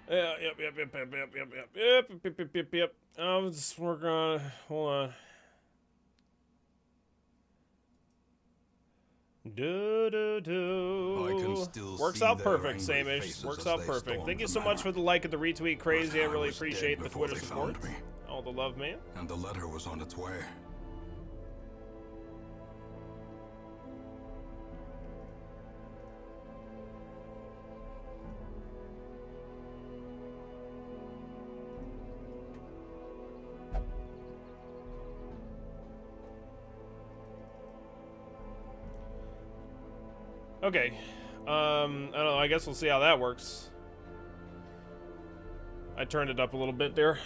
Yep. I'll just work on. Hold on. I can still Works see out their perfect, angry Samish. faces Works as out they perfect. stormed Thank you the so much manor. for the like and the retweet. Crazy. I But I really was appreciate dead the before Twitter they support. found me. All the love, man. And the letter was on its way. Okay. I don't know. I guess we'll see how that works. I turned it up a little bit there.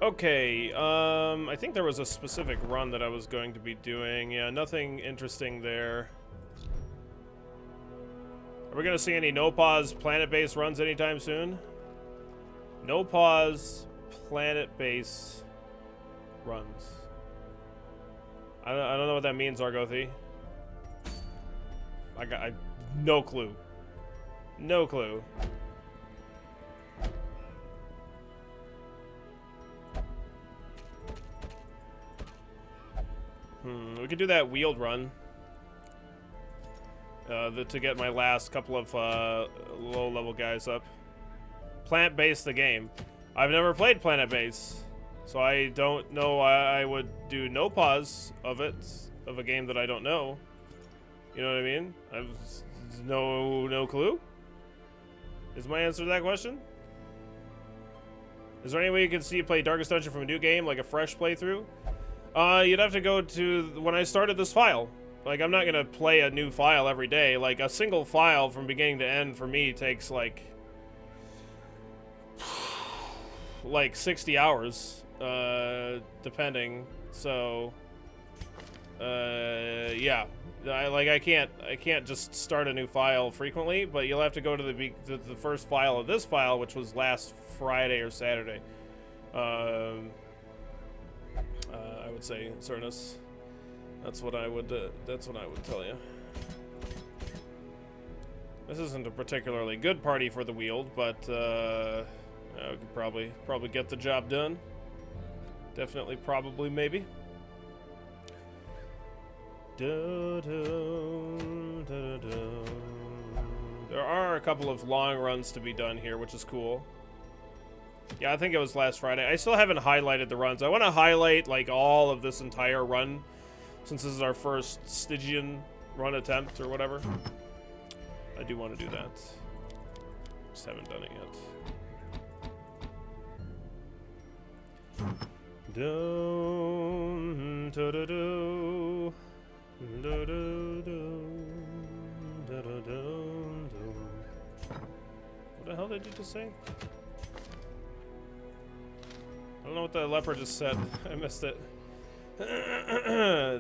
Okay, I think there was a specific run that I was going to be doing. Yeah, nothing interesting there. Are we gonna see any no-pause planet-based runs anytime soon? No-pause planet-based runs. I don't know what that means, Argothi. I no clue. No clue. We could do that wheeled run. To get my last couple of low-level guys up. Plant-based the game. I've never played planet-based, so I don't know why I would do no pause of it, of a game that I don't know. You know what I mean? I've no clue. Is my answer to that question? Is there any way you can see you play Darkest Dungeon from a new game, like a fresh playthrough? You'd have to go to when I started this file. Like, I'm not gonna play a new file every day. Like, a single file from beginning to end for me takes like 60 hours, depending. So, yeah. I can't just start a new file frequently, but you'll have to go to the first file of this file, which was last Friday or Saturday. I would say, Cernus. That's what I would tell you. This isn't a particularly good party for the Wheeled, but we could probably get the job done. Definitely, probably, maybe. There are a couple of long runs to be done here, which is cool. Yeah, I think it was last Friday. I still haven't highlighted the runs. I want to highlight like all of this entire run, since this is our first Stygian run attempt or whatever. I do want to do that. Just haven't done it yet. What the hell did you just say? I don't know what the leopard just said. I missed it.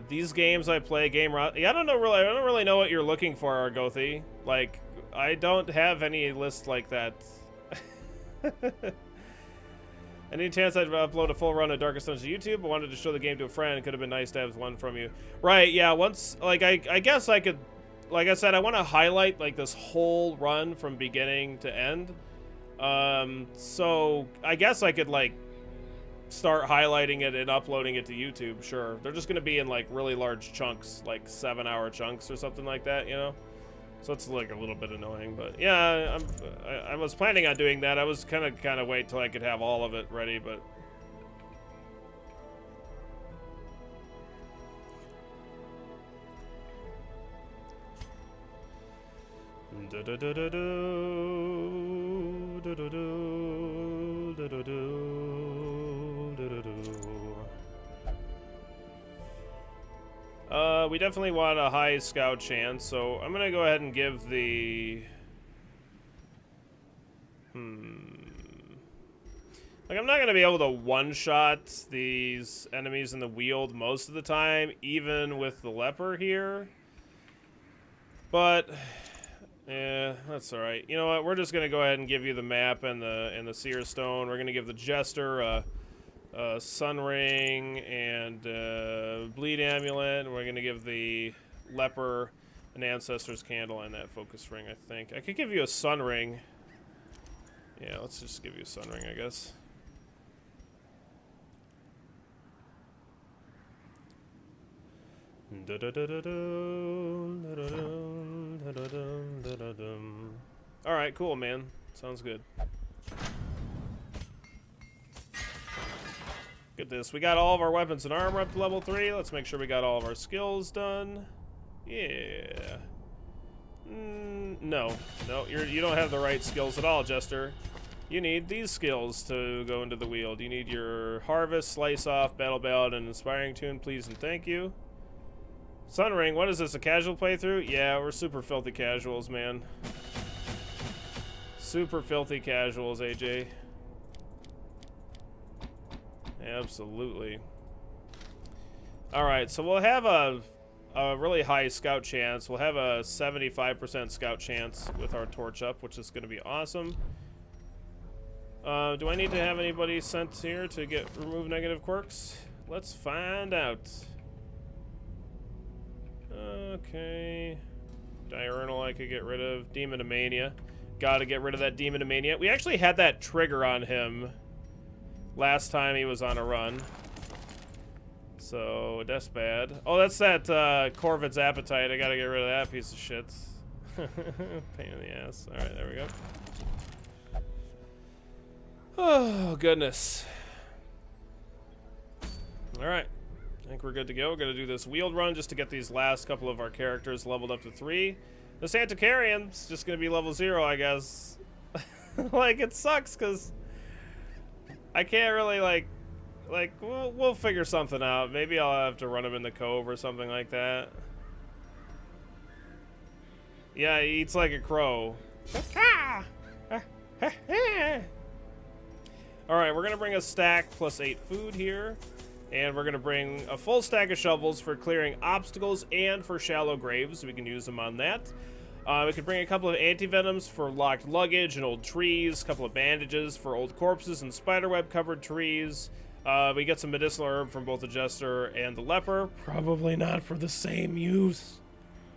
These games I play yeah, I don't really know what you're looking for, Argothi. Like, I don't have any list like that. Any chance I'd upload a full run of Darkest Dungeon to YouTube? I wanted to show the game to a friend. It could have been nice to have one from you. Right, yeah, once, like, I guess I could, like I said, I want to highlight, like, this whole run from beginning to end. So, I guess I could, like, start highlighting it and uploading it to YouTube, sure. They're just going to be in, like, really large chunks, like 7-hour chunks or something like that, you know? So it's, like, a little bit annoying, but yeah, I was planning on doing that. I was kind of wait till I could have all of it ready, but... We definitely want a high scout chance, so I'm gonna go ahead and give the... Like, I'm not gonna be able to one-shot these enemies in the Wheeled most of the time, even with the leper here. But, yeah, that's alright. You know what, we're just gonna go ahead and give you the map and the Seer Stone. We're gonna give the Jester Sun Ring and Bleed Amulet. We're gonna give the Leper An Ancestor's Candle and that Focus Ring, I think. I could give you a Sun Ring. Yeah, let's just give you a Sun Ring, I guess. Alright, cool, man. Sounds good. Get this. We got all of our weapons and armor up to level 3. Let's make sure we got all of our skills done. Yeah. No. No, you don't have the right skills at all, Jester. You need these skills to go into the Wield. You need your Harvest, Slice Off, Battle Ballad, and Inspiring Tune, please and thank you. Sun Ring, what is this, a casual playthrough? Yeah, we're super filthy casuals, man. Super filthy casuals, AJ. Absolutely. Alright, so we'll have a really high scout chance. We'll have a 75% scout chance with our torch up, which is going to be awesome. Do I need to have anybody sent here to remove negative quirks? Let's find out. Okay. Diurnal I could get rid of. Demonomania. Gotta get rid of that Demonomania. We actually had that trigger on him last time he was on a run. So, that's bad. Oh, that's that Corvid's Appetite. I gotta get rid of that piece of shit. Pain in the ass. Alright, there we go. Oh, goodness. Alright. I think we're good to go. We're gonna do this Wield run just to get these last couple of our characters leveled up to 3. The Santicarian's just gonna be level 0, I guess. Like, it sucks, because I can't really, like, we'll figure something out. Maybe I'll have to run him in the Cove or something like that. Yeah, he eats like a crow. Alright, we're gonna bring a stack plus 8 food here. And we're going to bring a full stack of shovels for clearing obstacles and for shallow graves, so we can use them on that. We could bring a couple of anti-venoms for locked luggage and old trees, a couple of bandages for old corpses and spiderweb covered trees. We get some medicinal herb from both the Jester and the Leper. Probably not for the same use.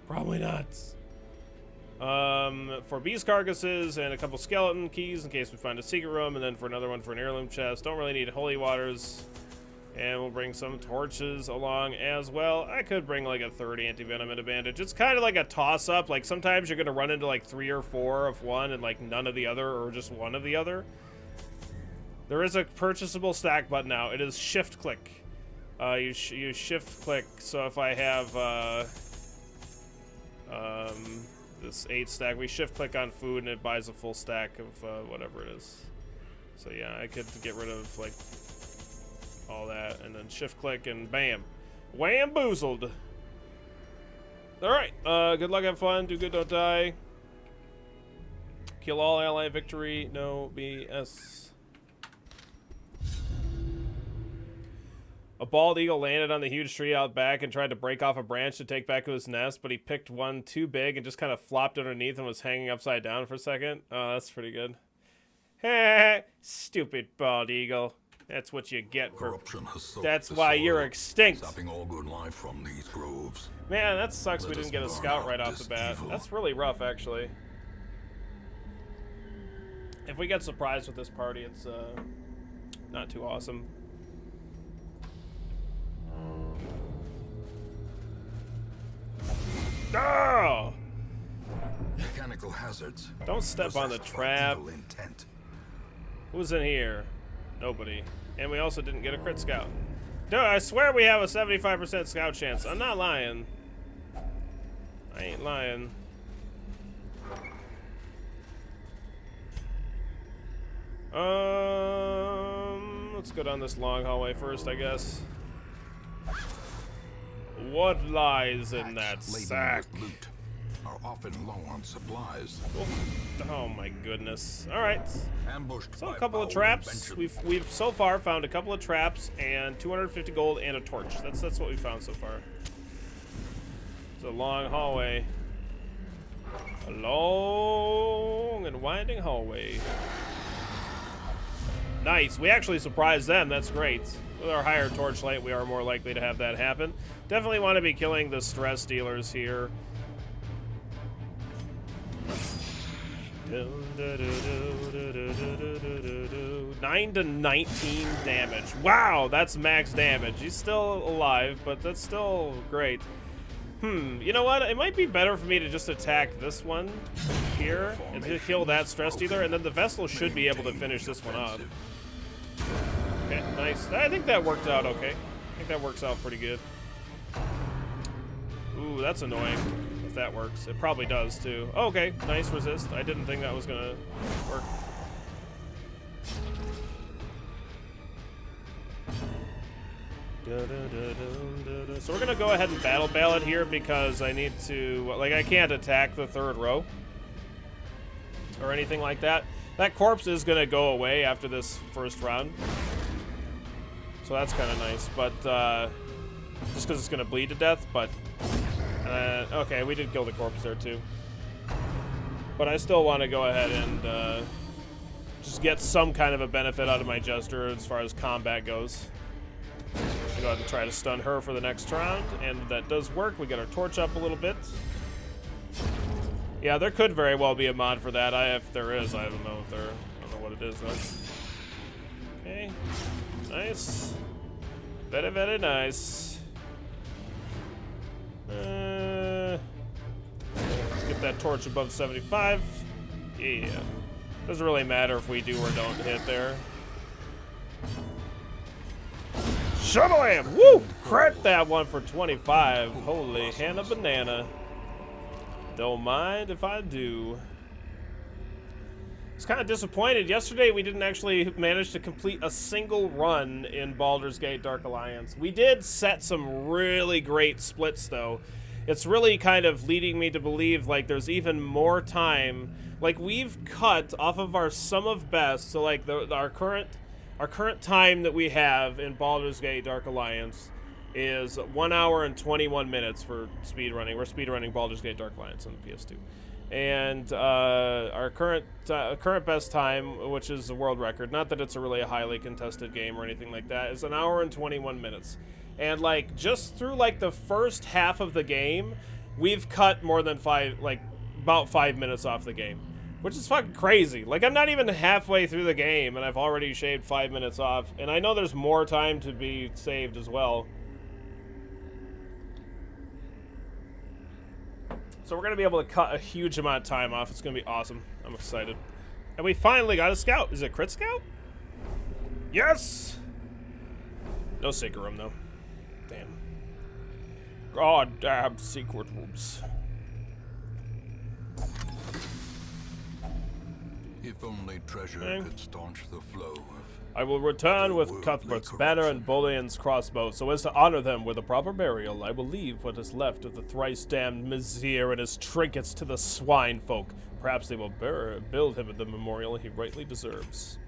Probably not. For beast carcasses and a couple skeleton keys in case we find a secret room, and then for another one for an heirloom chest. Don't really need holy waters. And we'll bring some torches along as well. I could bring like a third anti-venom and a bandage. It's kind of like a toss-up. Like sometimes you're going to run into like 3 or 4 of one and like none of the other, or just one of the other. There is a purchasable stack button now. It is shift click. You shift click. So if I have this 8 stack, we shift click on food and it buys a full stack of whatever it is. So yeah, I could get rid of like all that, and then shift click and bam, wham-boozled. All right, good luck, have fun, do good, don't die. Kill all ally victory, no BS. A bald eagle landed on the huge tree out back and tried to break off a branch to take back to his nest, but he picked one too big and just kind of flopped underneath and was hanging upside down for a second. Oh, that's pretty good. Heh, stupid bald eagle. That's what you get for. That's why you're extinct. Stopping all good life from these groves. Man, that sucks. We didn't get a scout right off the bat. That's really rough, actually. If we get surprised with this party, it's not too awesome. Oh! Mechanical hazards. Don't step on the trap. Who's in here? Nobody. And we also didn't get a crit scout. No, I swear we have a 75% scout chance. I'm not lying. I ain't lying. Let's go down this long hallway first, I guess. What lies in that sack? Loot are often low on supplies. Oh my goodness. Alright. Ambushed So a couple of traps. We've so far found a couple of traps and 250 gold and a torch. That's what we found so far. It's a long hallway. A long and winding hallway. Nice. We actually surprised them. That's great. With our higher torchlight, we are more likely to have that happen. Definitely want to be killing the stress dealers here. 9 to 19 damage. Wow, that's max damage. He's still alive, but that's still great. You know what? It might be better for me to just attack this one here and to kill that stress dealer, and then the vessel should be able to finish this one off. Okay, nice. I think that worked out okay. I think that works out pretty good. Ooh, that's annoying. If that works. It probably does, too. Oh, okay, nice resist. I didn't think that was gonna work. So we're gonna go ahead and battle ballad here because I need to, like, I can't attack the third row or anything like that. That corpse is gonna go away after this first round, so that's kind of nice. But just because it's gonna bleed to death. But okay, we did kill the corpse there too. But I still want to go ahead and just get some kind of a benefit out of my jester as far as combat goes. I'll go ahead and try to stun her for the next round, and that does work. We get our torch up a little bit. Yeah, there could very well be a mod for that. If there is, I don't know what it is though. Okay, nice, very very nice. Let's get that torch above 75. Yeah, doesn't really matter if we do or don't hit there. Shablam! Woo! Crit that one for 25. Holy Hannah Banana. Don't mind if I do. I was kind of disappointed. Yesterday we didn't actually manage to complete a single run in Baldur's Gate Dark Alliance. We did set some really great splits though. It's really kind of leading me to believe like there's even more time. Like we've cut off of our sum of best, so like our current time that we have in Baldur's Gate Dark Alliance is 1 hour and 21 minutes for speedrunning. We're speedrunning Baldur's Gate Dark Alliance on the PS2. And our current best time, which is the world record, not that it's a really highly contested game or anything like that, is 1 hour and 21 minutes. And like just through like the first half of the game, we've cut more than about 5 minutes off the game. Which is fucking crazy. Like, I'm not even halfway through the game, and I've already shaved 5 minutes off. And I know there's more time to be saved as well. So we're going to be able to cut a huge amount of time off. It's going to be awesome. I'm excited. And we finally got a scout. Is it crit scout? Yes! No secret room, though. Damn. God damn secret rooms. If only treasure could staunch the flow of... I will return with Cuthbert's banner and Boleyn's crossbow, so as to honor them with a proper burial. I will leave what is left of the thrice-damned Mizir and his trinkets to the swine folk. Perhaps they will build him the memorial he rightly deserves.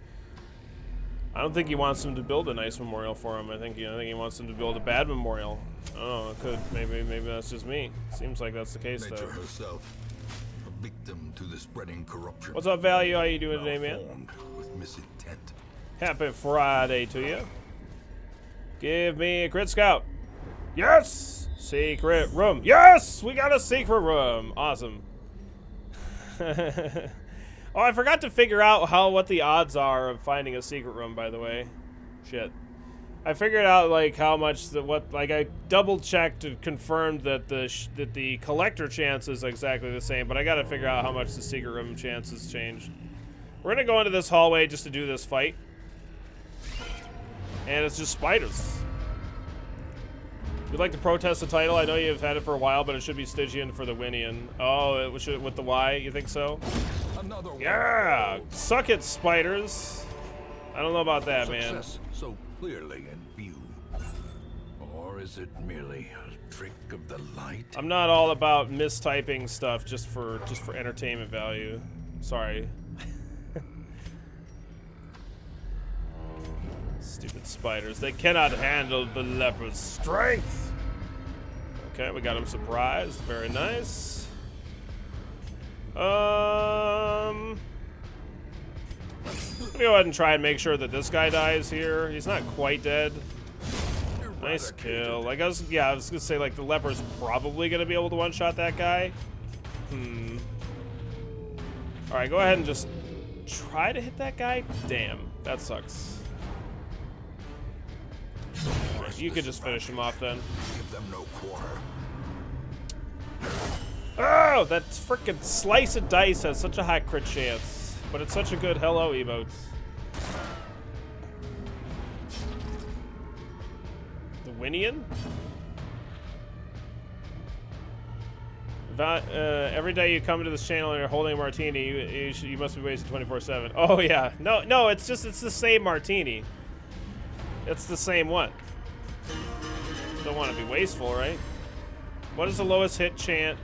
I don't think he wants them to build a nice memorial for him. I think he wants them to build a bad memorial. I don't know. It could. Maybe that's just me. Seems like that's the case, though. Nature herself, a victim to the spreading corruption. What's up, Value? How you doing today, man? With misintent. Happy Friday to you. Give me a crit scout. Yes! Secret room. Yes! We got a secret room. Awesome. Oh, I forgot to figure out what the odds are of finding a secret room, by the way. Shit. I figured out like how much I double checked and confirmed that the collector chance is exactly the same, but I got to figure out how much the secret room chances changed. We're going to go into this hallway just to do this fight. And it's just spiders. You'd like to protest the title? I know you've had it for a while, but it should be Stygian for the Winian. Oh, it should with the Y? You think so? Another one. Yeah! Suck it, spiders. I don't know about that, man. Success so clearly in view. Or is it merely a trick of the light? I'm not all about mistyping stuff just for entertainment value. Sorry. Stupid spiders. They cannot handle the leper's strength. Okay, we got him surprised. Very nice. Let me go ahead and try and make sure that this guy dies here. He's not quite dead. Nice kill. Like I was gonna say like the leper's probably gonna be able to one-shot that guy. Alright, go ahead and just try to hit that guy. Damn, that sucks. You could just finish him off then. Give them no quarter. Oh, that frickin' slice of dice has such a high crit chance, but it's such a good hello emote. The Winian? Every day you come to this channel and you're holding a martini, you must be wasted 24/7. Oh yeah, no, it's the same martini. It's the same one. Don't want to be wasteful, right? What is the lowest hit chance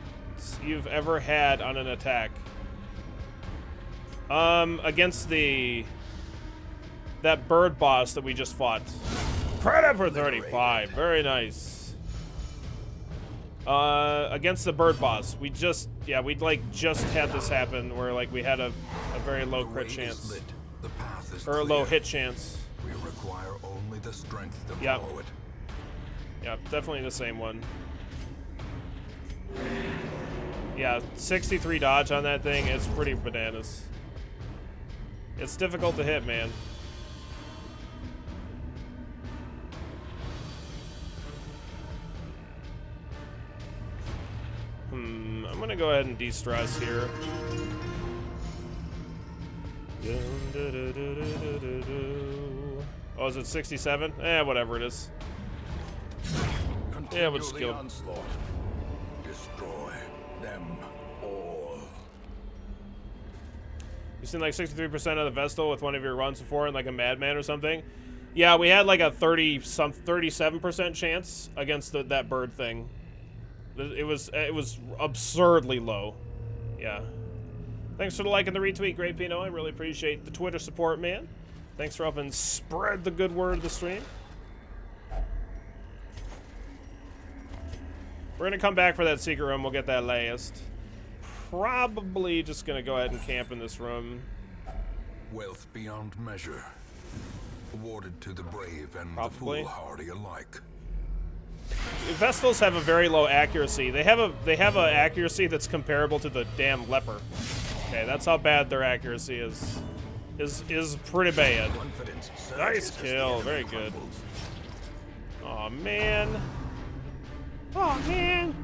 you've ever had on an attack? Against that bird boss that we just fought. Credit for 35. Very nice. Against the bird boss, we just had this happen where like we had a very low crit chance or a low hit chance. We require only the strength to follow it. Yeah, definitely the same one. Yeah, 63 dodge on that thing. It's pretty bananas. It's difficult to hit, man. I'm gonna go ahead and de-stress here. Oh, is it 67? Whatever it is. Yeah, we'll just kill him. Destroy them all. You seen like 63% of the Vestal with one of your runs before in like a Madman or something? Yeah, we had like a 37% chance against that bird thing. It was absurdly low. Yeah. Thanks for the like and the retweet, Great Pino. I really appreciate the Twitter support, man. Thanks for helping spread the good word of the stream. We're gonna come back for that secret room. We'll get that last. Probably just gonna go ahead and camp in this room. Wealth beyond measure, awarded to the brave and the foolhardy alike. Vestals have a very low accuracy. They have a accuracy that's comparable to the damn leper. Okay, that's how bad their accuracy is. Is pretty bad. Nice kill, very good. Aw, man. Aw, man.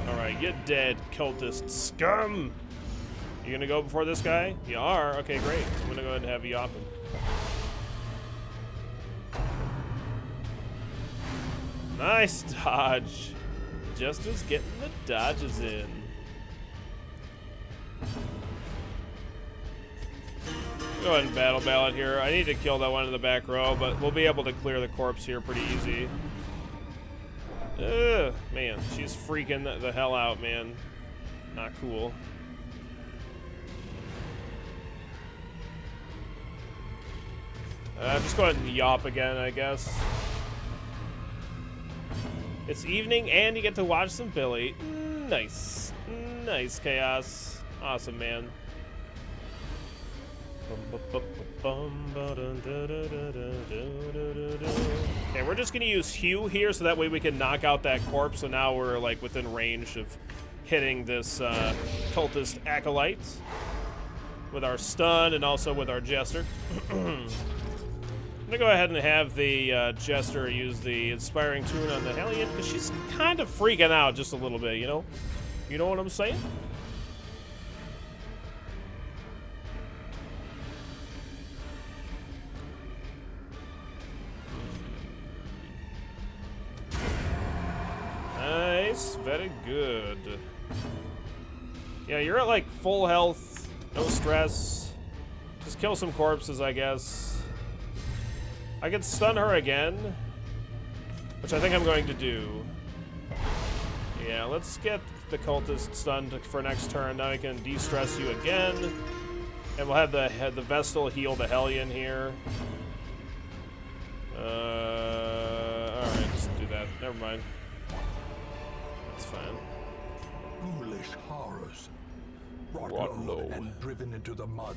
Alright, you're dead, cultist scum. You gonna go before this guy? You are? Okay, great. I'm gonna go ahead and have you open. Nice dodge. Jester's getting the dodges in. Go ahead and battle ballot here. I need to kill that one in the back row, but we'll be able to clear the corpse here pretty easy. Ugh, man, she's freaking the hell out, man. Not cool. Just go ahead and yop again, I guess. It's evening and you get to watch some Billy. Nice. Nice, Chaos. Awesome, man. Okay, we're just gonna use Hue here so that way we can knock out that corpse. So now we're like within range of hitting this cultist acolyte with our stun and also with our Jester. I'm gonna go ahead and have the Jester use the inspiring tune on the Hellion because she's kind of freaking out just a little bit, you know? You know what I'm saying? Nice, very good. Yeah, you're at like full health, no stress. Just kill some corpses, I guess. I can stun her again, which I think I'm going to do. Yeah, let's get the cultist stunned for next turn. Now I can de-stress you again. And we'll have the Vestal heal the Hellion here. Alright, just do that. Never mind. That's fine. Foolish horrors. Brought low and driven into the mud.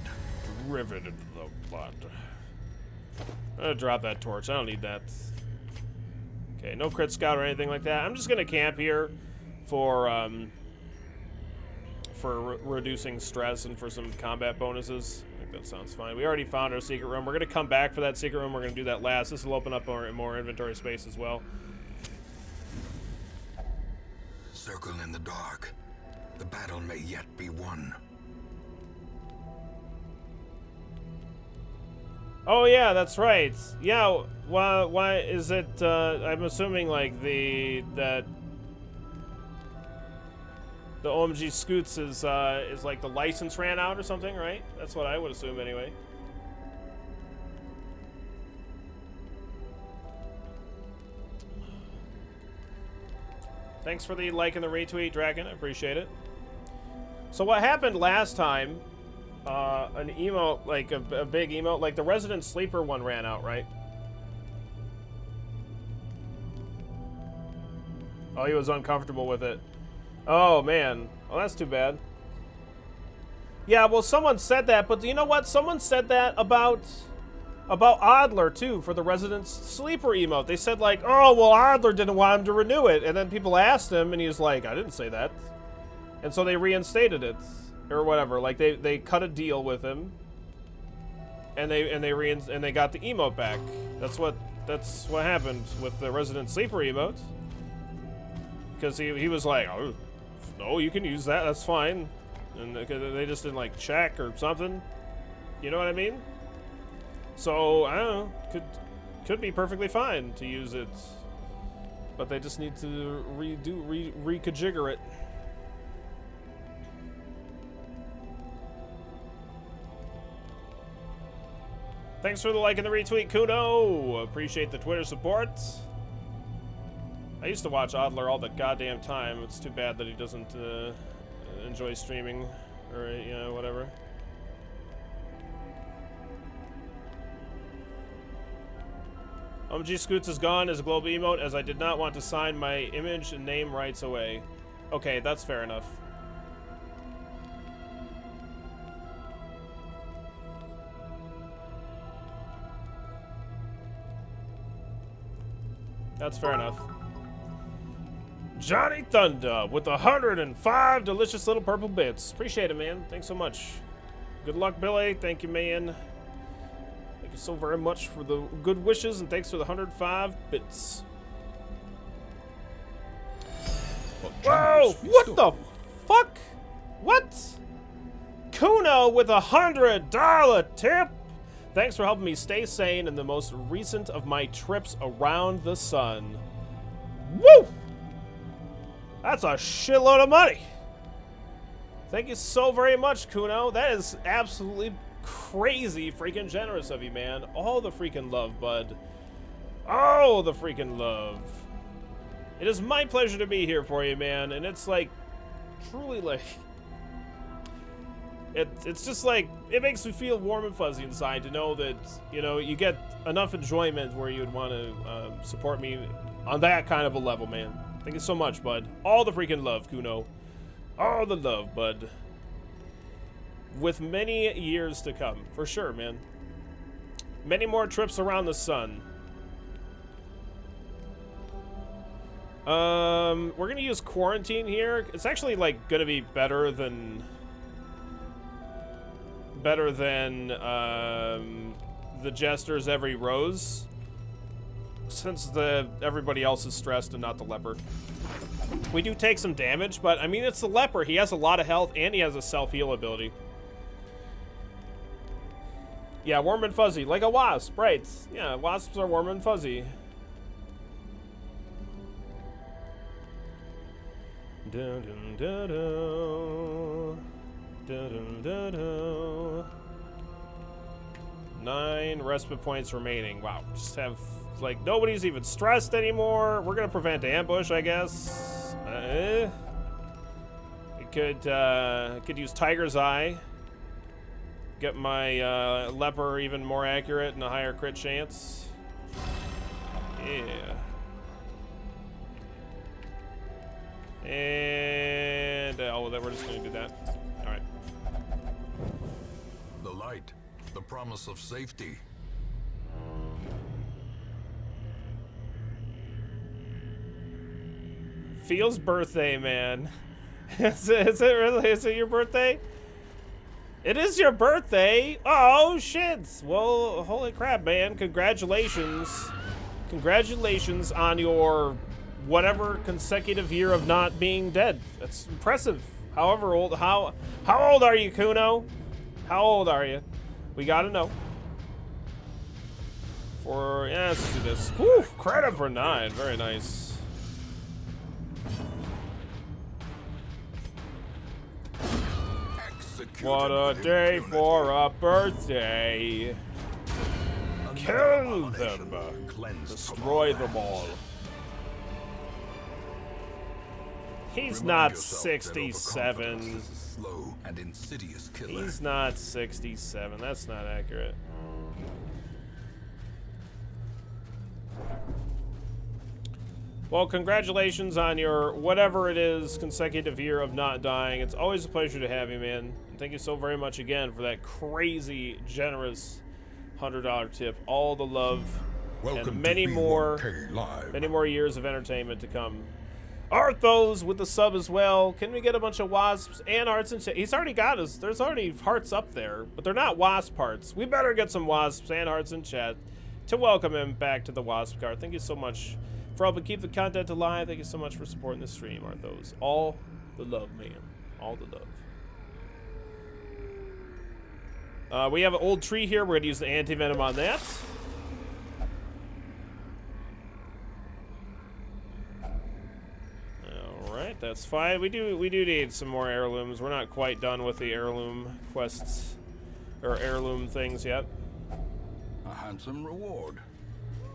Driven into the mud. I'm gonna drop that torch. I don't need that. Okay, no crit scout or anything like that. I'm just gonna camp here for reducing stress and for some combat bonuses. I think that sounds fine. We already found our secret room. We're gonna come back for that secret room. We're gonna do that last. This will open up more inventory space as well. Circle in the dark. The battle may yet be won. Oh yeah, that's right. Yeah, why is it? I'm assuming like the OMG Scoots is like the license ran out or something, right? That's what I would assume anyway. Thanks for the like and the retweet, Dragon. I appreciate it. So what happened last time? An emote, like a big emote, like the Resident Sleeper one ran out, right? Oh, he was uncomfortable with it. Oh, man. Oh, that's too bad. Yeah, well, someone said that, but you know what? Someone said that about Adler, too, for the Resident Sleeper emote. They said, like, oh, well, Adler didn't want him to renew it. And then people asked him, and he was like, I didn't say that. And so they reinstated it. Or whatever, like they cut a deal with him, and they got the emote back. That's what happened with the Resident Sleeper emote. Because he was like, oh, no, you can use that. That's fine, and they just didn't like check or something. You know what I mean? So I don't know. Could be perfectly fine to use it, but they just need to reconfigure it. Thanks for the like and the retweet, Kuno. Appreciate the Twitter support. I used to watch Adler all the goddamn time. It's too bad that he doesn't enjoy streaming or, you know, whatever. OMG Scoots is gone as a global emote as I did not want to sign my image and name rights away. Okay, that's fair enough. That's fair enough. Johnny Thunder with 105 delicious little purple bits. Appreciate it, man. Thanks so much. Good luck, Billy. Thank you, man. Thank you so very much for the good wishes, and thanks for the 105 bits. Whoa! What the fuck? What? Kuno with $100 tip. Thanks for helping me stay sane in the most recent of my trips around the sun. Woo! That's a shitload of money. Thank you so very much, Kuno. That is absolutely crazy freaking generous of you, man. All the freaking love, bud. All the freaking love. It is my pleasure to be here for you, man. And it's like, truly like... It's just like, it makes me feel warm and fuzzy inside to know that, you know, you get enough enjoyment where you'd want to support me on that kind of a level, man. Thank you so much, bud. All the freaking love, Kuno. All the love, bud. With many years to come, for sure, man. Many more trips around the sun. We're gonna use quarantine here. It's actually, like, gonna be better than the Jester's Every Rose, since everybody else is stressed and not the leper. We do take some damage, but I mean, it's the leper. He has a lot of health and he has a self-heal ability. Yeah, warm and fuzzy, like a wasp, right? Yeah, wasps are warm and fuzzy. Dun, dun, dun, dun. Dun, dun, dun. 9 respite points remaining. Wow, just have, like, nobody's even stressed anymore. We're gonna prevent ambush, I guess. We could use Tiger's Eye. Get my leper even more accurate and a higher crit chance. Yeah. And oh, well, we're just gonna do that. All right. The light, the promise of safety. Feels birthday, man. Is it really? Is it your birthday? It is your birthday. Oh shit. Well, holy crap, man. Congratulations. Congratulations on your whatever consecutive year of not being dead. That's impressive. However old, how old are you, Kuno? How old are you? We gotta know. Yeah, let's do this. Whew, credit for 9. Very nice. What a day for a birthday. Kill them. Destroy them all. He's not 67. He's not 67. That's not accurate. Well, congratulations on your whatever it is consecutive year of not dying. It's always a pleasure to have you, man. And thank you so very much again for that crazy, generous $100 tip. All the love and many more years of entertainment to come. Arthos with the sub as well. Can we get a bunch of wasps and hearts in chat? He's already got us. There's already hearts up there, but they're not wasp hearts. We better get some wasps and hearts in chat to welcome him back to the wasp card. Thank you so much for helping keep the content alive. Thank you so much for supporting the stream, Arthos. All the love, man. All the love. We have an old tree here. We're gonna use the anti-venom on that. Alright, that's fine. We do need some more heirlooms. We're not quite done with the heirloom quests or heirloom things yet. A handsome reward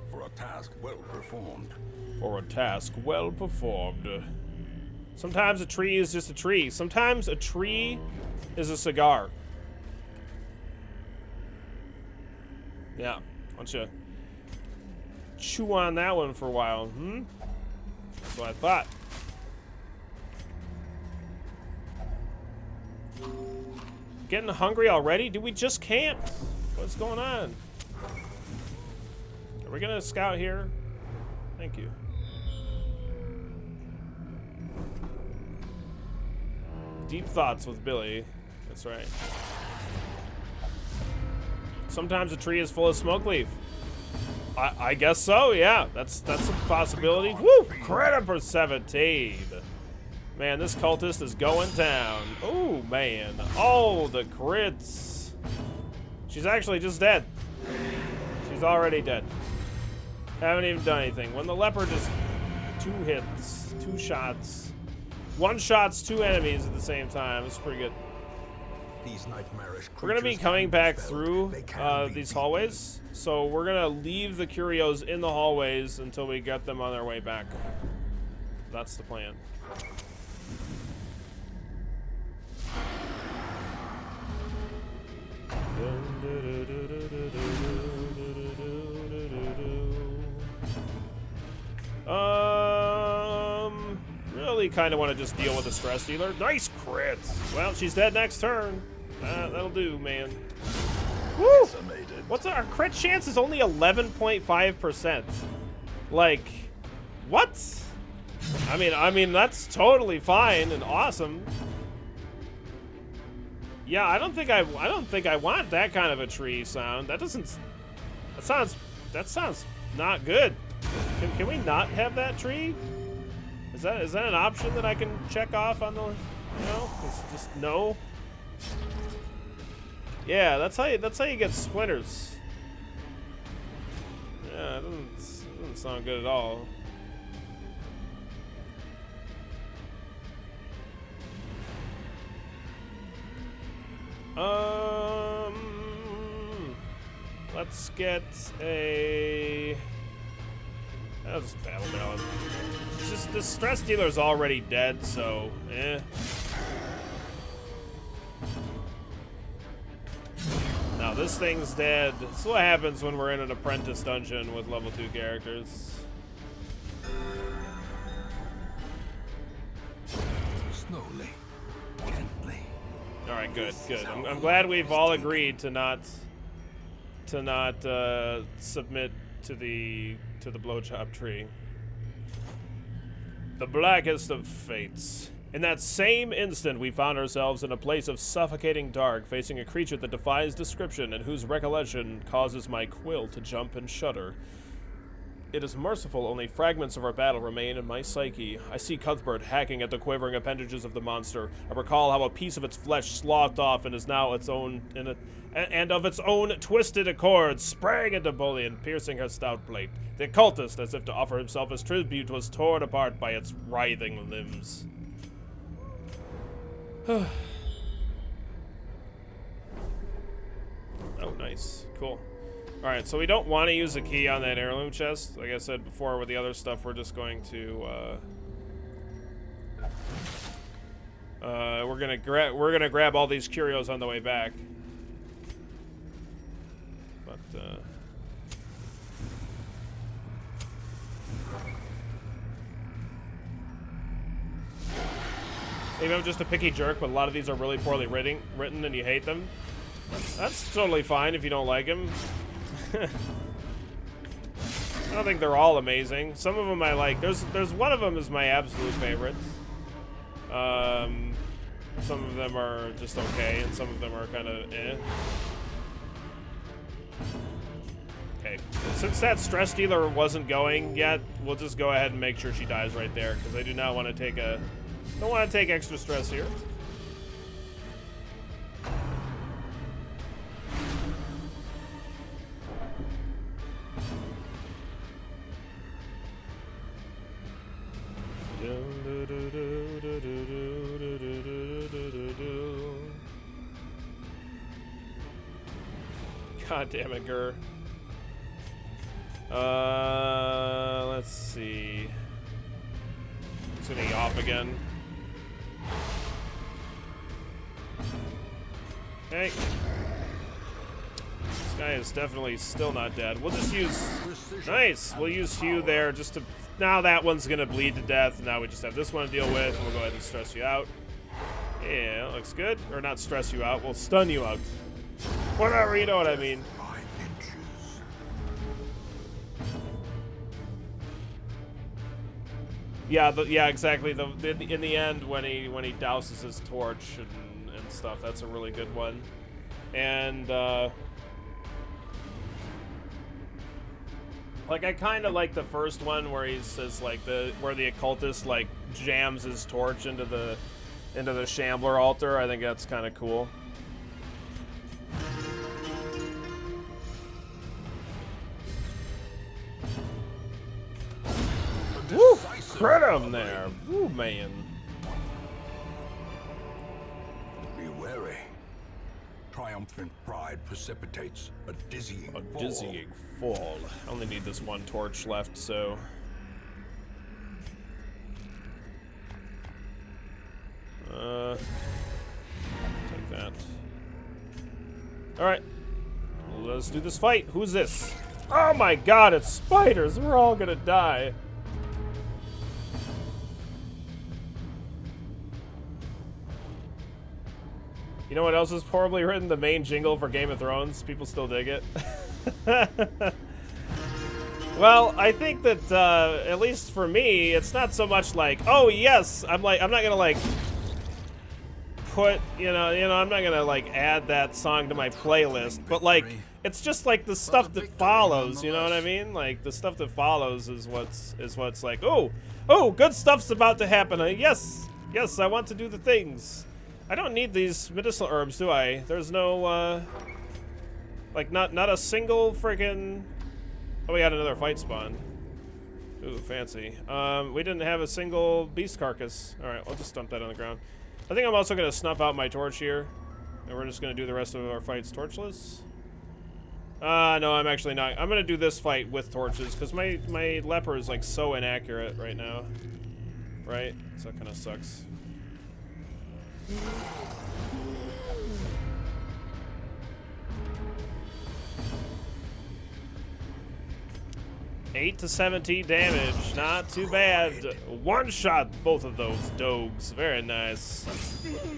for a task well performed. For a task well performed. Sometimes a tree is just a tree. Sometimes a tree is a cigar. Yeah, why don't you chew on that one for a while, hmm? That's what I thought. Getting hungry already? Dude, we just camped. What's going on? Are we gonna scout here? Thank you. Deep thoughts with Billy. That's right. Sometimes a tree is full of smoke leaf. I guess so, yeah. That's a possibility. Woo! Credit for 17. Man, this cultist is going down. Oh, man. Oh, the crits. She's actually just dead. She's already dead. Haven't even done anything. When the leopard is 2 hits, 2 shots. 1 shots 2 enemies at the same time. It's pretty good. We're going to be coming back through these hallways. So we're going to leave the curios in the hallways until we get them on their way back. That's the plan. Really kind of want to just deal with the stress dealer. Nice crit. Well, she's dead next turn. That'll do, man. Woo! What's our crit chance is only 11.5%. Like, what? I mean that's totally fine and awesome. Yeah, I don't think I want that kind of a tree sound. That sounds not good. Can we not have that tree? Is that an option that I can check off on the, you know, just no? Yeah, that's how you get splinters. Yeah, it doesn't sound good at all. Let's get a. That was battle melon. It's just the stress dealer's already dead, so eh. Now this thing's dead. This is what happens when we're in an apprentice dungeon with level 2 characters. Slowly, gently. All right, good. I'm glad we've all agreed to not submit to the blowjob tree. The blackest of fates. In that same instant, we found ourselves in a place of suffocating dark, facing a creature that defies description and whose recollection causes my quill to jump and shudder. It is merciful, only fragments of our battle remain in my psyche. I see Cuthbert hacking at the quivering appendages of the monster. I recall how a piece of its flesh sloughed off and is now its own, and of its own twisted accord, sprang into Bullion, piercing her stout plate. The occultist, as if to offer himself as tribute, was torn apart by its writhing limbs. Oh, nice. Cool. Alright, so we don't want to use a key on that heirloom chest. Like I said before with the other stuff, we're just going to, we're gonna grab all these curios on the way back. But, maybe I'm just a picky jerk, but a lot of these are really poorly written and you hate them. That's totally fine if you don't like them. I don't think they're all amazing. Some of them I like. There's one of them is my absolute favorite. Some of them are just okay, and some of them are kind of eh. Okay, since that stress dealer wasn't going yet, we'll just go ahead and make sure she dies right there, because I do not want to take don't want to take extra stress here. God damn it, Gur. Let's see. It's gonna off again. Okay. This guy is definitely still not dead. We'll just use... Nice! We'll use Hugh there just to... Now that one's gonna bleed to death. Now we just have this one to deal with, and we'll go ahead and stress you out. Yeah, that looks good. Or not stress you out, we'll stun you out. Whatever, you know what I mean. Yeah, yeah, exactly. In the end, when he douses his torch and stuff, that's a really good one. And like I kind of like the first one where he says like where the occultist like jams his torch into the Shambler altar. I think that's kind of cool. Woo! Crit him there. Woo, man. Be wary. Triumphant pride precipitates a dizzying fall. A dizzying fall. I only need this one torch left, so... take that. Alright. Let's do this fight. Who's this? Oh my god, it's spiders! We're all gonna die. You know what else is horribly written? The main jingle for Game of Thrones. People still dig it. Well, I think that at least for me, it's not so much like, oh yes, I'm not gonna like put, you know, I'm not gonna like add that song to my playlist, but like it's just like the stuff that follows, you know what I mean? Like the stuff that follows is what's like, oh, good stuff's about to happen. Yes, I want to do the things. I don't need these medicinal herbs, do I? There's no, like, not a single friggin'... Oh, we got another fight spawn. Ooh, fancy. We didn't have a single beast carcass. Alright, I'll just dump that on the ground. I think I'm also gonna snuff out my torch here. And we're just gonna do the rest of our fights torchless. No, I'm actually not. I'm gonna do this fight with torches, because my leper is, like, so inaccurate right now. Right? So that kinda sucks. 8 to 17 damage, not too bad. One shot both of those dogs. Very nice.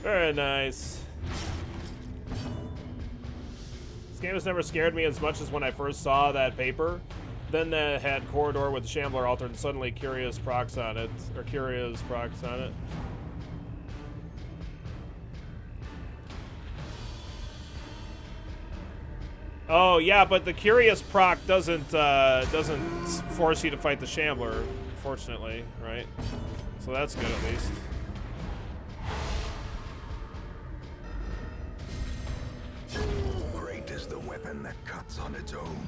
Very nice. This game has never scared me as much as when I first saw that paper. Then that had Corridor with the Shambler altered and suddenly Curious procs on it. Or Curious procs on it. Oh yeah, but the Curious proc doesn't force you to fight the Shambler, fortunately, right? So that's good at least. Great is the weapon that cuts on its own.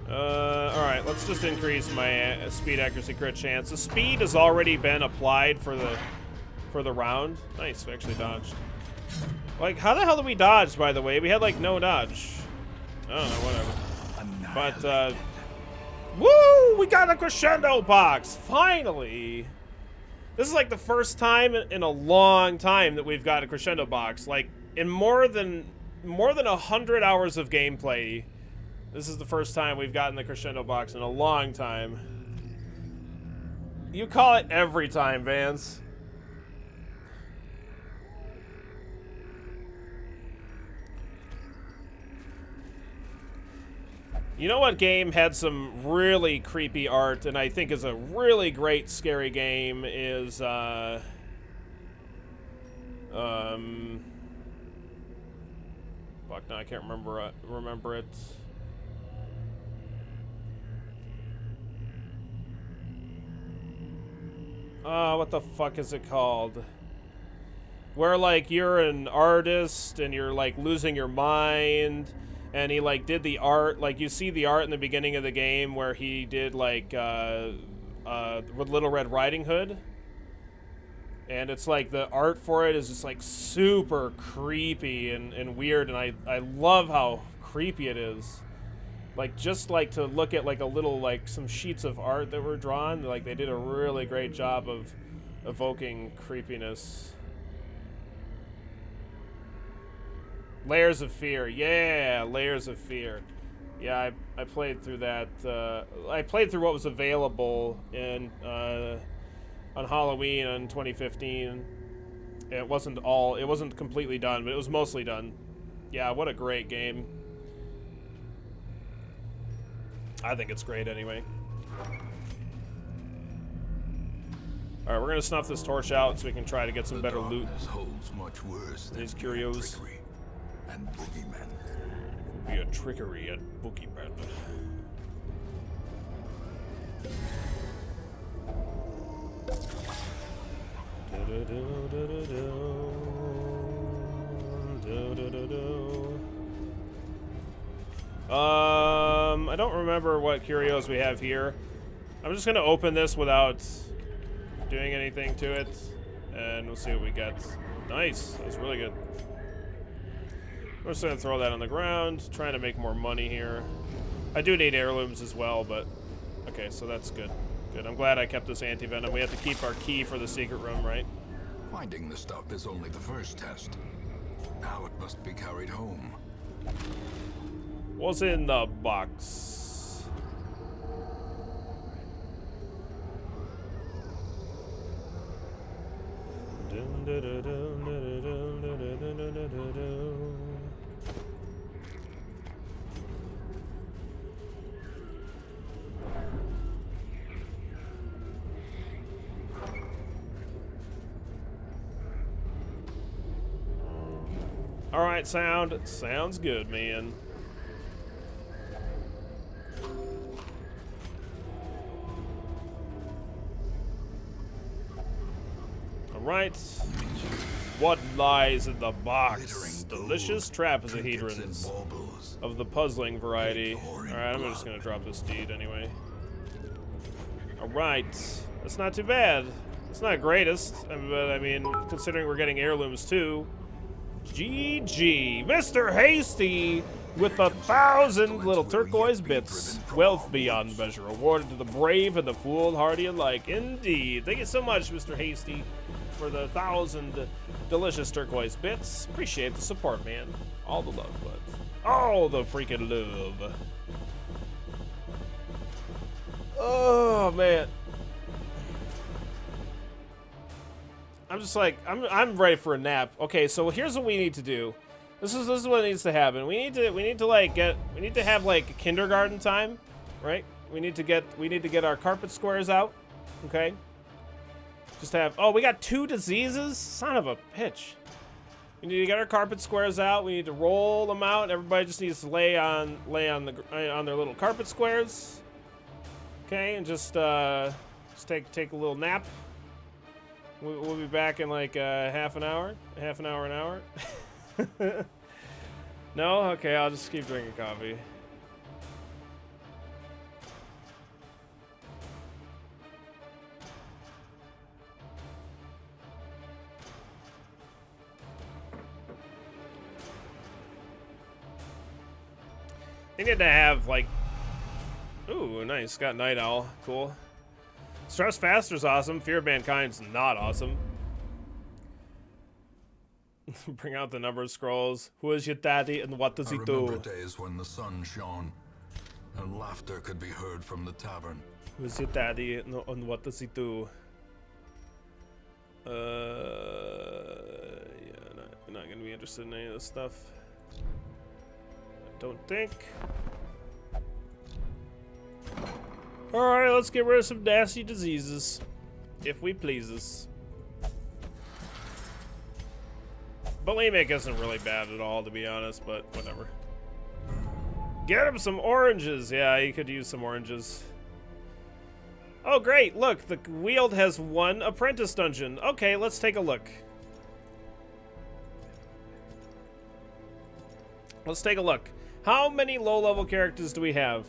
Alright, let's just increase my speed, accuracy, crit chance. The speed has already been applied for the round. Nice, we actually dodged. Like, how the hell did we dodge, by the way? We had, like, no dodge. I don't know, whatever. But, woo! We got a crescendo box! Finally! This is, like, the first time in a long time that we've got a crescendo box. Like, in more than 100 hours of gameplay, this is the first time we've gotten the crescendo box in a long time. You call it every time, Vance. You know what game had some really creepy art and I think is a really great scary game is fuck, no, I can't remember it. What the fuck is it called? Where like you're an artist and you're like losing your mind. And he, like, did the art, like, you see the art in the beginning of the game where he did, like, Little Red Riding Hood. And it's, like, the art for it is just, like, super creepy and weird. And I love how creepy it is. Like, just, like, to look at, like, a little, like, some sheets of art that were drawn. Like, they did a really great job of evoking creepiness. Layers of Fear, yeah, Layers of Fear. Yeah, I played through that. I played through what was available in on Halloween in 2015. It wasn't completely done, but it was mostly done. Yeah, what a great game. I think it's great anyway. All right, we're gonna snuff this torch out so we can try to get some better loot. Holds much worse than these curios. And boogeymen. Would be a trickery and boogeymen. I don't remember what curios we have here. I'm just gonna open this without doing anything to it, and we'll see what we get. Nice, that's really good. I'm just gonna throw that on the ground, trying to make more money here. I do need heirlooms as well, but okay, so that's good. Good. I'm glad I kept this anti-venom. We have to keep our key for the secret room, right? Finding the stuff is only the first test. Now it must be carried home. What's in the box? All right, sounds good, man. All right. What lies in the box? Delicious trapezohedrons of the puzzling variety. All right, I'm just gonna drop this deed anyway. All right, that's not too bad. It's not greatest, but I mean, considering we're getting heirlooms too. GG, Mr. Hasty with 1,000 little turquoise bits. Wealth beyond measure, awarded to the brave and the foolhardy alike. Indeed. Thank you so much, Mr. Hasty, for the 1,000 delicious turquoise bits. Appreciate the support, man. All the love, bud. All the freaking love. Oh, man. I'm just like, I'm ready for a nap. Okay, so here's what we need to do. This is what needs to happen. We need to have like kindergarten time, right? We need to get our carpet squares out, okay? Just have, oh, we got 2 diseases? Son of a bitch. We need to get our carpet squares out. We need to roll them out. Everybody just needs to lay on their little carpet squares. Okay, and just take a little nap. We'll be back in like half an hour, an hour. No? Okay, I'll just keep drinking coffee. They need to have like, ooh, nice, got Night Owl, cool. Stress Faster's awesome. Fear of Mankind's not awesome. Bring out the number scrolls. Who is your daddy and what does he do? I remember days when the sun shone and laughter could be heard from the tavern. Who is your daddy and what does he do? Yeah, not gonna be interested in any of this stuff. I don't think. Alright, let's get rid of some nasty diseases. If we pleases. Bulimic isn't really bad at all, to be honest, but whatever. Get him some oranges. Yeah, he could use some oranges. Oh, great. Look, the Weald has 1 apprentice dungeon. Okay, let's take a look. Let's take a look. How many low-level characters do we have?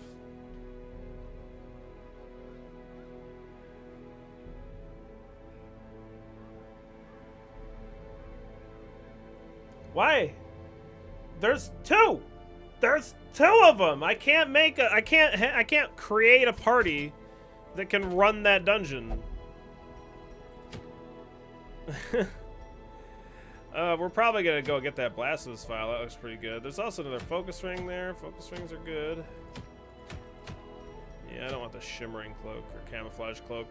Why? There's 2. There's 2 of them. I can't make a. I can't create a party that can run that dungeon. We're probably gonna go get that Blasphemous file. That looks pretty good. There's also another focus ring there. Focus rings are good. Yeah, I don't want the shimmering cloak or camouflage cloak.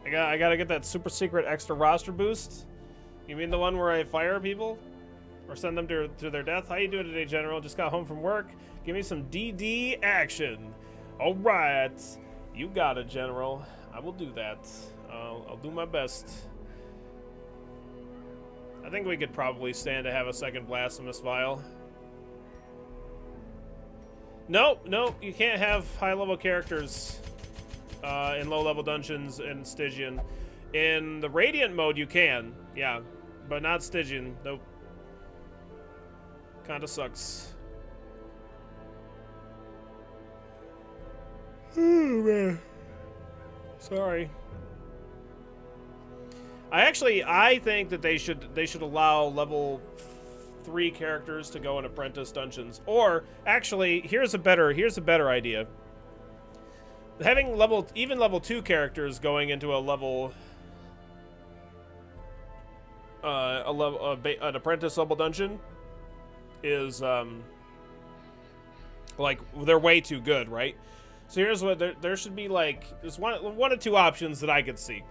I gotta get that super secret extra roster boost. You mean the one where I fire people? Or send them to their death? How you doing today, General? Just got home from work. Give me some DD action. Alright. You got it, General. I will do that. I'll do my best. I think we could probably stand to have a second Blasphemous vial. Nope, you can't have high-level characters in low-level dungeons in Stygian. In the Radiant mode, you can, yeah, but not Stygian. Nope. Kinda sucks. Oh man. Sorry. I think that they should allow level 3 characters to go in apprentice dungeons. Or actually, here's a better idea. Having level 2 characters going into an apprentice level dungeon is like they're way too good, right? So here's what there should be, like there's one of 2 options that I could see.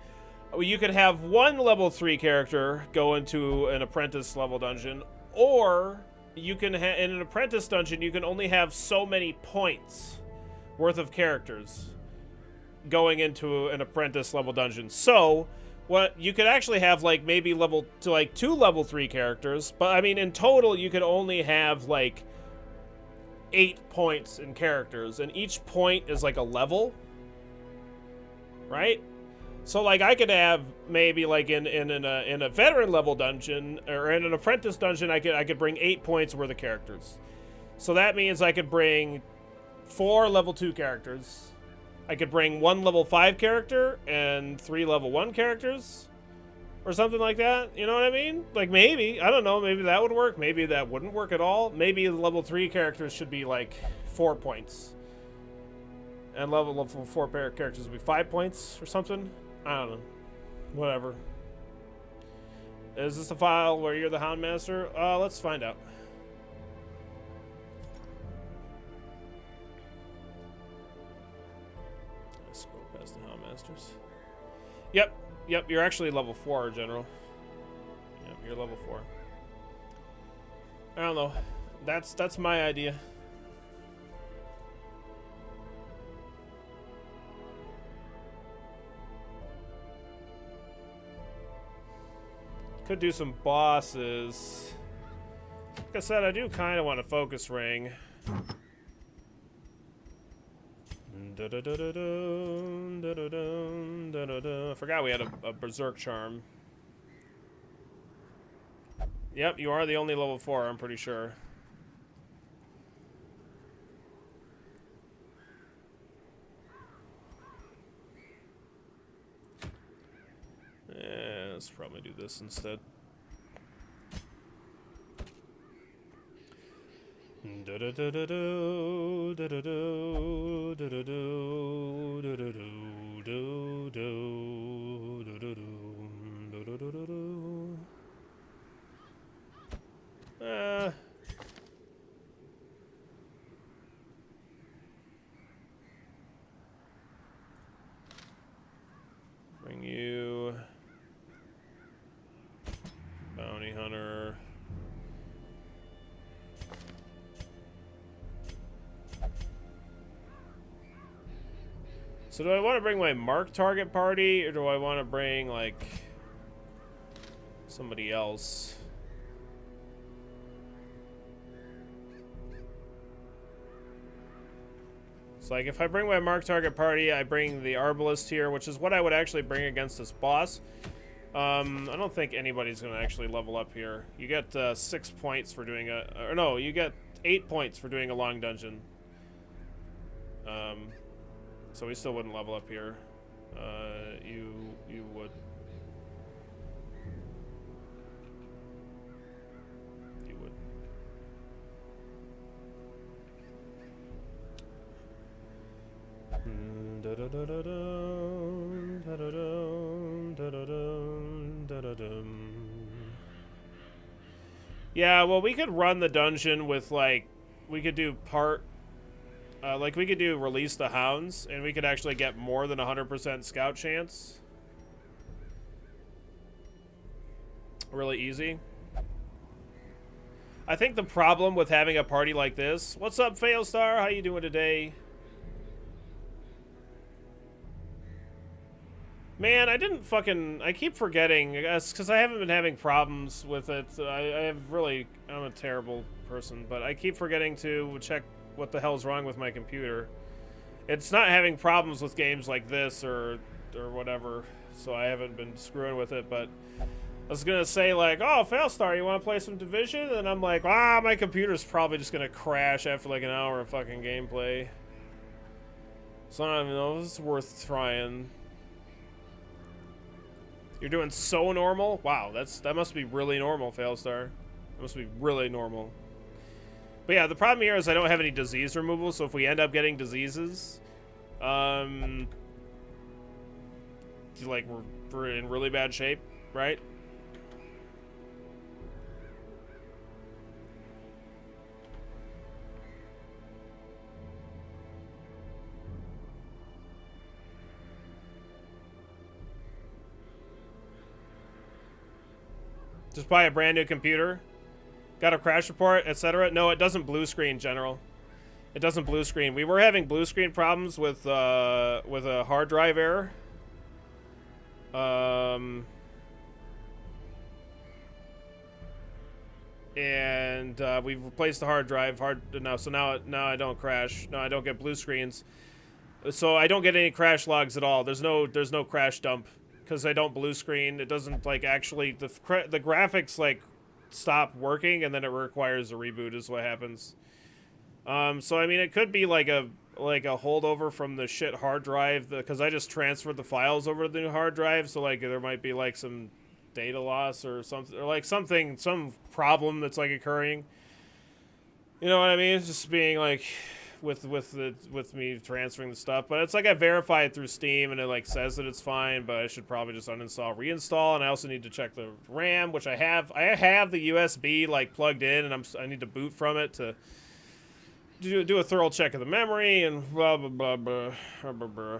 You could have 1 level 3 character go into an apprentice level dungeon, or you can in an apprentice dungeon you can only have so many points worth of characters going into an apprentice level dungeon. So what you could actually have like maybe 2 level 3 characters, but I mean in total you could only have like 8 points in characters, and each point is like a level, right? So like I could have maybe like in a veteran level dungeon or in an apprentice dungeon I could bring 8 points worth of characters. So that means I could bring 4 level 2 characters. I could bring 1 level 5 character and 3 level 1 characters or something like that. You know what I mean? Like maybe, I don't know, maybe that would work. Maybe that wouldn't work at all. Maybe the level 3 characters should be like 4 points. And level 4 characters would be 5 points or something. I don't know. Whatever. Is this a file where you're the Houndmaster? Let's find out. Let's scroll past the Houndmasters. Yep, you're actually level 4, General. You're level 4. I don't know. That's my idea. Could do some bosses. Like I said, I do kind of want a focus ring. I forgot we had a berserk charm. Yep, you are the only level 4, I'm pretty sure. Let's probably do this instead. Bring you bounty hunter. So do I want to bring my mark target party, or do I want to bring, like, somebody else? So, like, if I bring my mark target party, I bring the Arbalist here, which is what I would actually bring against this boss. I don't think anybody's going to actually level up here. You get 6 points for doing a... Or no, you get 8 points for doing a long dungeon. So we still wouldn't level up here. You would. You would. Yeah, well, we could run the dungeon with, like, we could do part... like, we could do release the hounds, and we could actually get more than 100% scout chance. Really easy. I think the problem with having a party like this... What's up, Failstar? How you doing today? Man, I didn't fucking... I keep forgetting, I guess, because I haven't been having problems with it. I'm a terrible person, but I keep forgetting to check what the hell's wrong with my computer. It's not having problems with games like this or whatever, so I haven't been screwing with it, but I was gonna say, like, oh, Failstar, you want to play some Division? And I'm like, my computer's probably just gonna crash after like an hour of fucking gameplay. So I don't even know if it's worth trying. You're doing so normal? Wow, that must be really normal, Failstar. That must be really normal. But yeah, the problem here is I don't have any disease removal, so if we end up getting diseases, like, we're in really bad shape, right? Just buy a brand new computer. Got a crash report, etc. No, it doesn't blue screen, General. It doesn't blue screen. We were having blue screen problems with a hard drive error. And we've replaced the hard drive. So now I don't crash. No, I don't get blue screens. So I don't get any crash logs at all. There's no crash dump because I don't blue screen. It doesn't, like, actually the graphics, like, stop working, and then it requires a reboot is what happens. So I mean, it could be like a holdover from the shit hard drive, because I just transferred the files over to the new hard drive, so like there might be like some data loss or something, or like some problem that's like occurring. You know what I mean? It's just being like with me transferring the stuff, but it's like I verified through Steam and it like says that it's fine, but I should probably just uninstall, reinstall, and I also need to check the RAM, which I have. I have the USB like plugged in, and I need to boot from it to do a thorough check of the memory and blah blah blah blah blah blah.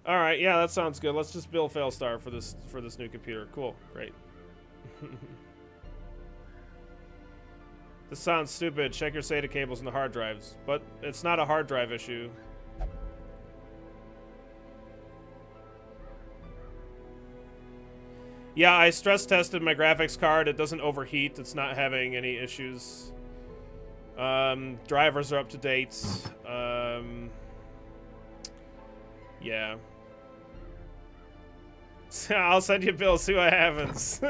All right, yeah, that sounds good. Let's just build Failstar for this new computer. Cool, great. This sounds stupid. Check your SATA cables in the hard drives, but it's not a hard drive issue. Yeah, I stress tested my graphics card. It doesn't overheat. It's not having any issues. Drivers are up to date. Yeah. I'll send you a bill, see what happens.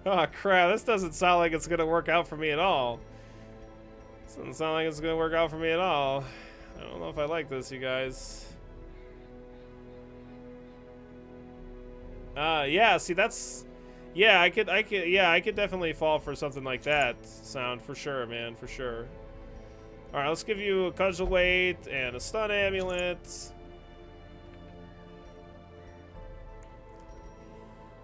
Oh crap, this doesn't sound like it's gonna work out for me at all. Doesn't sound like it's gonna work out for me at all. I don't know if I like this, you guys. Yeah, see that's... Yeah, I could definitely fall for something like that sound for sure, man, for sure. Alright, let's give you a cudgel weight and a stun amulet.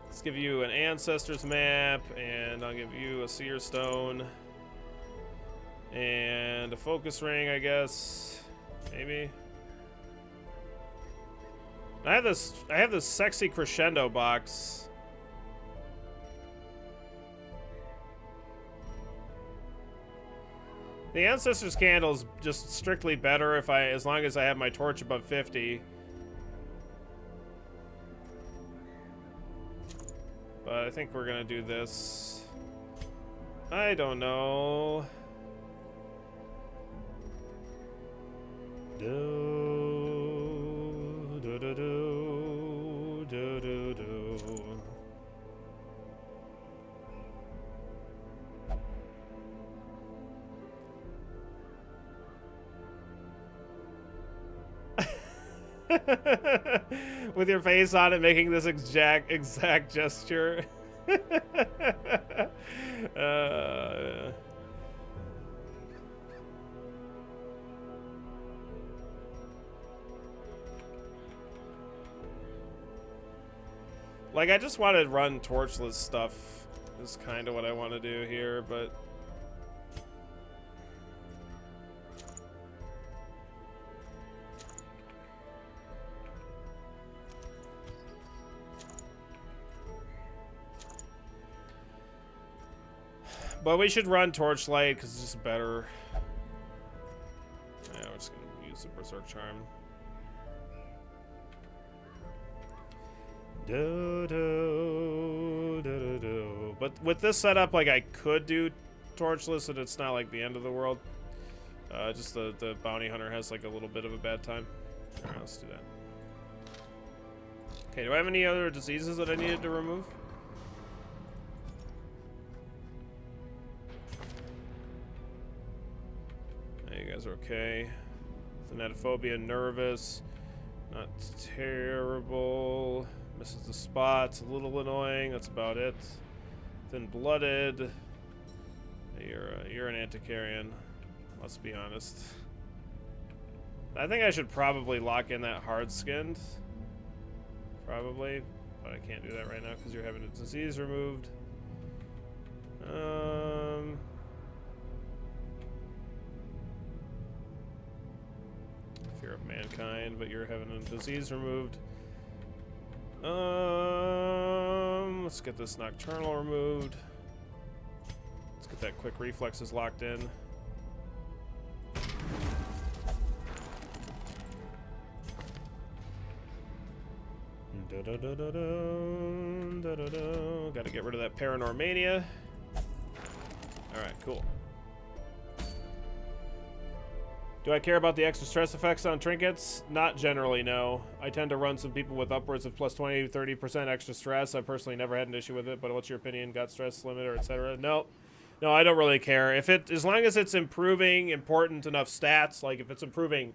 Let's give you an ancestors map, and I'll give you a seer stone. And a focus ring, I guess. Maybe. I have this sexy crescendo box. The Ancestors candle's just strictly better as long as I have my torch above 50. But I think we're gonna do this. I don't know. Do do do do do do do. With your face on it, making this exact gesture. Like, I just want to run torchless stuff is kind of what I want to do here, but... But we should run Torchlight because it's just better. Yeah, we're just going to use the Berserk Charm. Do, do, do, do, do. But with this setup, like, I could do Torchless and it's not like the end of the world. Just the Bounty Hunter has like a little bit of a bad time. Alright, let's do that. Okay, do I have any other diseases that I needed to remove? You guys are okay. Thanatophobia, nervous. Not terrible. Misses the spots, a little annoying. That's about it. Thin-blooded. You're an Antiquarian. Let's be honest. I think I should probably lock in that hard-skinned. Probably, but I can't do that right now because you're having a disease removed. Fear of mankind, but you're having a disease removed. Let's get this nocturnal removed. Let's get that quick reflexes locked in. Gotta get rid of that Paranormania. Alright, cool. Do I care about the extra stress effects on trinkets? Not generally, no. I tend to run some people with upwards of plus 20 to 30% extra stress. I personally never had an issue with it, but what's your opinion? Got stress limiter, etc.? No. No, I don't really care. As long as it's improving important enough stats, like if it's improving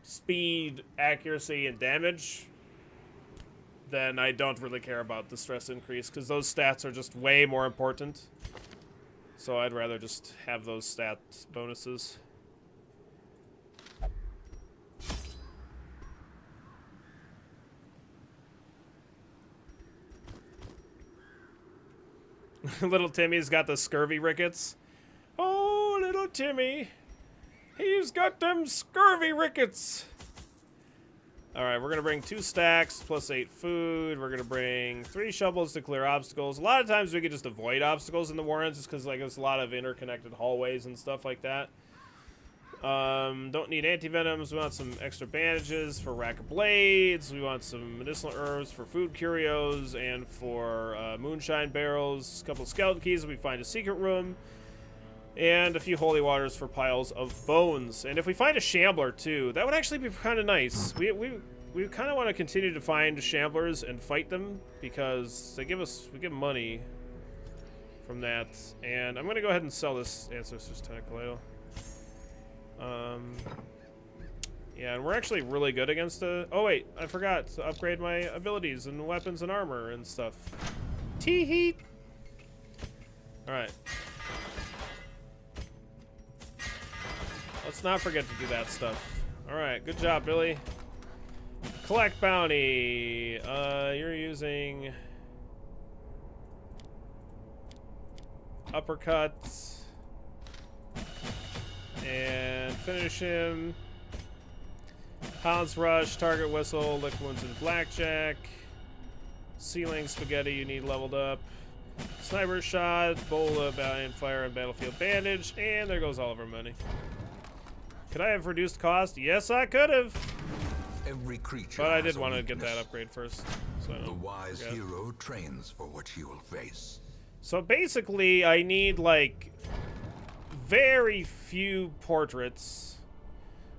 speed, accuracy, and damage, then I don't really care about the stress increase, because those stats are just way more important. So I'd rather just have those stat bonuses. Little Timmy's got the scurvy rickets. Oh, little Timmy. He's got them scurvy rickets. Alright, we're going to bring 2 stacks plus 8 food. We're going to bring 3 shovels to clear obstacles. A lot of times we can just avoid obstacles in the Warrens just because like, there's a lot of interconnected hallways and stuff like that. Don't need anti-venoms. We want some extra bandages for rack of blades. We want some medicinal herbs for food curios and for moonshine barrels. A couple skeleton keys if we find a secret room. And a few holy waters for piles of bones. And if we find a Shambler too, that would actually be kind of nice. We kind of want to continue to find Shamblers and fight them because we give money from that. And I'm gonna go ahead and sell this Ancestor's Tentacle Ale. Yeah, and we're actually really good against the. Oh wait, I forgot to upgrade my abilities and weapons and armor and stuff. Tee-hee. All right. Let's not forget to do that stuff. Alright, good job, Billy. Collect bounty. You're using uppercut. And finish him. Pounce rush, target whistle, lick wounds and blackjack. Ceiling spaghetti you need leveled up. Sniper shot, bola, valiant fire, and battlefield bandage. And there goes all of our money. Could I have reduced cost? Yes, I could have. Every creature but I did want to get that upgrade first. So the wise hero trains for what he will face. So basically, I need like very few portraits.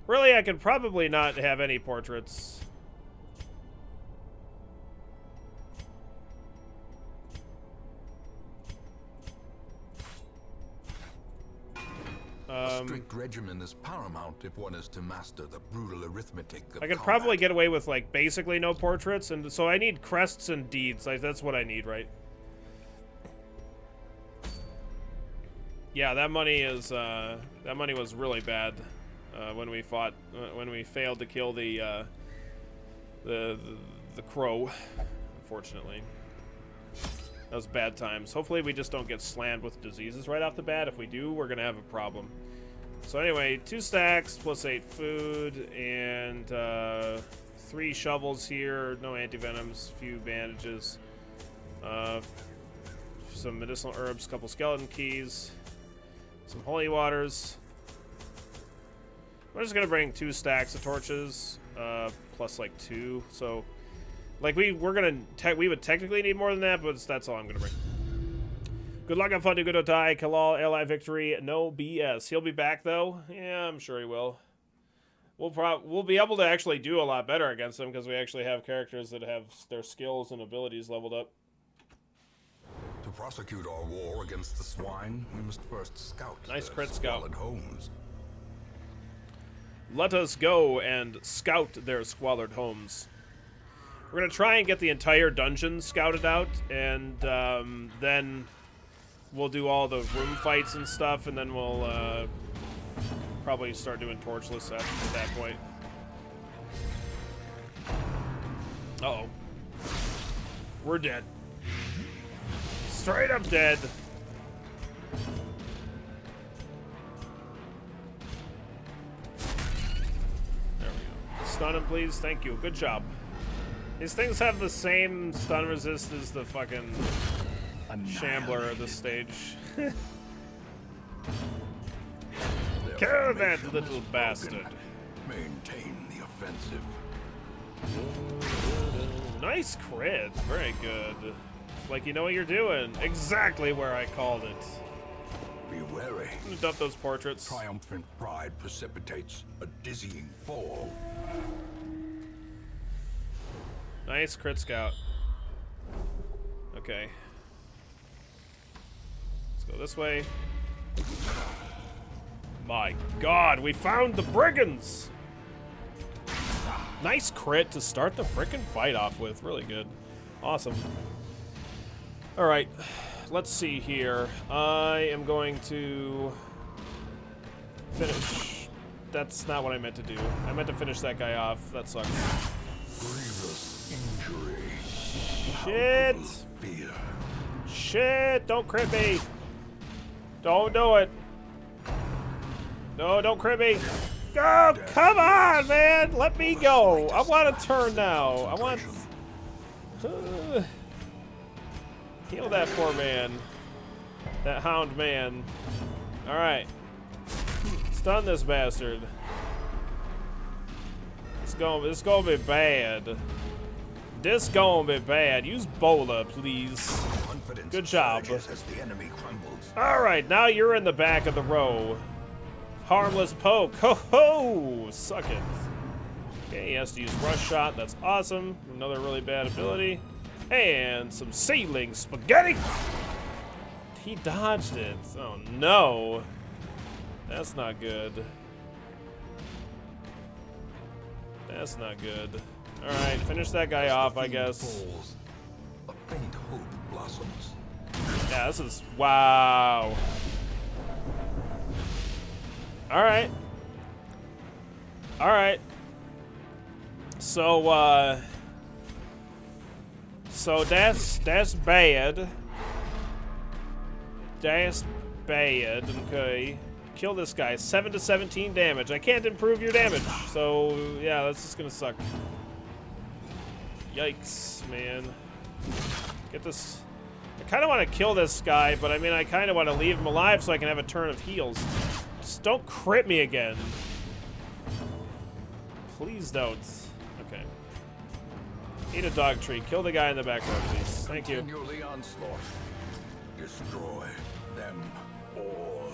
Really, I could probably not have any portraits. A strict regimen is paramount if one is to master the brutal arithmetic of I could combat. probably get away with like basically no portraits, and so I need crests and deeds. Like that's what I need, right? Yeah, that money is that money was really bad when we fought when we failed to kill the crow. Unfortunately, that was bad times. Hopefully, we just don't get slammed with diseases right off the bat. If we do, we're gonna have a problem. So anyway, 2 stacks plus 8 food and 3 shovels here. No anti-venoms, few bandages, some medicinal herbs, couple skeleton keys, some holy waters. We're just gonna bring 2 stacks of torches, plus like 2. So, like we would technically need more than that, but that's all I'm gonna bring. Good luck, have fun, do good, don't die, kill all, ally victory, no BS. He'll be back though. Yeah, I'm sure he will. We'll be able to actually do a lot better against him because we actually have characters that have their skills and abilities leveled up. To prosecute our war against the swine, we must first scout. Nice crit scout. squalid homes. Let us go and scout their squalid homes. We're gonna try and get the entire dungeon scouted out, and then we'll do all the room fights and stuff, and then we'll probably start doing torchless at that point. Uh-oh. We're dead. Straight up dead. There we go. Stun him, please. Thank you. Good job. These things have the same stun resist as the fucking Shambler of this stage. Kill that little bastard. Maintain the offensive. Nice crit. Very good. Like you know what you're doing. Exactly where I called it. Be wary. I'm gonna dump those portraits. Triumphant pride precipitates a dizzying fall. Nice crit scout. Okay. Let's go this way. My God, we found the brigands! Nice crit to start the frickin' fight off with. Really good. Awesome. Alright, let's see here. I am going to finish. That's not what I meant to do. I meant to finish that guy off. That sucks. Grievous injury. Shit! Fear. Shit! Don't crit me! Don't do it! No, don't crit me! Oh, come on, man! Let me go. I want a turn now. I want. Heal that poor man. That hound man. All right. Stun this bastard. This gonna be bad. This gonna be bad. Use Bola, please. Good job. All right, now you're in the back of the row. Harmless poke. Ho ho! Suck it. Okay, he has to use rush shot. That's awesome. Another really bad ability. And some ceiling spaghetti. He dodged it. Oh no. That's not good. That's not good. All right, finish that guy off, I guess. A faint hope blossoms. Yeah, this is wow. All right. All right. So that's bad. That's bad. Okay. Kill this guy. 7 to 17 damage. I can't improve your damage. So yeah, that's just gonna suck. Yikes, man. Get this. I kind of want to kill this guy, but I mean, I kind of want to leave him alive so I can have a turn of heals. Just don't crit me again. Please don't. Okay. Eat a dog treat. Kill the guy in the back row, please. Thank you. Continually onslaught. Destroy them all.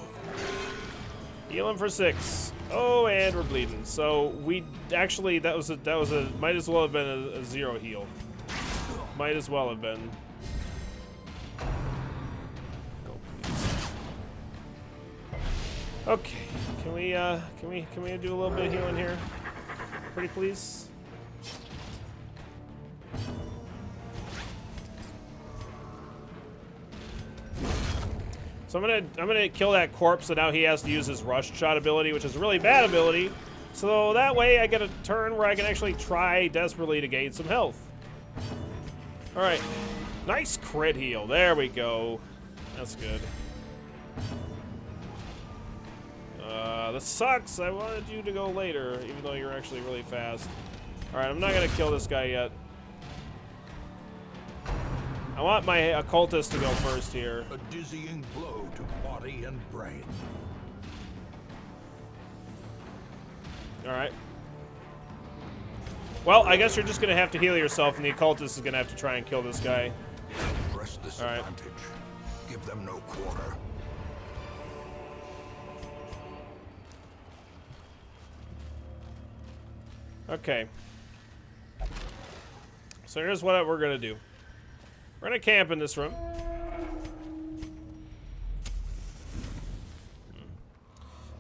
Heal him for 6. Oh, and we're bleeding. So we actually that was a might as well have been a 0 heal. Might as well have been. Go, please. Okay. Can we do a little bit of healing here? Pretty please. So I'm gonna kill that corpse, so now he has to use his rush shot ability, which is a really bad ability. So that way I get a turn where I can actually try desperately to gain some health. All right, nice crit heal. There we go. That's good. This sucks. I wanted you to go later, even though you're actually really fast. All right, I'm not gonna kill this guy yet. I want my occultist to go first here. A dizzying blow to body and brain. All right. Well, I guess you're just gonna have to heal yourself, and the occultist is gonna have to try and kill this guy. Press this All right. advantage. Give them no quarter. Okay. So here's what we're gonna do. We're gonna camp in this room.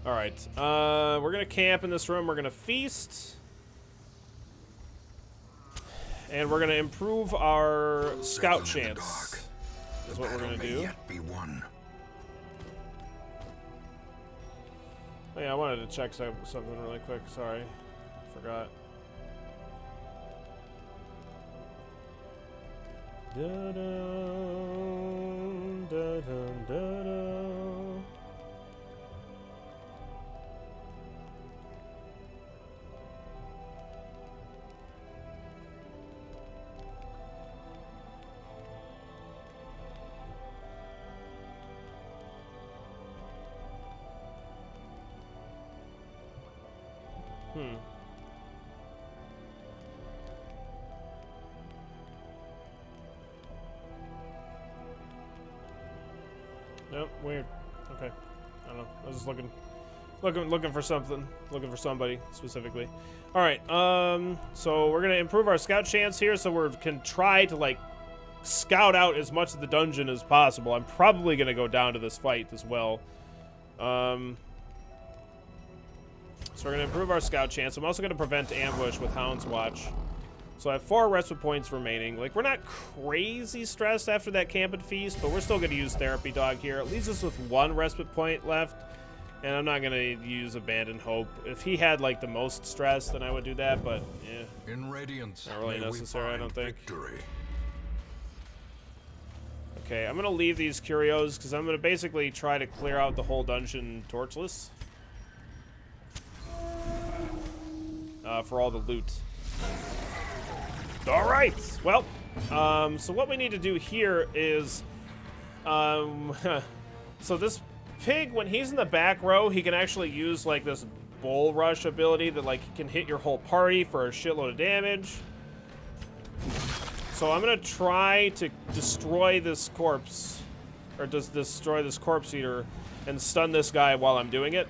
All right. We're gonna camp in this room. We're gonna feast, and we're gonna improve our scout chance. That's what we're gonna do. Yet be won. Oh, yeah, I wanted to check something really quick. Sorry, forgot. Da-dum, da-dum, da-dum. Nope, weird. Okay. I don't know. I was just looking for something. Looking for somebody specifically. All right. So we're gonna improve our scout chance here, so we can try to like scout out as much of the dungeon as possible. I'm probably gonna go down to this fight as well. So we're gonna improve our scout chance. I'm also gonna prevent ambush with Hound's Watch. So I have 4 respite points remaining. Like, we're not crazy stressed after that camp and feast, but we're still going to use Therapy Dog here. It leaves us with 1 respite point left, and I'm not going to use Abandon Hope. If he had, like, the most stress, then I would do that, but, yeah. In Radiance, not really necessary, I don't think. Victory. Okay, I'm going to leave these curios, because I'm going to basically try to clear out the whole dungeon torchless. for all the loot. All right. Well, so what we need to do here is, so this pig, when he's in the back row, he can actually use like this bull rush ability that like can hit your whole party for a shitload of damage. So I'm gonna try to destroy this corpse, or just destroy this corpse eater, and stun this guy while I'm doing it.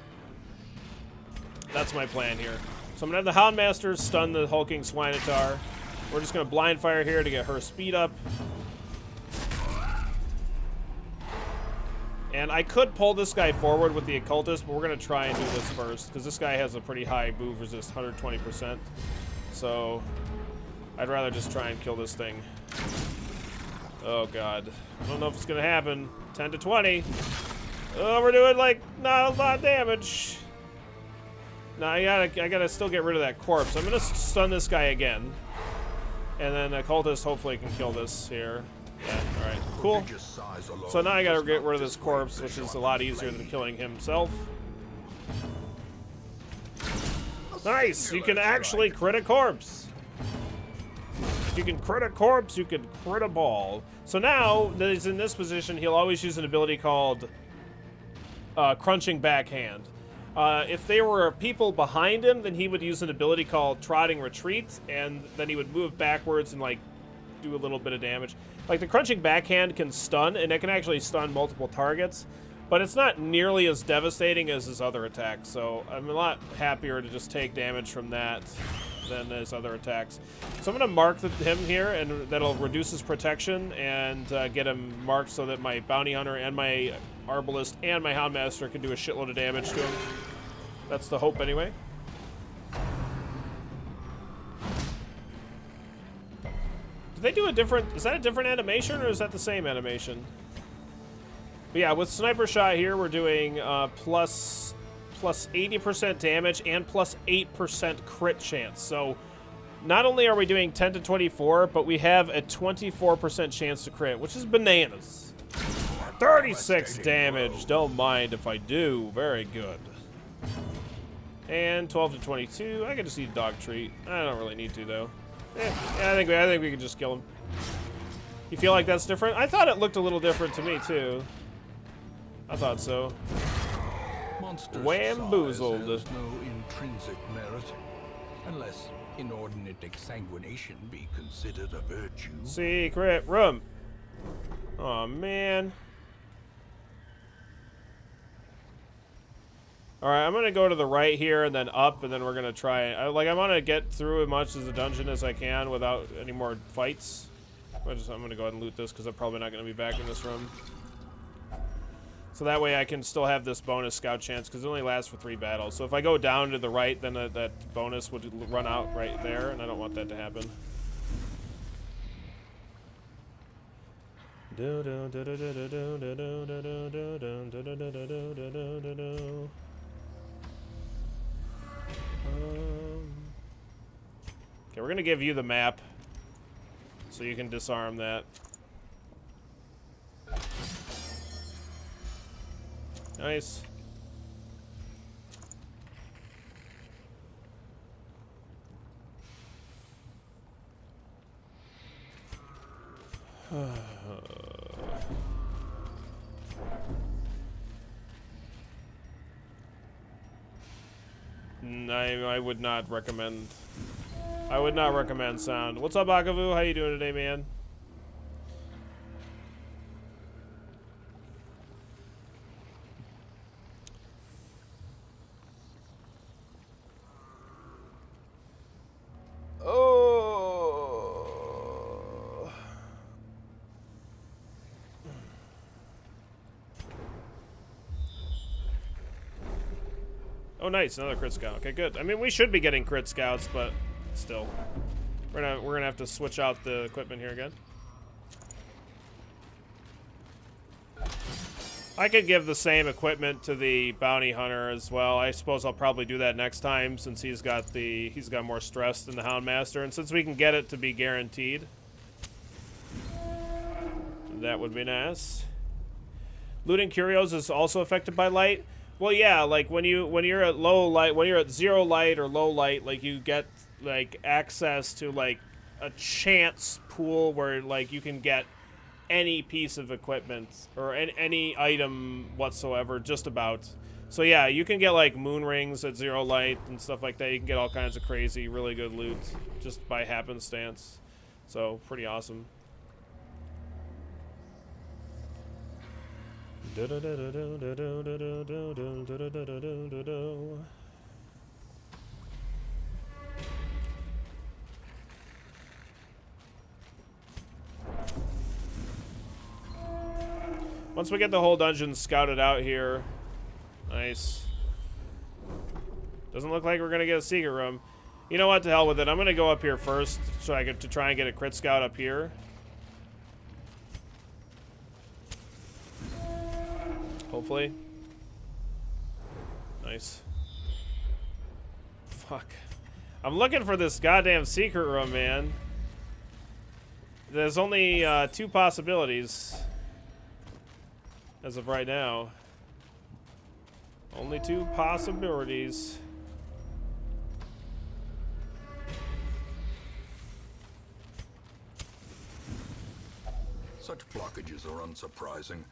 That's my plan here. So I'm gonna have the Houndmaster stun the hulking Swinotar. We're just gonna blind fire here to get her speed up. And I could pull this guy forward with the Occultist, but we're gonna try and do this first, because this guy has a pretty high move resist, 120%. So I'd rather just try and kill this thing. Oh god. I don't know if it's gonna happen. 10 to 20. Oh, we're doing like not a lot of damage. No, I gotta still get rid of that corpse. I'm gonna stun this guy again. And then Occultist hopefully can kill this here. Yeah, alright, cool. So now I gotta get rid of this corpse, which is a lot easier than killing himself. Nice! You can actually crit a corpse! If you can crit a corpse, you can crit a ball. So now that he's in this position, he'll always use an ability called Crunching Backhand. If there were people behind him, then he would use an ability called Trotting Retreat, and then he would move backwards and like do a little bit of damage. Like the Crunching Backhand can stun, and it can actually stun multiple targets, but it's not nearly as devastating as his other attacks, so I'm a lot happier to just take damage from that than his other attacks. So I'm going to mark him here, and that'll reduce his protection and get him marked so that my Bounty Hunter and my Arbalist and my Houndmaster can do a shitload of damage to him. That's the hope anyway. Did they do a different... Is that a different animation, or is that the same animation? But yeah, with Sniper Shot here, we're doing plus 80% damage and plus 8% crit chance. So not only are we doing 10 to 24, but we have a 24% chance to crit, which is bananas. 36 damage. Don't mind if I do. Very good. And 12 to 22. I can just eat a dog treat. I don't really need to, though. Yeah, I think we can just kill him. You feel like that's different? I thought it looked a little different to me, too. I thought so. Whamboozled. There's no intrinsic merit, unless inordinate exsanguination be considered a virtue. Secret room. Oh man. All right, I'm gonna go to the right here and then up, and then we're gonna try. I want to get through as much of the dungeon as I can without any more fights. I'm gonna go ahead and loot this because I'm probably not gonna be back in this room. So that way I can still have this bonus scout chance, because it only lasts for 3 battles. So if I go down to the right, then that bonus would run out right there, and I don't want that to happen. Okay, we're gonna give you the map so you can disarm that. Nice. I would not recommend. I would not recommend sound. What's up, Akavu? How you doing today, man? Oh, nice, another crit scout. Okay, good. I mean, we should be getting crit scouts, but still, we're gonna have to switch out the equipment here again. I could give the same equipment to the bounty hunter as well. I suppose I'll probably do that next time, since he's got more stress than the Houndmaster, and since we can get it to be guaranteed, that would be nice. Looting curios is also affected by light. Well, yeah, like when you're at low light, when you're at zero light or low light, like you get like access to like a chance pool where like you can get any piece of equipment or any item whatsoever, just about. So yeah, you can get like moon rings at zero light and stuff like that. You can get all kinds of crazy, really good loot just by happenstance. So pretty awesome. Once we get the whole dungeon scouted out here, nice. Doesn't look like we're gonna get a secret room. You know what? To hell with it. I'm gonna go up here first, so I get to try and get a crit scout up here. Hopefully. Nice. Fuck. I'm looking for this goddamn secret room, man. There's only 2 possibilities as of right now. Only 2 possibilities. Such blockages are unsurprising.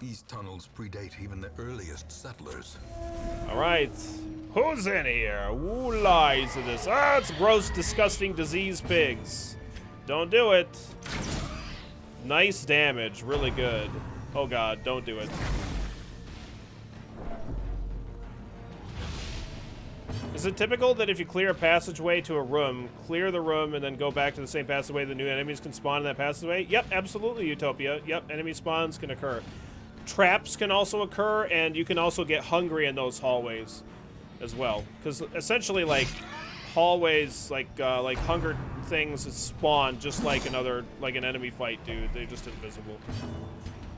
These tunnels predate even the earliest settlers. Alright. Who's in here? Who lies to this? Ah, it's gross, disgusting, diseased pigs. Don't do it. Nice damage. Really good. Oh god, don't do it. Is it typical that if you clear a passageway to a room, clear the room and then go back to the same passageway, the new enemies can spawn in that passageway? Yep, absolutely, Utopia. Yep, enemy spawns can occur. Traps can also occur, and you can also get hungry in those hallways as well. Because essentially, like, hallways, like hunger things spawn just like an enemy fight, dude. They're just invisible.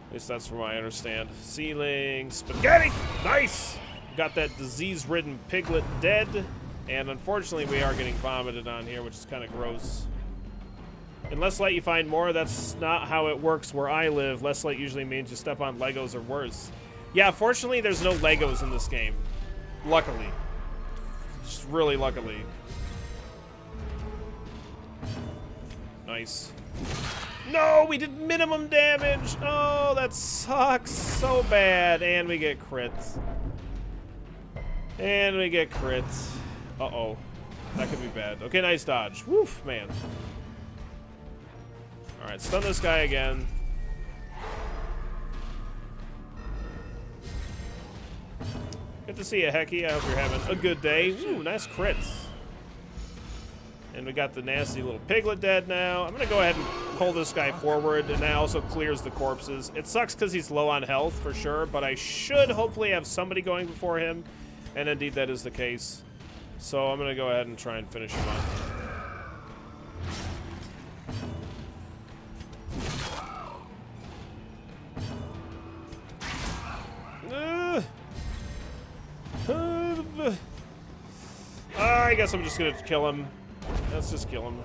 At least that's from what I understand. Ceiling spaghetti! Nice! Got that disease-ridden piglet dead. And unfortunately, we are getting vomited on here, which is kind of gross. In Less Light, you find more. That's not how it works where I live. Less Light usually means you step on Legos or worse. Yeah, fortunately, there's no Legos in this game. Luckily. Just really luckily. Nice. No, we did minimum damage. Oh, that sucks so bad. And we get crits. And we get crits. Uh-oh. That could be bad. Okay, nice dodge. Woof, man. Alright, stun this guy again. Good to see you, Hecky. I hope you're having a good day. Ooh, nice crits. And we got the nasty little piglet dead now. I'm going to go ahead and pull this guy forward, and that also clears the corpses. It sucks because he's low on health, for sure, but I should hopefully have somebody going before him. And indeed, that is the case. So I'm going to go ahead and try and finish him off. I guess I'm just going to kill him. Let's just kill him.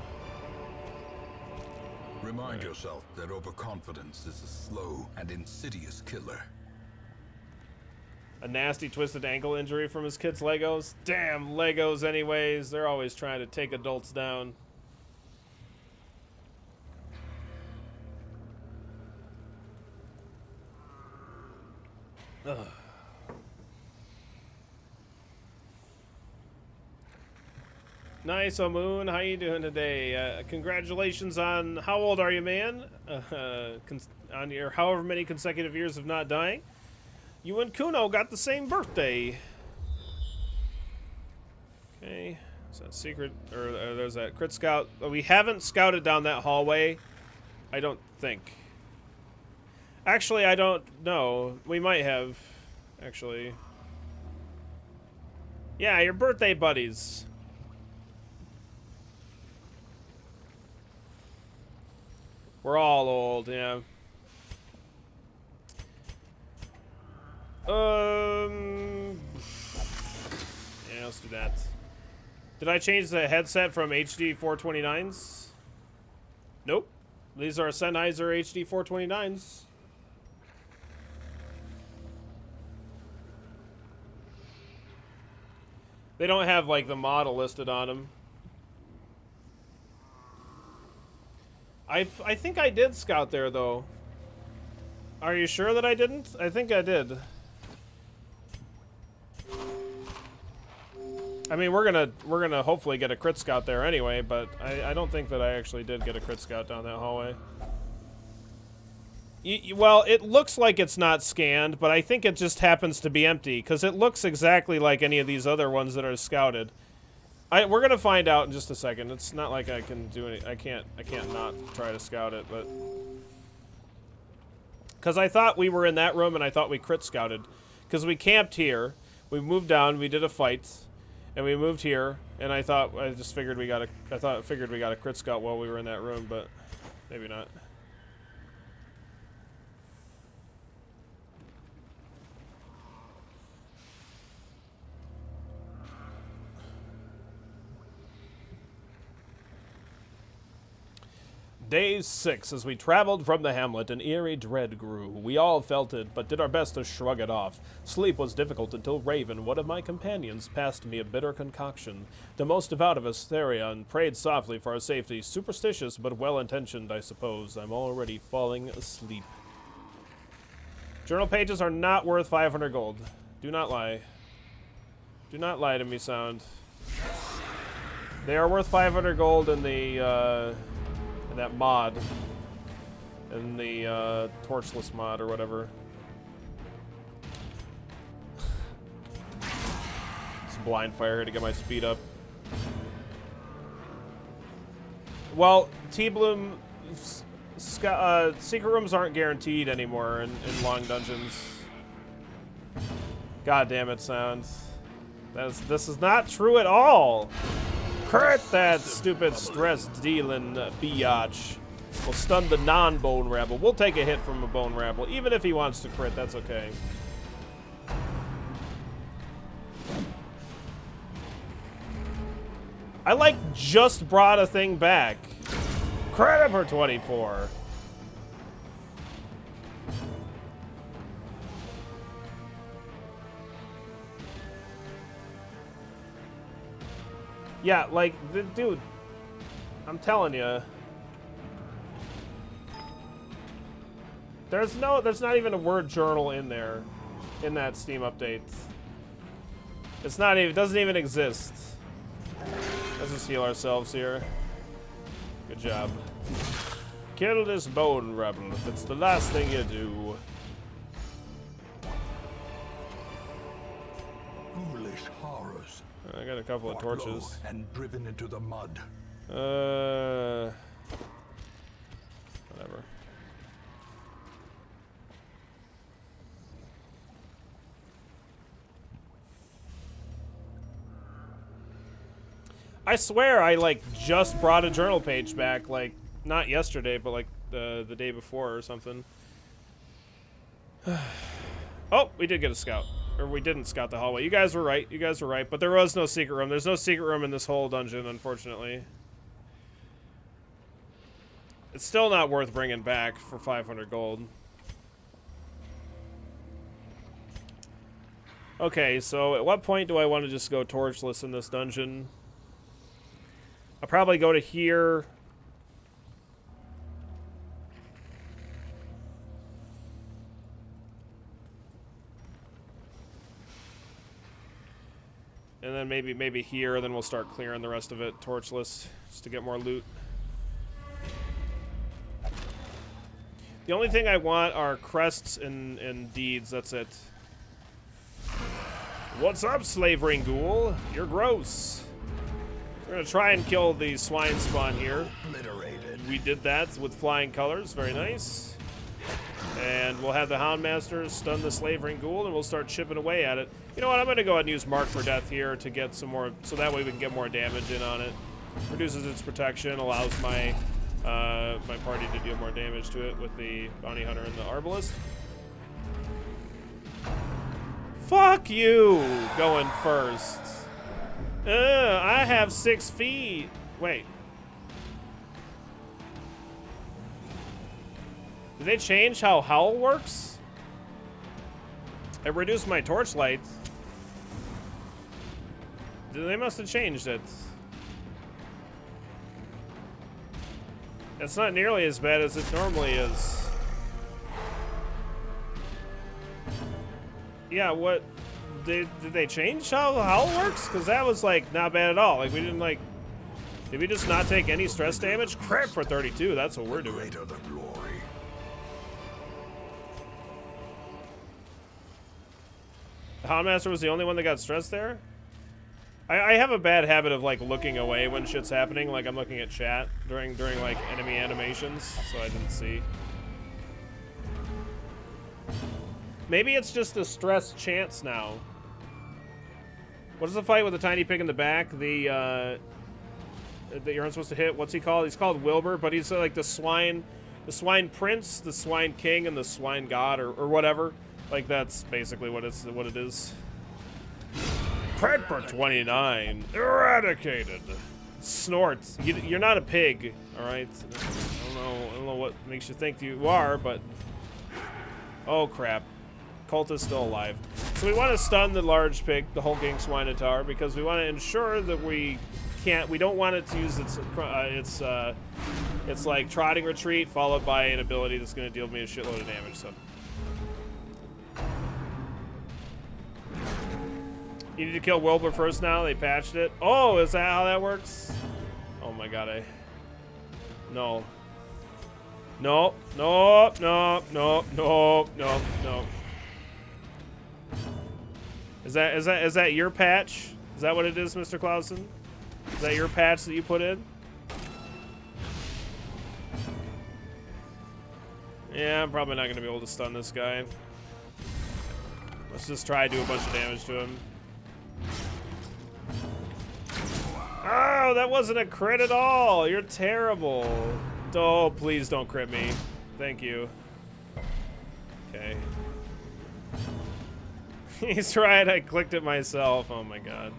Remind yourself that overconfidence is a slow and insidious killer. A nasty twisted ankle injury from his kid's Legos. Damn Legos anyways. They're always trying to take adults down. Ugh. Nice, Moon. How you doing today? Congratulations on how old are you, man? On your however many consecutive years of not dying. You and Kuno got the same birthday. Okay, is that secret or there's that crit scout? We haven't scouted down that hallway. I don't think. Actually, I don't know. We might have. Actually. Yeah, your birthday buddies. We're all old, yeah. Yeah, let's do that. Did I change the headset from HD 429s? Nope. These are Sennheiser HD 429s. They don't have, like, the model listed on them. I think I did scout there, though. Are you sure that I didn't? I think I did. I mean, we're gonna hopefully get a crit scout there anyway, but I don't think that I actually did get a crit scout down that hallway. Well, it looks like it's not scanned, but I think it just happens to be empty, because it looks exactly like any of these other ones that are scouted. We're gonna find out in just a second. It's not like I can do any. I can't not try to scout it, but because I thought we were in that room and I thought we crit scouted, because we camped here, we moved down, we did a fight, and we moved here, and I figured we got a crit scout while we were in that room, but maybe not. Day 6, as we traveled from the hamlet, an eerie dread grew. We all felt it, but did our best to shrug it off. Sleep was difficult until Raven, one of my companions, passed me a bitter concoction. The most devout of us, Therion, prayed softly for our safety. Superstitious, but well-intentioned, I suppose. I'm already falling asleep. Journal pages are not worth 500 gold. Do not lie. Do not lie to me, Sound. They are worth 500 gold in the, in that mod, in the torchless mod or whatever. Some blind fire here to get my speed up. Well, T-Bloom, secret rooms aren't guaranteed anymore in long dungeons. God damn it, Sounds. This is not true at all. Crit that stupid stress-dealing biatch. Will stun the non-bone rabble. We'll take a hit from a bone rabble. Even if he wants to crit, that's okay. I, like, just brought a thing back. Crit him for 24. Yeah, like, dude, I'm telling you. There's not even a word journal in there, in that Steam update. It's not even, it doesn't even exist. Let's just heal ourselves here. Good job. Kill this bone rebel if it's the last thing you do. Foolish horrors. I got a couple of torches. And driven into the mud. Whatever. I swear I, like, just brought a journal page back, like, not yesterday, but, like, the day before or something. Oh, we did get a scout. Or we didn't scout the hallway. You guys were right. You guys were right. But there was no secret room. There's no secret room in this whole dungeon, unfortunately. It's still not worth bringing back for 500 gold. Okay, so at what point do I want to just go torchless in this dungeon? I'll probably go to here. And then maybe here, then we'll start clearing the rest of it torchless, just to get more loot. The only thing I want are crests and deeds, that's it. What's up, slave ring ghoul? You're gross. We're gonna try and kill the swine spawn here. We did that with flying colors, very nice. And we'll have the Houndmasters stun the slave ring ghoul, and we'll start chipping away at it. You know what, I'm gonna go ahead and use Mark for Death here to get some more, so that way we can get more damage in on it. Reduces its protection, allows my my party to deal more damage to it with the Bounty Hunter and the Arbalist. Fuck you, going first. I have 6 feet. Wait. Did they change how Howl works? I reduced my torchlight. They must have changed it. It's not nearly as bad as it normally is. Yeah, what? Did they change how it works? Because that was, like, not bad at all. Like, we didn't, like... Did we just not take any stress damage? Crap for 32, that's what we're doing. Greater the glory. The Houndmaster was the only one that got stressed there? I have a bad habit of, like, looking away when shit's happening. Like, I'm looking at chat during like, enemy animations, so I didn't see. Maybe it's just a stress chance now. What is the fight with the tiny pig in the back? The, that you're not supposed to hit? What's he called? He's called Wilbur, but he's like the swine prince, the swine king, and the swine god, or whatever. Like, that's basically what it is. Cred for 29. Eradicated. Snorts. You're not a pig, all right? I don't know what makes you think you are, but... Oh, crap. Cult is still alive. So we want to stun the large pig, the hulking swinotar, because we want to ensure that we don't want it to use its like trotting retreat followed by an ability that's going to deal me a shitload of damage. So you need to kill Wilbur first now. They patched it. Oh, is that how that works? Oh my god, no. No, no, no, no, no, no, no. Is that your patch? Is that what it is, Mr. Clausen? Is that your patch that you put in? Yeah, I'm probably not going to be able to stun this guy. Let's just try to do a bunch of damage to him. Oh, that wasn't a crit at all. You're terrible. Oh, please don't crit me. Thank you. Okay. He's right, I clicked it myself. Oh my god.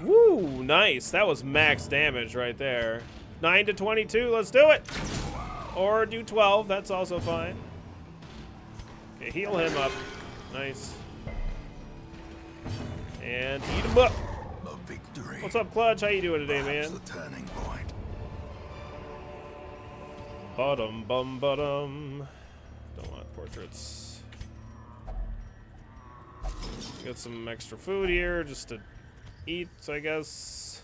Woo, nice. That was max damage right there. 9 to 22, let's do it. Or do 12, that's also fine. Okay, heal him up. Nice. And eat him up. A victory. What's up, Clutch? How you doing today, man? The turning point. Bum. Don't want portraits. Get some extra food here just to eat, I guess.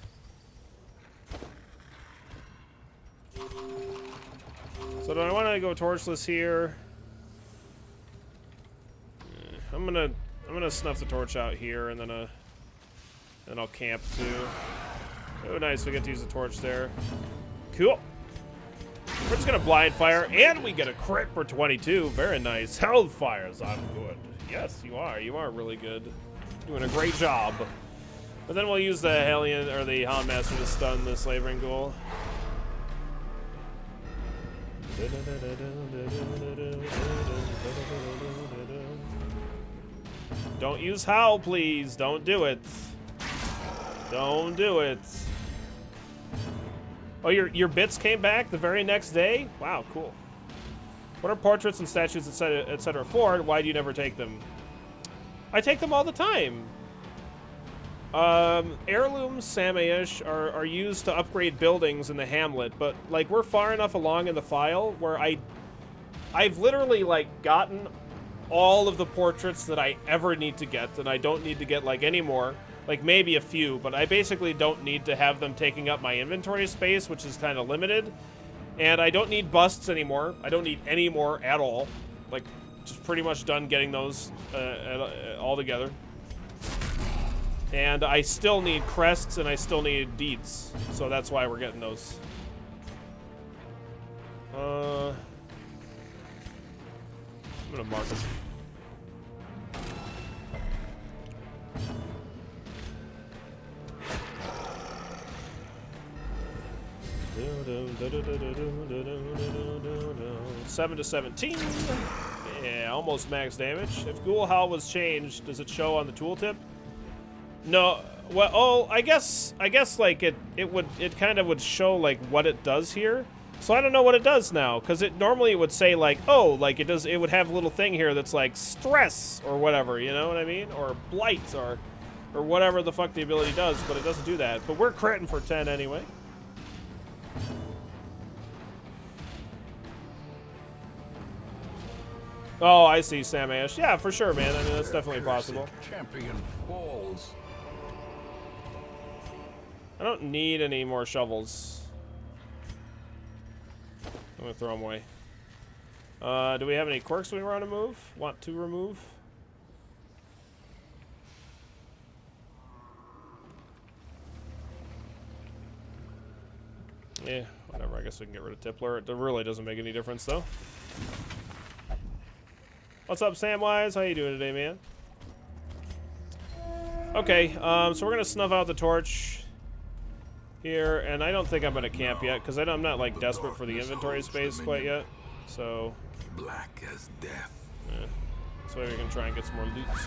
So do I want to go torchless here? I'm gonna snuff the torch out here, and then I'll camp too. Oh, nice! We get to use the torch there. Cool. We're just gonna blind fire, and we get a crit for 22. Very nice. Hellfires, I'm good. Yes, you are. You are really good. Doing a great job. But then we'll use the Hellion or the Houndmaster to stun the Slavering Ghoul. Don't use Howl, please. Don't do it. Don't do it. Oh, your bits came back the very next day? Wow, cool. What are portraits and statues, etc. for? Why do you never take them? I take them all the time. Heirlooms, Samaish, are used to upgrade buildings in the hamlet, but like we're far enough along in the file where I've literally like gotten all of the portraits that I ever need to get, and I don't need to get like any more. Like maybe a few, but I basically don't need to have them taking up my inventory space, which is kind of limited. And I don't need busts anymore. I don't need any more at all. Like, just pretty much done getting those all together. And I still need crests, and I still need deeds. So that's why we're getting those. I'm gonna mark them. $7 to 17. Yeah, almost max damage. If Ghoul Howl was changed, does it show on the tooltip? No. Well, oh, I guess like it kind of would show like what it does here. So I don't know what it does now, because it normally would say like, oh, like it would have a little thing here that's like stress or whatever, you know what I mean? Or blight or Or whatever the fuck the ability does, but it doesn't do that. But we're critting for 10 anyway. Oh, I see, Sam Ash. Yeah, for sure, man. I mean, that's definitely possible. Champion falls. I don't need any more shovels. I'm gonna throw them away. Do we have any quirks we want to remove? Yeah, whatever. I guess we can get rid of Tippler. It really doesn't make any difference, though. What's up, Samwise? How you doing today, man? Okay, so we're gonna snuff out the torch here, and I don't think I'm gonna camp yet because I'm not like desperate for the inventory space quite yet. So black as death. Yeah. So we can try and get some more loots,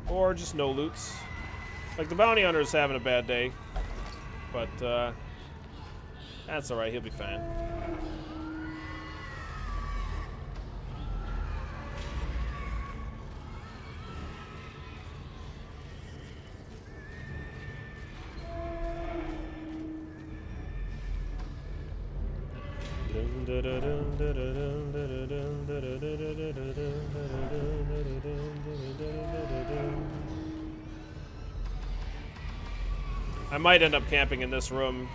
or just no loots. Like the bounty hunter's having a bad day, but that's all right. He'll be fine. I might end up camping in this room.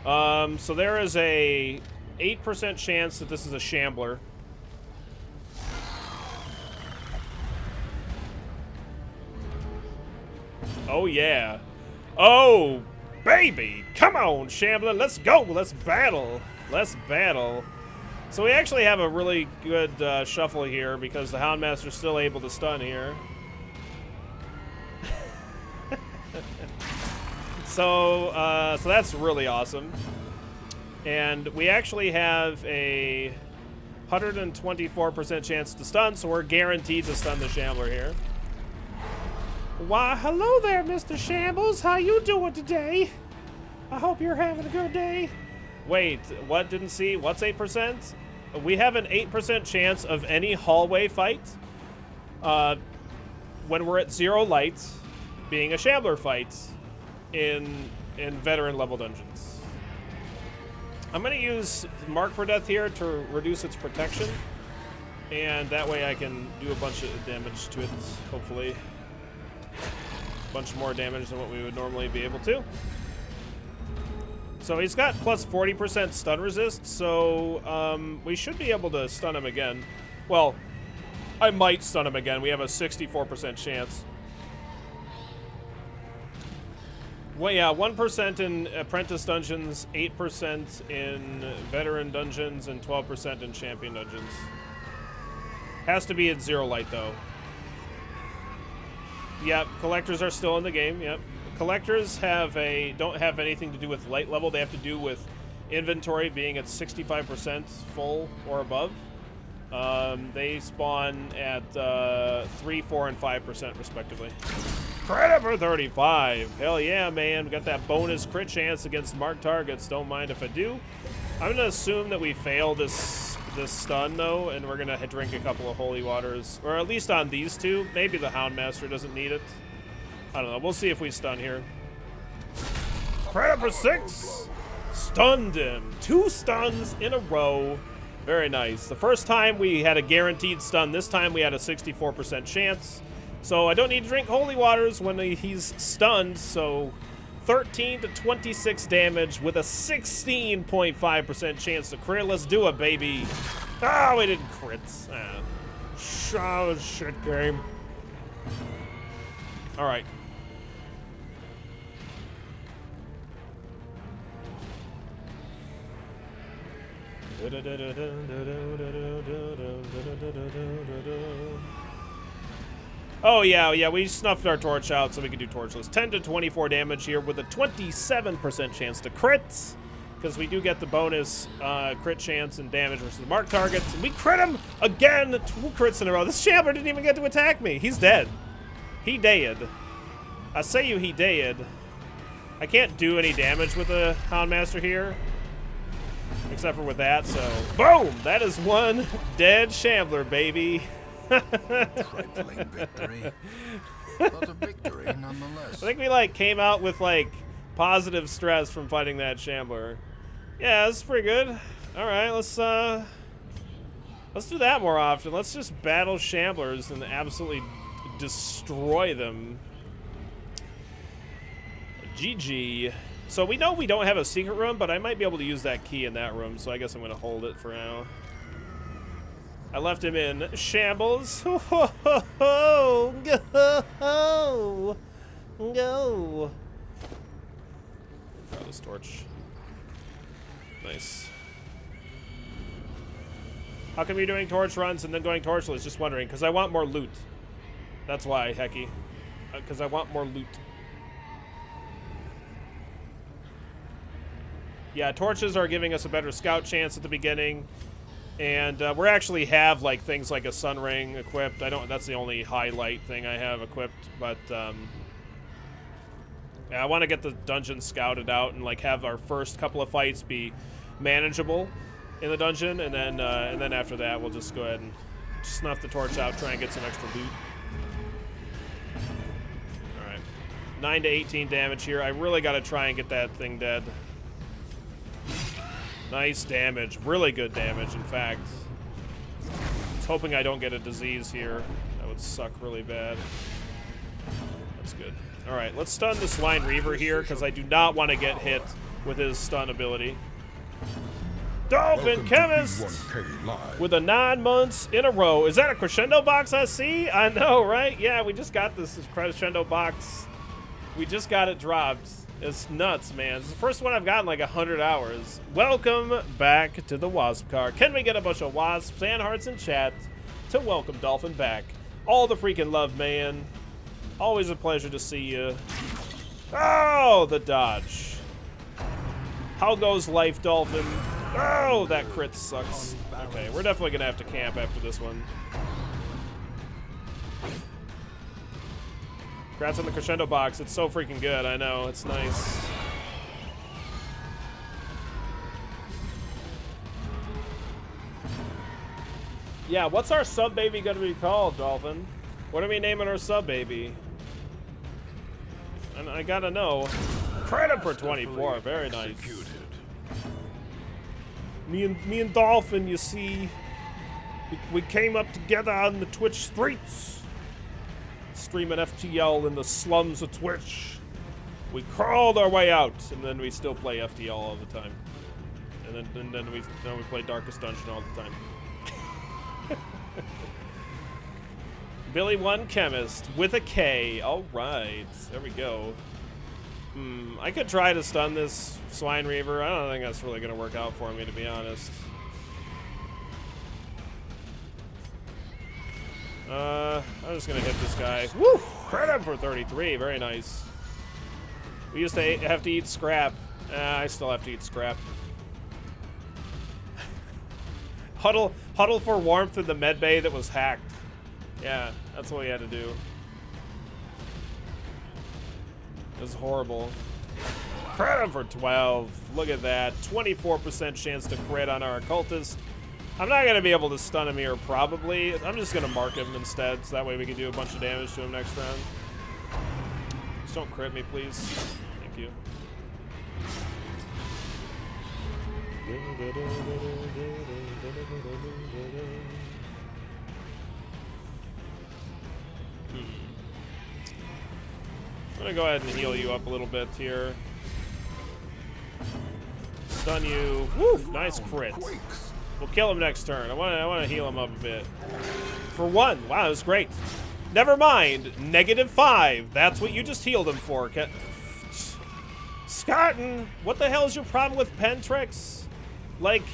So there is a 8% chance that this is a Shambler. Oh yeah. Oh baby, come on, Shambler, let's go, let's battle. Let's battle. So we actually have a really good shuffle here because the Houndmaster's still able to stun here. So that's really awesome. And we actually have a 124% chance to stun, so we're guaranteed to stun the Shambler here. Why, hello there, Mr. Shambles. How you doing today? I hope you're having a good day. Wait, what? Didn't see? What's 8%? We have an 8% chance of any hallway fight when we're at 0 light being a Shambler fight in veteran level dungeons. I'm going to use Mark for Death here to reduce its protection, and that way I can do a bunch of damage to it, hopefully. A bunch more damage than what we would normally be able to. So he's got plus 40% stun resist, so we should be able to stun him again. Well, I might stun him again. We have a 64% chance. Well, yeah, 1% in Apprentice dungeons, 8% in Veteran dungeons, and 12% in Champion dungeons. Has to be at 0 light, though. Yep, collectors are still in the game, yep. Collectors don't have anything to do with light level. They have to do with inventory being at 65% full or above. They spawn at 3, 4, and 5% respectively. Credit for 35. Hell yeah, man. We got that bonus crit chance against marked targets. Don't mind if I do. I'm gonna assume that we fail this stun though, and we're gonna drink a couple of holy waters, or at least on these two. Maybe the Houndmaster doesn't need it. I don't know. We'll see if we stun here. Credit for 6. Stunned him. 2 stuns in a row. Very nice. The first time we had a guaranteed stun. This time we had a 64% chance. So I don't need to drink holy waters when he's stunned. So 13 to 26 damage with a 16.5% chance to crit. Let's do it, baby. Oh, we didn't crit. Shit game. All right. Oh yeah, we snuffed our torch out so we can do torchless. 10 to 24 damage here with a 27% chance to crit, because we do get the bonus crit chance and damage versus the marked targets. And we crit him again, 2 crits in a row. This Shambler didn't even get to attack me. He's dead. He dead. I say you, he dead. I can't do any damage with the Houndmaster here, except for with that, so boom! That is 1 dead Shambler, baby. Trifling victory, but a victory nonetheless. I think we like came out with like positive stress from fighting that Shambler. Yeah, that's pretty good. All right, let's do that more often. Let's just battle Shamblers and absolutely destroy them. GG. So we know we don't have a secret room, but I might be able to use that key in that room, so I guess I'm going to hold it for now. I left him in shambles. Ho, ho, ho, ho. Go. Go. Grab this torch. Nice. How come you're doing torch runs and then going torchless? Just wondering, because I want more loot. That's why, Hecky. Because I want more loot. Yeah, torches are giving us a better scout chance at the beginning. And we actually have like things like a sun ring equipped. That's the only highlight thing I have equipped, but yeah, I want to get the dungeon scouted out and like have our first couple of fights be manageable in the dungeon, and then after that we'll just go ahead and snuff the torch out, try and get some extra loot. All right, 9 to 18 damage here. I really got to try and get that thing dead. Nice damage. Really good damage, in fact. I was hoping I don't get a disease here. That would suck really bad. That's good. Alright, let's stun the Swine Reaver here, because I do not want to get hit with his stun ability. Dolphin Chemist! With a 9 months in a row. Is that a crescendo box I see? I know, right? Yeah, we just got this crescendo box. We just got it dropped. It's nuts, man. It's the first one I've gotten in like 100 hours. Welcome back to the Wasp car. Can we get a bunch of wasps and hearts in chat to welcome Dolphin back? All the freaking love, man. Always a pleasure to see you. Oh, the dodge. How goes life, Dolphin? Oh, that crit sucks. Okay, we're definitely gonna have to camp after this one. Congrats on the crescendo box. It's so freaking good. I know. It's nice. Yeah, what's our sub baby gonna be called, Dolphin? What are we naming our sub baby? And I gotta know. Credit for 24. Very nice. Me and Dolphin, you see, we came up together on the Twitch streets. Streaming FTL in the slums of Twitch. We crawled our way out, and then we still play FTL all the time. And then we play Darkest Dungeon all the time. Billy One Chemist with a K. All right, there we go. I could try to stun this Swine Reaver. I don't think that's really gonna work out for me, to be honest. I'm just gonna hit this guy. Woo! Credit for 33. Very nice. We used to have to eat scrap. I still have to eat scrap. Huddle for warmth in the med bay that was hacked. Yeah, that's what we had to do. It was horrible. Credit for 12. Look at that. 24% chance to crit on our occultist. I'm not going to be able to stun him here, probably. I'm just going to mark him instead, so that way we can do a bunch of damage to him next round. Just don't crit me, please. Thank you. I'm going to go ahead and heal you up a little bit here. Stun you. Woo! Nice crit. We'll kill him next turn. I want to heal him up a bit. For 1. Wow, that was great. Never mind. -5. That's what you just healed him for. Scarton, what the hell is your problem with Pentrix? Like,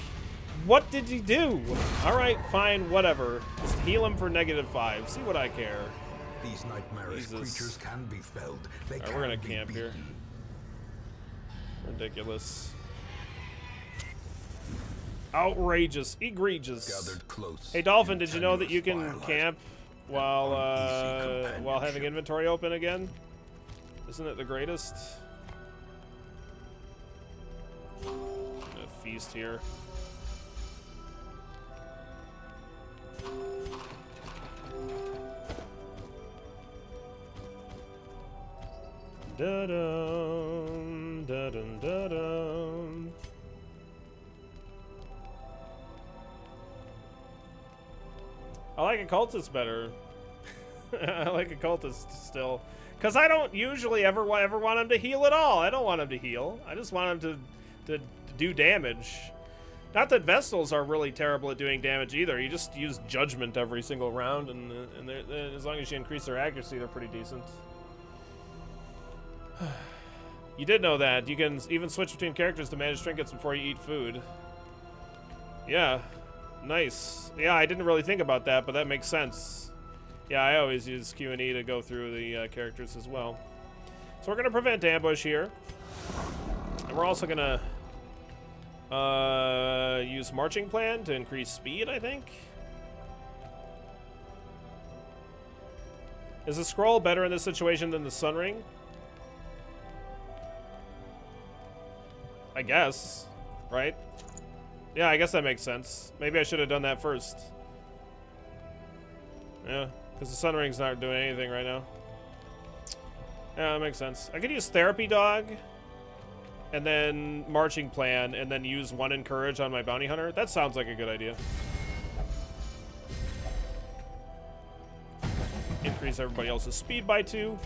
what did he do? All right, fine, whatever. Just heal him for -5. See what I care. These nightmarish creatures can be felled. They All right, we're gonna camp here. Ridiculous. Outrageous, egregious. Hey Dolphin, did you know that you can camp while having inventory open again? Isn't it the greatest? I'm gonna feast here. Da-dum, da-dum, da-dum. I like occultist better. I like occultist still, because I don't usually ever want him to heal at all. I don't want him to heal. I just want him to do damage. Not that Vestals are really terrible at doing damage either. You just use Judgment every single round, and as long as you increase their accuracy, they're pretty decent. You did know that. You can even switch between characters to manage trinkets before you eat food. Yeah, nice. Yeah, I didn't really think about that, but that makes sense. Yeah, I always use Q&E to go through the characters as well. So we're going to prevent ambush here. And we're also going to use Marching Plan to increase speed, I think. Is the scroll better in this situation than the Sun Ring? I guess, right? Yeah, I guess that makes sense. Maybe I should have done that first. Yeah, because the Sun Ring's not doing anything right now. Yeah, that makes sense. I could use Therapy Dog, and then Marching Plan, and then use 1 Encourage on my Bounty Hunter. That sounds like a good idea. Increase everybody else's speed by 2.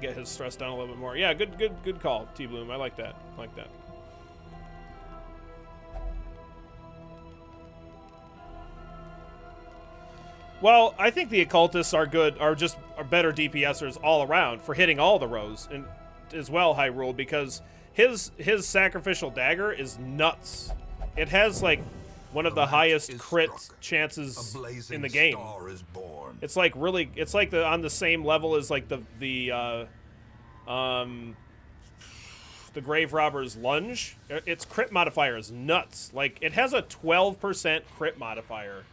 Get his stress down a little bit more. Yeah, good call, T-Bloom. I like that. I like that. Well, I think the occultists are good, are better DPSers all around for hitting all the rows, and as well, Hyrule, because his sacrificial dagger is nuts. It has like one of the highest crit chances in the game. It's like really, it's like on the same level as like the Grave Robber's Lunge. Its crit modifier is nuts. Like, it has a 12% crit modifier.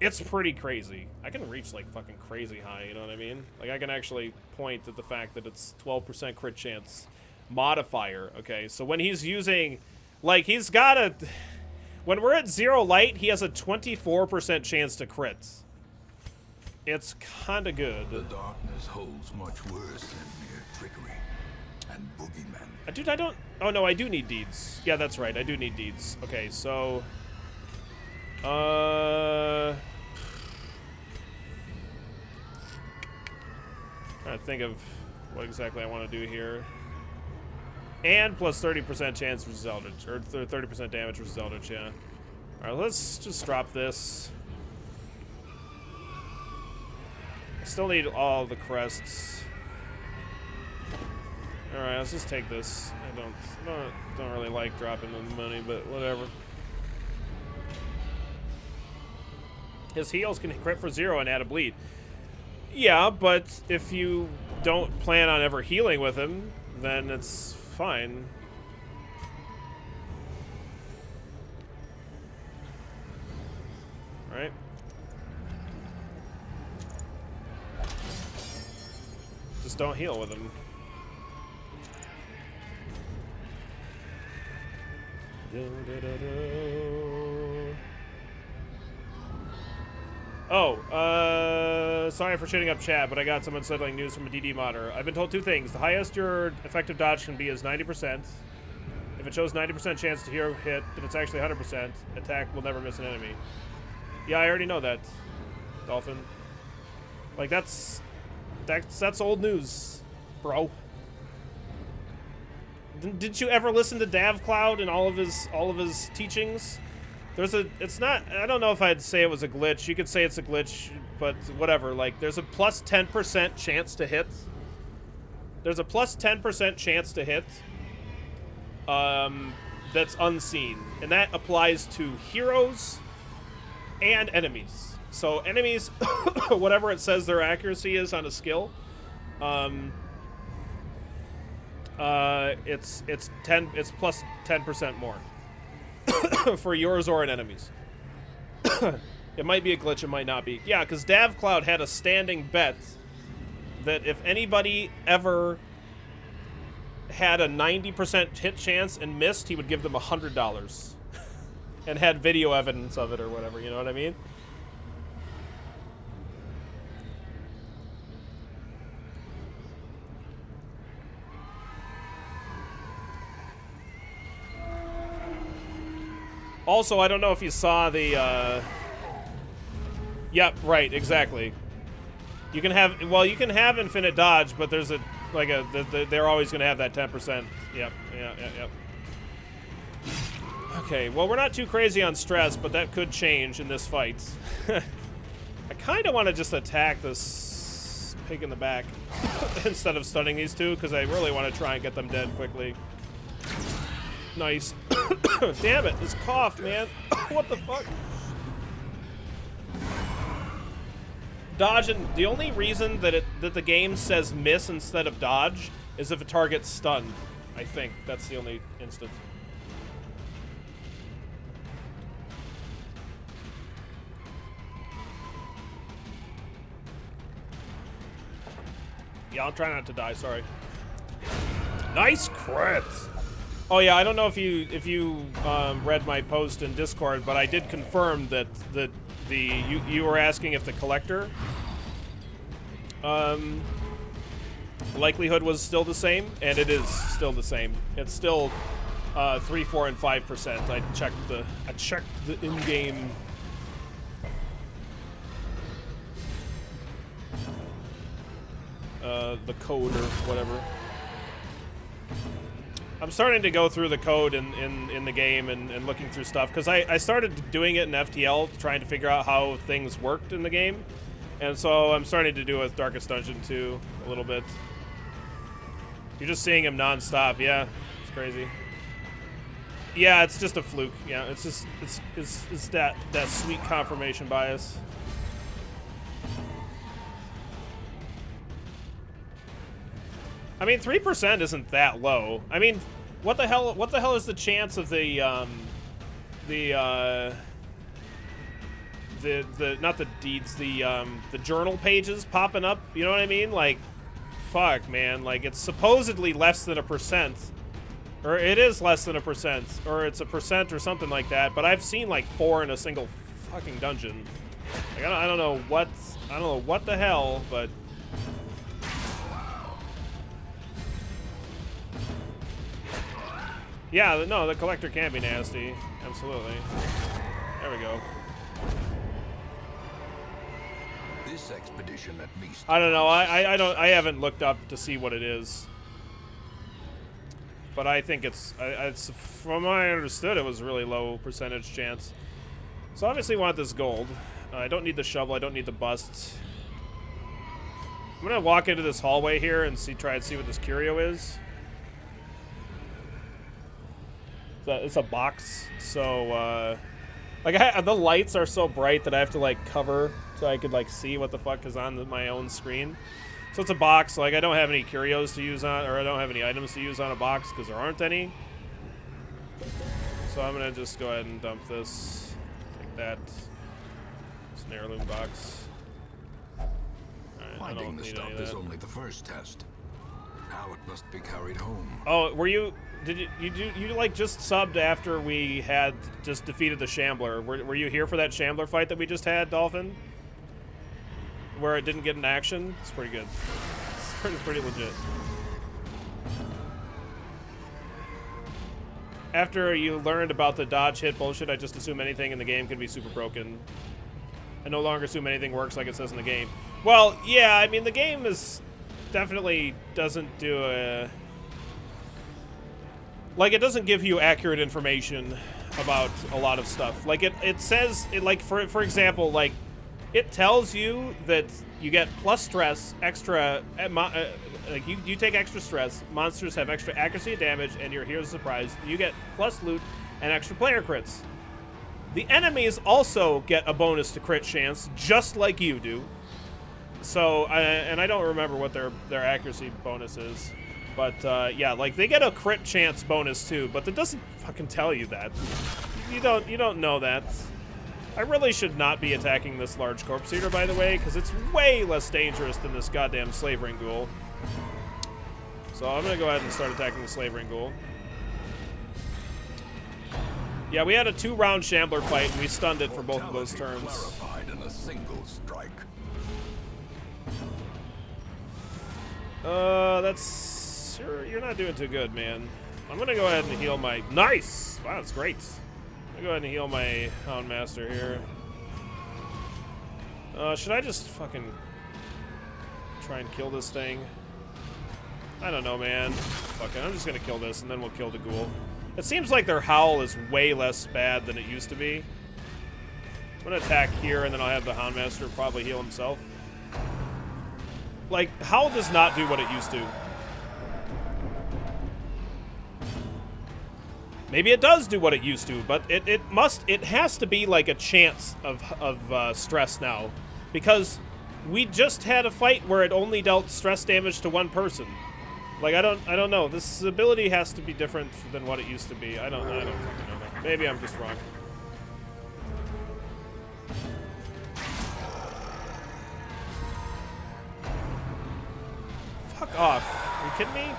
It's pretty crazy. I can reach like fucking crazy high, you know what I mean? Like, I can actually point at the fact that it's 12% crit chance modifier, okay? So when he's using, like, he's got a, when we're at 0 light, he has a 24% chance to crit. It's kinda good. The darkness holds much worse than mere trickery and boogeymen. Dude, I don't... Oh, no, I do need deeds. Yeah, that's right. I do need deeds. Okay, so... trying to think of what exactly I want to do here. And plus 30% chance versus Eldritch. Or 30% damage versus Eldritch, yeah. Alright, let's just drop this. I still need all the crests. Alright, let's just take this. I don't really like dropping the money, but whatever. His heals can crit for 0 and add a bleed. Yeah, but if you don't plan on ever healing with him, then it's fine. Right? Just don't heal with him. Oh, sorry for shitting up chat, but I got some unsettling news from a DD modder. I've been told 2 things. The highest your effective dodge can be is 90%. If it shows 90% chance to hero hit, then it's actually 100%. Attack will never miss an enemy. Yeah, I already know that, Dolphin. Like, that's old news, bro. Did you ever listen to Dav Cloud and all of his teachings? It's not, I don't know if I'd say it was a glitch. You could say it's a glitch, but whatever. Like, there's a plus 10% chance to hit. There's a plus 10% chance to hit. That's unseen, and that applies to heroes and enemies. So enemies, whatever it says their accuracy is on a skill, it's plus 10% more for yours or an enemy's. It might be a glitch, it might not be. Yeah, because Dav Cloud had a standing bet that if anybody ever had a 90% hit chance and missed, he would give them $100 and had video evidence of it or whatever, you know what I mean? Also, I don't know if you saw the, Yep, right, exactly. You can have, well, you can have infinite dodge, but there's a, like they're always going to have that 10%. Yep. Okay, well, we're not too crazy on stress, but that could change in this fight. I kind of want to just attack this pig in the back instead of stunning these two, because I really want to try and get them dead quickly. Nice. Damn it, this cough, man. What the fuck? Dodge, and the only reason that the game says miss instead of dodge is if a target's stunned. I think that's the only instance. Yeah, I'll try not to die, sorry. Nice crit! Oh yeah, I don't know if you read my post in Discord, but I did confirm that you were asking if the collector likelihood was still the same, and it is still the same. It's still 3, 4, and 5%. I checked the in-game. The code or whatever. I'm starting to go through the code in the game and looking through stuff, because I started doing it in FTL, trying to figure out how things worked in the game, and so I'm starting to do it with Darkest Dungeon too, a little bit. You're just seeing him non-stop, yeah, it's crazy. Yeah, it's just a fluke. Yeah, it's just it's that sweet confirmation bias. I mean, 3% isn't that low. I mean, what the hell is the chance of the not the deeds, the journal pages popping up? You know what I mean? Like, fuck, man. Like, it's supposedly less than 1%, or it is less than 1%, or it's 1% or something like that. But I've seen like 4 in a single fucking dungeon. Like, I don't know what the hell, but. Yeah, no, the collector can be nasty. Absolutely. There we go. This expedition at least. I don't know. I haven't looked up to see what it is. But I think it's from what I understood, it was a really low percentage chance. So obviously want this gold. I don't need the shovel, I don't need the bust. I'm gonna walk into this hallway here and try and see what this curio is. It's a box, so like the lights are so bright that I have to like cover so I could like see what the fuck is on my own screen. So it's a box. Like, I don't have any curios to use on, or I don't have any items to use on a box because there aren't any. So I'm gonna just go ahead and dump this like that. It's an heirloom box. Right, Finding the stuff is only the first test. Now it must be carried home. Oh, were you? Did you like just subbed after we had just defeated the Shambler? Were you here for that Shambler fight that we just had, Dolphin? Where it didn't get an action? It's pretty good. It's pretty legit. After you learned about the dodge hit bullshit, I just assume anything in the game can be super broken. I no longer assume anything works like it says in the game. Well, yeah, I mean, the game is definitely doesn't do a... Like, it doesn't give you accurate information about a lot of stuff. Like, it says, like, for example, like, it tells you that you get plus stress, extra, like, you take extra stress, monsters have extra accuracy and damage, and your hero's surprise. You get plus loot and extra player crits. The enemies also get a bonus to crit chance, just like you do. So, and I don't remember what their accuracy bonus is. But, yeah, like, they get a crit chance bonus, too, but that doesn't fucking tell you that. You don't know that. I really should not be attacking this large corpse eater, by the way, because it's way less dangerous than this goddamn slave ring ghoul. So I'm gonna go ahead and start attacking the slave ring ghoul. Yeah, we had a 2-round Shambler fight, and we stunned it for both of those turns. Clarified in a single strike. That's... You're not doing too good, man. I'm gonna go ahead and heal my... Nice! Wow, that's great. I'll go ahead and heal my Houndmaster here. Should I just fucking try and kill this thing? I don't know, man. Fuck it, I'm just gonna kill this and then we'll kill the ghoul. It seems like their howl is way less bad than it used to be. I'm gonna attack here and then I'll have the Houndmaster probably heal himself. Like, howl does not do what it used to. Maybe it does do what it used to, but it has to be like a chance of stress now. Because we just had a fight where it only dealt stress damage to one person. Like, I don't know. This ability has to be different than what it used to be. I don't fucking know. Maybe I'm just wrong. Fuck off. Are you kidding me?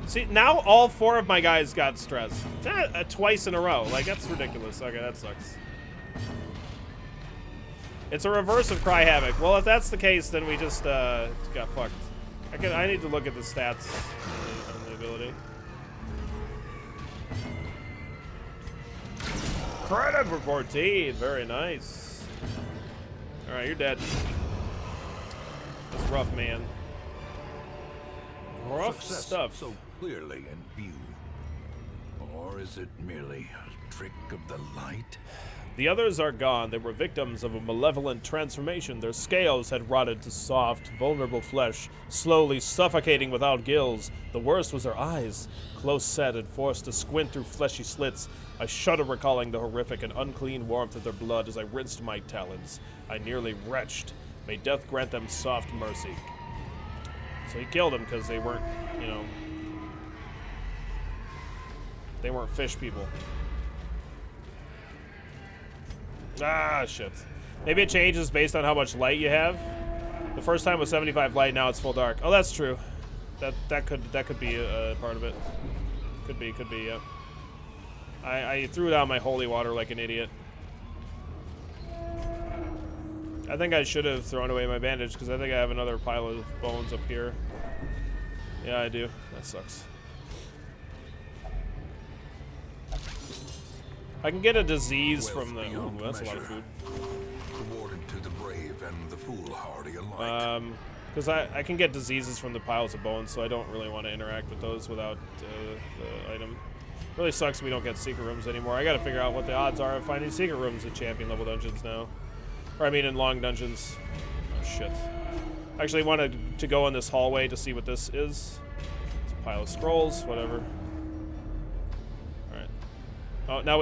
See, now all 4 of my guys got stressed. Twice in a row. Like, that's ridiculous. Okay, that sucks. It's a reverse of Cry Havoc. Well, if that's the case, then we just got fucked. I need to look at the stats on the ability. Credit for 14. Very nice. Alright, you're dead. That's rough, man. Rough Success stuff. So clearly in view. Or is it merely a trick of the light? The others are gone. They were victims of a malevolent transformation. Their scales had rotted to soft, vulnerable flesh, slowly suffocating without gills. The worst was their eyes, close set and forced to squint through fleshy slits. I shudder recalling the horrific and unclean warmth of their blood as I rinsed my talons. I nearly retched. May death grant them soft mercy. So he killed them because they weren't, you know, they weren't fish people. Ah, shit. Maybe it changes based on how much light you have. The first time was 75 light, now it's full dark. Oh, that's true. That could be a part of it. Could be, yeah. I threw down my holy water like an idiot. I think I should have thrown away my bandage because I think I have another pile of bones up here. Yeah, I do. That sucks. I can get a disease from the... Ooh, that's a lot of food. Rewarded to the brave and the foolhardy alike. Because I can get diseases from the piles of bones, so I don't really want to interact with those without the item. Really sucks we don't get secret rooms anymore. I gotta figure out what the odds are of finding secret rooms in champion level dungeons now. Or I mean in long dungeons. Oh shit. I actually wanted to go in this hallway to see what this is. It's a pile of scrolls, whatever. Alright. Oh, now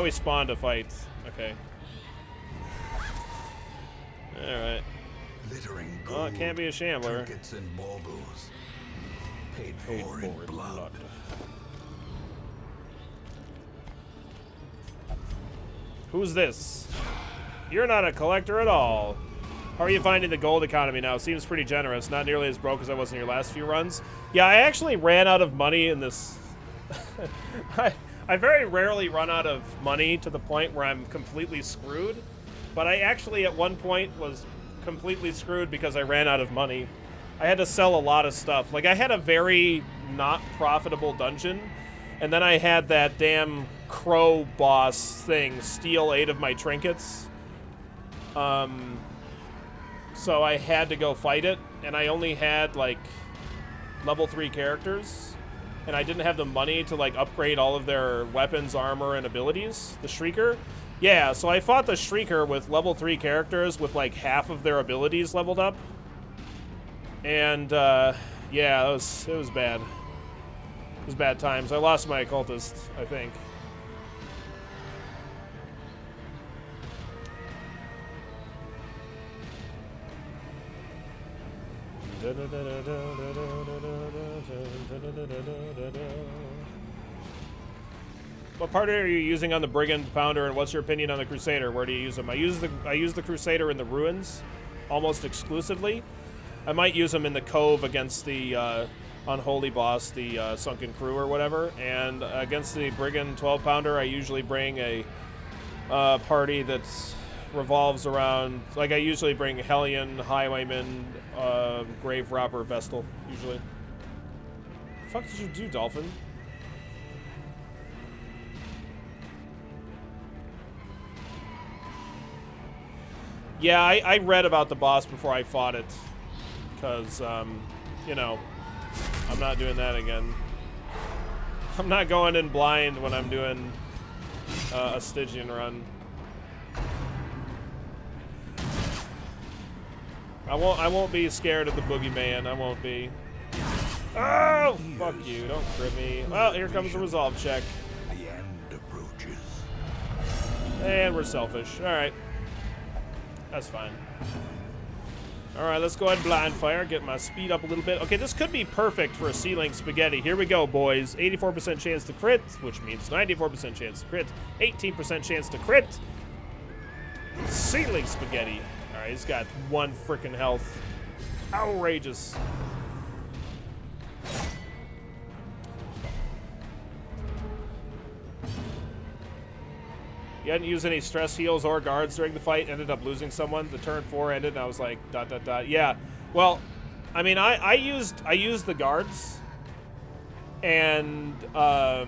we spawned a fight. Okay. Alright. Glittering gold, Well, it can't be a Shambler. trinkets and baubles. Paid for in blood. Who's this? You're not a collector at all. How are you finding the gold economy now? Seems pretty generous. Not nearly as broke as I was in your last few runs. Yeah, I actually ran out of money in this. I very rarely run out of money to the point where I'm completely screwed. But I actually at one point was completely screwed because I ran out of money. I had to sell a lot of stuff. Like, I had a very not profitable dungeon. And then I had that damn crow boss thing steal 8 of my trinkets. So I had to go fight it, and I only had, like, level 3 characters, and I didn't have the money to, like, upgrade all of their weapons, armor, and abilities. The Shrieker. Yeah, so I fought the Shrieker with level 3 characters with, like, half of their abilities leveled up. And, yeah, it was bad. It was bad times. I lost my occultist, I think. What party are you using on the Brigand Pounder, and what's your opinion on the Crusader? Where do you use them? I use the Crusader in the ruins almost exclusively. I might use them in the Cove against the unholy boss, the Sunken Crew or whatever. And against the Brigand 12-pounder, I usually bring a party that revolves around, like, I usually bring Hellion, Highwayman, Grave Robber, Vestal, usually. What the fuck did you do, Dolphin? Yeah, I read about the boss before I fought it. Because, you know, I'm not doing that again. I'm not going in blind when I'm doing a Stygian run. I won't be scared of the boogeyman. I won't be. Oh, fuck you! Don't crit me. Well, here comes the resolve check. The end approaches. And we're selfish. All right, that's fine. All right, let's go ahead and blind fire. Get my speed up a little bit. Okay, this could be perfect for a ceiling spaghetti. Here we go, boys. 84% chance to crit, which means 94% chance to crit. 18% chance to crit. Ceiling spaghetti. All right, he's got 1 freaking health. Outrageous. You hadn't used any stress heals or guards during the fight, ended up losing someone. The turn 4 ended, and I was like, ... Yeah, well, I mean, I used the guards, and I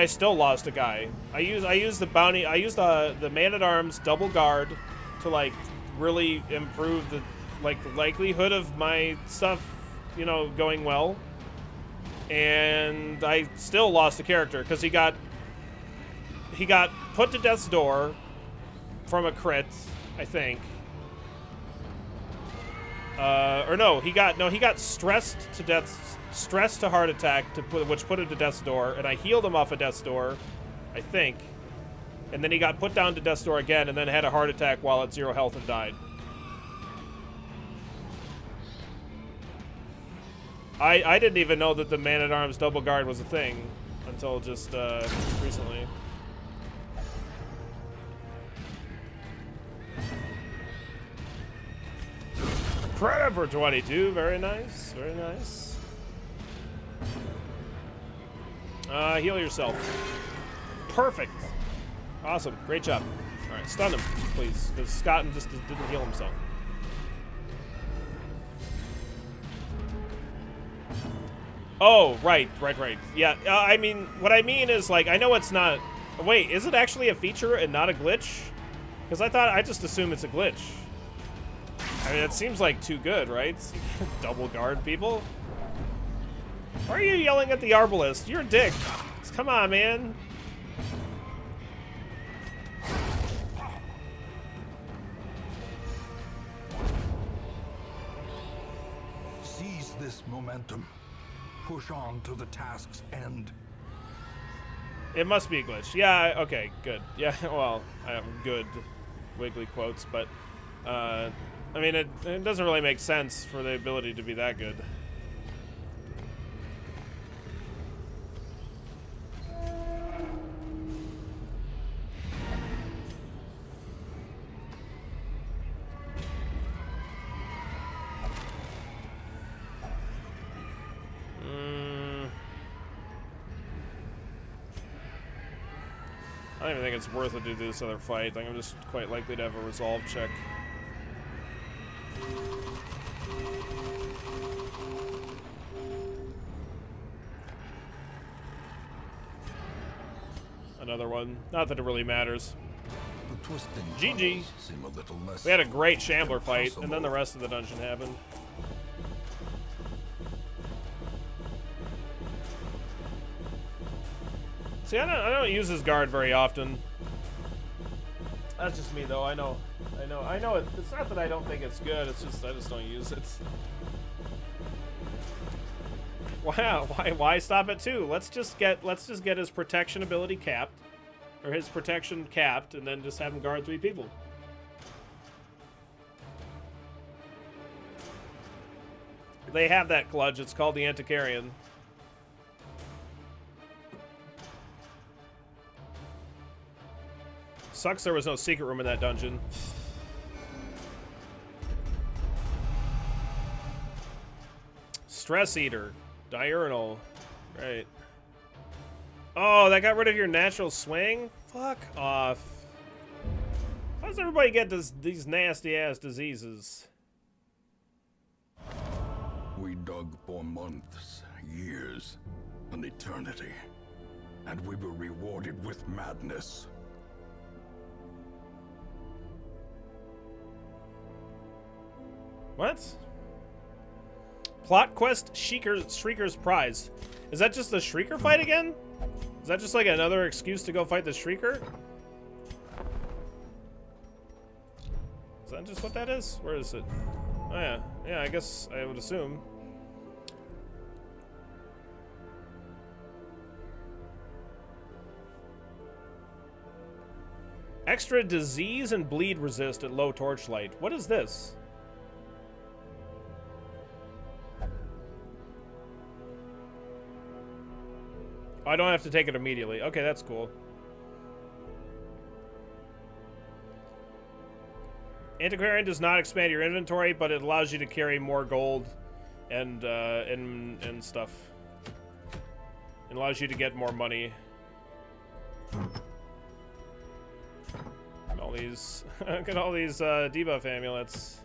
still lost a guy. I used the bounty. I used the man-at-arms double guard to like really improve the likelihood of my stuff, you know, going well. And I still lost a character because he got put to death's door from a crit, I think. Or no, he got stressed to heart attack which put him to death's door, and I healed him off of death's door, I think. And then he got put down to death's door again, and then had a heart attack while at 0 health and died. I didn't even know that the man-at-arms double guard was a thing until just recently. Credit for 22. Very nice. Very nice. Heal yourself. Perfect. Awesome. Great job. All right, stun him, please, because Scott just didn't heal himself. Oh, right. Yeah, I mean, what I mean is, like, I know it's not... Wait, is it actually a feature and not a glitch? Because I just assume it's a glitch. I mean, it seems like too good, right? Double guard people? Why are you yelling at the Arbalist? You're a dick. Come on, man. Seize this momentum. Push on to the task's end. It must be a glitch. Yeah, okay, good. Yeah, well, good. Wiggly quotes, but, I mean, it doesn't really make sense for the ability to be that good. I don't even think it's worth it to do this other fight. I think I'm just quite likely to have a resolve check. Another one. Not that it really matters. The twisting GG. seem a little less We had a great Shambler fight, and then the rest of the dungeon happened. See, I don't use his guard very often. That's just me, though. I know. It's not that I don't think it's good. It's just I just don't use it. Wow. Why stop at 2? Let's just get his protection ability capped, or his protection capped, and then just have him guard 3 people. They have that clutch. It's called the Antiquarian. Sucks there was no secret room in that dungeon. Stress Eater. Diurnal. Right. Oh, that got rid of your natural swing? Fuck off. How does everybody get these nasty-ass diseases? We dug for months, years, an eternity, and we were rewarded with madness. What? Plot quest Shrieker's prize. Is that just the Shrieker fight again? Is that just like another excuse to go fight the Shrieker? Is that just what that is? Where is it? Oh yeah. Yeah, I guess I would assume. Extra disease and bleed resist at low torchlight. What is this? Oh, I don't have to take it immediately. Okay, that's cool. Antiquarian does not expand your inventory, but it allows you to carry more gold and stuff. It allows you to get more money. All these, look at all these debuff amulets.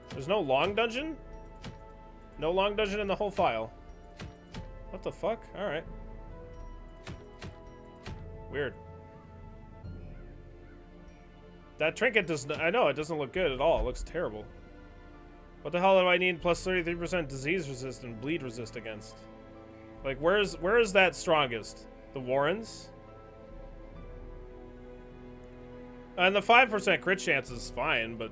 There's no long dungeon? No long dungeon in the whole file. What the fuck? Alright. Weird. That trinket does not, I know, it doesn't look good at all. It looks terrible. What the hell do I need plus 33% disease resist and bleed resist against? Like, where is that strongest? The Warrens? And the 5% crit chance is fine, but...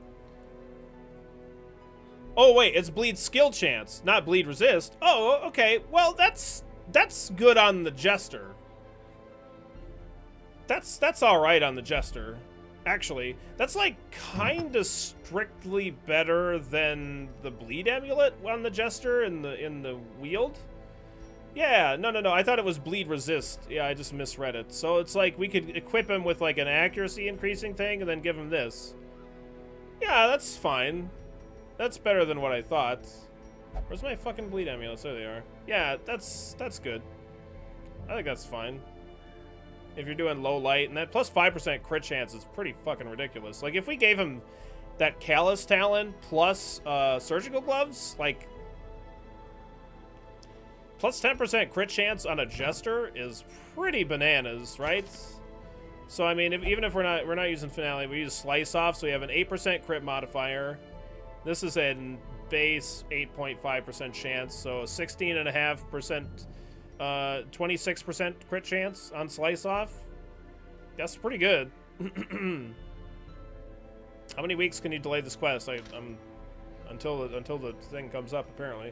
Oh, wait, it's bleed skill chance, not bleed resist. Oh, okay. Well, that's good on the Jester. That's all right on the Jester. Actually, that's like kind of strictly better than the bleed amulet on the Jester in the wield. Yeah, no. I thought it was bleed resist. Yeah, I just misread it. So it's like we could equip him with like an accuracy increasing thing and then give him this. Yeah, that's fine. That's better than what I thought. Where's my fucking bleed amulets? There they are. Yeah, that's good. I think that's fine. If you're doing low light, and that plus 5% crit chance is pretty fucking ridiculous. Like, if we gave him that Callus Talon plus surgical gloves, like, plus 10% crit chance on a Jester is pretty bananas, right? So, I mean, even if we're not using Finale, we use Slice Off, so we have an 8% crit modifier. This is a base 8.5% chance, so 16.5%. 26% crit chance on Slice Off. That's pretty good. How many weeks can you delay this quest? Until the thing comes up, apparently.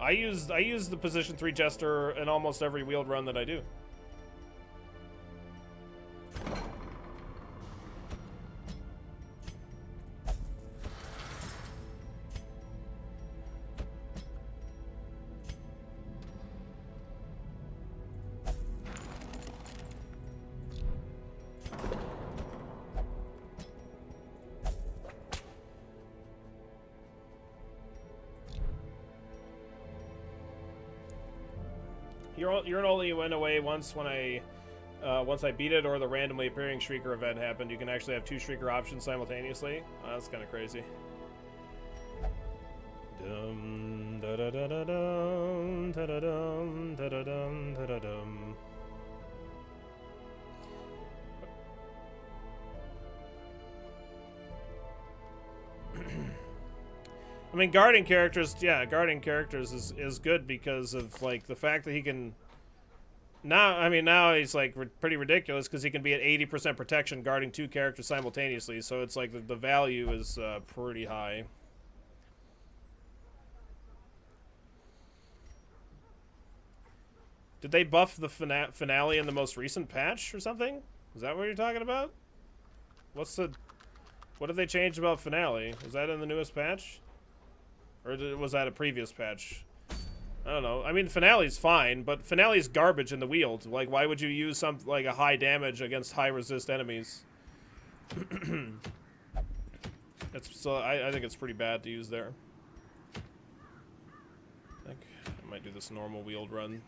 I use the position 3 Jester in almost every wheeled run that I do. Your only went away once when once I beat it or the randomly appearing Shrieker event happened. You can actually have 2 Shrieker options simultaneously. That's kind of crazy. Dum da da da da dum da da dum da da dum da da dum. I mean, guarding characters, yeah, guarding characters is good because of, like, the fact that he can... Now he's, like, pretty ridiculous because he can be at 80% protection guarding 2 characters simultaneously, so it's like the value is pretty high. Did they buff the finale in the most recent patch or something? Is that what you're talking about? What did they change about finale? Was that in the newest patch? Or was that a previous patch? I don't know. I mean, Finale's fine, but Finale's garbage in the wield. Like, why would you use like a high damage against high resist enemies? I think it's pretty bad to use there. I think I might do this normal wield run.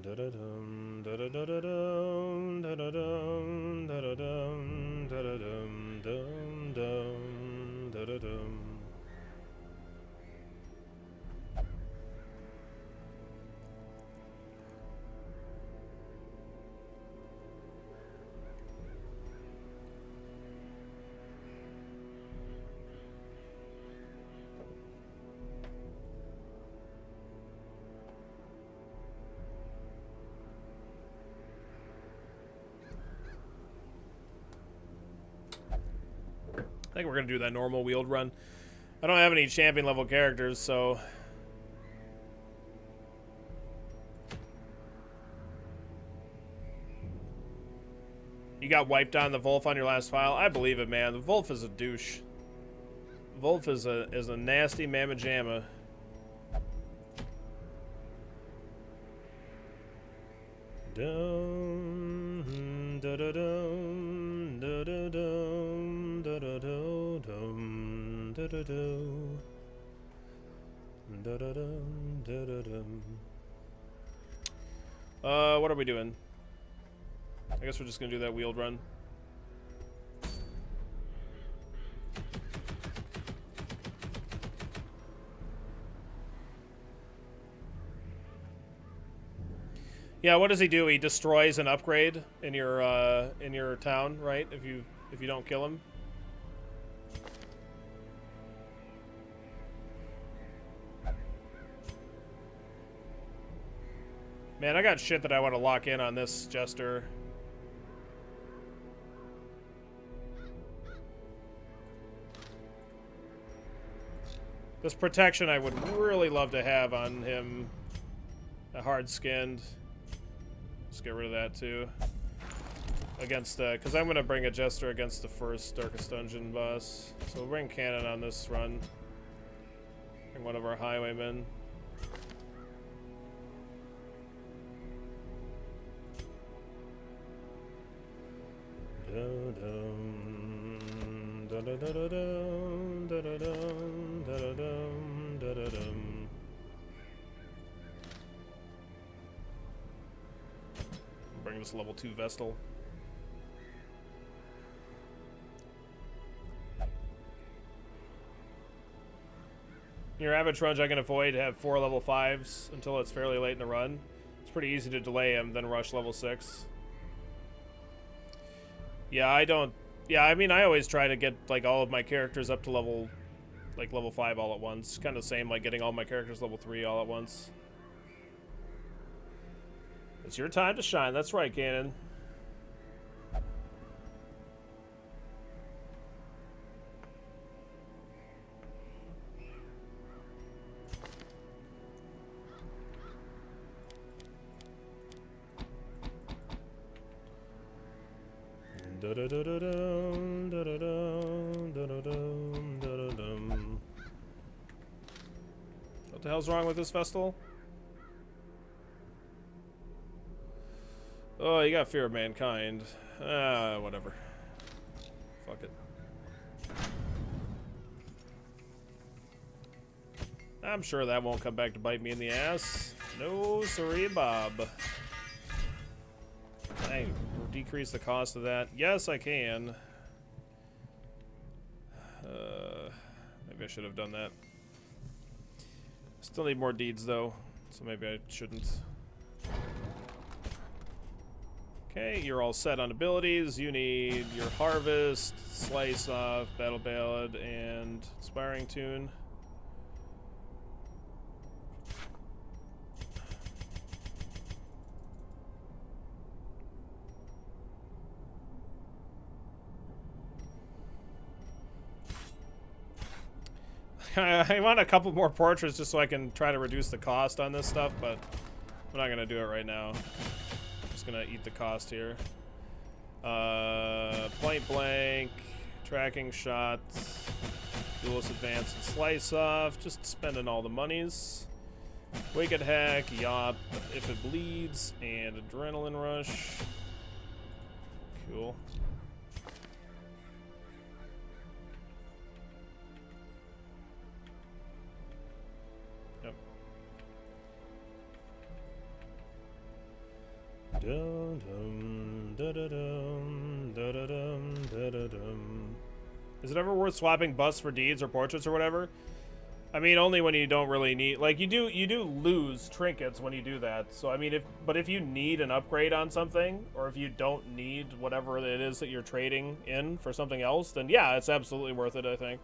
Da-da-dum, da-da-da-da-dum, da-da-dum, da-da-dum, da-da-dum, dum, dum, da-da-dum. I think we're going to do that normal wheeled run. I don't have any champion level characters, so... You got wiped on the Wolf on your last file? I believe it, man. The Wolf is a douche. Wolf is a nasty mamma jamma. Dum, da da dum, da da dum, da da dum, da da dum, da da dum, da da dum. What are we doing? I guess we're just gonna do that wheeled run. Yeah, what does he do? He destroys an upgrade in your town, right? If you don't kill him. Man, I got shit that I want to lock in on this Jester. This protection I would really love to have on him. A hard-skinned. Let's get rid of that too. Against because I'm gonna bring a Jester against the first Darkest Dungeon boss. So we'll bring Cannon on this run. Bring one of our highwaymen. Bring this level 2 Vestal. Your average runs I can avoid have 4 level 5s until it's fairly late in the run. It's pretty easy to delay him, then rush level 6. Yeah, I don't... Yeah, I mean, I always try to get, like, all of my characters up to level 5 all at once. Kind of the same, like, getting all my characters level 3 all at once. It's your time to shine. That's right, Ganon. What the hell's wrong with this Vestal? Oh, you got Fear of Mankind. Whatever. Fuck it. I'm sure that won't come back to bite me in the ass. No, sorry, Bob. Can I decrease the cost of that? Yes, I can. Maybe I should have done that. Still need more deeds, though, so maybe I shouldn't. Okay, you're all set on abilities. You need your Harvest, Slice Off, Battle Ballad, and Inspiring Tune. I want a couple more portraits just so I can try to reduce the cost on this stuff, but I'm not going to do it right now. Just gonna eat the cost here. Point blank, tracking shots, duelist advance and slice off. Just spending all the monies. Wicked hack, yop, if it bleeds, and adrenaline rush. Cool. Is it ever worth swapping busts for deeds or portraits or whatever? I mean, only when you don't really need, like, you do lose trinkets when you do that. So I mean, if you need an upgrade on something, or if you don't need whatever it is that you're trading in for something else, then yeah, it's absolutely worth it, I think.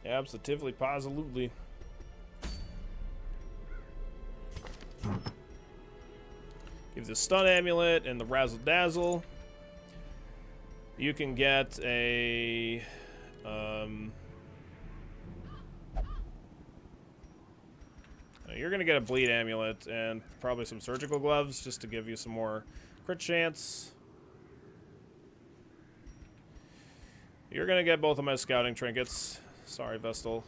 Absolutely, positively. Give the stun amulet and the razzle dazzle. You can get a you're gonna get a bleed amulet and probably some surgical gloves just to give you some more crit chance. You're gonna get both of my scouting trinkets. Sorry, Vestal.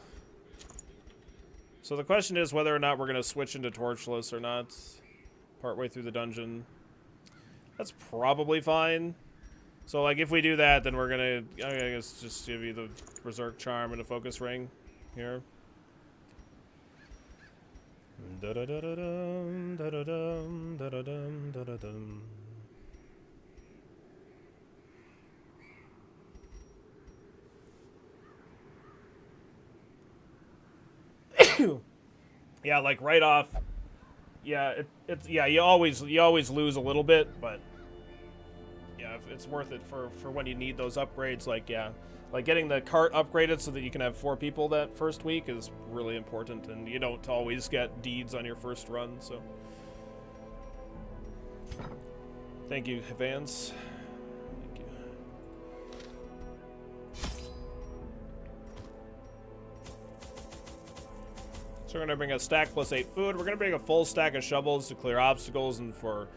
So the question is whether or not we're gonna switch into torchless or not partway through the dungeon. That's probably fine. So, like, if we do that, then we're gonna, I guess, just give you the Berserk Charm and a Focus Ring here. Da-da-da-da-dum, da-da-dum, da-da-dum, da-da-dum. Yeah, like, right off, yeah, yeah, you always lose a little bit, but yeah, it's worth it for when you need those upgrades. Like, yeah, like getting the cart upgraded so that you can have 4 people that first week is really important, and you don't always get deeds on your first run. So, thank you, Vance. Thank you. So we're gonna bring a stack plus 8 food. We're gonna bring a full stack of shovels to clear obstacles and for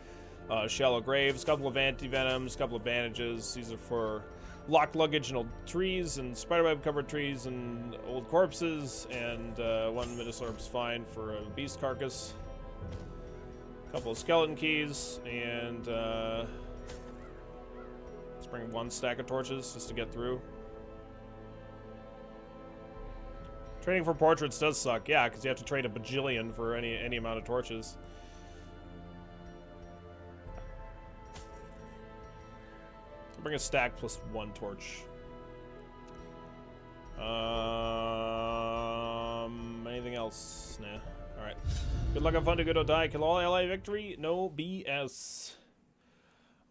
shallow graves, a couple of anti-venoms, a couple of bandages. These are for locked luggage and old trees, and spiderweb covered trees and old corpses, and 1 Minosaur's fine for a beast carcass. A couple of skeleton keys, and let's bring 1 stack of torches just to get through. Trading for portraits does suck, yeah, because you have to trade a bajillion for any amount of torches. Bring a stack plus 1 torch. Anything else? Nah. Alright. Good luck, have fun, do good, don't die. Kill all ally victory. No BS.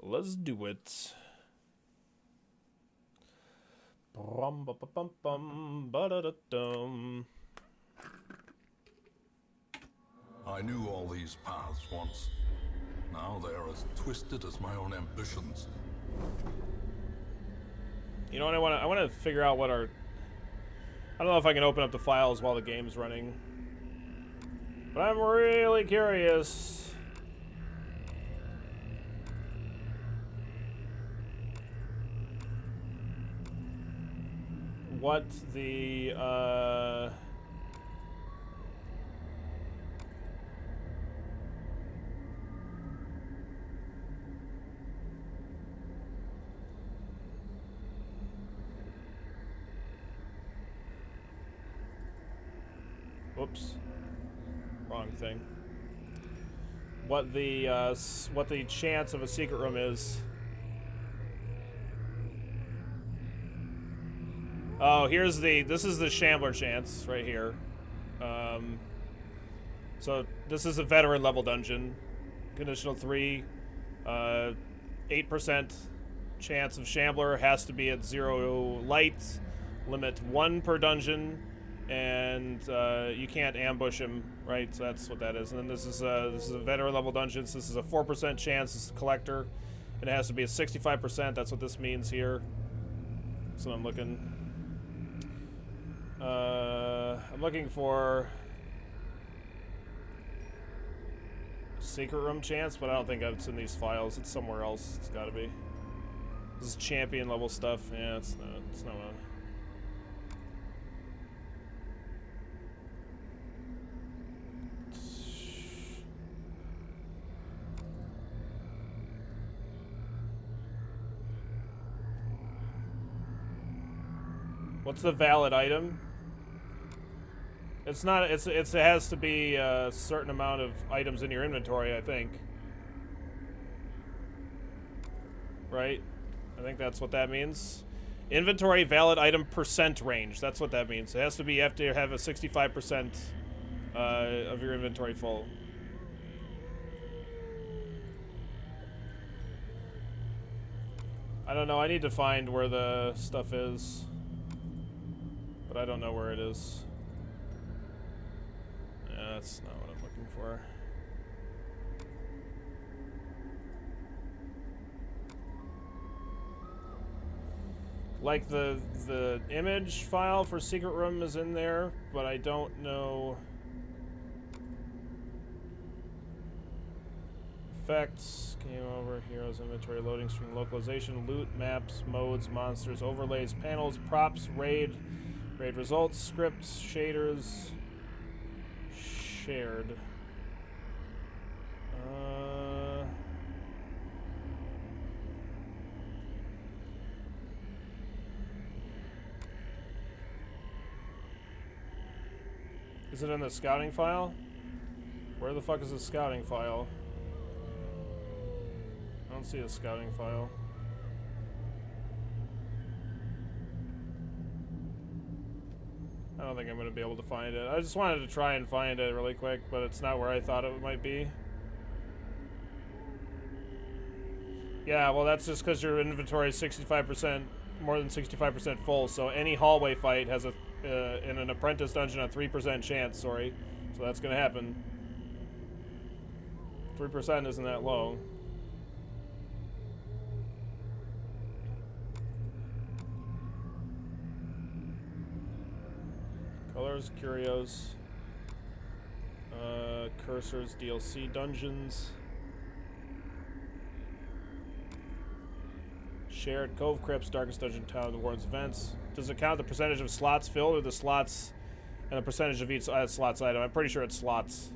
Let's do it. I knew all these paths once. Now they are as twisted as my own ambitions. You know what I want to figure out what our... I don't know if I can open up the files while the game's running. But I'm really curious. What the, Whoops. Wrong thing. What the chance of a secret room is. Oh, this is the Shambler chance right here. So this is a veteran level dungeon. Conditional 3, 8% chance of Shambler, has to be at 0 light, limit 1 per dungeon, and you can't ambush him, right? So that's what that is. And then this is a veteran level dungeon. So this is a 4% chance. It's a collector, and it has to be a 65%. That's what this means here. So I'm looking. I'm looking for secret room chance, but I don't think it's in these files. It's somewhere else. It's got to be. This is champion level stuff. Yeah, it's not. It's not a. What's the valid item? It's not. It has to be a certain amount of items in your inventory, I think. Right? I think that's what that means. Inventory valid item percent range. That's what that means. It has to be. You have to have a 65% of your inventory full. I don't know. I need to find where the stuff is, but I don't know where it is. Yeah, that's not what I'm looking for. Like the image file for Secret Room is in there, but I don't know. Effects, game over, heroes, inventory, loading screen, localization, loot, maps, modes, monsters, overlays, panels, props, raid results, scripts, shaders, shared. Is it in the scouting file? Where the fuck is the scouting file? I don't see a scouting file. I don't think I'm going to be able to find it. I just wanted to try and find it really quick, but it's not where I thought it might be. Yeah, well that's just because your inventory is 65%, more than 65% full, so any hallway fight has a, in an apprentice dungeon, a 3% chance, sorry. So that's going to happen. 3% isn't that low. Colors, curios, cursors, DLC, dungeons, shared, cove crypts, darkest dungeon, town, the warden's events. Does it count the percentage of slots filled, or the slots and the percentage of each slots item? I'm pretty sure it's slots.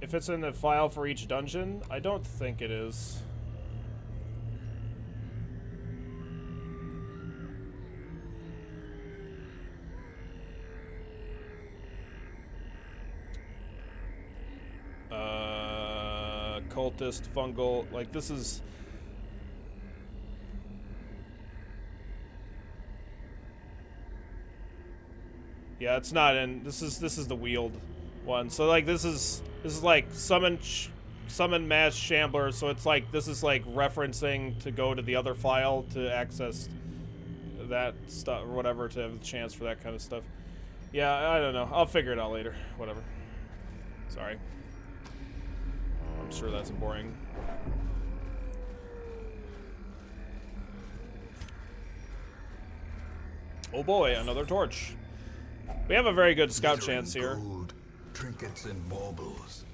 If it's in the file for each dungeon, I don't think it is. Cultist, fungal, like this is... Yeah, it's not in. This is the wheeled one. So like this is like summon mass Shambler. So it's like this is like referencing to go to the other file to access that stuff or whatever, to have a chance for that kind of stuff. Yeah, I don't know. I'll figure it out later. Whatever. Sorry. I'm sure that's boring. Oh boy, another torch. We have a very good scout chance here. Gold, trinkets and baubles.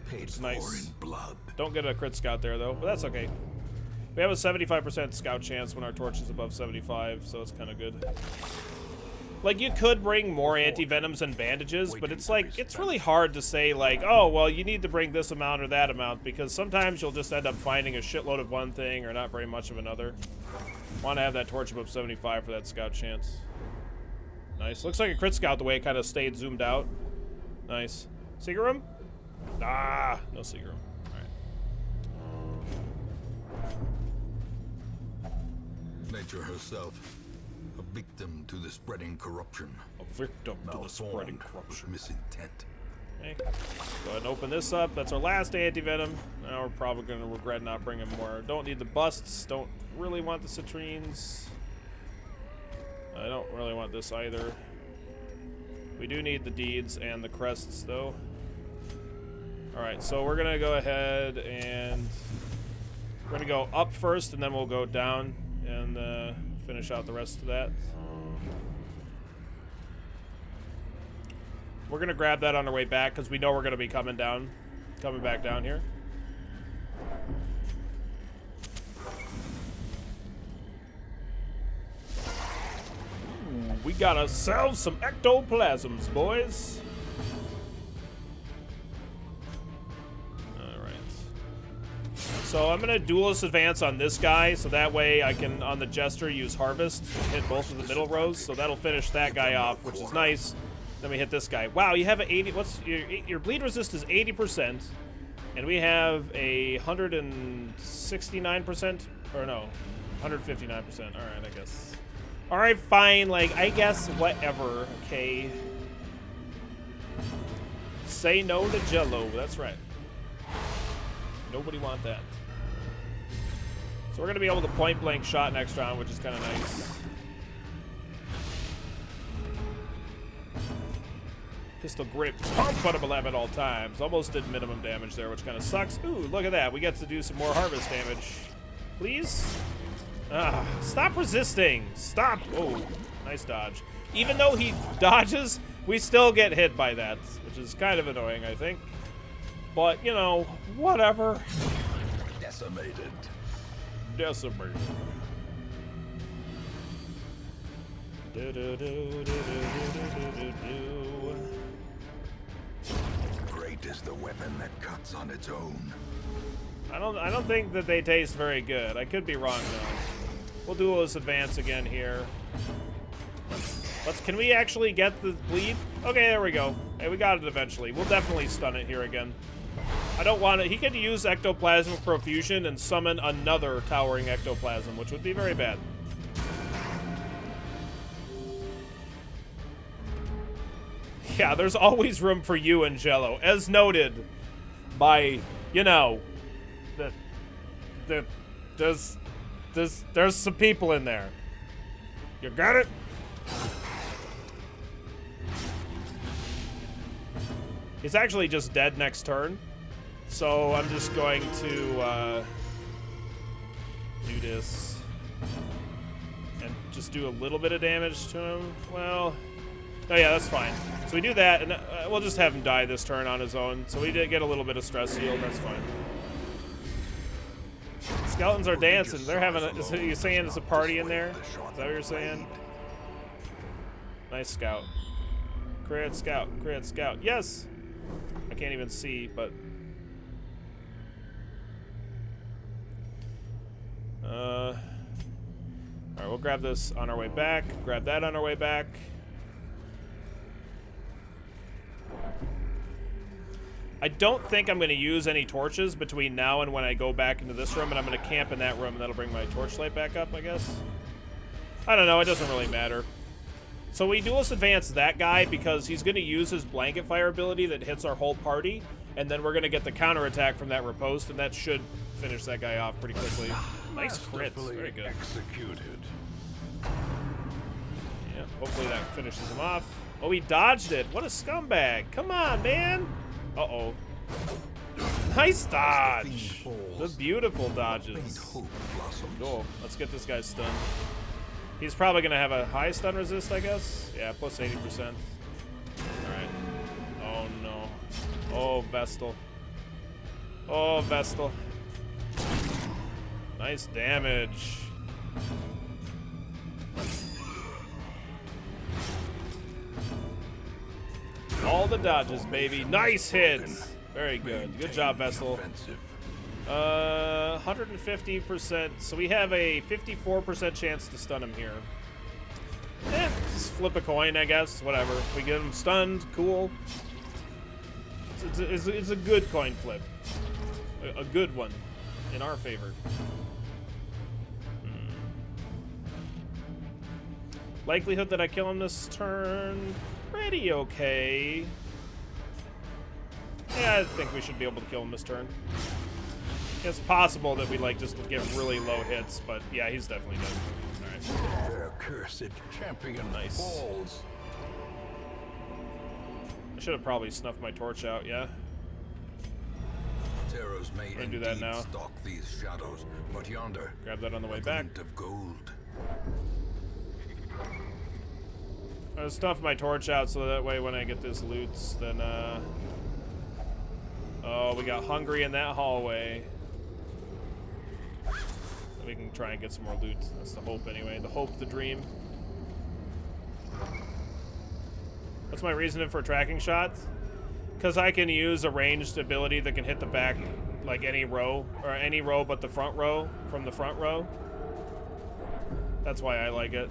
Paid for nice. in blood. Don't get a crit scout there though, but that's okay. We have a 75% scout chance when our torch is above 75, so it's kind of good. Like, you could bring more anti-venoms and bandages, but it's like, it's really hard to say like, oh, well, you need to bring this amount or that amount, because sometimes you'll just end up finding a shitload of one thing or not very much of another. Want to have that torch above 75 for that scout chance. Nice. Looks like a crit scout the way it kind of stayed zoomed out. Nice. Secret room? Ah, no secret room. Alright. Nature herself. A victim to the spreading corruption. A victim to the spreading corruption. Misintent. Okay. Go ahead and open this up. That's our last anti-venom. Now we're probably going to regret not bringing more. Don't need the busts. Don't really want the citrines. I don't really want this either. We do need the deeds and the crests, though. Alright, so we're going to go ahead and... We're going to go up first, and then we'll go down and finish out the rest of that. We're going to grab that on our way back, because we know we're going to be coming back down here. We got ourselves some ectoplasms, boys. Alright. So I'm gonna duelist advance on this guy, so that way I can, on the Jester, use Harvest, hit both of the middle rows, so that'll finish that guy off, which is nice. Then we hit this guy. Wow, you have an 80, what's, your bleed resist is 80%, and we have a 169%, or no, 159%, alright, I guess. Alright, fine, like, I guess, whatever, okay. Say no to Jello, that's right. Nobody want that. So we're gonna be able to point blank shot next round, which is kind of nice. Pistol grip, pump button 11 at all times. Almost did minimum damage there, which kind of sucks. Ooh, look at that. We get to do some more harvest damage. Please? Stop resisting. Stop. Oh, nice dodge. Even though he dodges, we still get hit by that, which is kind of annoying, I think. But, you know, whatever. Decimated. Decimated. Great is the weapon that cuts on its own. I don't think that they taste very good. I could be wrong though. We'll do this advance again here. Can we actually get the bleed? Okay, there we go. Hey, we got it eventually. We'll definitely stun it here again. I don't want it. He could use Ectoplasmic Profusion and summon another Towering Ectoplasm, which would be very bad. Yeah, there's always room for you and Jello, as noted by, you know, there's some people in there. You got it? He's actually just dead next turn, so I'm just going to do this and just do a little bit of damage to him. Well, oh yeah, that's fine. So we do that, and we'll just have him die this turn on his own. So we did get a little bit of stress heal. That's fine. Skeletons are dancing. They're having a... Are you saying it's a party in there? Is that what you're saying? Nice scout. Crit scout. Crit scout. Yes! I can't even see, but... Alright, we'll grab this on our way back. Grab that on our way back. I don't think I'm going to use any torches between now and when I go back into this room, and I'm going to camp in that room, and that'll bring my torchlight back up, I guess. I don't know, it doesn't really matter. So we duelist advance that guy because he's going to use his blanket fire ability that hits our whole party, and then we're going to get the counterattack from that riposte, and that should finish that guy off pretty quickly. Nice crits, very good. Executed. Yeah, hopefully that finishes him off. Oh, he dodged it. What a scumbag. Come on, man. Uh-oh. Nice dodge. The beautiful dodges. Cool. Let's get this guy stunned. He's probably going to have a high stun resist, I guess. Yeah, plus 80%. Alright. Oh, no. Oh, Vestal. Oh, Vestal. Nice damage. All the dodges, baby. Nice hits. Very good. Good job, Vestal. 150%. So we have a 54% chance to stun him here. Just flip a coin, I guess. Whatever. If we get him stunned, cool. It's a good coin flip. A good one. In our favor. Likelihood that I kill him this turn... pretty okay. Yeah, I think we should be able to kill him this turn. It's possible that we like just get really low hits, but yeah, he's definitely dead. Alright. Their cursed champion falls. I should have probably snuffed my torch out, yeah. Terrors may I'm gonna do that now. stalk these shadows, but yonder, grab that on the way back. Of gold. I'm gonna stuff my torch out so that way when I get this loot, then oh, we got hungry in that hallway. We can try and get some more loot. That's the hope anyway. The hope, the dream. What's my reasoning for tracking shots? Because I can use a ranged ability that can hit the back like any row, or any row but the front row, from the front row. That's why I like it.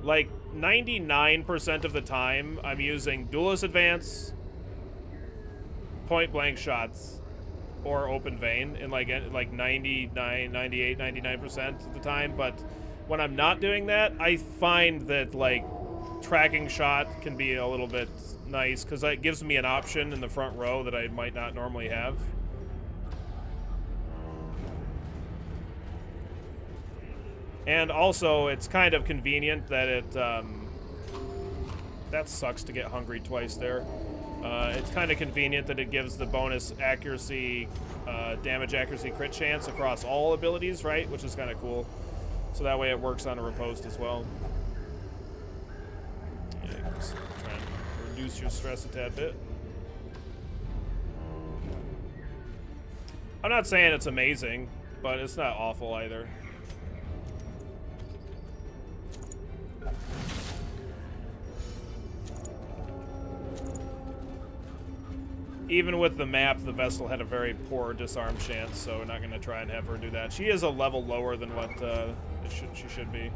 Like 99% of the time, I'm using Duelist Advance, point blank shots, or open vein in like 99, 98, 99% of the time. But when I'm not doing that, I find that like tracking shot can be a little bit nice because it gives me an option in the front row that I might not normally have. And also, it's kind of convenient that it, that sucks to get hungry twice there. It's kind of convenient that it gives the bonus accuracy, damage accuracy crit chance across all abilities, right? Which is kind of cool. So that way it works on a riposte as well. Yeah, you can just try and reduce your stress a tad bit. I'm not saying it's amazing, but it's not awful either. Even with the map, the Vessel had a very poor disarm chance, so we're not going to try and have her do that. She is a level lower than what she should be.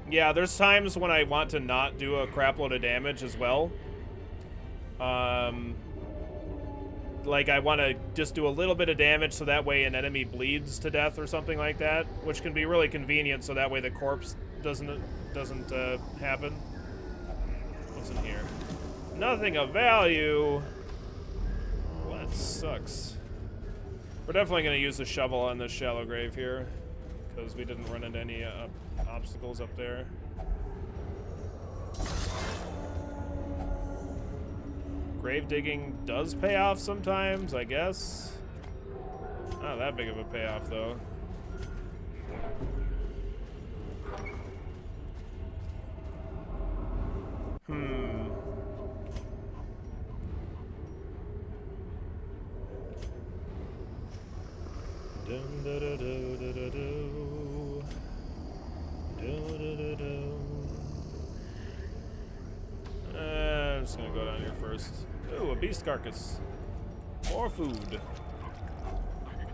Yeah, there's times when I want to not do a crap load of damage as well. Like, I want to just do a little bit of damage so that way an enemy bleeds to death or something like that, which can be really convenient so that way the corpse doesn't happen. What's in here? Nothing of value. Well, that sucks. We're definitely going to use the shovel on this shallow grave here because we didn't run into any obstacles up there. Grave digging does pay off sometimes, I guess. Not that big of a payoff, though. I'm just gonna go down here first. Ooh, a beast carcass. More food.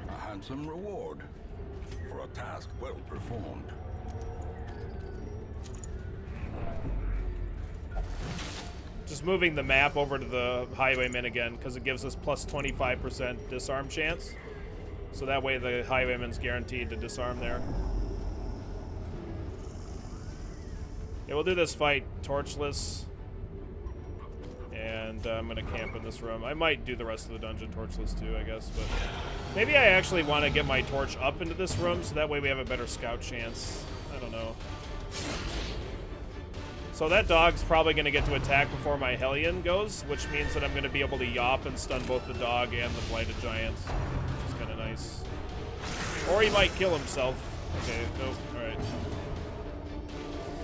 A handsome reward for a task well performed. Just moving the map over to the highwayman again because it gives us plus 25% disarm chance. So that way the highwayman's guaranteed to disarm there. Yeah, we'll do this fight torchless. And I'm going to camp in this room. I might do the rest of the dungeon torchless too, I guess. But maybe I actually want to get my torch up into this room so that way we have a better scout chance. I don't know. So that dog's probably going to get to attack before my Hellion goes, which means that I'm going to be able to yop and stun both the dog and the blighted giant, which is kind of nice. Or he might kill himself. Okay, nope, alright.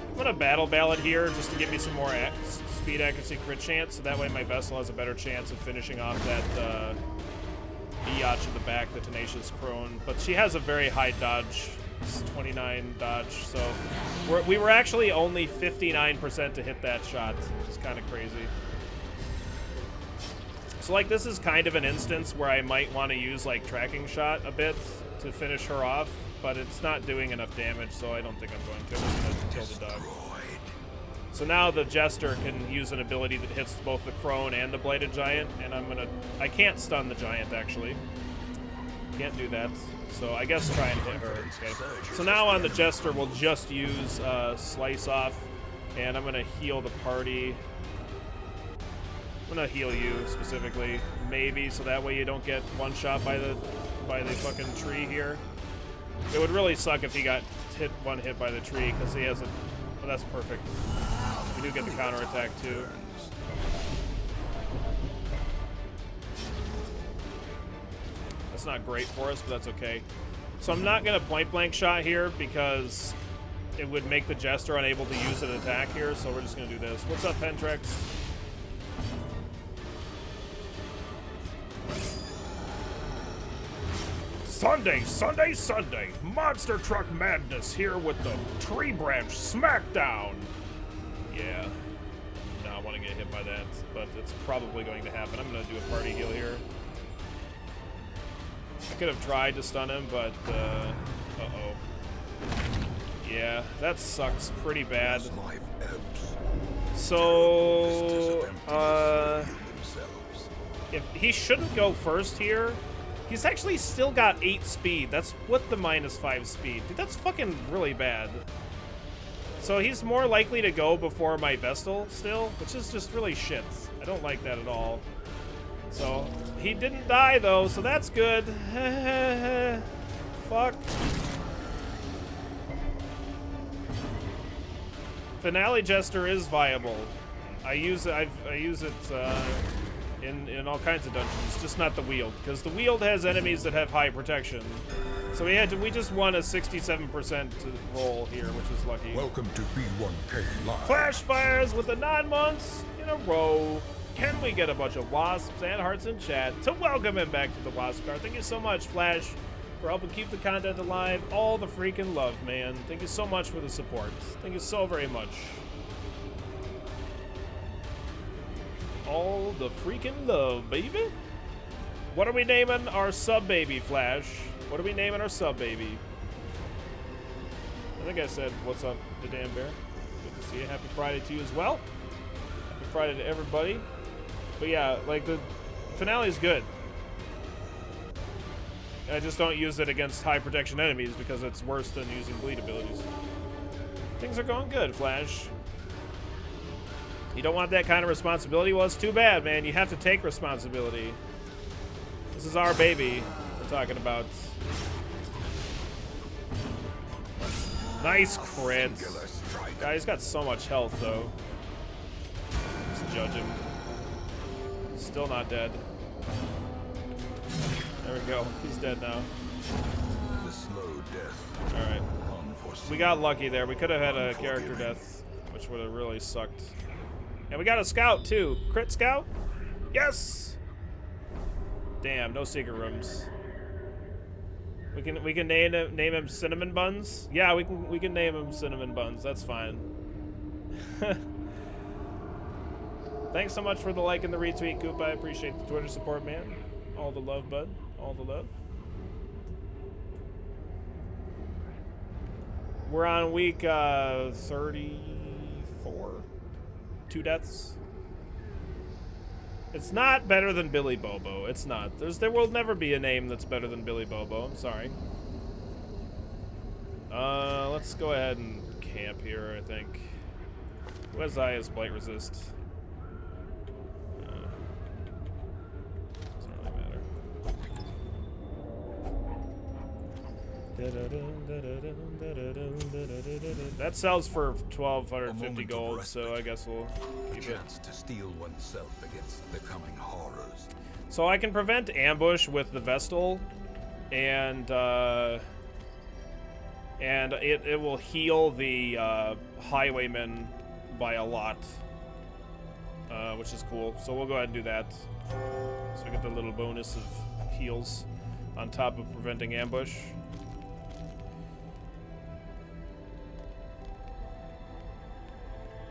I'm going to battle ballad here just to give me some more speed accuracy crit chance, so that way my Vessel has a better chance of finishing off that biatch in the back, the Tenacious Crone. But she has a very high dodge. It's 29 dodge, so we were actually only 59% to hit that shot, which is kind of crazy. So like this is kind of an instance where I might want to use like tracking shot a bit to finish her off, but it's not doing enough damage, so I don't think I'm going to. I'm just gonna kill the dog. So now the Jester can use an ability that hits both the Crone and the Bladed Giant, and I can't stun the Giant actually. Can't do that. So I guess try and hit her. Okay. So now on the Jester, we'll just use Slice Off, and I'm gonna heal the party. I'm gonna heal you specifically, maybe, so that way you don't get one shot by the fucking tree here. It would really suck if he got one hit by the tree because he has a. Oh, that's perfect. We do get the counterattack too. That's not great for us, but that's okay. So I'm not going to point blank shot here because it would make the Jester unable to use an attack here, so we're just going to do this. What's up, Pentrex? Sunday, Sunday, Sunday. Monster Truck Madness here with the Tree Branch Smackdown. Yeah. Not want to get hit by that, but it's probably going to happen. I'm going to do a party heal here. I could have tried to stun him, but, uh-oh. Yeah, that sucks pretty bad. So, if he shouldn't go first here. He's actually still got 8 speed. That's with the -5 speed. Dude, that's fucking really bad. So he's more likely to go before my Vestal still, which is just really shit. I don't like that at all. So, he didn't die though, so that's good. Fuck. Finale Jester is viable. I use it in all kinds of dungeons, just not the Wield, because the Wield has enemies that have high protection. So we just won a 67% roll here, which is lucky. Welcome to B1K Live. Flash fires with the 9 months in a row. Can we get a bunch of wasps and hearts in chat to welcome him back to the Wasp Card? Thank you so much, Flash, for helping keep the content alive. All the freaking love, man. Thank you so much for the support. Thank you so very much. All the freaking love, baby. What are we naming our sub baby, Flash? What are we naming our sub baby? I think I said, what's up, the damn bear? Good to see you. Happy Friday to you as well. Happy Friday to everybody. But yeah, like, the finale is good. I just don't use it against high protection enemies because it's worse than using bleed abilities. Things are going good, Flash. You don't want that kind of responsibility? Well, it's too bad, man. You have to take responsibility. This is our baby we're talking about. Nice crit. Guy, he's got so much health, though. Just judge him. Still not dead. There we go. He's dead now. The slow death. All right. We got lucky there. We could have had a character death, which would have really sucked. And we got a scout too. Crit scout? Yes. Damn, no secret rooms. We can name him Cinnamon Buns. Yeah, we can name him Cinnamon Buns. That's fine. Thanks so much for the like and the retweet, Coop. I appreciate the Twitter support, man. All the love, bud. All the love. We're on week 34. 2 deaths. It's not better than Billy Bobo. It's not. There will never be a name that's better than Billy Bobo. I'm sorry. Let's go ahead and camp here, I think. Who has highest blight resist? Doesn't really matter. That sells for 1,250 gold, so I guess we'll keep it. To steel oneself against the coming horrors. So I can prevent ambush with the Vestal, and it will heal the highwaymen by a lot, which is cool. So we'll go ahead and do that. So we get the little bonus of heals on top of preventing ambush.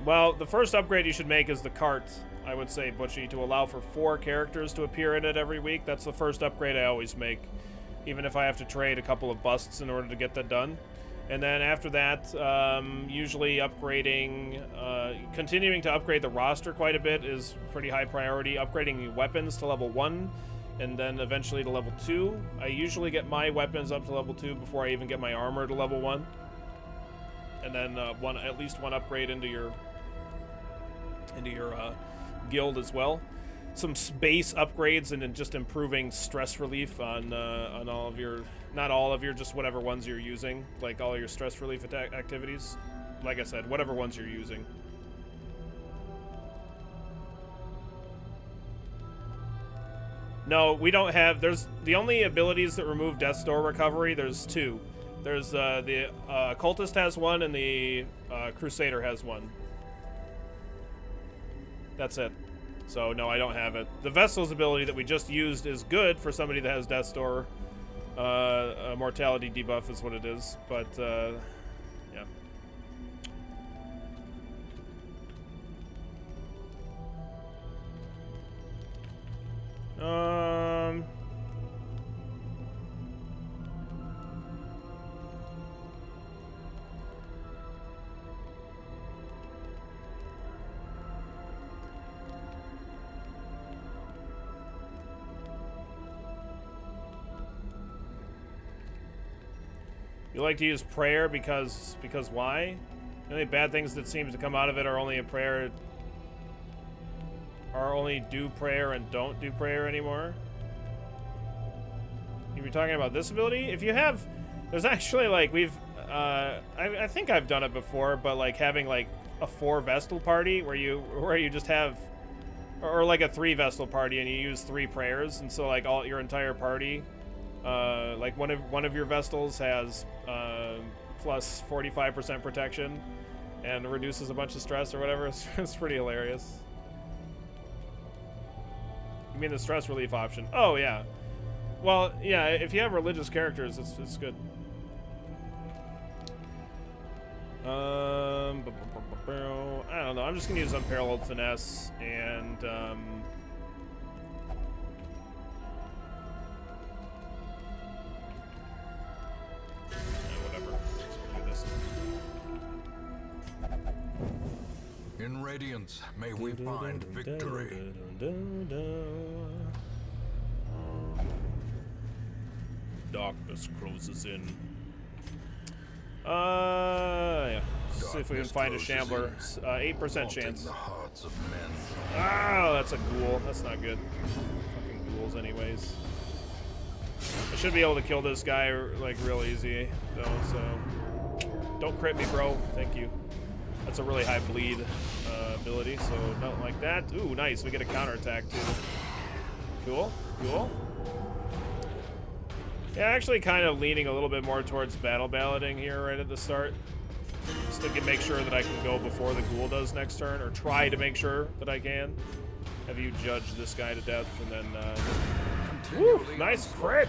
Well, the first upgrade you should make is the cart, I would say, Butchie, to allow for 4 characters to appear in it every week. That's the first upgrade I always make, even if I have to trade a couple of busts in order to get that done. And then after that, usually upgrading, continuing to upgrade the roster quite a bit is pretty high priority. Upgrading weapons to level 1, and then eventually to level 2. I usually get my weapons up to level 2 before I even get my armor to level 1. And then at least one upgrade into your guild as well. Some base upgrades and then just improving stress relief on all of your, not all of your, just whatever ones you're using, like all your stress relief activities. Like I said, whatever ones you're using. No, we don't have, there's the only abilities that remove Death's Door recovery, there's 2. There's the Cultist has one and the Crusader has one. That's it. So no, I don't have it. The Vestal's ability that we just used is good for somebody that has Death's Door. Mortality debuff is what it is, but yeah. You like to use prayer because why? The only bad things that seem to come out of it are only a prayer, are only do prayer and don't do prayer anymore. You were talking about this ability? If you have, there's actually like I think I've done it before, but like having like a 4 Vestal party where you just have, or like a 3 Vestal party and you use 3 prayers, and so like all your entire party. Like one of your Vestals has plus 45% protection and reduces a bunch of stress or whatever. It's pretty hilarious. You mean the stress relief option? Oh yeah. Well, yeah. If you have religious characters, it's good. I don't know. I'm just gonna use Unparalleled Finesse and In Radiance, may we find victory. Darkness closes in. Yeah. See if we can find a Shambler. 8% chance. The hearts of men. Ah, that's a ghoul. That's not good. Fucking ghouls, anyways. I should be able to kill this guy like real easy, though. So don't crit me, bro. Thank you. That's a really high bleed ability, so nothing like that. Ooh, nice. We get a counterattack too. Cool, cool. Yeah, actually kind of leaning a little bit more towards battle balloting here right at the start. Just to make sure that I can go before the ghoul does next turn, or try to make sure that I can. Have you judge this guy to death, and then, woo, nice crit!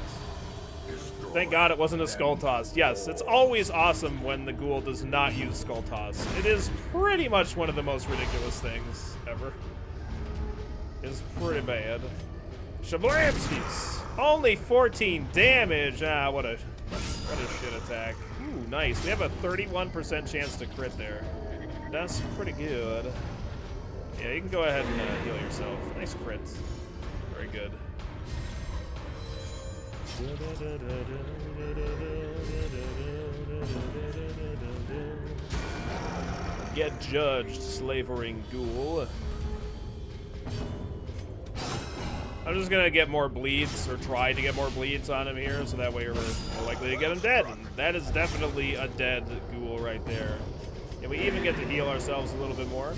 Thank God it wasn't a skull toss. Yes, it's always awesome when the ghoul does not use skull toss. It is pretty much one of the most ridiculous things ever. It's pretty bad. Shablamskis! Only 14 damage! Ah, what a shit attack. Ooh, nice. We have a 31% chance to crit there. That's pretty good. Yeah, you can go ahead and heal yourself. Nice crit. Very good. Get judged, slavering ghoul. I'm just gonna get more bleeds, or try to get more bleeds on him here, so that way we're more likely to get him dead. And that is definitely a dead ghoul right there. And we even get to heal ourselves a little bit more.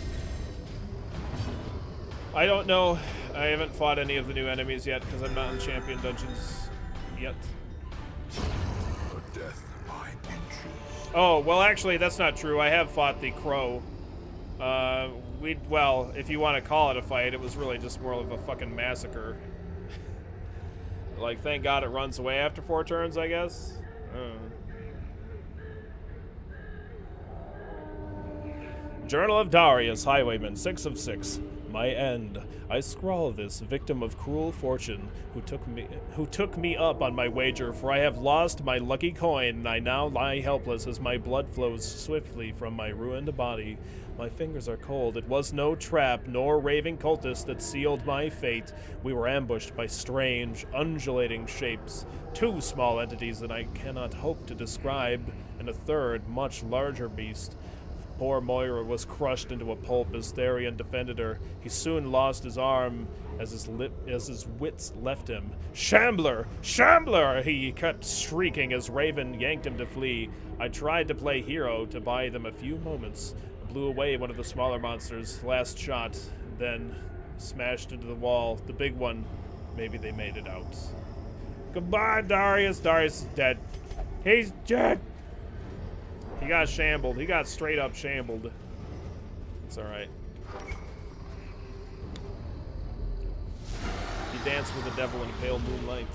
I don't know. I haven't fought any of the new enemies yet, because I'm not in champion dungeons yet. A death by inches. Oh, well, actually, that's not true. I have fought the crow. Well, if you want to call it a fight, it was really just more of a fucking massacre. Like, thank God it runs away after 4 turns, I guess. Journal of Darius, Highwayman, 6 of 6. My end. I scrawl this, victim of cruel fortune, who took me up on my wager, for I have lost my lucky coin, and I now lie helpless as my blood flows swiftly from my ruined body. My fingers are cold. It was no trap, nor raving cultist that sealed my fate. We were ambushed by strange, undulating shapes, 2 small entities that I cannot hope to describe, and a third, much larger beast. Poor Moira was crushed into a pulp as Therion defended her. He soon lost his arm as his wits left him. Shambler! Shambler! He kept shrieking as Raven yanked him to flee. I tried to play hero to buy them a few moments. I blew away one of the smaller monsters, last shot, then smashed into the wall. The big one, maybe they made it out. Goodbye, Darius. Darius is dead. He's dead! He got shambled. He got straight up shambled. It's alright. He danced with the devil in pale moonlight.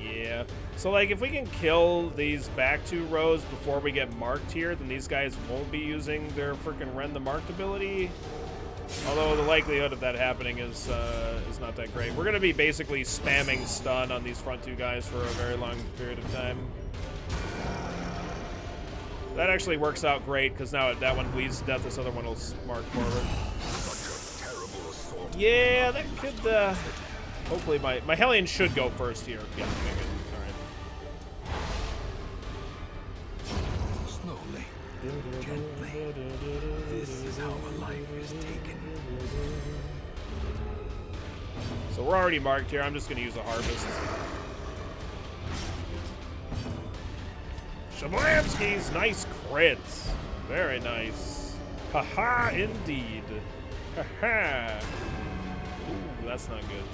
Yeah. So, like, if we can kill these back 2 rows before we get marked here, then these guys won't be using their freaking Rend the Marked ability. Although the likelihood of that happening is not that great. We're going to be basically spamming stun on these front two guys for a very long period of time. That actually works out great, because now that one bleeds to death, this other one will mark forward. Yeah, that could, hopefully my Hellion should go first here. Yeah, okay, good. Alright. Slowly, gently. This is how a life is taken. So we're already marked here. I'm just going to use a harvest. Shablamskis, nice crits. Very nice. Haha, indeed. Haha. Ooh, that's not good.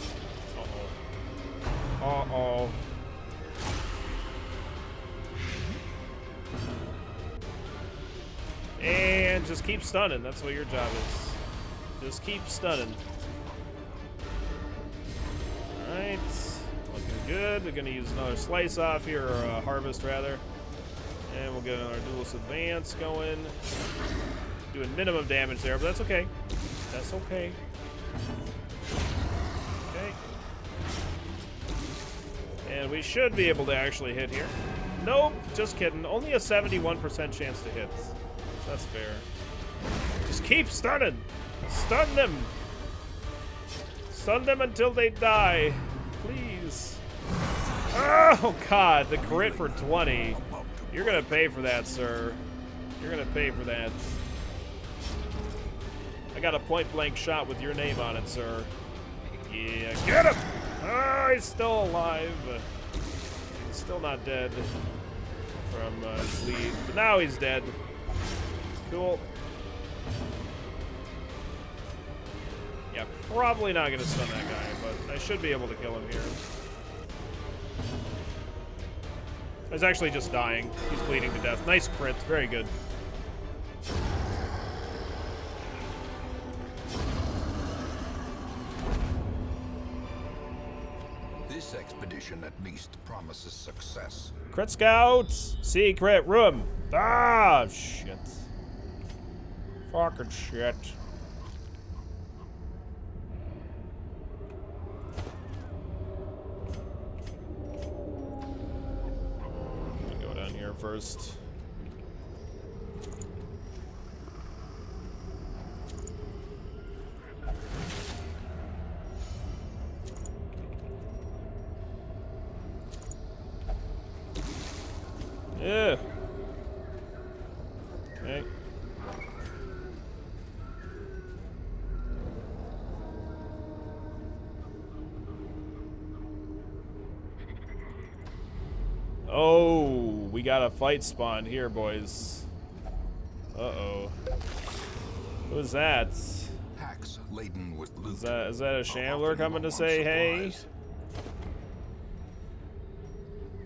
Uh-oh. Uh-oh. And just keep stunning. That's what your job is. Just keep stunning. Alright. Looking good. We're going to use another slice off here, or a harvest rather. And we'll get another duelist advance going. Doing minimum damage there, but that's okay. That's okay. Okay. And we should be able to actually hit here. Nope, just kidding. Only a 71% chance to hit. That's fair. Just keep stunning. Stun them. Stun them until they die. Please. Oh, God. The crit for 20. You're going to pay for that, sir. You're going to pay for that. I got a point-blank shot with your name on it, sir. Yeah, get him! Oh, he's still alive. He's still not dead from his bleed. But now he's dead. Cool. Yeah, probably not going to stun that guy, but I should be able to kill him here. He's actually just dying. He's bleeding to death. Nice crit. Very good. This expedition at least promises success. Crit scouts! Secret room! Ah, shit. Fucking shit. Go down here first. Yeah. Okay. Oh, we got a fight spawn here, boys. Uh-oh. Who's that? Packs laden with loot. Is that a Shambler coming to say hey?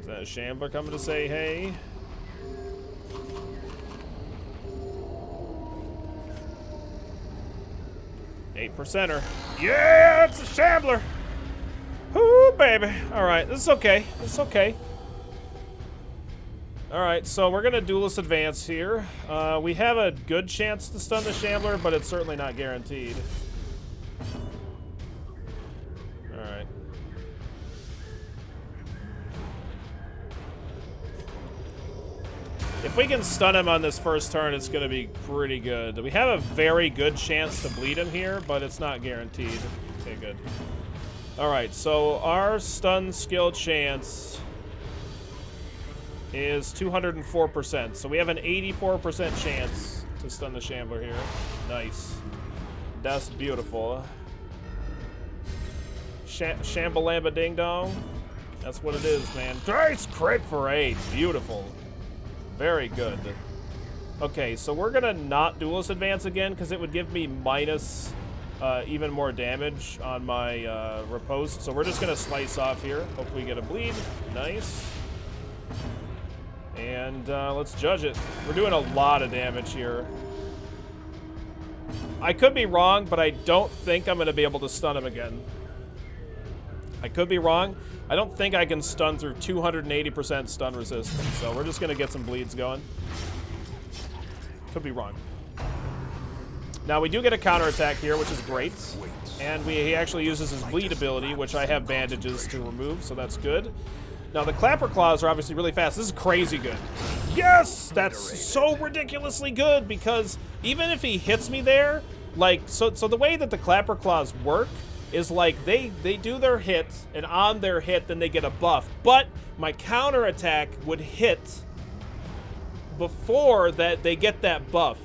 Is that a Shambler coming to say hey? Eight percenter. Yeah, it's a Shambler. Whoo, baby. All right, this is okay. This is okay. All right, so we're gonna duelist advance here. We have a good chance to stun the Shambler, but it's certainly not guaranteed. All right. If we can stun him on this first turn, it's going to be pretty good. We have a very good chance to bleed him here, but it's not guaranteed. Okay, good. Alright, so our stun skill chance is 204%. So we have an 84% chance to stun the Shambler here. Nice. That's beautiful. Shambalamba ding dong. That's what it is, man. Nice crit for 8. Beautiful. Very good. Okay, so we're gonna not duelist advance again because it would give me minus even more damage on my riposte. So we're just gonna slice off here. Hopefully we get a bleed. Nice. And let's judge it. We're doing a lot of damage here. I could be wrong, but I don't think I'm gonna be able to stun him again. I could be wrong. I don't think I can stun through 280% stun resistance, so we're just gonna get some bleeds going. Could be wrong. Now, we do get a counterattack here, which is great. And he actually uses his bleed ability, which I have bandages to remove, so that's good. Now, the Clapper Claws are obviously really fast. This is crazy good. Yes! That's so ridiculously good, because even if he hits me there, like, so the way that the Clapper Claws work is like they do their hit, and on their hit, then they get a buff. But my counterattack would hit before that they get that buff.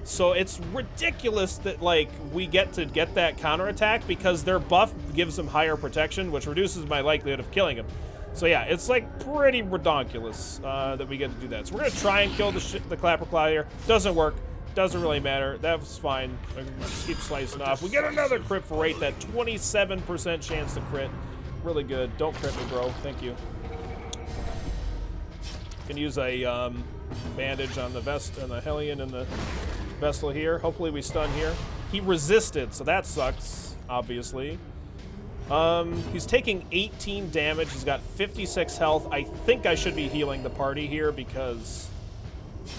So it's ridiculous that, like, we get that counterattack because their buff gives them higher protection, which reduces my likelihood of killing him. So yeah, it's like pretty redonkulous that we get to do that. So we're gonna try and kill the Clapper Claw here. Doesn't work. Doesn't really matter. That was fine. I can just keep slicing off. We get another crit for 8. That 27% chance to crit. Really good. Don't crit me, bro. Thank you. Can use a bandage on the vest and the Hellion and the Vestal here. Hopefully we stun here. He resisted, so that sucks, obviously. He's taking 18 damage. He's got 56 health. I think I should be healing the party here because,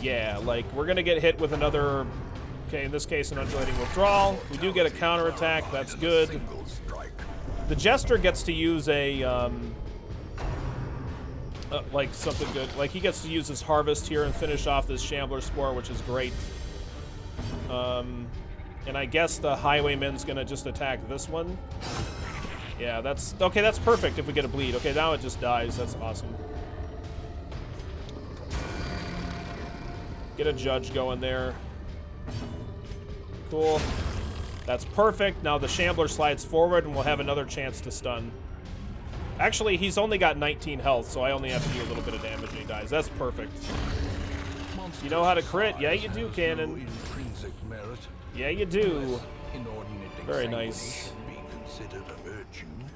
yeah, like, we're going to get hit with another, okay, in this case, an undulating withdrawal. We do get a counterattack. That's good. The Jester gets to use a, like, something good. Like, he gets to use his Harvest here and finish off this Shambler Spore, which is great. And I guess the Highwayman's going to just attack this one. Yeah, that's... Okay, that's perfect if we get a bleed. Okay, now it just dies. That's awesome. Get a Judge going there. Cool. That's perfect. Now the Shambler slides forward, and we'll have another chance to stun. Actually, he's only got 19 health, so I only have to do a little bit of damage and he dies. That's perfect. You know how to crit? Yeah, you do, Cannon. Yeah, you do. Very nice.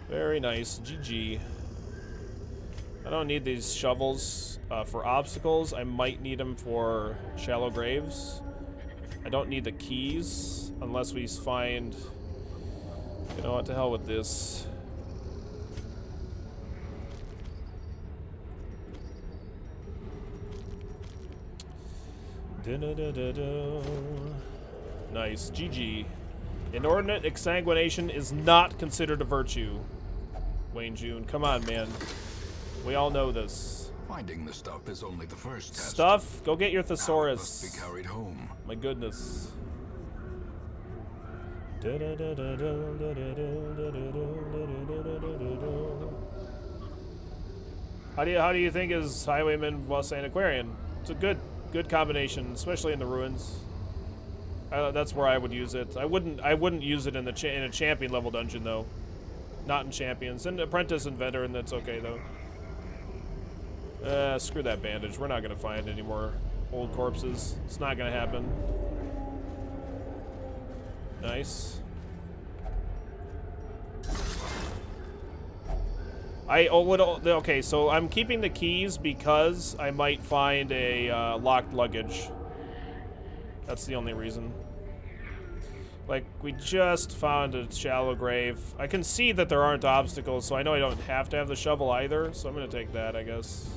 Very nice. GG. I don't need these shovels for obstacles. I might need them for shallow graves. I don't need the keys unless we find... You know what? To hell with this. Nice. GG. Inordinate exsanguination is not considered a virtue. Wayne June. Come on, man. We all know this. Finding the stuff is only the first test. Stuff? Go get your thesaurus. Must be carried home. My goodness. How do you think is Highwayman plus Antiquarian? It's a good combination, especially in the ruins. That's where I would use it. I wouldn't use it in a champion level dungeon though. Not in champions. In apprentice and veteran, that's okay though. Screw that bandage. We're not gonna find any more old corpses. It's not gonna happen. Nice. Okay, so I'm keeping the keys because I might find a locked luggage. That's the only reason. Like, we just found a shallow grave. I can see that there aren't obstacles, so I know I don't have to have the shovel either, so I'm gonna take that, I guess.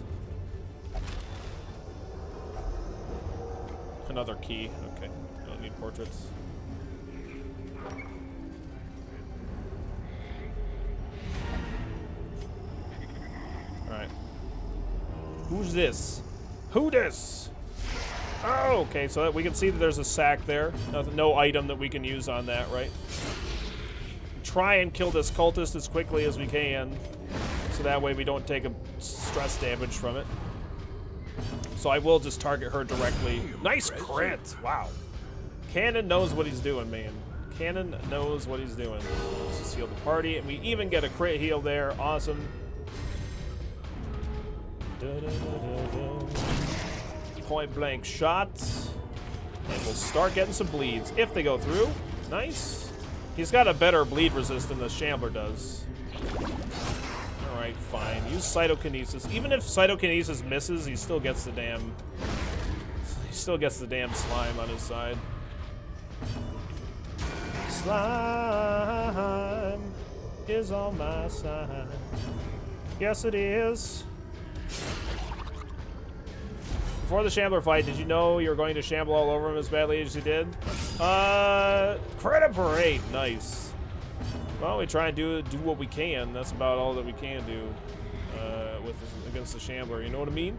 Another key. Okay, I don't need portraits. Alright. Who's this? Who this? Oh, okay, so that we can see that there's a sack there. No item that we can use on that, right? Try and kill this cultist as quickly as we can, so that way we don't take a stress damage from it. So I will just target her directly. Nice crit! Wow. Cannon knows what he's doing, man. Cannon knows what he's doing. Let's just heal the party, and we even get a crit heal there. Awesome. Point blank shot, and we'll start getting some bleeds if they go through. Nice. He's got a better bleed resist than the Shambler does. All right, fine. Use cytokinesis. Even if cytokinesis misses, he still gets the damn. He still gets the damn slime on his side. Slime is on my side. Yes, it is. Before the Shambler fight, did you know you were going to shamble all over him as badly as you did? Credit parade, nice. Well, we try and do what we can. That's about all that we can do against the Shambler. You know what I mean?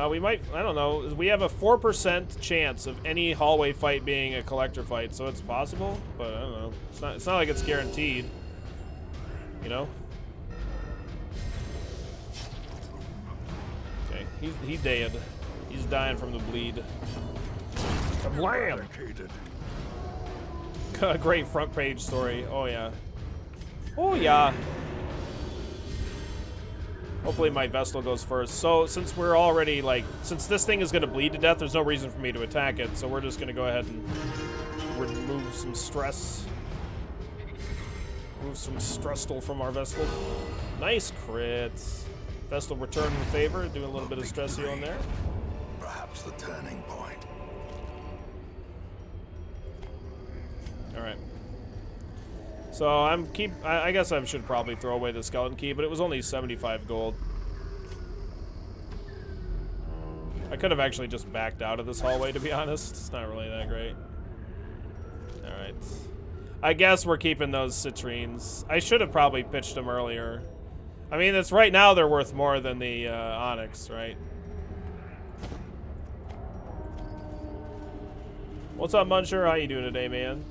We might, I don't know. We have a 4% chance of any hallway fight being a collector fight, so it's possible. But I don't know. It's not like it's guaranteed. You know? Okay, he dead. He's dying from the bleed. Kablam! Great front page story. Oh yeah. Oh yeah. Hopefully my Vestal goes first. So since we're already like, since this thing is gonna bleed to death, there's no reason for me to attack it. So we're just gonna go ahead and remove some stress. Remove some stressful from our Vestal. Nice crits. Vestal return in favor, doing a little bit of stress heal in there. Perhaps the turning point. All right. So I guess I should probably throw away the skeleton key, but it was only 75 gold. I could have actually just backed out of this hallway, to be honest. It's not really that great. All right. I guess we're keeping those citrines. I should have probably pitched them earlier. I mean, it's right now they're worth more than the onyx, right? What's up, Muncher? How you doing today, man?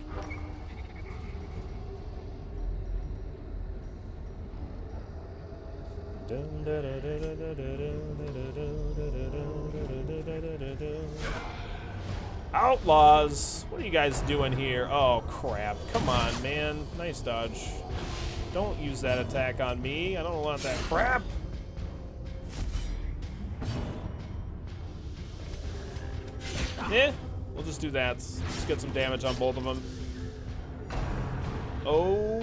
Outlaws! What are you guys doing here? Oh, crap. Come on, man. Nice dodge. Don't use that attack on me. I don't want that crap. Eh, we'll just do that. Let's get some damage on both of them. Oh,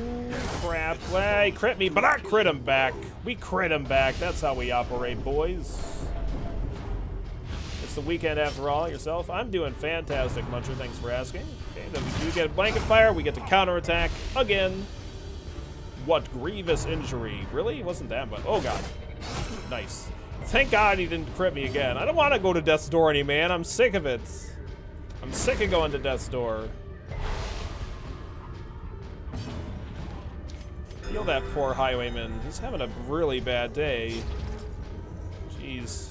crap. Well, he crit me, but I crit him back. We crit him back. That's how we operate, boys. It's the weekend after all. Yourself? I'm doing fantastic, Muncher. Thanks for asking. Okay, then we do get a blanket fire. We get to counterattack again. What grievous injury. Really? It wasn't that much. Oh, God. Nice. Thank God he didn't crit me again. I don't want to go to Death's Door any, man. I'm sick of it. I'm sick of going to Death's Door. Heal that poor highwayman. He's having a really bad day. Jeez.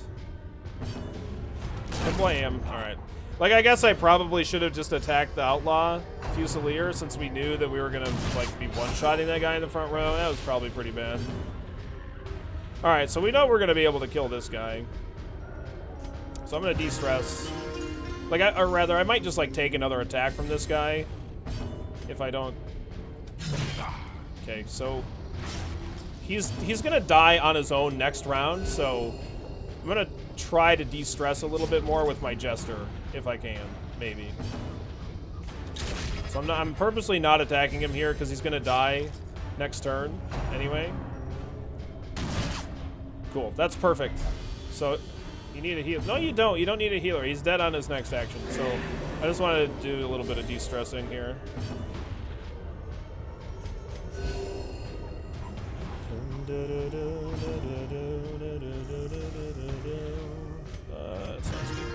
Kablam. Alright. Like, I guess I probably should have just attacked the Outlaw Fusilier since we knew that we were gonna, like, be one-shotting that guy in the front row. That was probably pretty bad. Alright, so we know we're gonna be able to kill this guy. So I'm gonna de-stress. Like, or rather, I might just, like, take another attack from this guy. If I don't... Okay, so... He's gonna die on his own next round, so... I'm gonna try to de-stress a little bit more with my Jester, if I can, maybe. So I'm purposely not attacking him here, because he's gonna die next turn, anyway. Cool, that's perfect. So, you need a heal. No, you don't. You don't need a healer. He's dead on his next action. So, I just wanted to do a little bit of de-stressing here. That sounds good.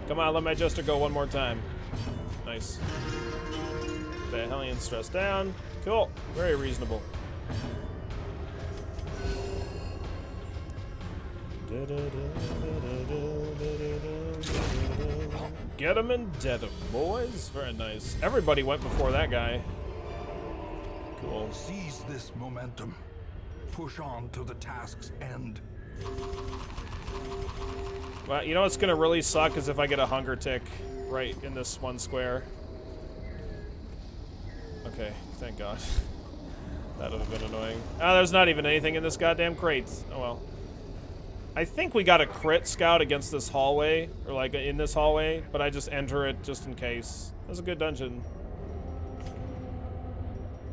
Come on, let my Jester go one more time. Nice. The Hellion stress down. Cool. Very reasonable. Get him and dead him, boys. Very nice. Everybody went before that guy. Cool. Seize this momentum. Push on to the task's end. Well, you know what's gonna really suck is if I get a hunger tick right in this one square. Okay, thank God. That would have been annoying. Ah, there's not even anything in this goddamn crate. Oh well. I think we got a crit scout against this hallway, or like in this hallway, but I just enter it just in case. That was a good dungeon.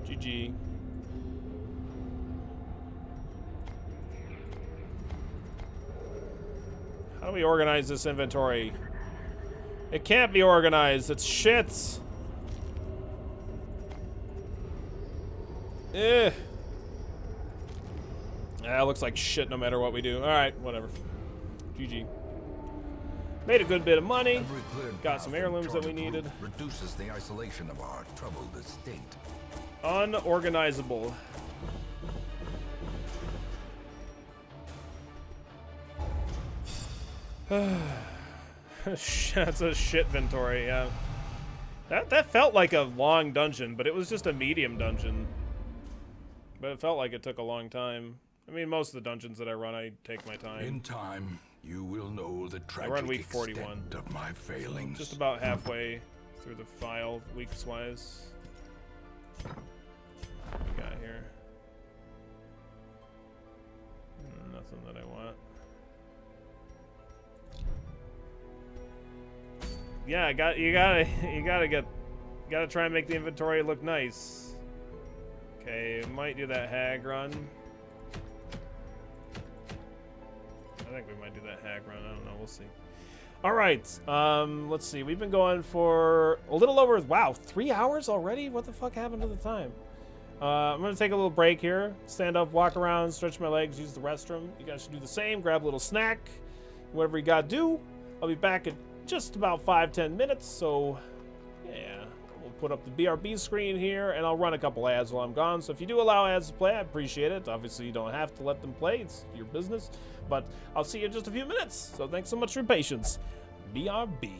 GG. How do we organize this inventory? It can't be organized. It's shit. Eh. Yeah, it looks like shit no matter what we do. Alright, whatever. GG. Made a good bit of money. Every cleared Got path some from heirlooms that we charted needed. route reduces the isolation of our troubled estate. Unorganizable. That's a shit inventory, yeah. That felt like a long dungeon, but it was just a medium dungeon. But it felt like it took a long time. I mean, most of the dungeons that I run, I take my time. In time, you will know the I run tragic week 41. extent of my failings. Just about halfway through the file, weeks-wise. What we got here? Nothing that I want. Yeah, you gotta try and make the inventory look nice. Okay, might do that hag run. I think we might do that hag run. I don't know. We'll see. All right. Let's see. We've been going for a little over, wow, 3 hours already? What the fuck happened to the time? I'm going to take a little break here. Stand up, walk around, stretch my legs, use the restroom. You guys should do the same. Grab a little snack. Whatever you got to do. I'll be back in just about 5-10 minutes. So, yeah. We'll put up the BRB screen here, and I'll run a couple ads while I'm gone. So if you do allow ads to play, I appreciate it. Obviously, you don't have to let them play. It's your business. But I'll see you in just a few minutes. So thanks so much for your patience. BRB.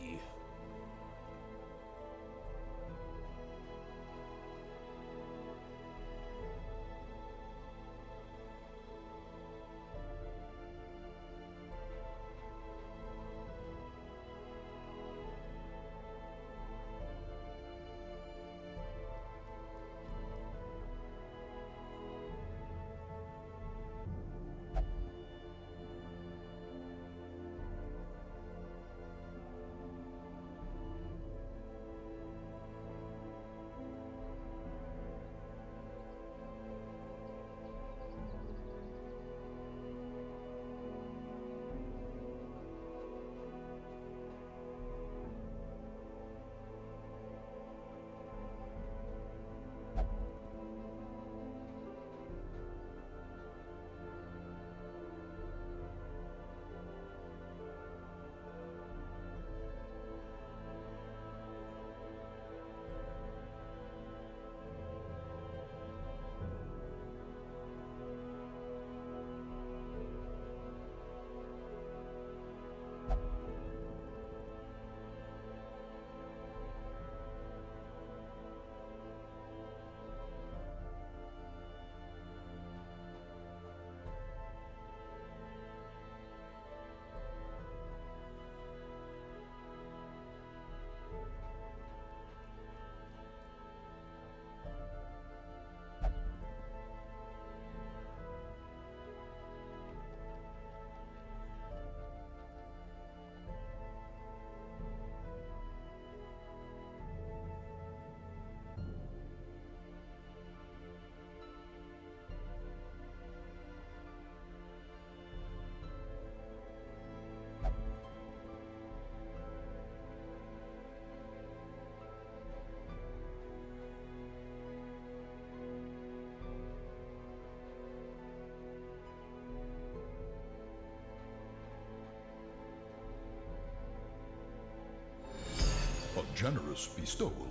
A generous bestowal.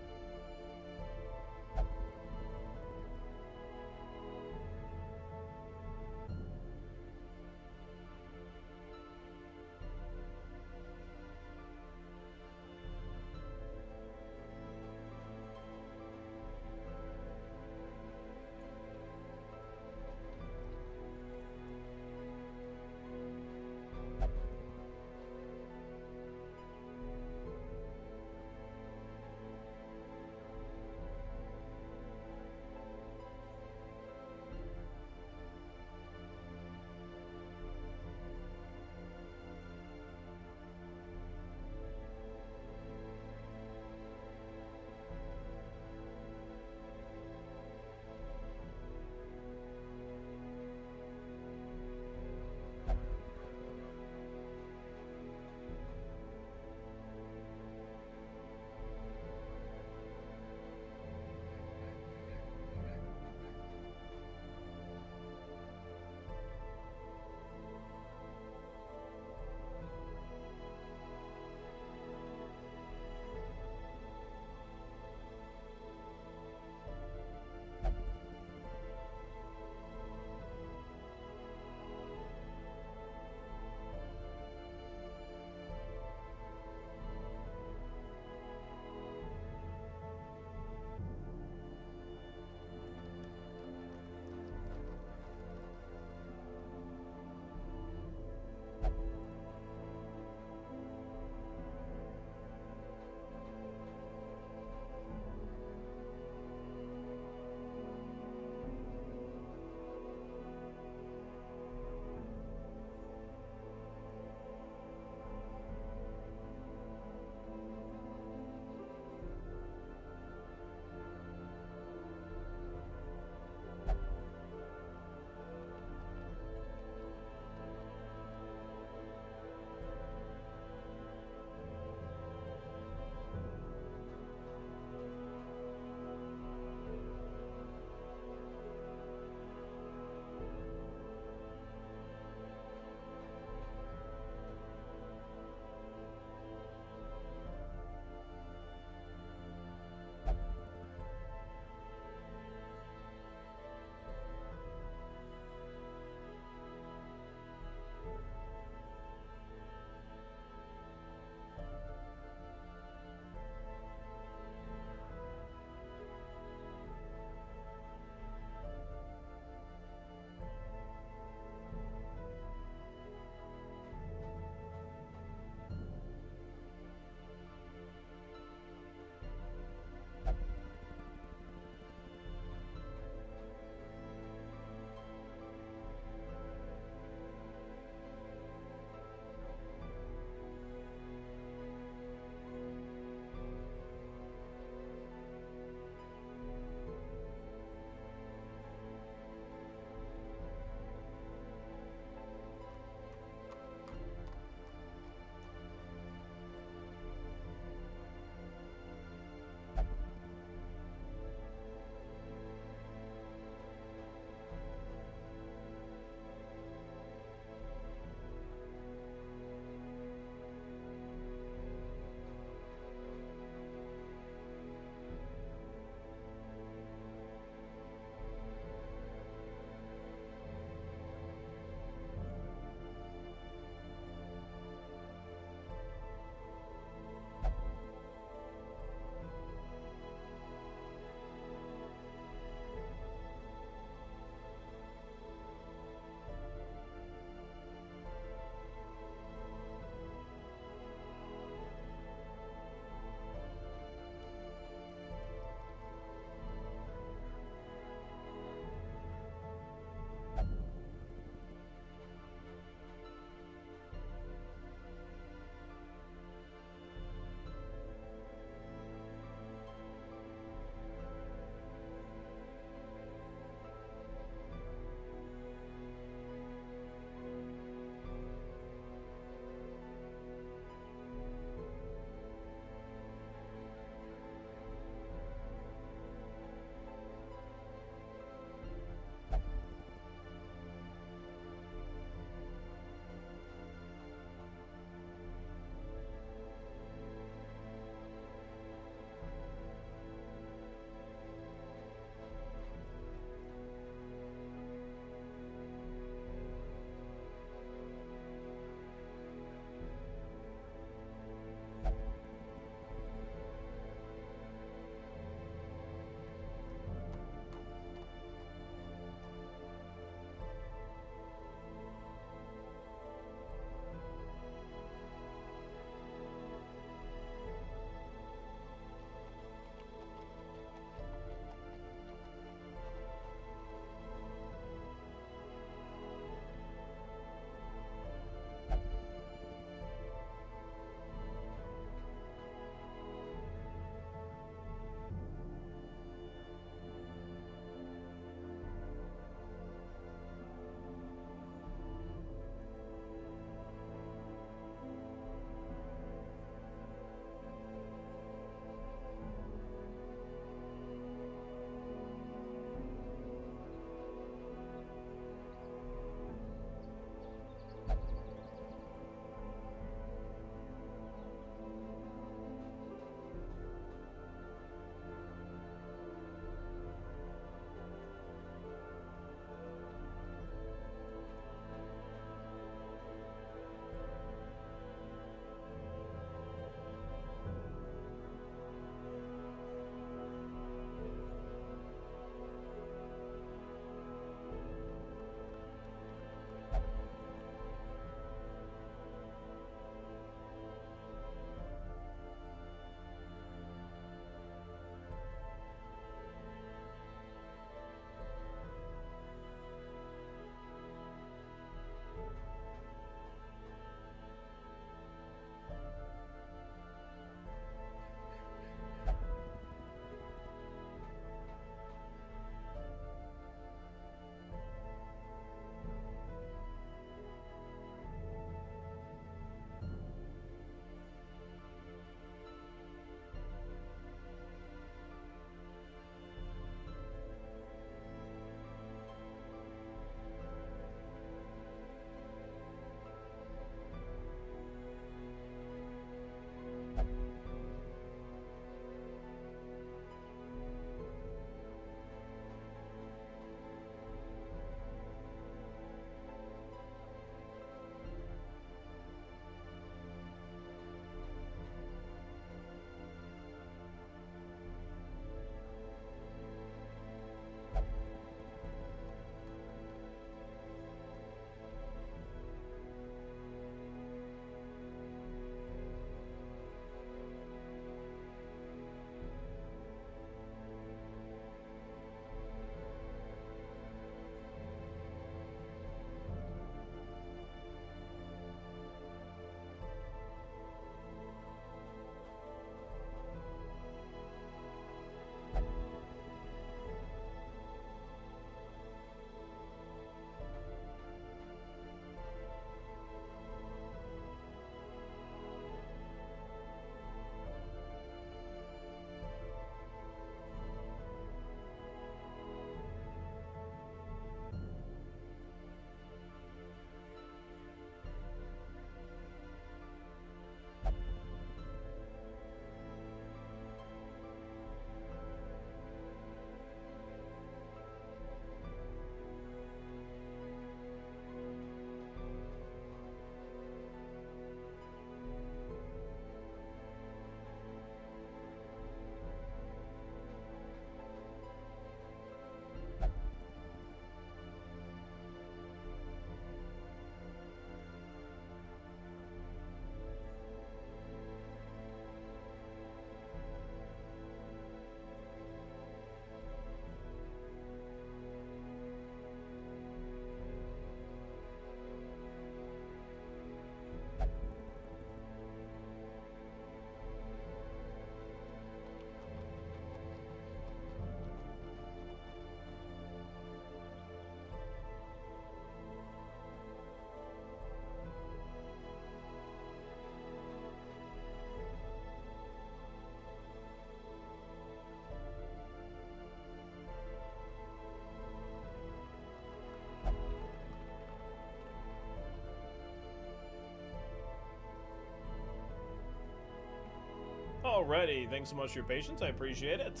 Alrighty, thanks so much for your patience. I appreciate it.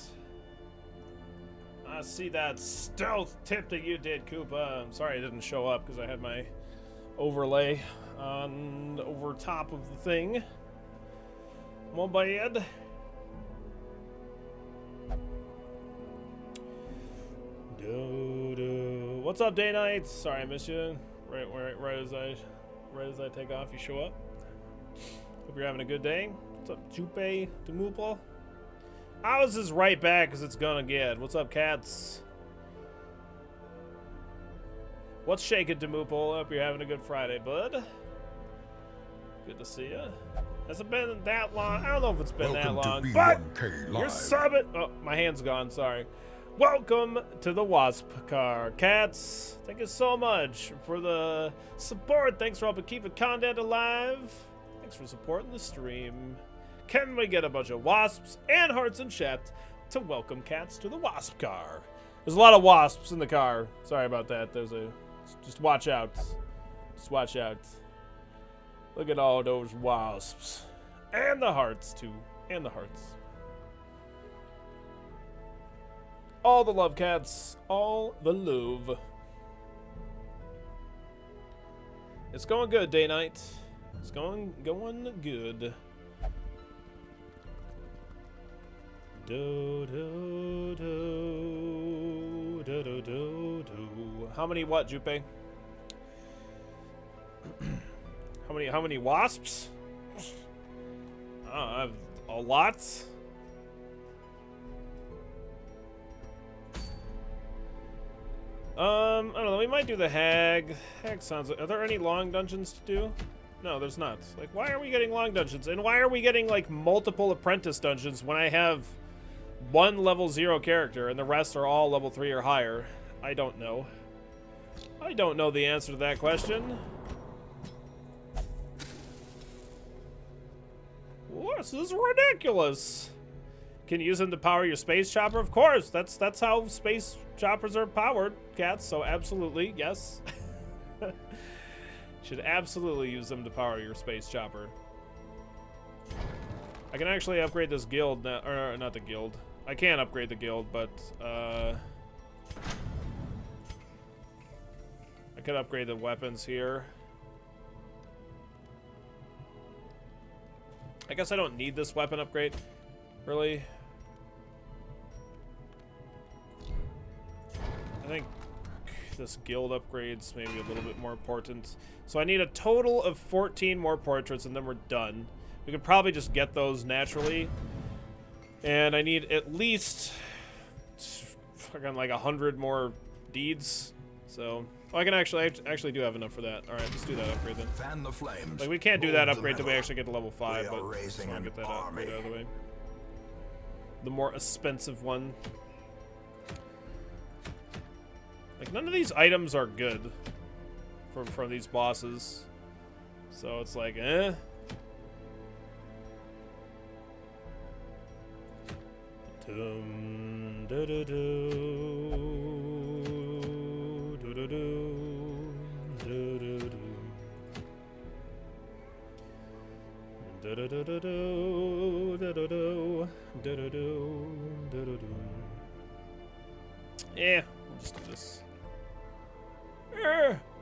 I see that stealth tip that you did, Koopa. I'm sorry I didn't show up because I had my overlay on over top of the thing. My bad. What's up, Day Night? Sorry I missed you. Right as I take off, you show up. Hope you're having a good day. What's up, Jupe Demuple? Ours is right back as it's gonna get. What's up, cats? What's shaking, Demuple? Hope you're having a good Friday, bud. Good to see you. Has it been that long? I don't know if it's been that long, but you're subbing. Oh, my hand's gone. Sorry. Welcome to the Wasp Car, cats. Thank you so much for the support. Thanks for helping keep the content alive. Thanks for supporting the stream. Can we get a bunch of wasps and hearts in chat to welcome cats to the Wasp Car? There's a lot of wasps in the car. Sorry about that. Just watch out. Just watch out. Look at all those wasps. And the hearts, too. And the hearts. All the love, cats. All the love. It's going good, Day Night. It's going good. How many what, Jupe? How many wasps? I have a lot. I don't know, we might do the hag. Hag sounds like, are there any long dungeons to do? No, there's not. Like, why are we getting long dungeons? And why are we getting, like, multiple apprentice dungeons when I have one level 0 character and the rest are all level 3 or higher? I don't know. I don't know the answer to that question. What? This is ridiculous. Can you use them to power your space chopper? Of course. That's how space choppers are powered, cats. So absolutely, yes. Should absolutely use them to power your space chopper. I can actually upgrade this guild now, or not the guild. I can't upgrade the guild, but I could upgrade the weapons here. I guess I don't need this weapon upgrade, really. I think this guild upgrade's maybe a little bit more important. So I need a total of 14 more portraits and then we're done. We could probably just get those naturally. And I need at least fucking like 100 more deeds. So I can actually do have enough for that. All right, let's do that upgrade then. Fan the flames. Like we can't do that upgrade till we actually get to level 5, but just want to get that upgrade out of the way. The more expensive one. Like none of these items are good from these bosses, so it's like Dum, do, do, do, do, do, do, do, do, do. Do, do, do, do, do, do, do, do, do, do, do. Yeah, we'll just do this.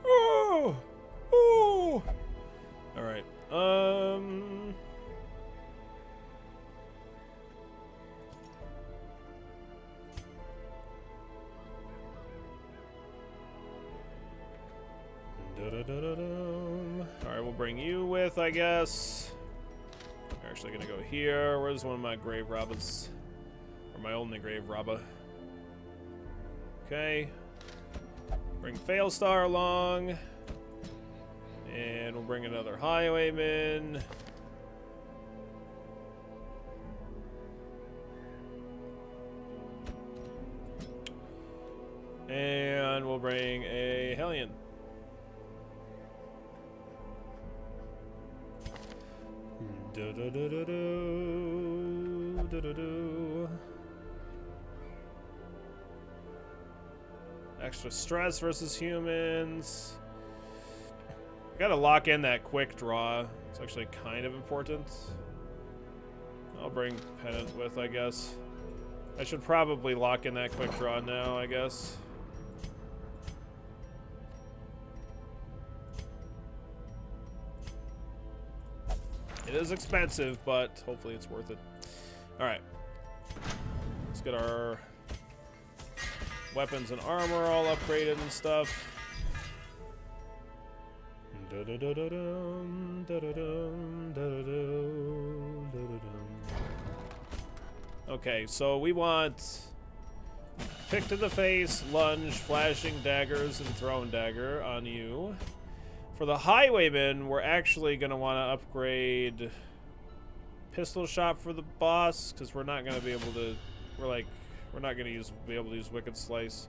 Oh, oh. All right. All right, we'll bring you with, I guess. We're actually gonna go here. Where's one of my grave robbers? Or my only grave robber? Okay. Bring Failstar along. And we'll bring another highwayman. And we'll bring a Hellion. Extra stress versus humans. I gotta lock in that quick draw. It's actually kind of important. I'll bring Pennant with, I guess. I should probably lock in that quick draw now, I guess. It is expensive, but hopefully it's worth it. Alright. Let's get our weapons and armor all upgraded and stuff. Okay, so we want pick to the face, lunge, flashing daggers, and thrown dagger on you. For the highwayman, we're actually going to want to upgrade pistol shot for the boss, because we're not going to be able to, we're not going to be able to use wicked slice.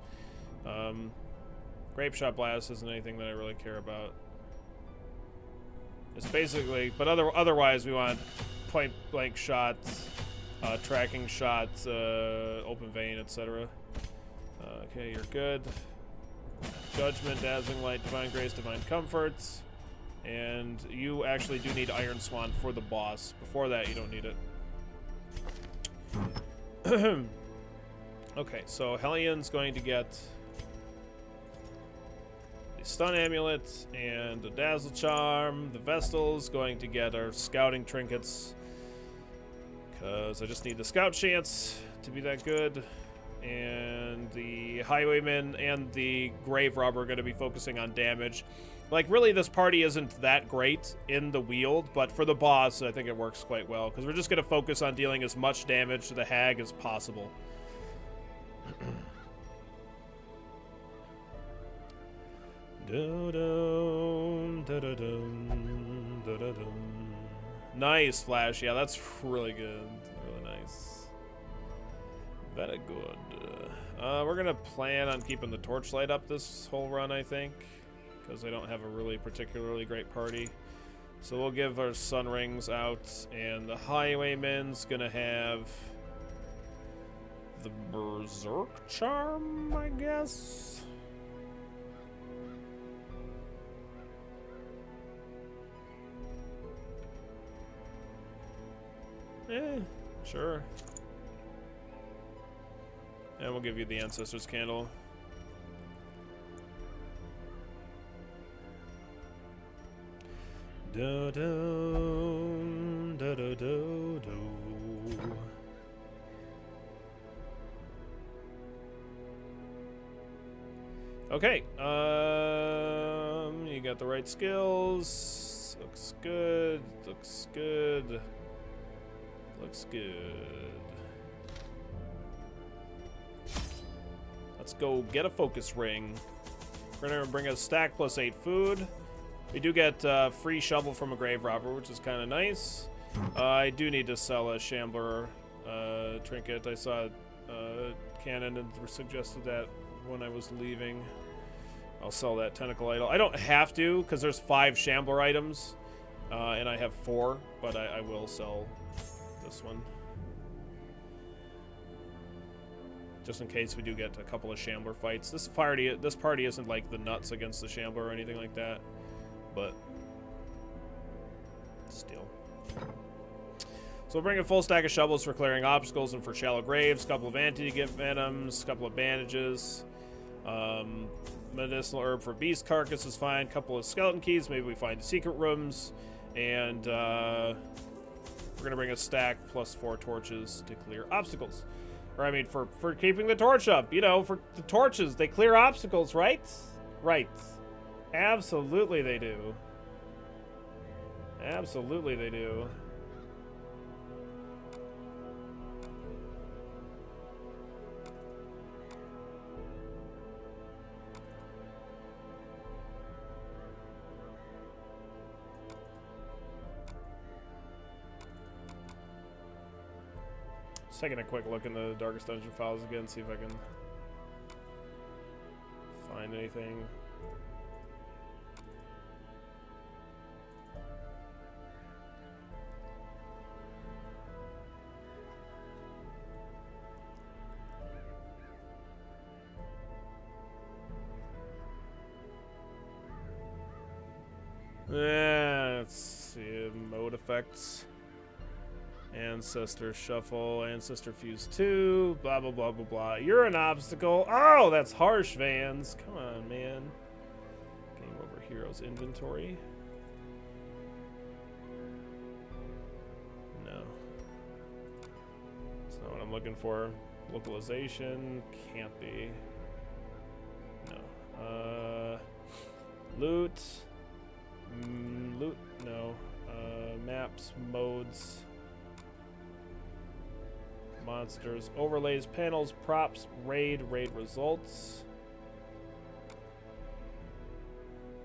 Grape shot blast isn't anything that I really care about. It's basically, but otherwise we want point blank shots, tracking shots, open vein, etc. Okay, you're good. Judgment, dazzling light, divine grace, divine comforts, and you actually do need Iron Swan for the boss. Before that, you don't need it. Okay, so Hellion's going to get the stun amulet and the dazzle charm. The Vestal's going to get our scouting trinkets, because I just need the scout chance to be that good. And the highwayman and the grave robber are going to be focusing on damage. Like, really, this party isn't that great in the wield, but for the boss, I think it works quite well, because we're just going to focus on dealing as much damage to the hag as possible. Nice flash. Yeah, that's really good. Really nice. Very good. We're gonna plan on keeping the torchlight up this whole run, I think, because I don't have a really particularly great party. So we'll give our sun rings out, and the highwayman's gonna have the berserk charm, I guess. Sure. And we'll give you the Ancestor's Candle. Do do do do do do. Okay. You got the right skills. Looks good. Looks good. Looks good. Let's go get a focus ring. We're gonna bring a stack plus 8 food. We do get free shovel from a grave robber, which is kind of nice. I do need to sell a Shambler trinket. I saw Canon and suggested that when I was leaving. I'll sell that tentacle idol. I don't have to, because there's 5 Shambler items, and I have 4, but I will sell this one. Just in case we do get a couple of Shambler fights. This party isn't like the nuts against the Shambler or anything like that, but still. So we'll bring a full stack of shovels for clearing obstacles and for shallow graves, a couple of anti-gift venoms, a couple of bandages, medicinal herb for beast carcass is fine, a couple of skeleton keys, maybe we find secret rooms, and we're gonna bring a stack plus 4 torches to clear obstacles. Or, I mean, for keeping the torch up. You know, for the torches, they clear obstacles, right? Right. Absolutely they do. Absolutely they do. Just taking a quick look in the Darkest Dungeon files again, see if I can find anything. Let's see, mode effects. Ancestor Shuffle, Ancestor Fuse 2, blah, blah, blah, blah, blah. You're an obstacle. Oh, that's harsh, Vans. Come on, man. Game over Heroes Inventory. No. That's not what I'm looking for. Localization. Can't be. No. Loot. Loot. No. Maps. Modes. Monsters, overlays, panels, props, raid results,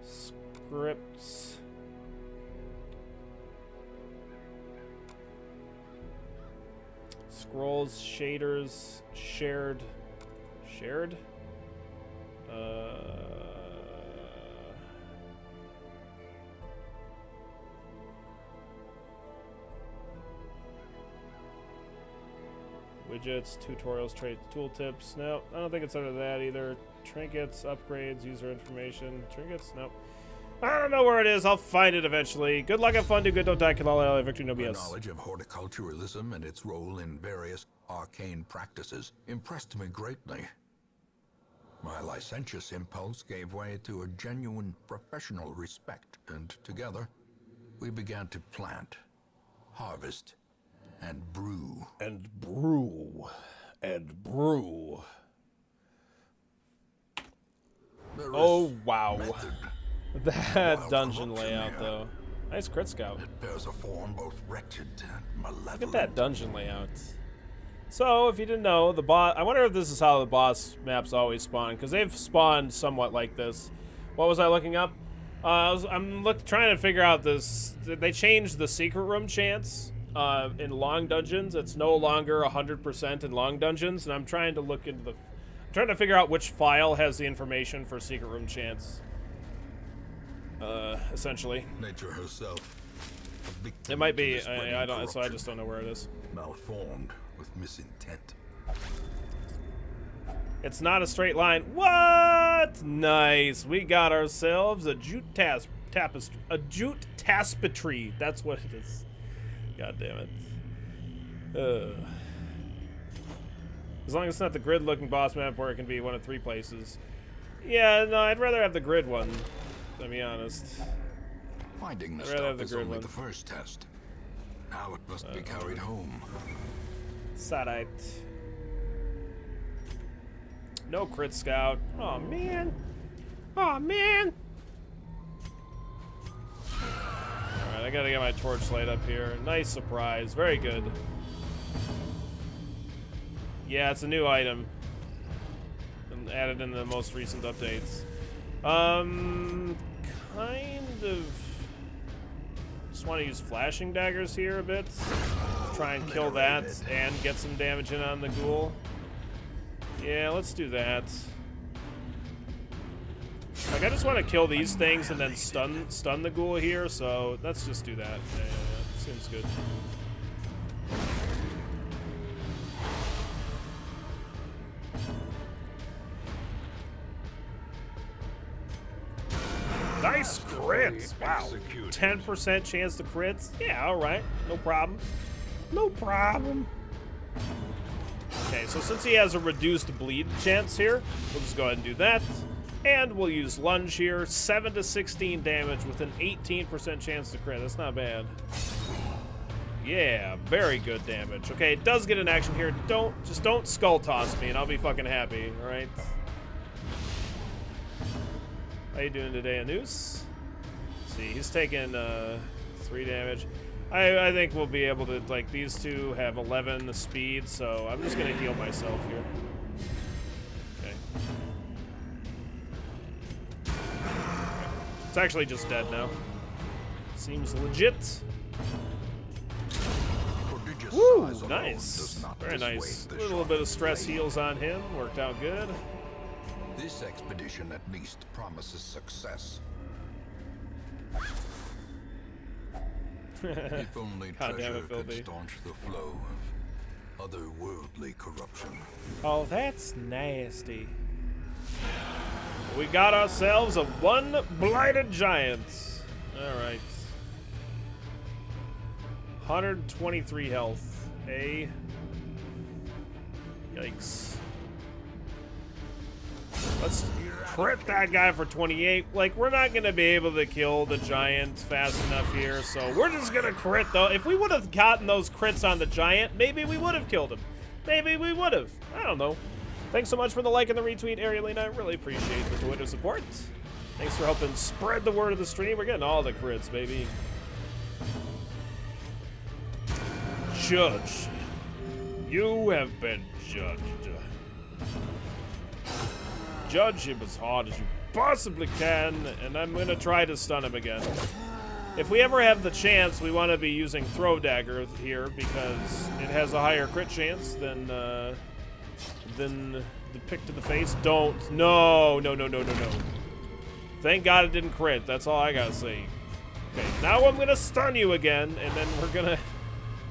scripts, scrolls, shaders, shared, widgets, tutorials, traits, tooltips. No, I don't think it's under that either. Trinkets, upgrades, user information. Trinkets, nope. I don't know where it is. I'll find it eventually. Good luck, have fun, do good, don't die, kill all, LA, victory, no My BS. knowledge of horticulturalism and its role in various arcane practices impressed me greatly. My licentious impulse gave way to a genuine professional respect, and together we began to plant, harvest, and brew. And brew. And brew. There Oh, is wow. method. That Wild dungeon corruption layout, here. though. Nice crit scout. It bears a form both wretched and malevolent. Look at that dungeon layout. So, if you didn't know, the boss... I wonder if this is how the boss maps always spawn, because they've spawned somewhat like this. What was I looking up? I'm trying to figure out this... They changed the secret room chance in long dungeons. It's no longer 100% in long dungeons, and I'm trying to look into the... I'm trying to figure out which file has the information for secret room chance. Essentially. Nature herself. a victim It might to be. this spreading I don't. So I corruption. just don't know where it is. Malformed with misintent. It's not a straight line. What? Nice. We got ourselves a jute tapestry. A jute tapestry. That's what it is. God damn it. As long as it's not the grid-looking boss map where it can be one of 3 places. Yeah, no, I'd rather have the grid one, to be honest. Finding the I'd rather have stuff the is grid only one. the first test. Now it must be carried home. Sadite. No crit scout. Oh man. Oh man. Alright, I gotta get my torchlight up here. Nice surprise. Very good. Yeah, it's a new item. And added in the most recent updates. Kind of just want to use flashing daggers here a bit. Try and kill that and get some damage in on the ghoul. Yeah, let's do that. Like, I just want to kill these things and then stun the ghoul here, so let's just do that. Yeah, seems good. Nice crits! Wow. 10% chance to crits? Yeah, alright. No problem. No problem. Okay, so since he has a reduced bleed chance here, we'll just go ahead and do that. And we'll use lunge here. 7 to 16 damage with an 18% chance to crit. That's not bad. Yeah, very good damage. Okay, it does get an action here. Just don't skull toss me and I'll be fucking happy, alright? How you doing today, Anus? See, he's taking 3 damage. I think we'll be able to, like, these two have 11 speed, so I'm just gonna heal myself here. Okay. It's actually just dead now. Seems legit. Prodigious Woo! size alone Nice. does not Very dissuade nice. the A little sharp bit of stress blade. heals on him. Worked out good. This expedition at least promises success. If only God damn treasure it, could Philby. staunch the flow of otherworldly corruption. Oh, that's nasty. We got ourselves a 1 blighted giant. All right. 123 health. Yikes. Let's crit that guy for 28. Like, we're not going to be able to kill the giant fast enough here, so we're just going to crit, though. If we would have gotten those crits on the giant, maybe we would have killed him. Maybe we would have. I don't know. Thanks so much for the like and the retweet, Arielina. I really appreciate the Twitter support. Thanks for helping spread the word of the stream. We're getting all the crits, baby. Judge. You have been judged. Judge him as hard as you possibly can, and I'm gonna try to stun him again. If we ever have the chance, we want to be using Throw Dagger here because it has a higher crit chance than the pick to the face. Don't. No. Thank God it didn't crit. That's all I gotta say. Okay, now I'm gonna stun you again, and then we're gonna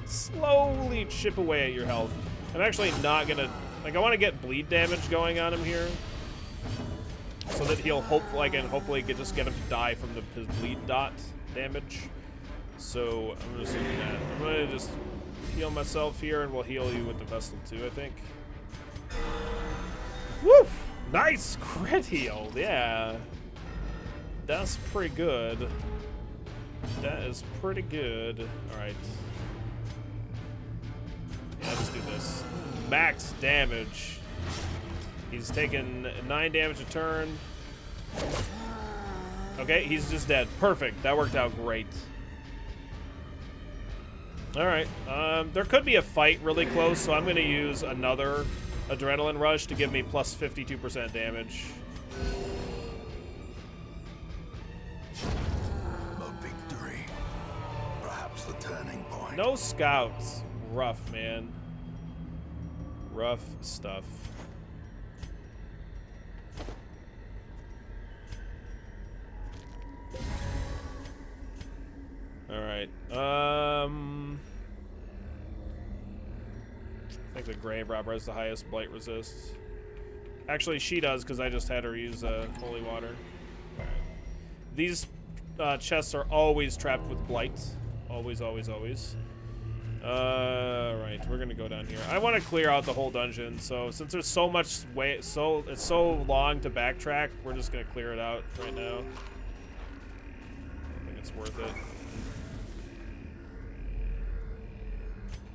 slowly chip away at your health. I'm actually not gonna, like, I want to get bleed damage going on him here, so that he'll hopefully just get him to die from his bleed dot damage. So I'm just doing that. I'm gonna just heal myself here, and we'll heal you with the Vestal too, I think. Woo! Nice crit heal, yeah. That's pretty good. That is pretty good. All right. Yeah, let's do this. Max damage. He's taking 9 damage a turn. Okay, he's just dead. Perfect. That worked out great. All right. There could be a fight really close, so I'm going to use another Adrenaline Rush to give me plus 52% damage. A victory. Perhaps the turning point. No scouts. Rough, man. Rough stuff. All right. I think the Grave Robber has the highest blight resist. Actually, she does because I just had her use holy water. All right. These chests are always trapped with blight. Always, always, always. Right, we're gonna go down here. I want to clear out the whole dungeon, so since there's so much it's so long to backtrack, we're just gonna clear it out right now. I think it's worth it.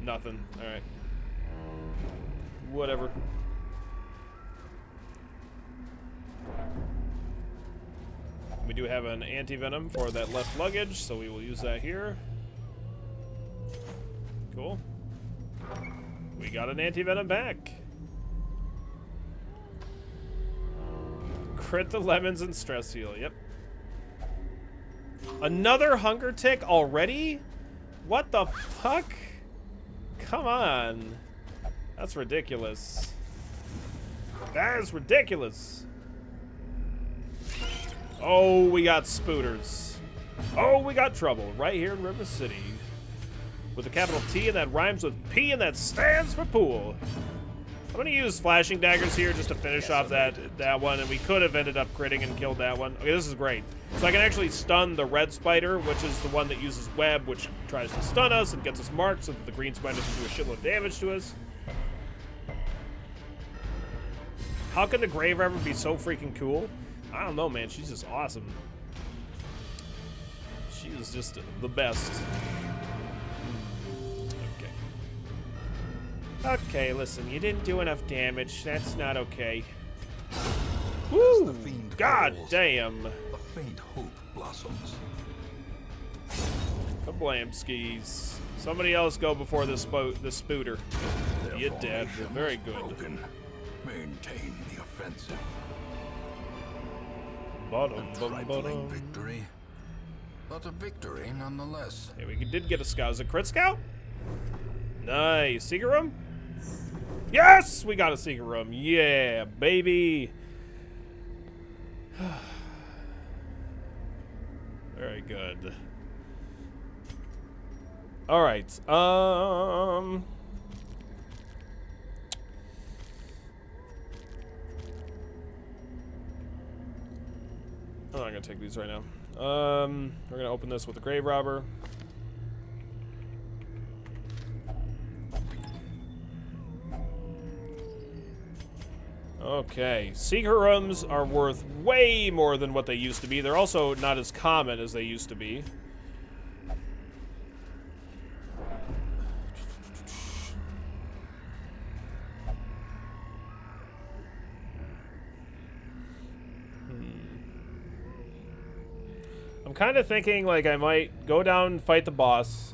Nothing. All right. Whatever. We do have an anti-venom for that left luggage, so we will use that here. Cool. We got an anti-venom back. Crit the lemons and stress heal. Yep. Another hunger tick already? What the fuck? Come on. That's ridiculous. That is ridiculous. Oh, we got spooters. Oh, we got trouble right here in River City. With a capital T and that rhymes with P and that stands for pool. I'm gonna use flashing daggers here just to finish off that one, and we could have ended up critting and killed that one. Okay, this is great. So I can actually stun the red spider, which is the one that uses web, which tries to stun us and gets us marked so that the green spider can do a shitload of damage to us. How can the Grave Robber be so freaking cool? I don't know, man. She's just awesome. She is just the best. Okay, listen, you didn't do enough damage. That's not okay. Woo! God damn. A faint hope blossoms. Kablam skis. Somebody else go before the spooter. You're dead. Very good. Broken. Maintain the offensive. Bottom. Victory. But a victory nonetheless. Okay, we did get a scout. Is it a crit scout? Nice. Secret room? Yes! We got a secret room. Yeah, baby. Very good. All right. I'm not gonna take these right now. We're gonna open this with the Grave Robber. Okay, secret rooms are worth way more than what they used to be. They're also not as common as they used to be. I'm kind of thinking like I might go down and fight the boss,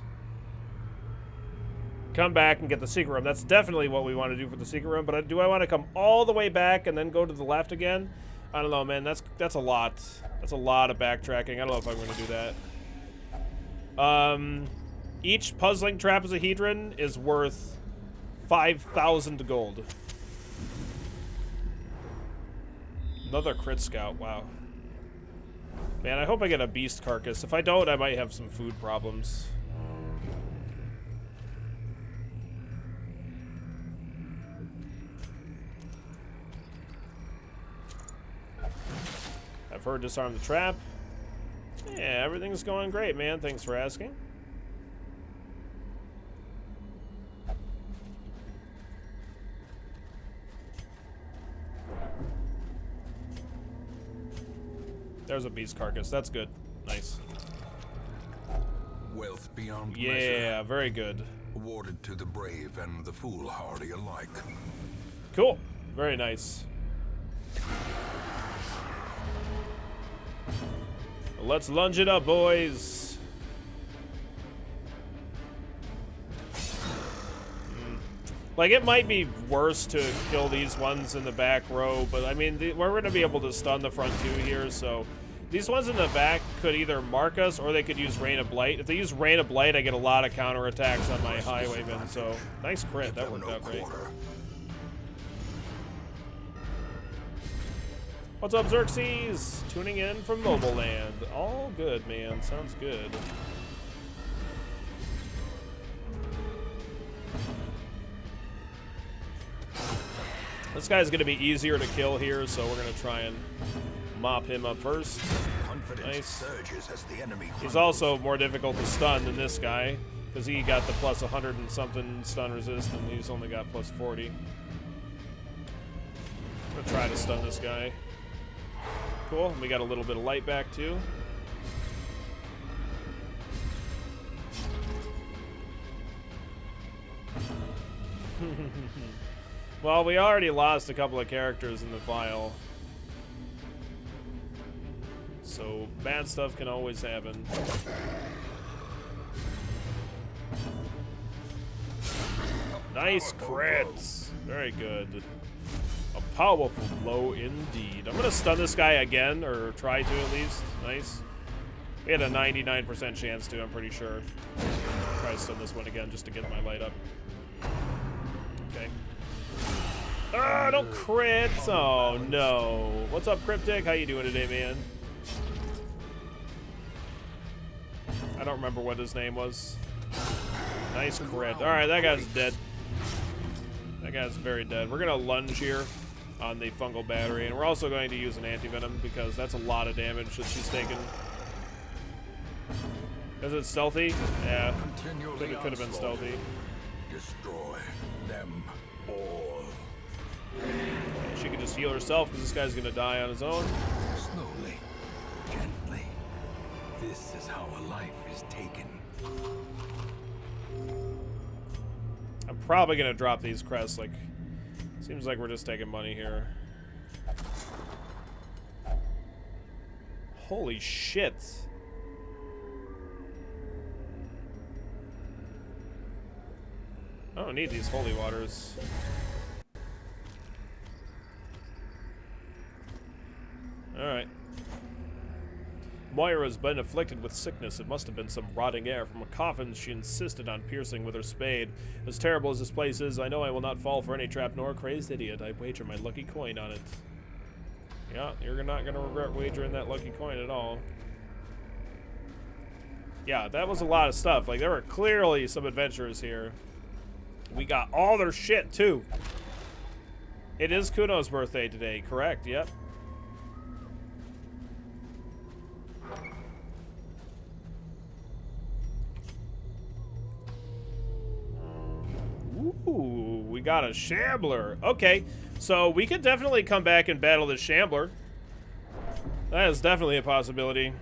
come back and get the secret room. That's definitely what we want to do for the secret room, but do I want to come all the way back and then go to the left again? I don't know, man. That's a lot. That's a lot of backtracking. I don't know if I'm going to do that. Each puzzling trapezohedron is worth 5,000 gold. Another crit scout. Wow. Man, I hope I get a beast carcass. If I don't, I might have some food problems. I've heard disarm the trap. Yeah, everything's going great, man. Thanks for asking. There's a beast carcass. That's good. Nice. Wealth beyond yeah, measure, very good. awarded to the brave and the foolhardy alike. Cool. Very nice. Let's lunge it up, boys. Like, it might be worse to kill these ones in the back row, but I mean, we're going to be able to stun the front two here, so these ones in the back could either mark us or they could use Rain of Blight. If they use Rain of Blight, I get a lot of counterattacks on my highwaymen, so nice crit. That worked out great. What's up, Xerxes? Tuning in from Mobile Land. All good, man. Sounds good. This guy's gonna be easier to kill here, so we're gonna try and mop him up first. Nice. He's also more difficult to stun than this guy, because he got the plus 100 and something stun resist, and he's only got plus 40. I'm gonna try to stun this guy. Cool. We got a little bit of light back too. Well, we already lost a couple of characters in the file, so bad stuff can always happen. Nice crits. Very good. A powerful blow indeed. I'm gonna stun this guy again, or try to at least. Nice. We had a 99% chance to, I'm pretty sure. Try to stun this one again just to get my light up. Okay. Ah, don't crit! Oh no. What's up, Cryptic? How you doing today, man? I don't remember what his name was. Nice crit. Alright, that guy's dead. That guy's very dead. We're gonna lunge here on the fungal battery, and we're also going to use an anti-venom because that's a lot of damage that she's taken. Is it stealthy? Yeah. It could have been stealthy. Destroy them all. She can just heal herself because this guy's gonna die on his own. Slowly, gently. This is how a life is taken. I'm probably gonna drop these crests. Like, seems like we're just taking money here. Holy shit. I don't need these holy waters. Alright. Moira's been afflicted with sickness. It must have been some rotting air from a coffin she insisted on piercing with her spade. As terrible as this place is, I know I will not fall for any trap nor a crazed idiot. I wager my lucky coin on it. Yeah, you're not going to regret wagering that lucky coin at all. Yeah, that was a lot of stuff. Like, there were clearly some adventurers here. We got all their shit, too. It is Kuno's birthday today, correct? Yep. Ooh, we we got a Shambler. Okay, so we could definitely come back and battle the Shambler. That is definitely a possibility.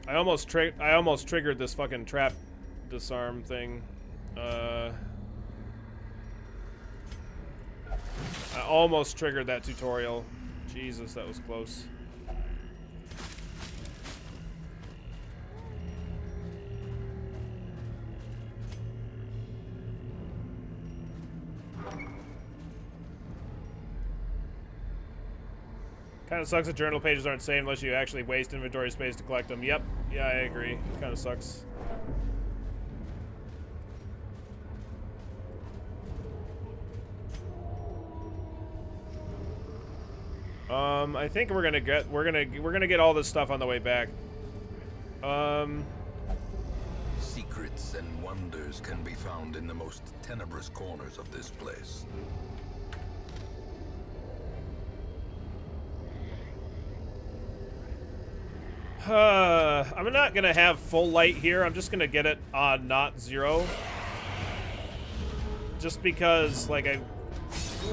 I almost triggered this fucking trap disarm thing. I almost triggered that tutorial. Jesus, that was close. Kind of sucks that journal pages aren't saved unless you actually waste inventory space to collect them. Yep. Yeah, I agree. Kind of sucks. I think we're gonna get all this stuff on the way back. Secrets and wonders can be found in the most tenebrous corners of this place. I'm not gonna have full light here. I'm just gonna get it on not 0. Just because, like, I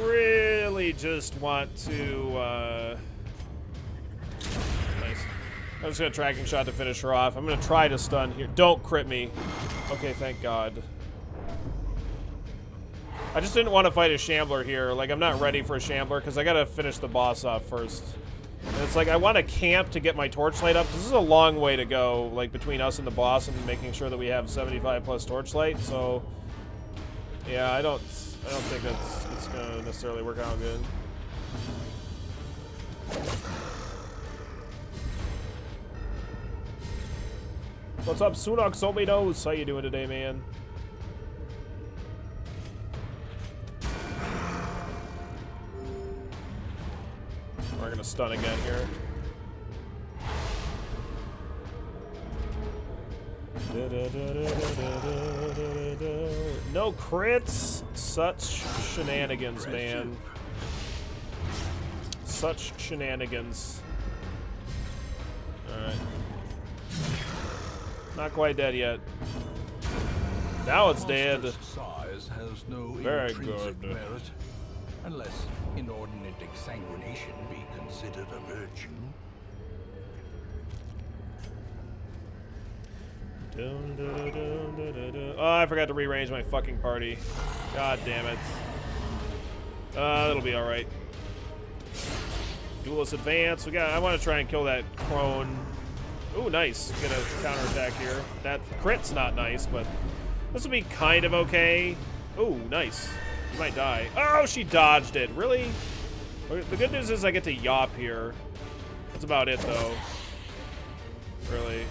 really just want to, nice. I'm just gonna tracking shot to finish her off. I'm gonna try to stun here. Don't crit me. Okay, thank God. I just didn't want to fight a Shambler here. Like, I'm not ready for a Shambler because I gotta finish the boss off first. And it's like, I want to camp to get my torchlight up. This is a long way to go, like, between us and the boss and making sure that we have 75 plus torchlight. So, yeah, I don't think it's gonna necessarily work out good. What's up, Sunok Sominos? How you doing today, man? We're gonna stun again here. No crits. Such shenanigans, man. Such shenanigans. Alright. Not quite dead yet. Now it's dead. Size has no Very intrinsic good. merit, unless inordinate exsanguination be considered a virtue. Oh, I forgot to rearrange my fucking party. God damn it. It'll be alright. Duelist advance. I want to try and kill that crone. Ooh, nice. Get a counterattack here. That crit's not nice, but this will be kind of okay. Ooh, nice. You might die. Oh, she dodged it. Really? The good news is I get to yop here. That's about it, though. Really.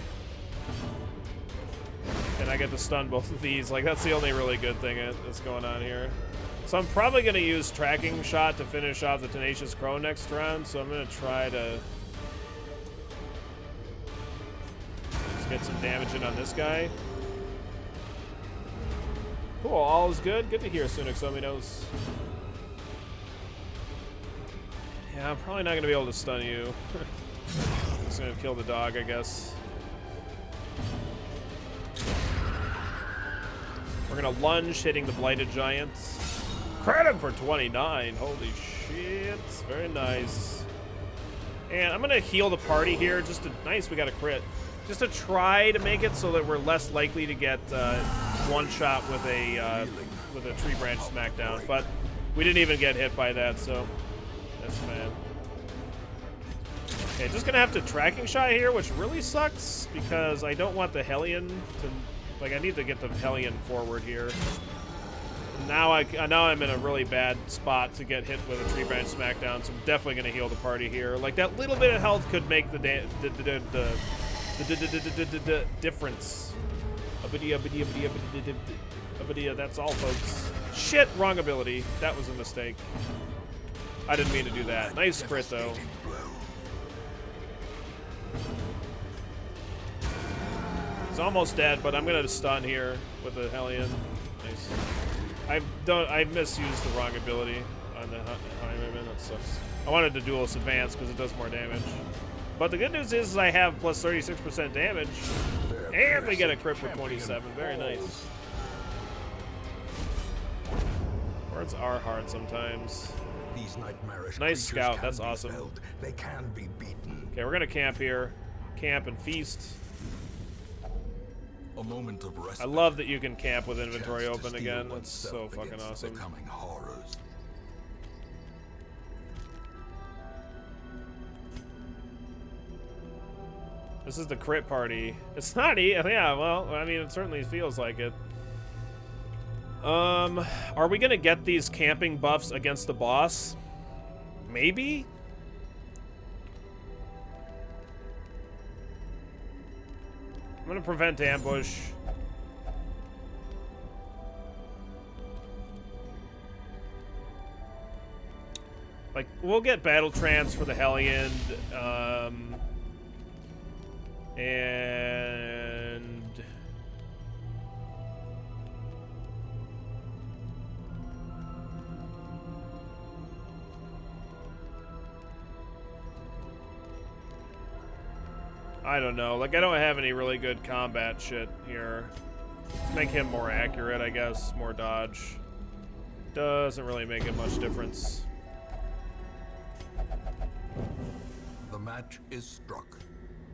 And I get to stun both of these. Like, that's the only really good thing that's going on here. So I'm probably going to use tracking shot to finish off the Tenacious Crow next round. So I'm going to try to just get some damage in on this guy. Cool, all is good. Good to hear, Sunuk Sominos. Yeah, I'm probably not going to be able to stun you. I'm just going to kill the dog, I guess. We're going to lunge, hitting the Blighted Giants. Crit him for 29. Holy shit. Very nice. And I'm going to heal the party here. Just to, nice, we got a crit. Just to try to make it so that we're less likely to get one shot with a tree branch smackdown. But we didn't even get hit by that, so that's fine. Okay, just gonna have to tracking shot here, which really sucks because I don't want the Hellion to, like, I need to get the Hellion forward here. Now I'm in a really bad spot to get hit with a tree branch smackdown, so I'm definitely gonna heal the party here. Like, that little bit of health could make the difference. That's all, folks. Shit, wrong ability. That was a mistake. I didn't mean to do that. Nice crit, though. He's almost dead, but I'm gonna stun here with the Hellion. Nice. I misused the wrong ability on the Highwayman. That sucks. I wanted to duelist advance because it does more damage. But the good news is I have plus 36% damage, and we get a crit for 27. Very nice. Words are hard sometimes. These nightmarish Nice creatures scout, can that's be awesome. felled. They can be beaten. Okay, we're gonna camp here. Camp and feast. A moment of respite. I love that you can camp with A inventory chance to open steel again. That's so oneself fucking against awesome. the coming horrors. This is the crit party. It's not yeah, well, I mean, it certainly feels like it. Are we gonna get these camping buffs against the boss? Maybe? I'm gonna prevent ambush. Like, we'll get battle trance for the Hellion, and I don't know. Like, I don't have any really good combat shit here. Let's make him more accurate, I guess. More dodge. Doesn't really make it much difference. The match is struck.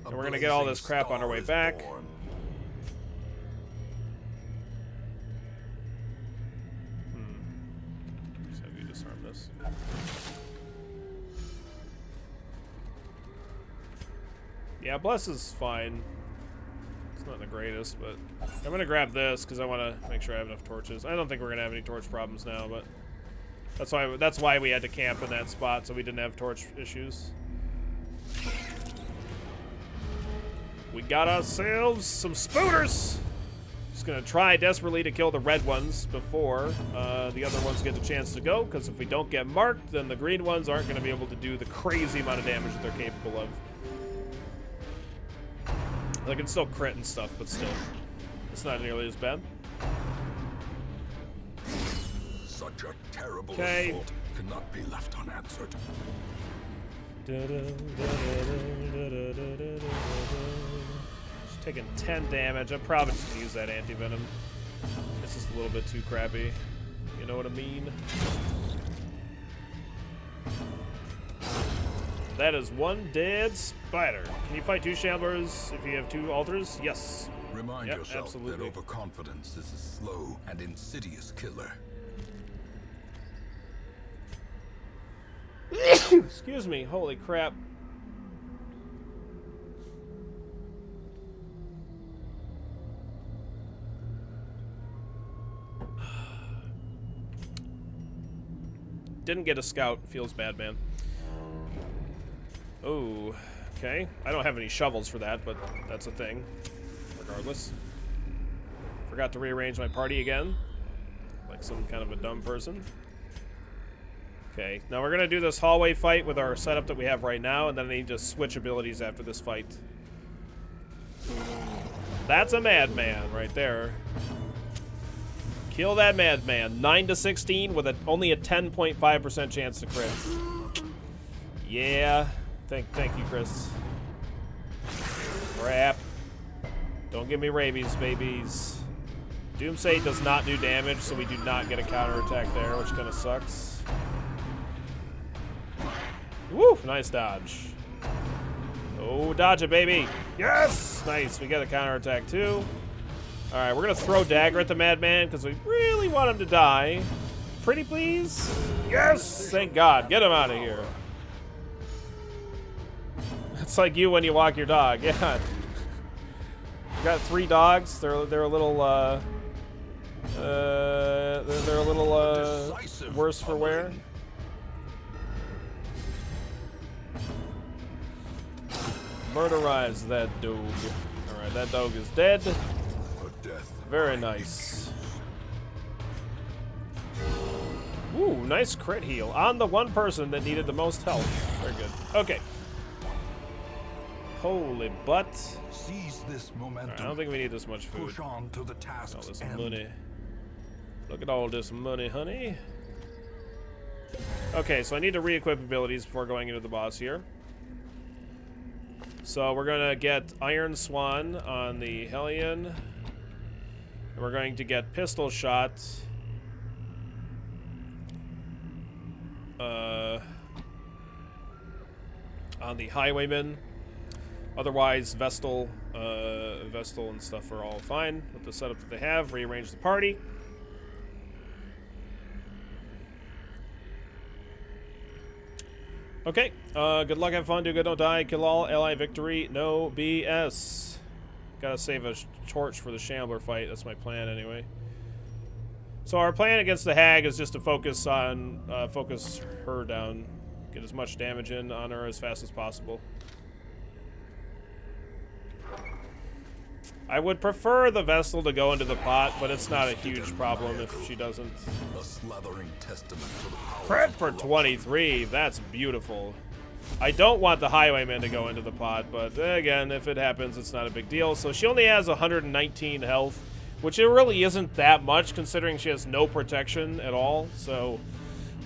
And we're gonna get all this crap on our way back. Just have you disarm this. Yeah, Bless is fine. It's not the greatest, but I'm gonna grab this because I want to make sure I have enough torches. I don't think we're gonna have any torch problems now, but that's why we had to camp in that spot so we didn't have torch issues. We got ourselves some spooters. Just gonna try desperately to kill the red ones before the other ones get the chance to go, because if we don't get marked, then the green ones aren't gonna be able to do the crazy amount of damage that they're capable of. They can still crit and stuff, but still, it's not nearly as bad. Such a terrible assault cannot be left unanswered. Just taking 10 damage. I'm probably just gonna use that anti-venom. This is a little bit too crappy. You know what I mean? That is one dead spider. Can you fight 2 Shamblers if you have 2 altars? Yes. Remind yourself absolutely. that overconfidence is a slow and insidious killer. Excuse me. Holy crap. Didn't get a scout. Feels bad, man. Oh, okay. I don't have any shovels for that, but that's a thing. Regardless. Forgot to rearrange my party again. Like some kind of a dumb person. Okay, now we're gonna do this hallway fight with our setup that we have right now, and then I need to switch abilities after this fight. That's a madman right there. Kill that madman. 9 to 16 with only a 10.5% chance to crit. Yeah. Thank you, Chris. Crap. Don't give me rabies, babies. Doomsday does not do damage, so we do not get a counterattack there, which kind of sucks. Woo! Nice dodge. Oh, dodge it, baby. Yes! Nice. We get a counterattack, too. Alright, we're going to throw dagger at the madman because we really want him to die. Pretty please? Yes! Thank God. Get him out of here. It's like you when you walk your dog. Yeah. You got 3 dogs. They're a little they're a little worse for wear. Murderize that dog. Alright, that dog is dead. Very nice. Ooh, nice crit heal on the one person that needed the most health. Very good. Okay. Holy butt. Seize this momentum. Right, I don't think we need this much food. Push on to the task's All this end. money. Look at all this money, honey. Okay, so I need to re-equip abilities before going into the boss here. So we're gonna get Iron Swan on the Hellion. And we're going to get Pistol Shot on the Highwayman. Otherwise, Vestal and stuff are all fine with the setup that they have. Rearrange the party. Okay, good luck, have fun, do good, don't die, kill all, ally victory, no BS. Gotta save a torch for the Shambler fight, that's my plan anyway. So our plan against the Hag is just to focus on, focus her down. Get as much damage in on her as fast as possible. I would prefer the Vestal to go into the pot, but it's not a huge problem if she doesn't. A slathering testament to the power. Crit for 23, that's beautiful. I don't want the Highwayman to go into the pot, but again, if it happens, it's not a big deal. So she only has 119 health, which it really isn't that much considering she has no protection at all. So,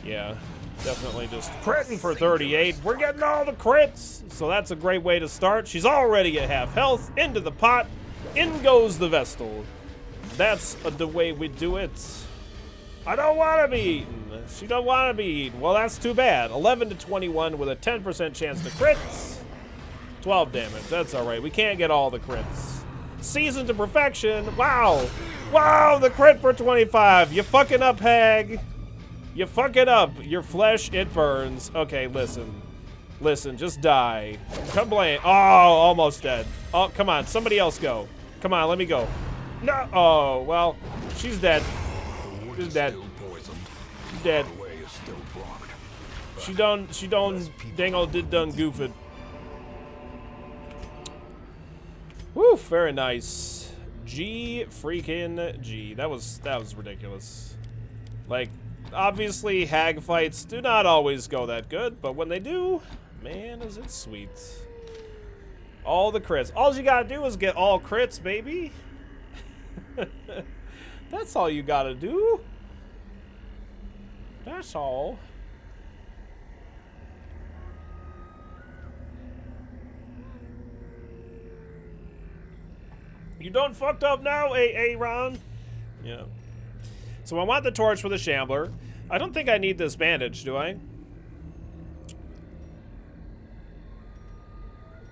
yeah, definitely just critting for 38. We're getting all the crits, so that's a great way to start. She's already at half health, into the pot. In goes the Vestal. That's the way we do it. I don't want to be eaten. She don't want to be eaten. Well, that's too bad. 11 to 21 with a 10% chance to crit. 12 damage. That's all right. We can't get all the crits. Seasoned to perfection. Wow. Wow, the crit for 25. You fucking up, Hag. You fucking up. Your flesh, it burns. Okay, listen. Listen, just die. Come blame. Oh, almost dead. Oh, come on. Somebody else go. Come on, let me go. No. Oh, well, she's dead. She's dead. She's dead. She done dang old did done goof it. Woo, very nice. G freaking G. That was ridiculous. Like, obviously Hag fights do not always go that good, but when they do, man, is it sweet. All the crits. All you gotta do is get all crits, baby. That's all you gotta do. That's all. You done fucked up now, Ron? Yeah. So I want the torch for the Shambler. I don't think I need this bandage, do I?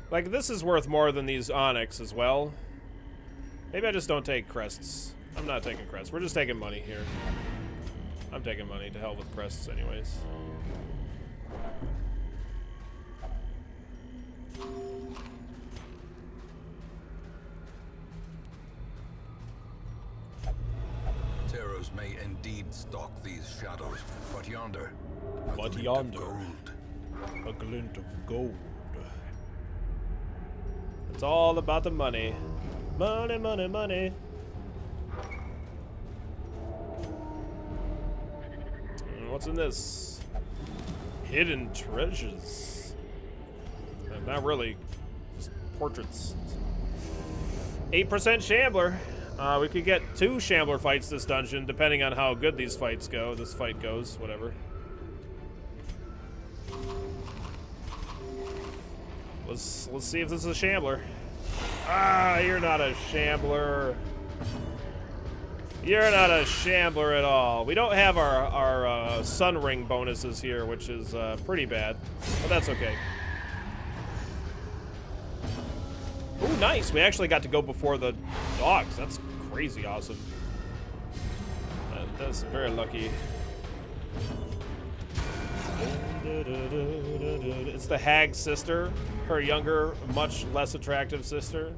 Like, this is worth more than these onyx as well. Maybe I just don't take crests. I'm not taking crests. We're just taking money here. I'm taking money. To hell with crests anyways. Terrors may indeed stalk these shadows, but yonder, But glint yonder, of gold. a glint of gold. It's all about the money. Money, money, money. What's in this? Hidden treasures. Not really. Just portraits. 8% Shambler. We could get 2 Shambler fights this dungeon, depending on how good these fights go. This fight goes, whatever. Let's see if this is a Shambler. Ah, you're not a Shambler. You're not a Shambler at all. We don't have our sun ring bonuses here, which is pretty bad, but that's okay. Ooh, nice. We actually got to go before the dogs. That's crazy awesome. That's very lucky. It's the Hag's sister, her younger, much less attractive sister.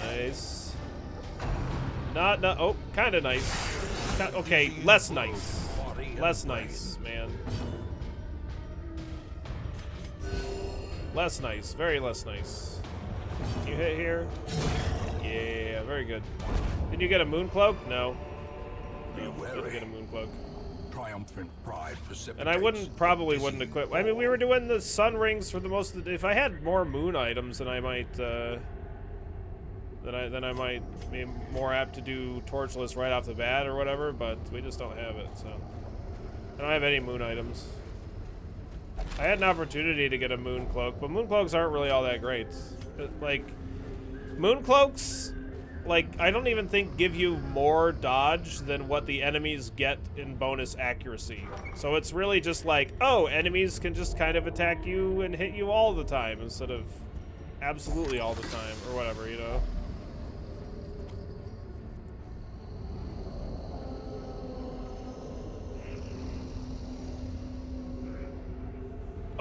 Nice. Not, oh, kind of nice. Okay, less nice. Less nice, man. Less nice, very less nice. Can you hit here? Yeah, very good. Did you get a moon cloak? No. No, didn't get a moon cloak. Triumphant pride precipitates. And I probably wouldn't equip. I mean, we were doing the sun rings for the most of the. If I had more moon items, then I might. Then I might be more apt to do torchless right off the bat or whatever. But we just don't have it, so I don't have any moon items. I had an opportunity to get a moon cloak, but moon cloaks aren't really all that great. Like, moon cloaks like, I don't even think give you more dodge than what the enemies get in bonus accuracy. So it's really just like, oh, enemies can just kind of attack you and hit you all the time instead of absolutely all the time or whatever, you know?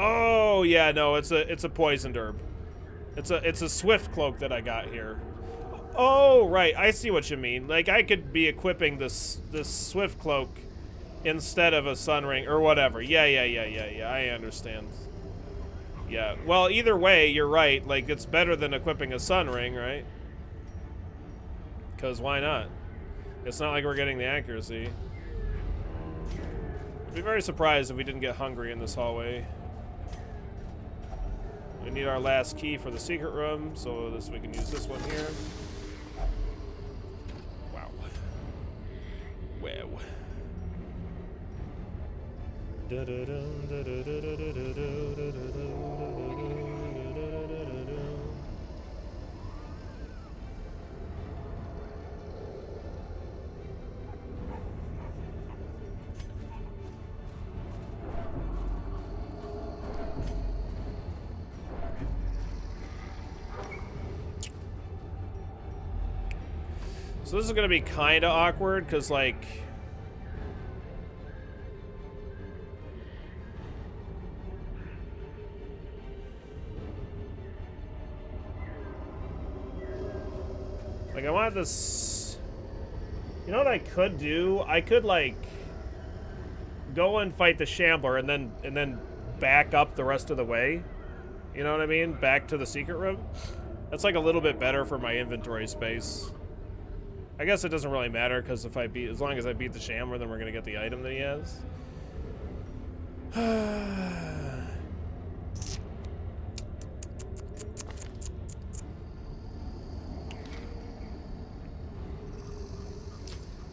Oh, yeah, no, it's a poisoned herb. It's a swift cloak that I got here. Oh, right, I see what you mean. Like, I could be equipping this swift cloak instead of a sun ring or whatever. Yeah, I understand. Yeah, well, either way, you're right. Like, it's better than equipping a sun ring, right? Because why not? It's not like we're getting the accuracy. I'd be very surprised if we didn't get hungry in this hallway. We need our last key for the secret room, so we can use this one here. Wow. Wow. So this is gonna be kind of awkward, because, like, I want this. You know what I could do? I could, like, go and fight the Shambler and then back up the rest of the way. You know what I mean? Back to the secret room. That's like a little bit better for my inventory space. I guess it doesn't really matter, because as long as I beat the Shambler, then we're gonna get the item that he has.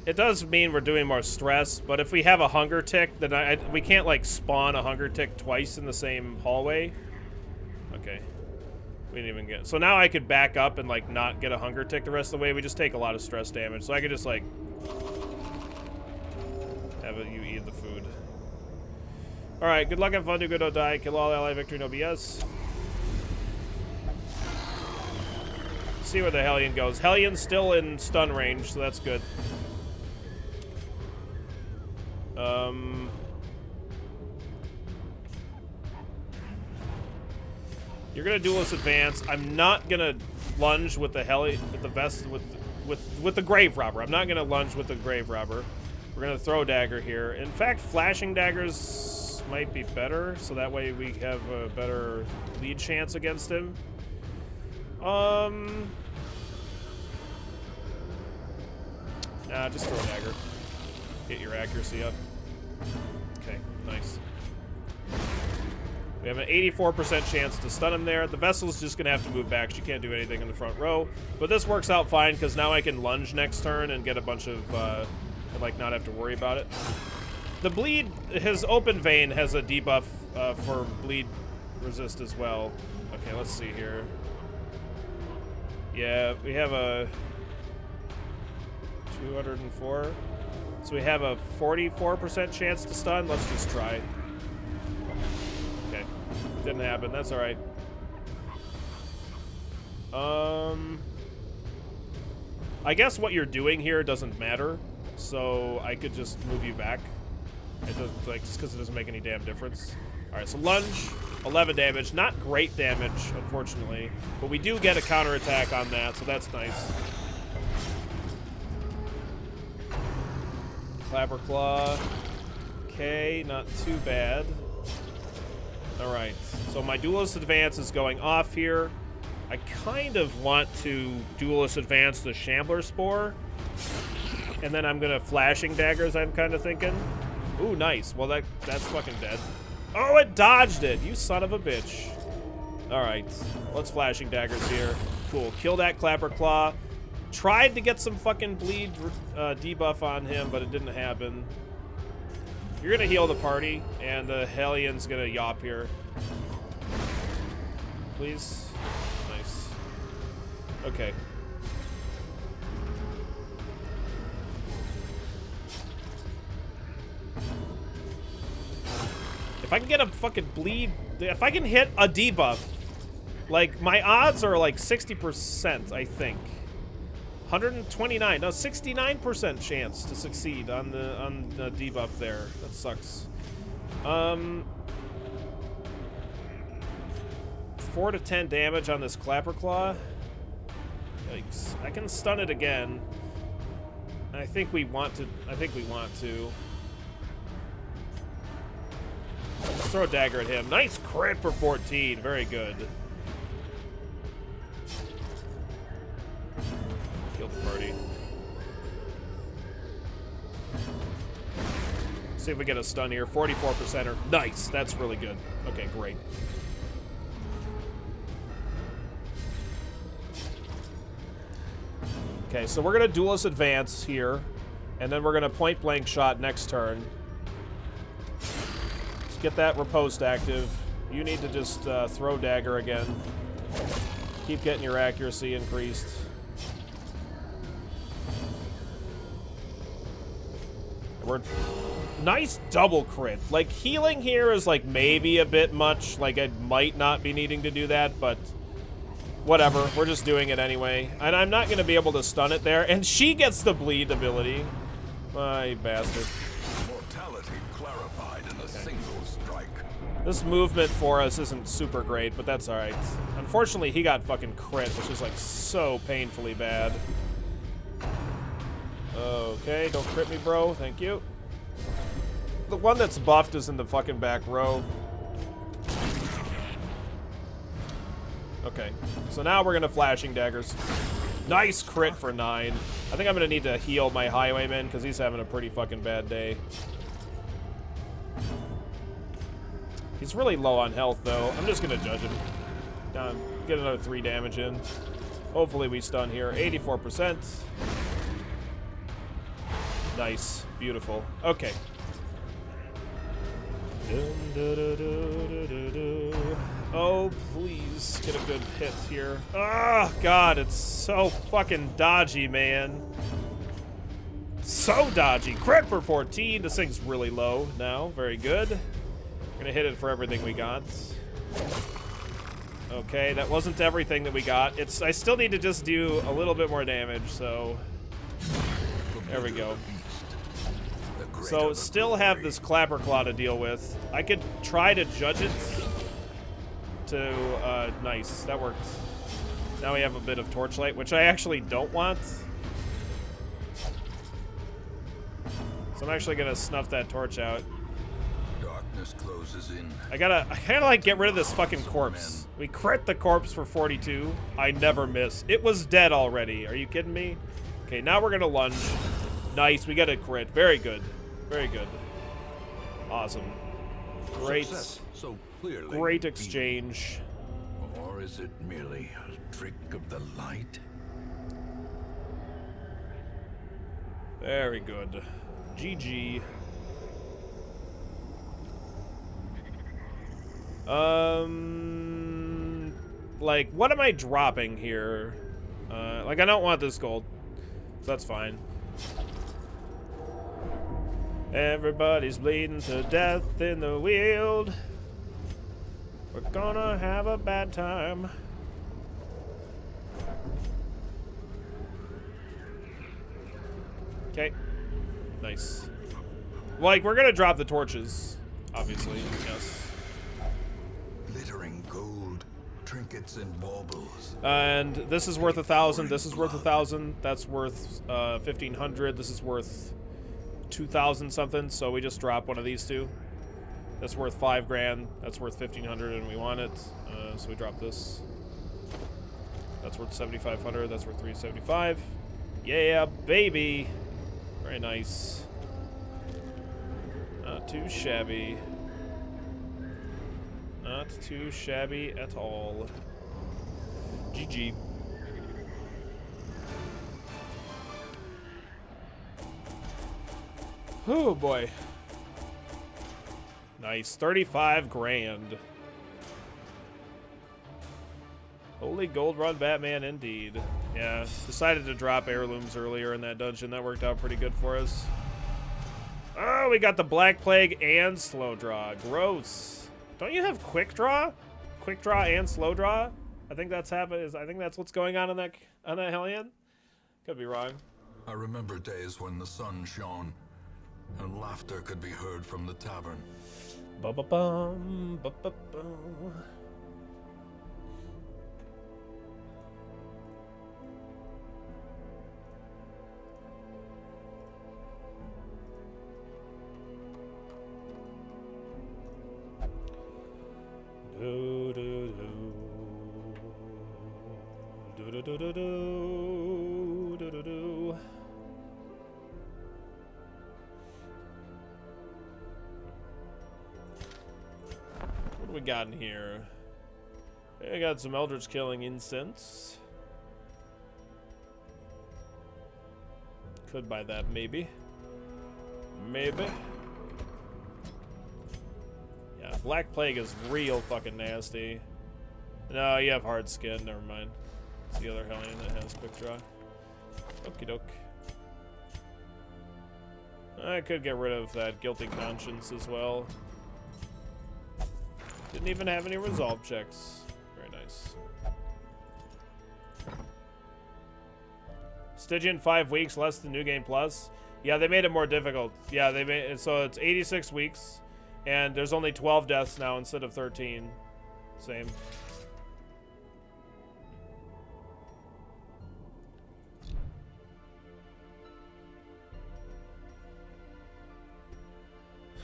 It does mean we're doing more stress, but if we have a hunger tick, then we can't, like, spawn a hunger tick twice in the same hallway. Okay. We didn't even get... So now I could back up and, like, not get a hunger tick the rest of the way. We just take a lot of stress damage. So I could just, like... have you eat the food. Alright, good luck, have fun, do good, don't die. Kill all ally, victory, no BS. See where the Hellion goes. Hellion's still in stun range, so that's good. You're gonna duelist advance. I'm not gonna lunge with the with the grave robber. I'm not gonna lunge with the grave robber. We're gonna throw dagger here. In fact, flashing daggers might be better, so that way we have a better lead chance against him. Nah, just throw a dagger. Get your accuracy up. Okay, nice. We have an 84% chance to stun him there. The vessel's just gonna have to move back. She can't do anything in the front row. But this works out fine, because now I can lunge next turn and get a bunch of, and, like, not have to worry about it. The bleed, his open vein has a debuff for bleed resist as well. Okay, let's see here. Yeah, we have a 204. So we have a 44% chance to stun. Let's just try. Okay. Didn't happen. That's all right. I guess what you're doing here doesn't matter. So I could just move you back. It doesn't, like, just because it doesn't make any damn difference. All right, so lunge, 11 damage. Not great damage, unfortunately. But we do get a counterattack on that, so that's nice. Clapper Claw. Okay, not too bad. Alright, so my Duelist Advance is going off here. I kind of want to Duelist Advance the Shambler Spore. And then I'm gonna Flashing Daggers, I'm kind of thinking. Ooh, nice. Well, that's fucking dead. Oh, it dodged it! You son of a bitch. Alright, let's Flashing Daggers here. Cool, kill that Clapper Claw. Tried to get some fucking bleed debuff on him, but it didn't happen. You're gonna heal the party, and the Hellion's gonna yop here. Please. Nice. Okay. If I can get a fucking bleed, if I can hit a debuff, like, my odds are like 60%, I think. 129, no, 69% chance to succeed on the debuff there. That sucks. 4 to 10 damage on this Clapper Claw. Yikes. I can stun it again. I think we want to. Let's throw a dagger at him. Nice crit for 14. Very good. Kill the party. See if we get a stun here. 44%er. Nice. That's really good. Okay, great. Okay, so we're gonna duelist advance here, and then we're gonna point blank shot next turn. Let's get that riposte active. You need to just throw dagger again. Keep getting your accuracy increased. We're nice double crit. Like, healing here is like maybe a bit much. Like, I might not be needing to do that, but whatever. We're just doing it anyway. And I'm not going to be able to stun it there. And she gets the bleed ability. My bastard. Mortality clarified in a single strike. This movement for us isn't super great, but that's alright. Unfortunately, he got fucking crit, which is like so painfully bad. Okay, don't crit me, bro. Thank you. The one that's buffed is in the fucking back row. Okay, so now we're gonna flashing daggers. Nice crit for 9. I think I'm gonna need to heal my highwayman because he's having a pretty fucking bad day. He's really low on health though. I'm just gonna judge him. Get another 3 damage in. Hopefully we stun here. 84%. Nice. Beautiful. Okay. Oh, please get a good hit here. Oh, God, it's so fucking dodgy, man. So dodgy. Crit for 14. This thing's really low now. Very good. We're gonna hit it for everything we got. Okay, that wasn't everything that we got. I still need to just do a little bit more damage, so there we go. So still have this Clapper Claw to deal with. I could try to judge it to, nice, that worked. Now we have a bit of Torchlight, which I actually don't want. So I'm actually gonna snuff that torch out. Darkness closes in. I gotta like get rid of this fucking corpse. We crit the corpse for 42. I never miss. It was dead already. Are you kidding me? Okay, now we're gonna lunge. Nice, we got a crit. Very good. Very good. Awesome. Great. So clearly great exchange. Or is it merely a trick of the light? Very good. GG. Like, what am I dropping here? Like, I don't want this gold. So that's fine. Everybody's bleeding to death in the Weald. We're gonna have a bad time. Okay. Nice. Like, we're gonna drop the torches, obviously, yes. Glittering gold, trinkets and baubles. And this is worth 1,000, this is worth 1,000, that's worth 1,500, this is worth 2,000 something, so we just drop one of these two. That's worth 5 grand, that's worth 1,500 and we want it, so we drop this. That's worth 7,500, that's worth 375. Yeah, baby! Very nice. Not too shabby. Not too shabby at all. GG. Oh boy. Nice. 35 grand. Holy gold run Batman indeed. Yeah, decided to drop heirlooms earlier in that dungeon. That worked out pretty good for us. Oh Oh, we got the Black Plague and Slow Draw. Gross. Don't you have Quick Draw? Quick Draw and Slow Draw? I think that's happened. I think that's what's going on that Hellion. Could be wrong. I remember days when the sun shone and laughter could be heard from the tavern. Ba-ba-bum, ba-ba-bum. Do do do do do do do do do do. What do we got in here? I got some Eldritch Killing incense. Could buy that, maybe. Maybe. Yeah, Black Plague is real fucking nasty. No, you have hard skin. Never mind. It's the other Hellion that has quick draw. Okie doke. I could get rid of that Guilty Conscience as well. Didn't even have any resolve checks. Very nice. Stygian 5 weeks, less than New Game Plus. Yeah, they made it more difficult. Yeah, they made it so it's 86 weeks, and there's only 12 deaths now instead of 13. Same.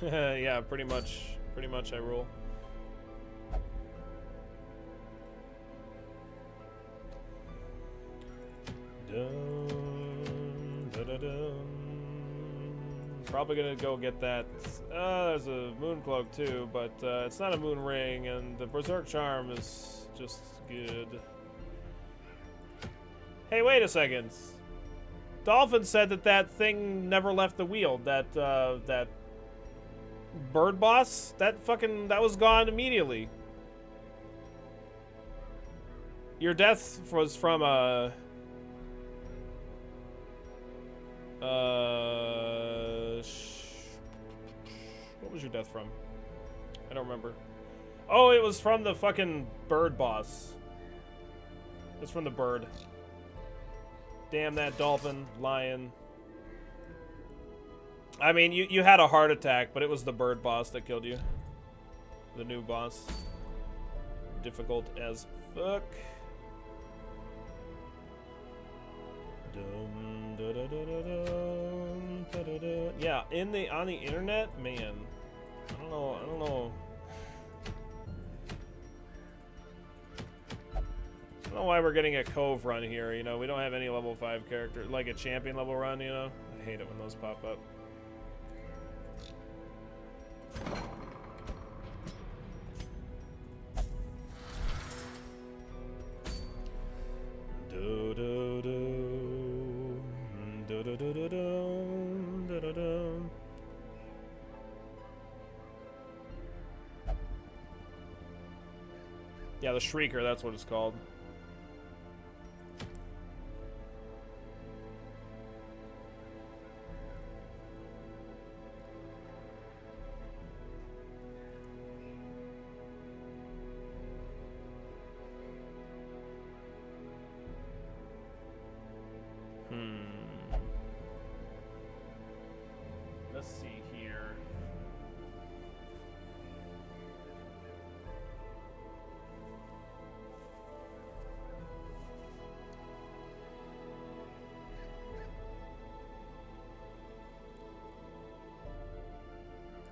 Yeah, pretty much I rule. Dun, dun, dun, dun. Probably gonna go get that. There's a moon cloak too, but it's not a moon ring, and the berserk charm is just good. Hey, wait a second. Dolphin said that thing never left the wheel. That bird boss, that was gone immediately. Your death was from a what was your death from? I don't remember. Oh, it was from the fucking bird boss. It's from the bird. Damn that dolphin, lion. I mean, you had a heart attack, but it was the bird boss that killed you. The new boss. Difficult as fuck. Yeah, on the internet, man. I don't know. I don't know why we're getting a Cove run here, you know. We don't have any level 5 character, like a champion level run, you know. I hate it when those pop up. Do do do do do do do do do do. Yeah, the Shrieker, that's what it's called. Let's see here.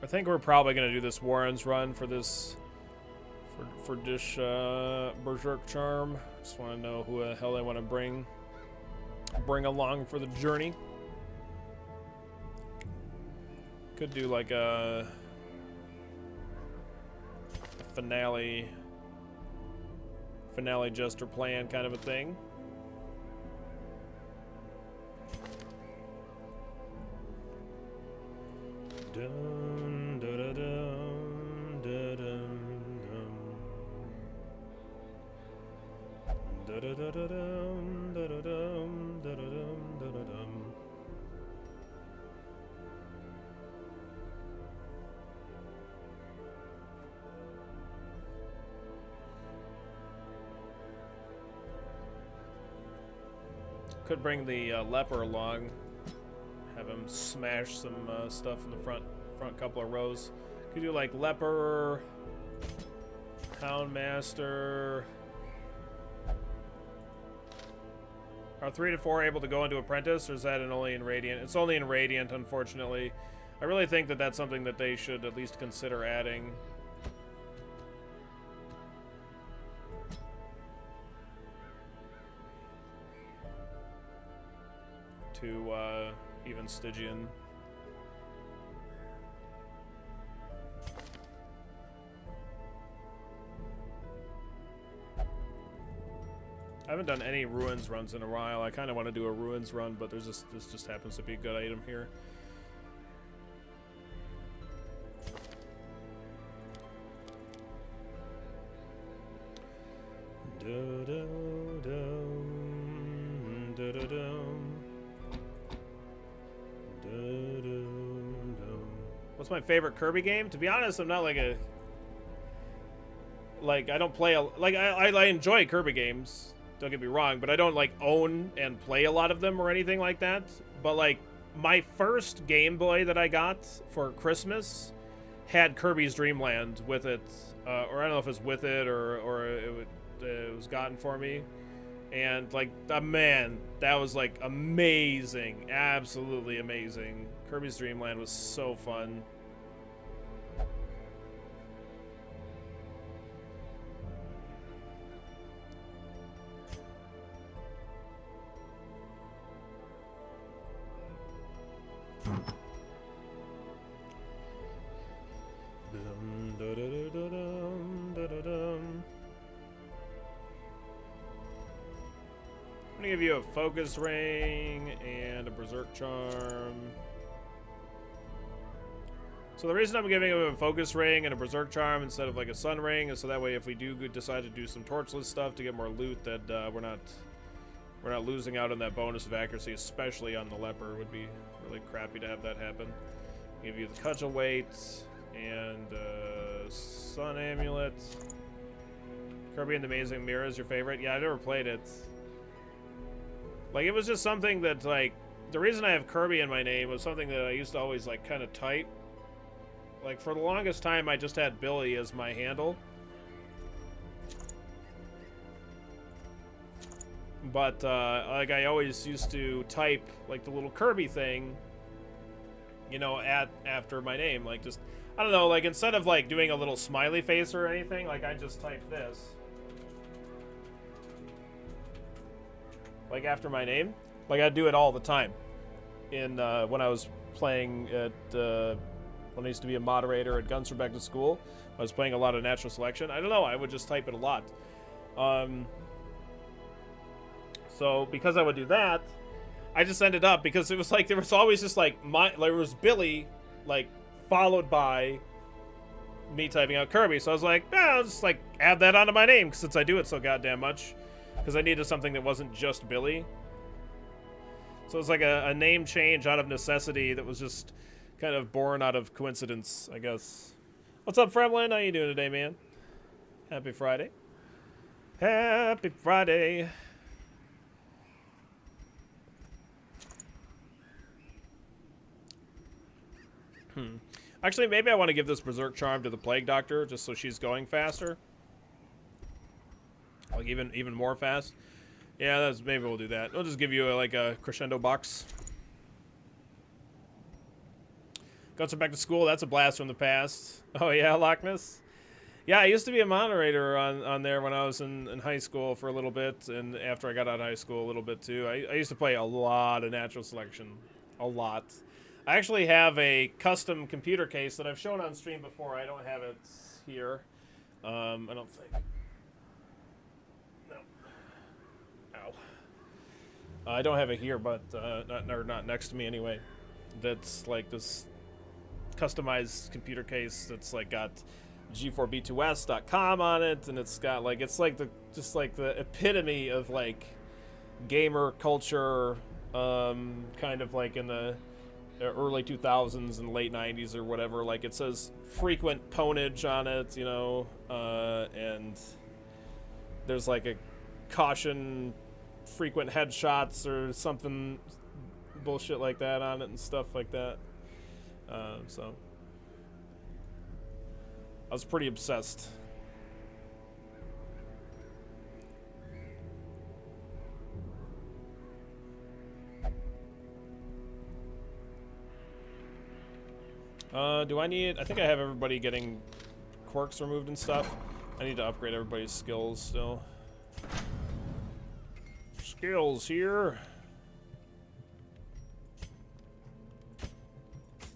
I think we're probably gonna do this Warren's run for this for this Berserk Charm. Just want to know who the hell I want to bring along for the journey. Could do like a finale jester plan kind of a thing. Dun, dun, dun, dun, dun, dun. Dun, dun, dun, dun, dun, dun, dun, dun, dun, dun, dun. Could bring the leper along. Have him smash some stuff in the front couple of rows. Could do like leper, houndmaster. Are 3 to 4 able to go into apprentice, or is that only in radiant? It's only in radiant, unfortunately. I really think that that's something that they should at least consider adding. To even Stygian. I haven't done any ruins runs in a while. I kind of want to do a ruins run, but this just happens to be a good item here. What's my favorite Kirby game? To be honest, I'm not like a... Like, I don't play... I enjoy Kirby games. Don't get me wrong, but I don't, like, own and play a lot of them or anything like that. But, like, my first Game Boy that I got for Christmas had Kirby's Dream Land with it. Or I don't know if it's with it or it was gotten for me. And, like, man, that was, like, amazing. Absolutely amazing. Kirby's Dream Land was so fun. I'm gonna give you a focus ring and a berserk charm. So the reason I'm giving him a focus ring and a berserk charm instead of like a sun ring is so that way if we do decide to do some torchless stuff to get more loot, that we're not losing out on that bonus of accuracy, especially on the leper. It would be really crappy to have that happen. Give you the cudgel weight and sun amulet. Kirby and the Amazing Mirror is your favorite? Yeah, I've never played it. Like, it was just something that, like, the reason I have Kirby in my name was something that I used to always, like, kind of type. Like, for the longest time, I just had Billy as my handle. But, like, I always used to type, like, the little Kirby thing, you know, after my name. Like, just, I don't know, like, instead of, like, doing a little smiley face or anything, like, I just typed this. Like, after my name. Like, I do it all the time. In, when I was playing at, when I used to be a moderator at Guns for Back to School, I was playing a lot of natural selection. I don't know, I would just type it a lot. So, because I would do that, I just ended up, because it was like, there was always just like, there was Billy, like, followed by me typing out Kirby. So I was like, I'll just, like, add that onto my name, since I do it so goddamn much. Because I needed something that wasn't just Billy. So it was like a name change out of necessity that was just kind of born out of coincidence, I guess. What's up, Fremlin? How you doing today, man? Happy Friday. Happy Friday. Actually, maybe I want to give this Berserk Charm to the Plague Doctor, just so she's going faster. Like, even more fast. Yeah, maybe we'll do that. We'll just give you, like, a crescendo box. Guns are back to school. That's a blast from the past. Oh, yeah, Loch Ness? Yeah, I used to be a moderator on there when I was in high school for a little bit, and after I got out of high school a little bit, too. I used to play a lot of natural selection. A lot. I actually have a custom computer case that I've shown on stream before. I don't have it here. I don't think. No. Ow. I don't have it here, but not next to me anyway. That's like this customized computer case that's like got g4b2s.com on it, and it's got like just like the epitome of like gamer culture, kind of like in the early 2000s and late 90s or whatever. Like, it says frequent pwnage on it, you know, and there's like a caution frequent headshots or something bullshit like that on it and stuff like that. So I was pretty obsessed. Do I need... I think I have everybody getting quirks removed and stuff. I need to upgrade everybody's skills still. Skills here.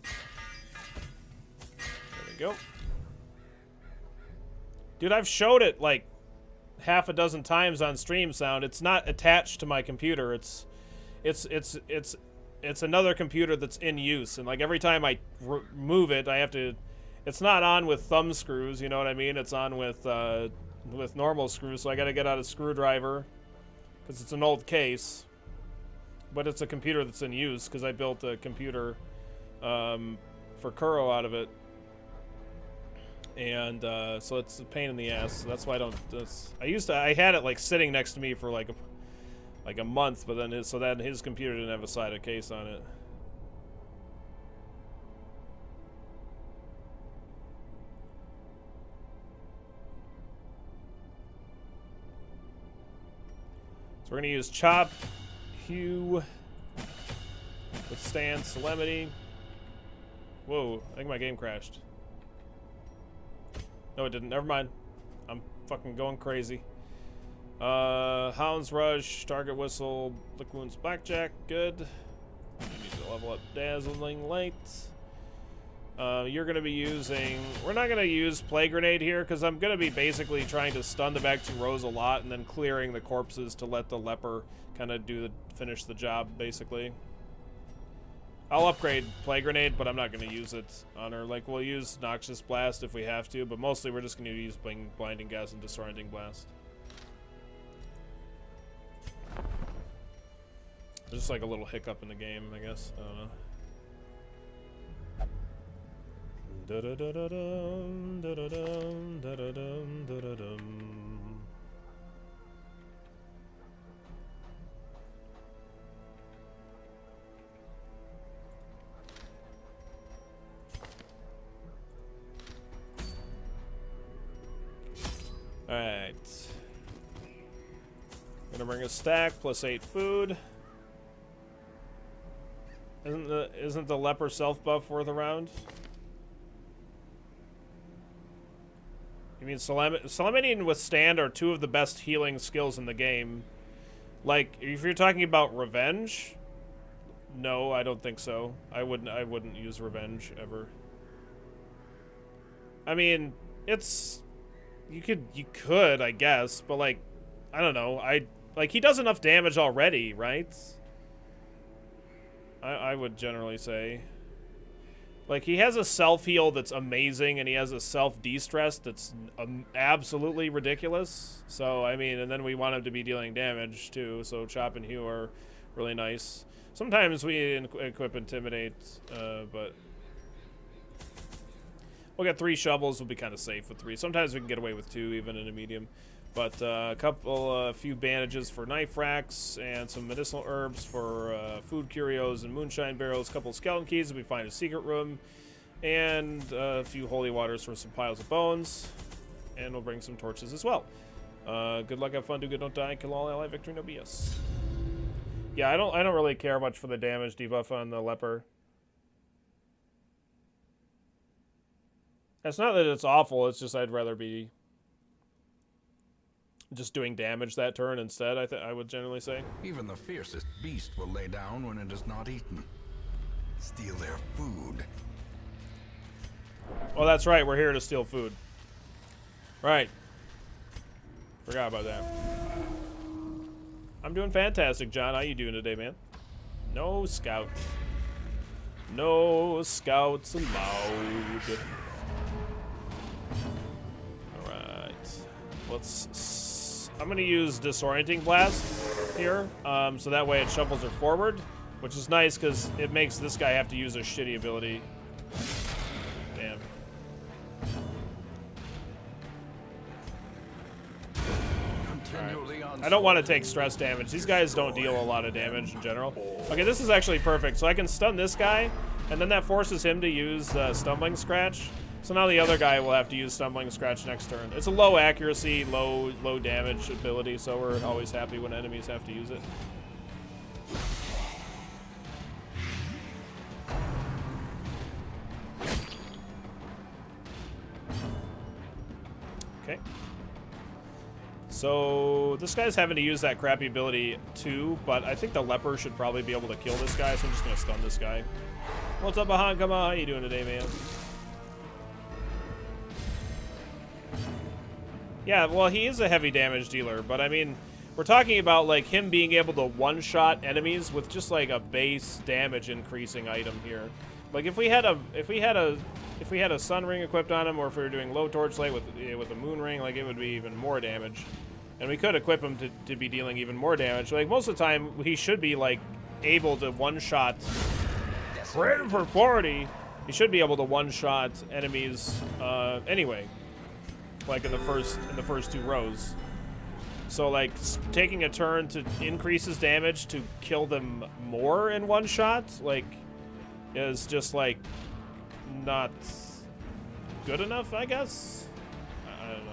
There we go. Dude, I've showed it like half a dozen times on Stream Sound. It's not attached to my computer. It's another computer that's in use, and like every time I move it, I have to. It's not on with thumb screws, you know what I mean? It's on with normal screws, so I got to get out a screwdriver because it's an old case. But it's a computer that's in use because I built a computer for Kuro out of it, and so it's a pain in the ass. So that's why I don't. I had it like sitting next to me for like a month, but then his computer didn't have a sided case on it. So we're gonna use Chop, Hue, Withstand, Solemnity. Whoa, I think my game crashed. No, it didn't. Never mind. I'm fucking going crazy. Hound's Rush, Target Whistle, Lick Wounds, Blackjack, good. We need to level up Dazzling Light. You're going to be using... We're not going to use Plague Grenade here, because I'm going to be basically trying to stun the back two rows a lot, and then clearing the corpses to let the leper kind of finish the job, basically. I'll upgrade Plague Grenade, but I'm not going to use it on her. Like, we'll use Noxious Blast if we have to, but mostly we're just going to use Blinding Gas and Disorienting Blast. There's just like a little hiccup in the game, I guess. I don't know. Da-da-da-da-dum, da-da-dum, da-da-dum, da-da-dum. Alright. Gonna bring a stack plus 8 food. Isn't the leper self buff worth a round? You mean Solemnity and Withstand are two of the best healing skills in the game. Like, if you're talking about Revenge, no, I don't think so. I wouldn't use Revenge ever. I mean, it's you could, I guess, but like, I don't know. Like, he does enough damage already, right? I would generally say. Like, he has a self-heal that's amazing, and he has a self-de-stress that's absolutely ridiculous. So, I mean, and then we want him to be dealing damage, too. So, Chop and Hue are really nice. Sometimes we equip Intimidate, but... We'll get 3 shovels. We'll be kind of safe with 3. Sometimes we can get away with 2, even in a medium. But a few bandages for knife racks, and some medicinal herbs for food curios and moonshine barrels, a couple of skeleton keys if we find a secret room, and a few holy waters for some piles of bones. And we'll bring some torches as well. Good luck, have fun, do good, don't die, kill all ally, victory, no BS. Yeah, I don't really care much for the damage debuff on the leper. It's not that it's awful, it's just I'd rather be just doing damage that turn instead, I would generally say. Even the fiercest beast will lay down when it is not eaten. Steal their food. Oh, that's right, we're here to steal food. Right. Forgot about that. I'm doing fantastic, John. How you doing today, man? No scout. No scouts allowed. Alright. I'm going to use Disorienting Blast here, so that way it shuffles her forward, which is nice because it makes this guy have to use a shitty ability. Damn. Continue I don't want to take stress damage. These guys don't deal a lot of damage in general. Okay, this is actually perfect. So I can stun this guy, and then that forces him to use Stumbling Scratch. So now the other guy will have to use Stumbling Scratch next turn. It's a low accuracy, low damage ability, so we're always happy when enemies have to use it. Okay. So this guy's having to use that crappy ability too, but I think the leper should probably be able to kill this guy, so I'm just gonna stun this guy. What's up, Ahan? Come on, how you doing today, man? Yeah, well, he is a heavy damage dealer, but I mean, we're talking about like him being able to one-shot enemies with just like a base damage increasing item here. Like if we had a sun ring equipped on him, or if we were doing low torchlight with a moon ring, like it would be even more damage. And we could equip him to be dealing even more damage. Like most of the time, he should be like able to one-shot. Crit for 40. He should be able to one-shot enemies anyway. Like in the first two rows. So like taking a turn to increase his damage to kill them more in one shot, like, is just like not good enough, I guess. I don't know.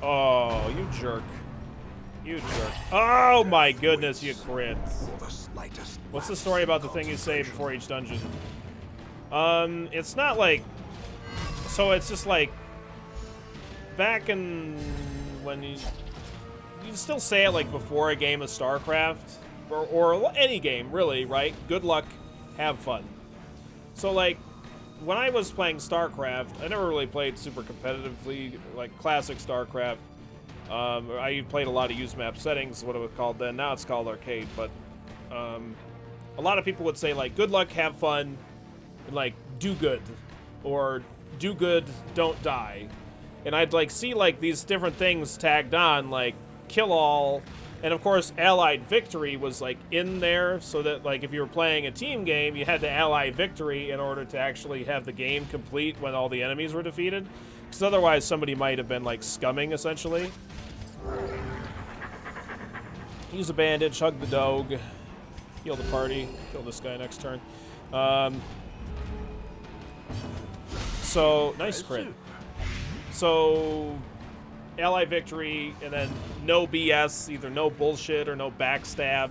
Oh, you jerk. You jerk. Oh my goodness, you crit. What's the story about the thing you say before each dungeon? It's not like... So it's just like... Back in... when you still say it like before a game of StarCraft. Or any game, really, right? Good luck, have fun. So like, when I was playing StarCraft, I never really played super competitively, like classic StarCraft. I played a lot of use map settings, what it was called then. Now it's called arcade, but a lot of people would say like, good luck, have fun, and like, do good, or do good, don't die. And I'd like see like these different things tagged on, like kill all, and of course allied victory was like in there, so that like if you were playing a team game, you had to ally victory in order to actually have the game complete when all the enemies were defeated. Because otherwise somebody might have been like scumming essentially. Use a bandage, hug the dog, heal the party, kill this guy next turn. So, nice crit. So, ally victory, and then no BS, either no bullshit or no backstab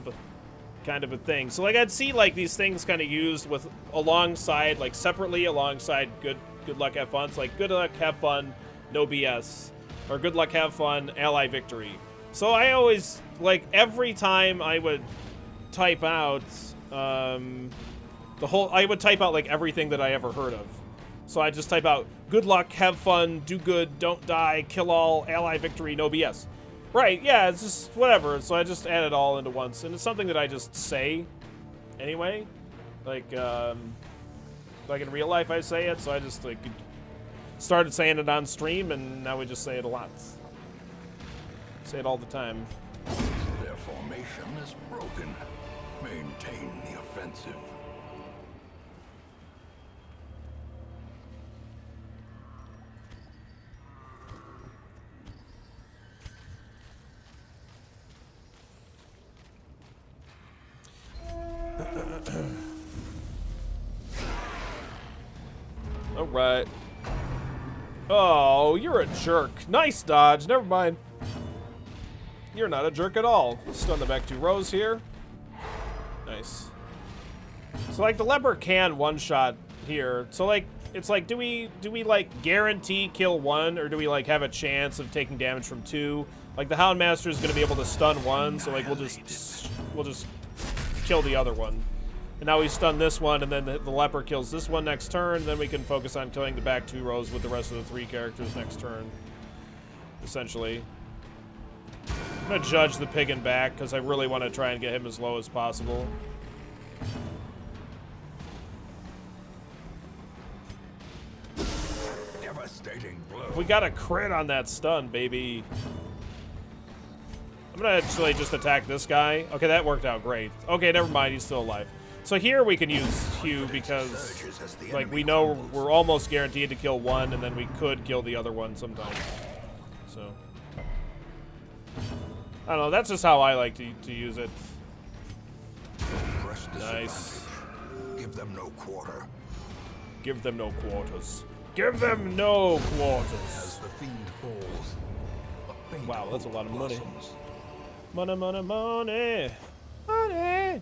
kind of a thing. So, like, I'd see, like, these things kind of used with, alongside, like, separately alongside good luck, have fun. It's like, good luck, have fun, no BS. Or good luck, have fun, ally victory. So I always, like, every time I would type out, I would type out, like, everything that I ever heard of. So I just type out, good luck, have fun, do good, don't die, kill all, ally victory, no BS. Right, yeah, it's just whatever. So I just add it all into once. And it's something that I just say anyway. Like in real life I say it, so I just, like, started saying it on stream, and now we just say it a lot. Say it all the time. Their formation is broken. Maintain the offensive. All right. Oh, you're a jerk. Nice dodge. Never mind. You're not a jerk at all. Stun the back 2 rows here. Nice. So, like, the leper can one-shot here. So, like, it's like, do we like guarantee kill 1, or do we like have a chance of taking damage from 2? Like, the Houndmaster is going to be able to stun 1, so like we'll just kill the other one. And now we stun this one, and then the leper kills this one next turn. Then we can focus on killing the back 2 rows with the rest of the 3 characters next turn. Essentially. I'm going to judge the pig and back, because I really want to try and get him as low as possible. Devastating blow. We got a crit on that stun, baby. I'm going to actually just attack this guy. Okay, that worked out great. Okay, never mind. He's still alive. So here we can use queue because, like, we know we're almost guaranteed to kill one, and then we could kill the other one sometimes. So, I don't know. That's just how I like to use it. Nice. Give them no quarter. Give them no quarters. Give them no quarters. As the fiend falls, a faint Wow, that's a lot of money. blossoms. Money, money, money. Money.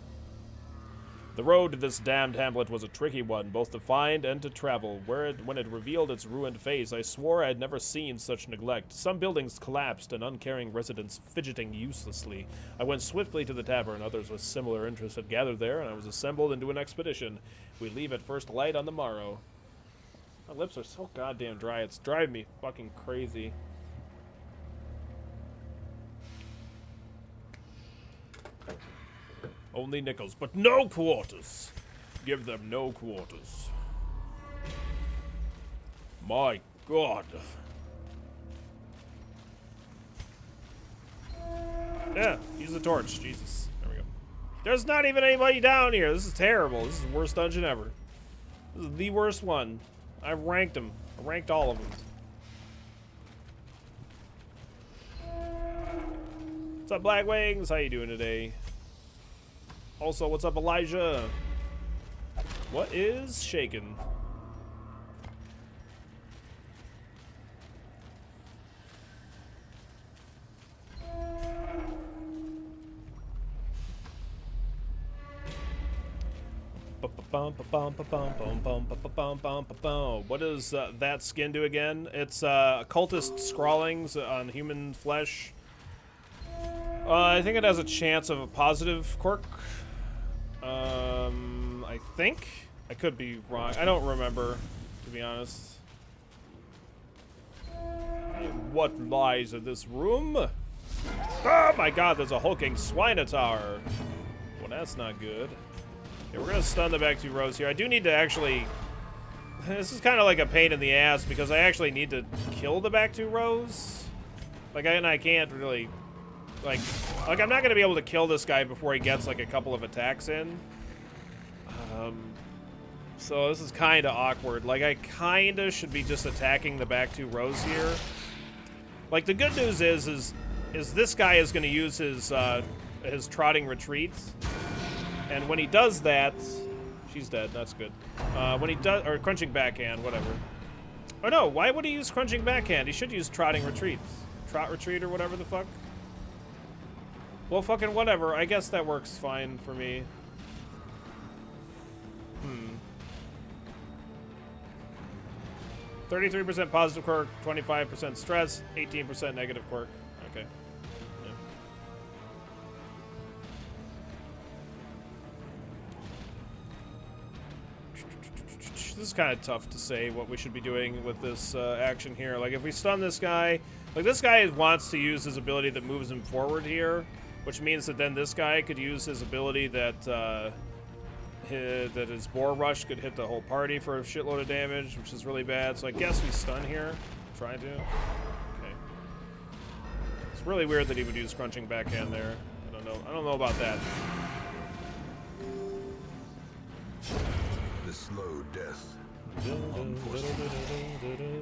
The road to this damned hamlet was a tricky one, both to find and to travel. When it revealed its ruined face, I swore I'd never seen such neglect. Some buildings collapsed and uncaring residents fidgeting uselessly. I went swiftly to the tavern. Others with similar interests had gathered there, and I was assembled into an expedition. We leave at first light on the morrow. My lips are so goddamn dry. It's driving me fucking crazy. Only nickels, but no quarters. Give them no quarters. My God. Yeah, use the torch. Jesus. There we go. There's not even anybody down here. This is terrible. This is the worst dungeon ever. This is the worst one. I ranked them. I ranked all of them. What's up, Black Wings? How you doing today? Also, what's up, Elijah? What is shaking? What does that skin do again? It's occultist scrawlings on human flesh. I think it has a chance of a positive quirk. I think. I could be wrong. I don't remember, to be honest. What lies in this room? Oh my God, there's a hulking swinotaur. Well, that's not good. Okay, we're gonna stun the back two rows here. I do need to actually... This is kind of like a pain in the ass because I actually need to kill the back two rows. Like, and I can't really... Like, I'm not gonna be able to kill this guy before he gets like a couple of attacks in. So this is kind of awkward. Like, I kind of should be just attacking the back two rows here. Like, the good news is this guy is gonna use his trotting retreat, and when he does that, she's dead. That's good. When he does, or crunching backhand, whatever. Oh no, why would he use crunching backhand? He should use trotting retreat, trot retreat, or whatever the fuck. Well, fucking whatever. I guess that works fine for me. 33% positive quirk, 25% stress, 18% negative quirk. Okay. Yeah. This is kind of tough to say what we should be doing with this action here. Like, if we stun this guy... Like, this guy wants to use his ability that moves him forward here, which means that then this guy could use his ability that his Boar Rush could hit the whole party for a shitload of damage, which is really bad. So I guess we stun here. Try to. Okay. It's really weird that he would use crunching backhand there. I don't know. I don't know about that. The slow death.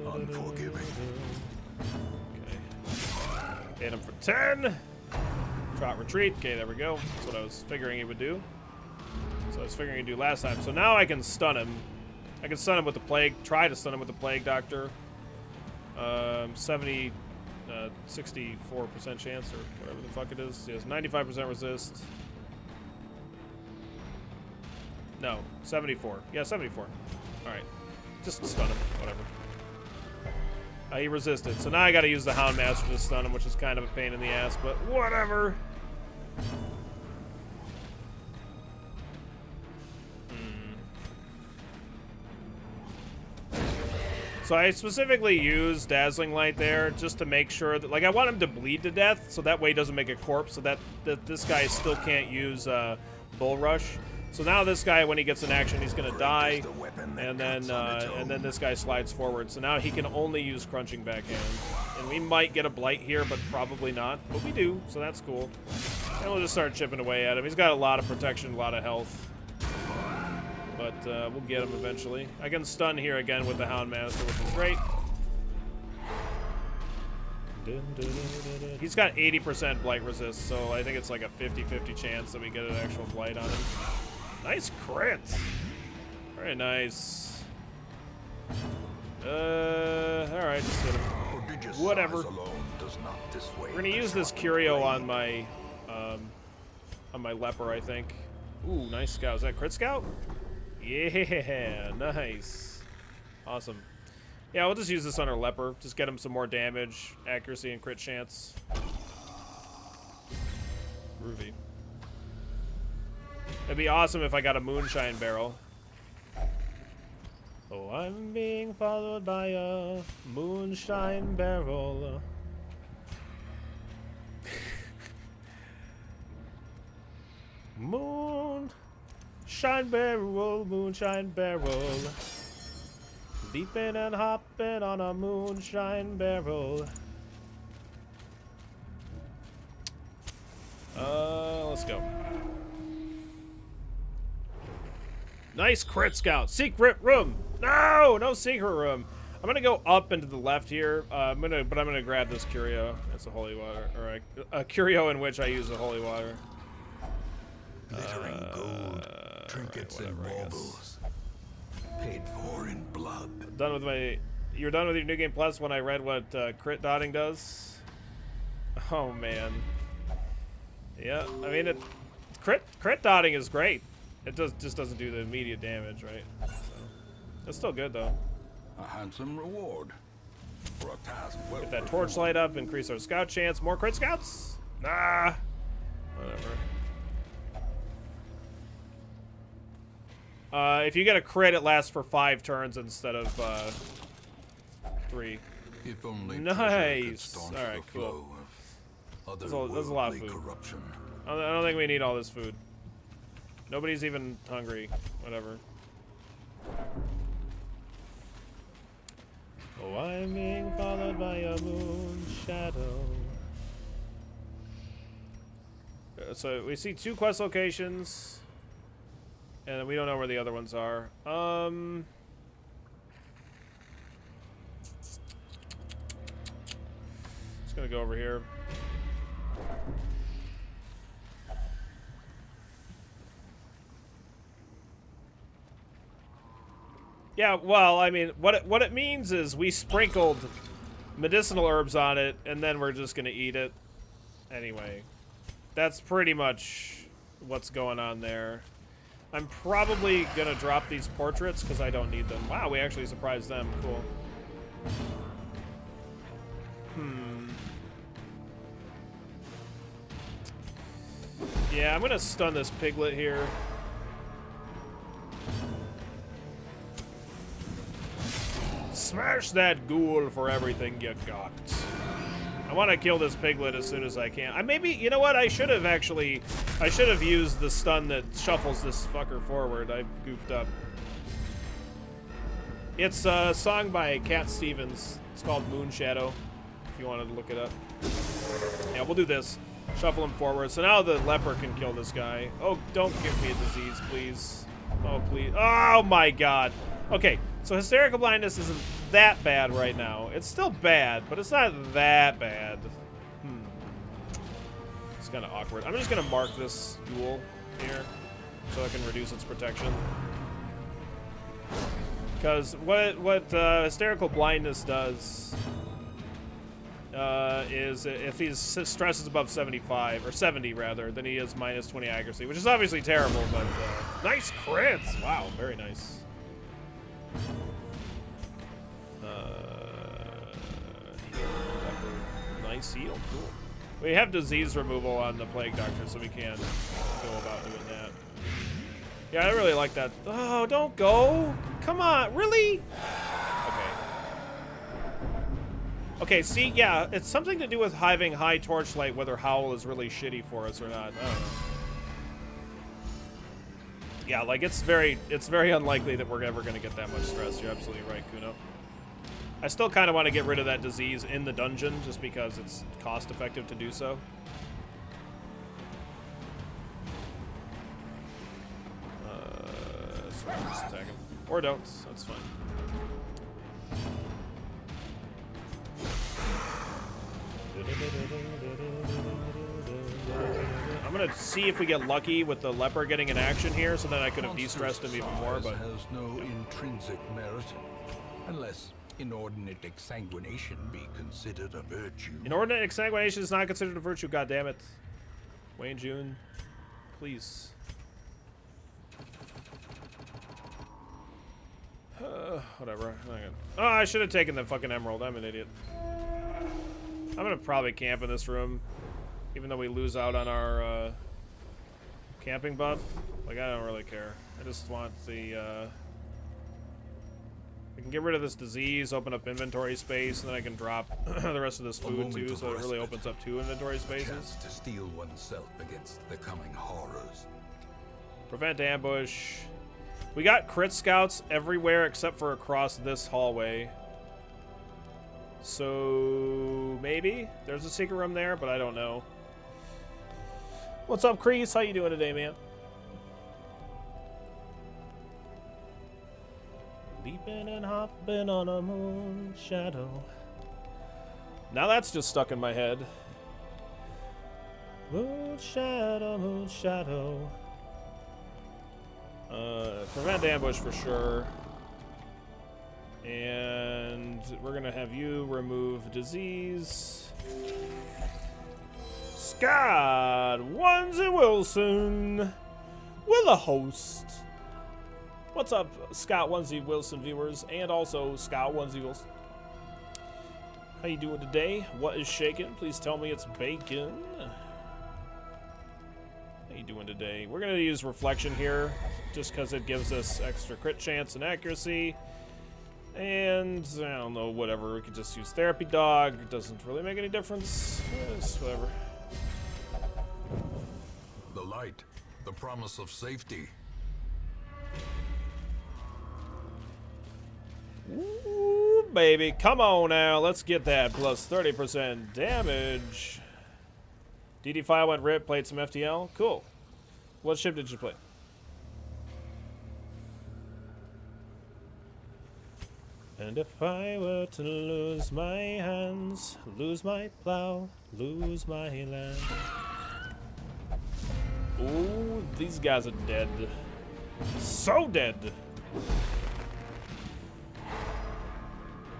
Unforgiving. Okay. Hit him for 10. Trot retreat. Okay, there we go. That's what I was figuring he would do. So I was figuring he'd do last time. So now I can stun him. I can stun him with the Plague. Try to stun him with the Plague Doctor. 64% chance, or whatever the fuck it is. He has 95% resist. No, 74. Yeah, 74. Alright. Just stun him. Whatever. He resisted. So now I gotta use the Hound Master to stun him, which is kind of a pain in the ass, but whatever. So I specifically use Dazzling Light there just to make sure that, like, I want him to bleed to death, so that way he doesn't make a corpse, so that this guy still can't use Bull Rush. So now this guy, when he gets an action, he's gonna die, and then this guy slides forward. So now he can only use Crunching Backhand, and we might get a Blight here, but probably not. But we do, so that's cool. And we'll just start chipping away at him. He's got a lot of protection, a lot of health. but we'll get him eventually. I can stun here again with the Houndmaster, which is great. He's got 80% blight resist, so I think it's like a 50-50 chance that we get an actual blight on him. Nice crit. Very nice. Alright, just hit him. Whatever. We're gonna use this curio on my leper, I think. Ooh, nice scout. Is that crit scout? Yeah, nice. Awesome. Yeah, we'll just use this on our leper. Just get him some more damage, accuracy, and crit chance. Groovy. It'd be awesome if I got a moonshine barrel. Oh, I'm being followed by a moonshine barrel. Moonshine barrel, moonshine barrel. Leaping and hopping on a moonshine barrel. Let's go. Nice crit scout. Secret room. No, no secret room. I'm gonna go up and to the left here. I'm gonna grab this curio. It's a holy water, or a curio in which I use the holy water. Glittering gold, trinkets and baubles, paid for in blood. Done with my. You're done with your New Game Plus when I read what crit dotting does. Oh man. Yeah, I mean crit dotting is great. It just doesn't do the immediate damage, right? So, it's still good though. A handsome reward for a task well Get that torchlight up, increase our scout chance. More crit scouts? Nah. Whatever. If you get a crit, it lasts for 5 turns instead of 3. If only nice. All right, cool. That's a lot of food. Corruption. I don't think we need all this food. Nobody's even hungry. Whatever. Oh, I'm being followed by a moon shadow. So we see 2 quest locations, and we don't know where the other ones are. Just gonna go over here. Yeah, well, I mean, what it means is we sprinkled medicinal herbs on it, and then we're just gonna eat it. Anyway, that's pretty much what's going on there. I'm probably gonna drop these portraits because I don't need them. Wow, we actually surprised them. Cool. Yeah, I'm gonna stun this piglet here. Smash that ghoul for everything you got. I want to kill this piglet as soon as I can. Maybe, you know what? I should have used the stun that shuffles this fucker forward. I goofed up. It's a song by Cat Stevens. It's called Moon Shadow, if you wanted to look it up. Yeah, we'll do this. Shuffle him forward. So now the leper can kill this guy. Oh, don't give me a disease, please. Oh, please. Oh, my God. Okay, so hysterical blindness isn't that bad right now. It's still bad, but it's not that bad. It's kind of awkward. I'm just going to mark this ghoul here so I can reduce its protection. Because what hysterical blindness does is if his stress is above 75, or 70 rather, then he has minus 20 accuracy, which is obviously terrible, but nice crits! Wow, very nice. Nice heal, cool. We have disease removal on the Plague Doctor, so we can go about doing that. Yeah, I really like that. Oh, don't go! Come on, really? Okay. Okay, see, yeah, it's something to do with having high torchlight, whether Howl is really shitty for us or not. I don't know. Yeah, like it's very unlikely that we're ever gonna get that much stress. You're absolutely right, Kuno. I still kind of want to get rid of that disease in the dungeon, just because it's cost effective to do so. Or don't. That's fine. I'm gonna see if we get lucky with the leper getting in action here, so then I could have de-stressed him even more, but has no intrinsic merit, unless inordinate exsanguination be considered a virtue. Inordinate exsanguination is not considered a virtue, goddammit. Wayne June, please. Whatever. Oh, I should have taken the fucking emerald. I'm an idiot. I'm gonna probably camp in this room, even though we lose out on our camping buff. Like, I don't really care. I just want the I can get rid of this disease, open up inventory space, and then I can drop the rest of this food too, so it really opens up 2 inventory spaces. To steel oneself against the coming horrors. Prevent ambush. We got crit scouts everywhere except for across this hallway. So maybe there's a secret room there, but I don't know. What's up, Kreese? How you doing today, man? Leaping and hopping on a moon shadow. Now that's just stuck in my head. Moon shadow, moon shadow. Prevent ambush for sure. And we're gonna have you remove disease. Scott Onesie Wilson will a host. What's up, Scott Onesie Wilson viewers, and also Scott Onesie Wilson? How you doing today? What is shaking? Please tell me it's bacon. How you doing today? We're gonna use reflection here, just because it gives us extra crit chance and accuracy. And I don't know, whatever. We could just use therapy dog. It doesn't really make any difference. Just whatever. The light, the promise of safety. Ooh, baby, come on now. Let's get that plus 30% damage. DD file went rip, played some FTL. Cool. What ship did you play? And if I were to lose my hands, lose my plow, lose my land. Ooh, these guys are dead. So dead.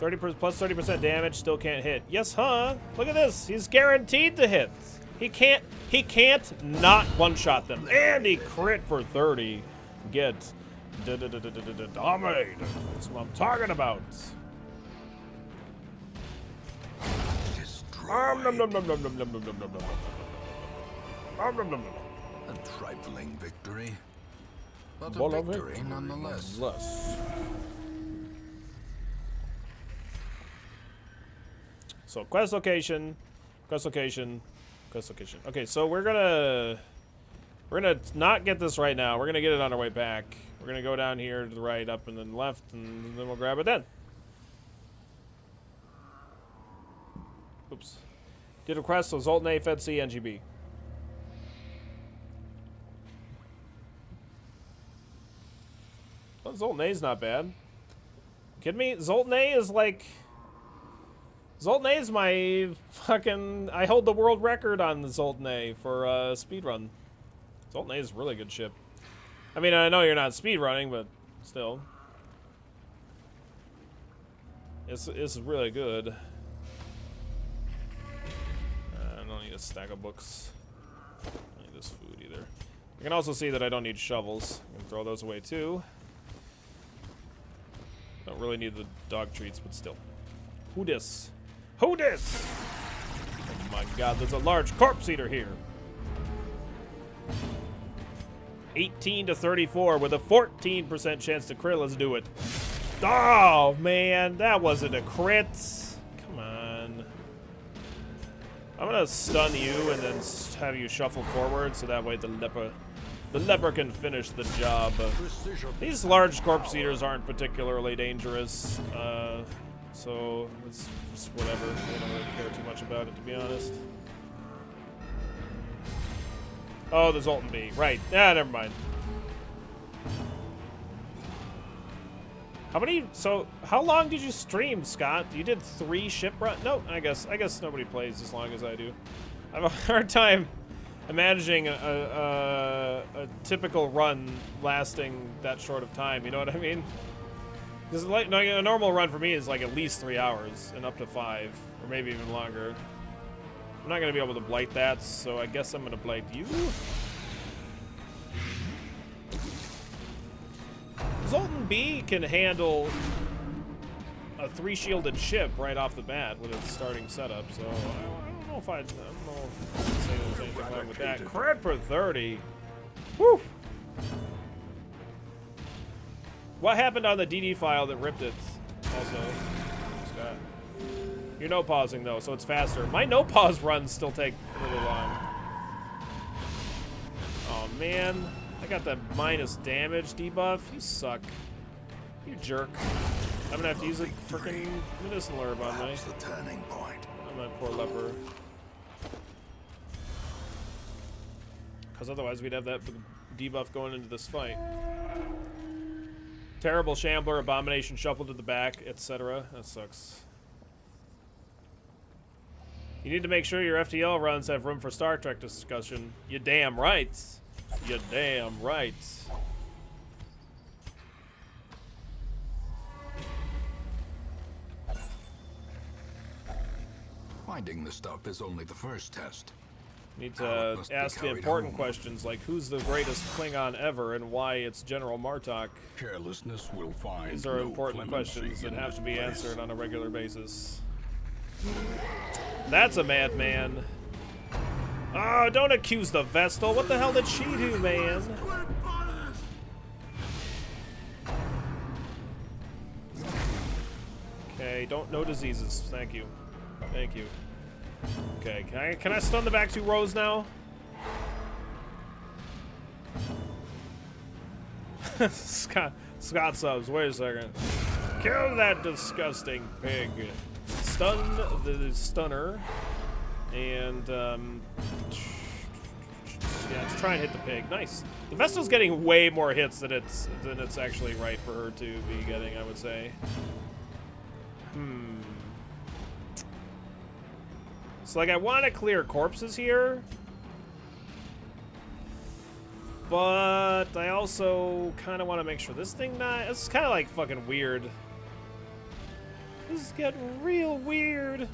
30% damage, still can't hit. Yes, huh? Look at this. He's guaranteed to hit. He can't not one-shot them. And he crit for 30. Get dominated. That's what I'm talking about. A trifling victory, but a victory nonetheless. So quest location, quest location, quest location. Okay, so we're gonna not get this right now. We're gonna get it on our way back. We're gonna go down here to the right, up, and then left, and then we'll grab it then. Oops. Did request, so Zoltan A, Fed C, NGB. Well, Zoltan A's not bad. Kidding me? Zoltan A is like... Zoltan A is my fucking... I hold the world record on the Zoltan A for speedrun. Zoltan A is a really good ship. I mean, I know you're not speedrunning, but still. It's really good. I don't need a stack of books. I don't need this food either. You can also see that I don't need shovels. I can throw those away too. Don't really need the dog treats, but still. Who dis? Who dis? Oh my god, there's a large corpse eater here. 18 to 34 with a 14% chance to crit. Let's do it. Oh man, that wasn't a crit. Come on. I'm gonna stun you and then have you shuffle forward so that way the leper can finish the job. These large corpse eaters aren't particularly dangerous, so it's just whatever. I don't really care too much about it, to be honest. Oh, the Zoltan B. Right. Ah, never mind. How many? So how long did you stream, Scott? You did 3 ship run? No, I guess nobody plays as long as I do. I have a hard time imagining a typical run lasting that short of time. You know what I mean? Because like a normal run for me is like at least 3 hours and up to 5, or maybe even longer. I'm not gonna be able to blight that, so I guess I'm gonna blight you. Zoltan B can handle a 3-shielded ship right off the bat with its starting setup, so I don't know if I'd say there's anything wrong with that. Crit for 30. Whew. What happened on the DD file that ripped it? Also, Scott. You're no pausing though, so it's faster. My no pause runs still take really long. Oh man. I got that minus damage debuff. You suck. You jerk. I'm gonna have to use a freaking medicinal herb on me. The turning point. On my poor leper. Because otherwise we'd have that debuff going into this fight. Terrible Shambler, Abomination shuffled to the back, etc. That sucks. You need to make sure your FTL runs have room for Star Trek discussion. You damn right. You're damn right. Finding the stuff is only the first test. Need to ask the important questions like who's the greatest Klingon ever and why it's General Martok. Carelessness will find. These are important questions that have to be answered on a regular basis. That's a madman. Oh, don't accuse the Vestal. What the hell did she do, man? Okay, no diseases. Thank you. Thank you. Okay, can I stun the back 2 rows now? Scott subs. Wait a second. Kill that disgusting pig. Stun the stunner. And, yeah, let's try and hit the pig. Nice. The Vestal's getting way more hits than it's actually right for her to be getting, I would say. So, like, I want to clear corpses here. But I also kind of want to make sure this thing not... This is kind of, like, fucking weird. This is getting real weird.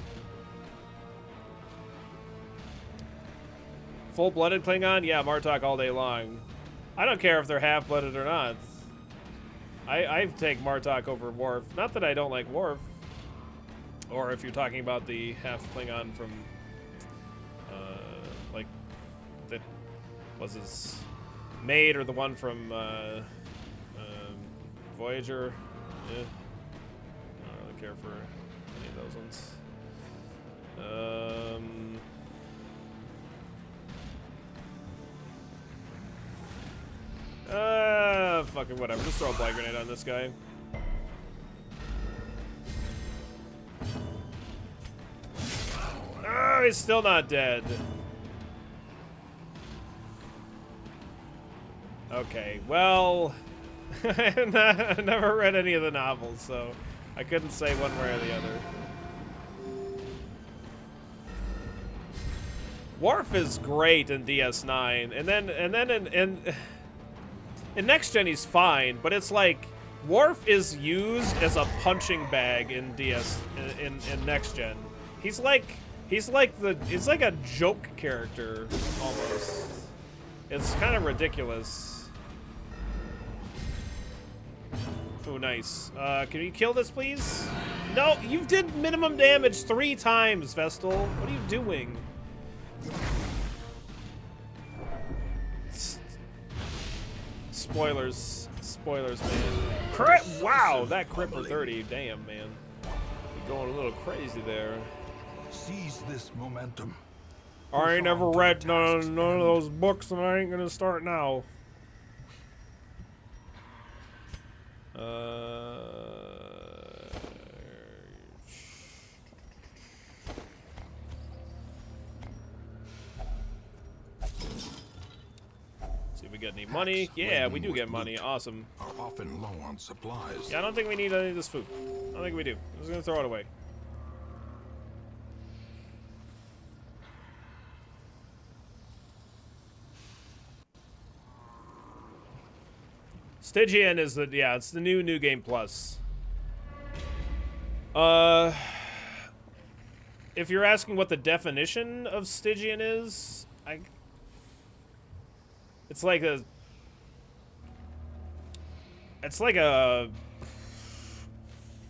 Full-blooded Klingon? Yeah, Martok all day long. I don't care if they're half-blooded or not. I take Martok over Worf. Not that I don't like Worf. Or if you're talking about the half-Klingon from, like, that was his maid, or the one from, Voyager. Yeah. I don't really care for any of those ones. Fucking whatever. Just throw a blight grenade on this guy. Oh, he's still not dead. Okay, well, I never read any of the novels, so I couldn't say one way or the other. Worf is great in DS9, and then in Next Gen he's fine, but it's like Worf is used as a punching bag in in Next Gen. He's like a joke character almost. It's kind of ridiculous. Oh, nice. Can you kill this, please? No, you did minimum damage 3 times, Vestal. What are you doing? Spoilers, man. Crit! Wow, that crit for 30. Damn, man. You're going a little crazy there. Seize this momentum. I ain't never read none of those books, and I ain't gonna start now. See if we get any money. Yeah, we do get money. Awesome. are often low on supplies. Yeah, I don't think we need any of this food. I don't think we do. I'm just gonna throw it away. Stygian is the, yeah, it's the new game plus. If you're asking what the definition of Stygian is, it's like a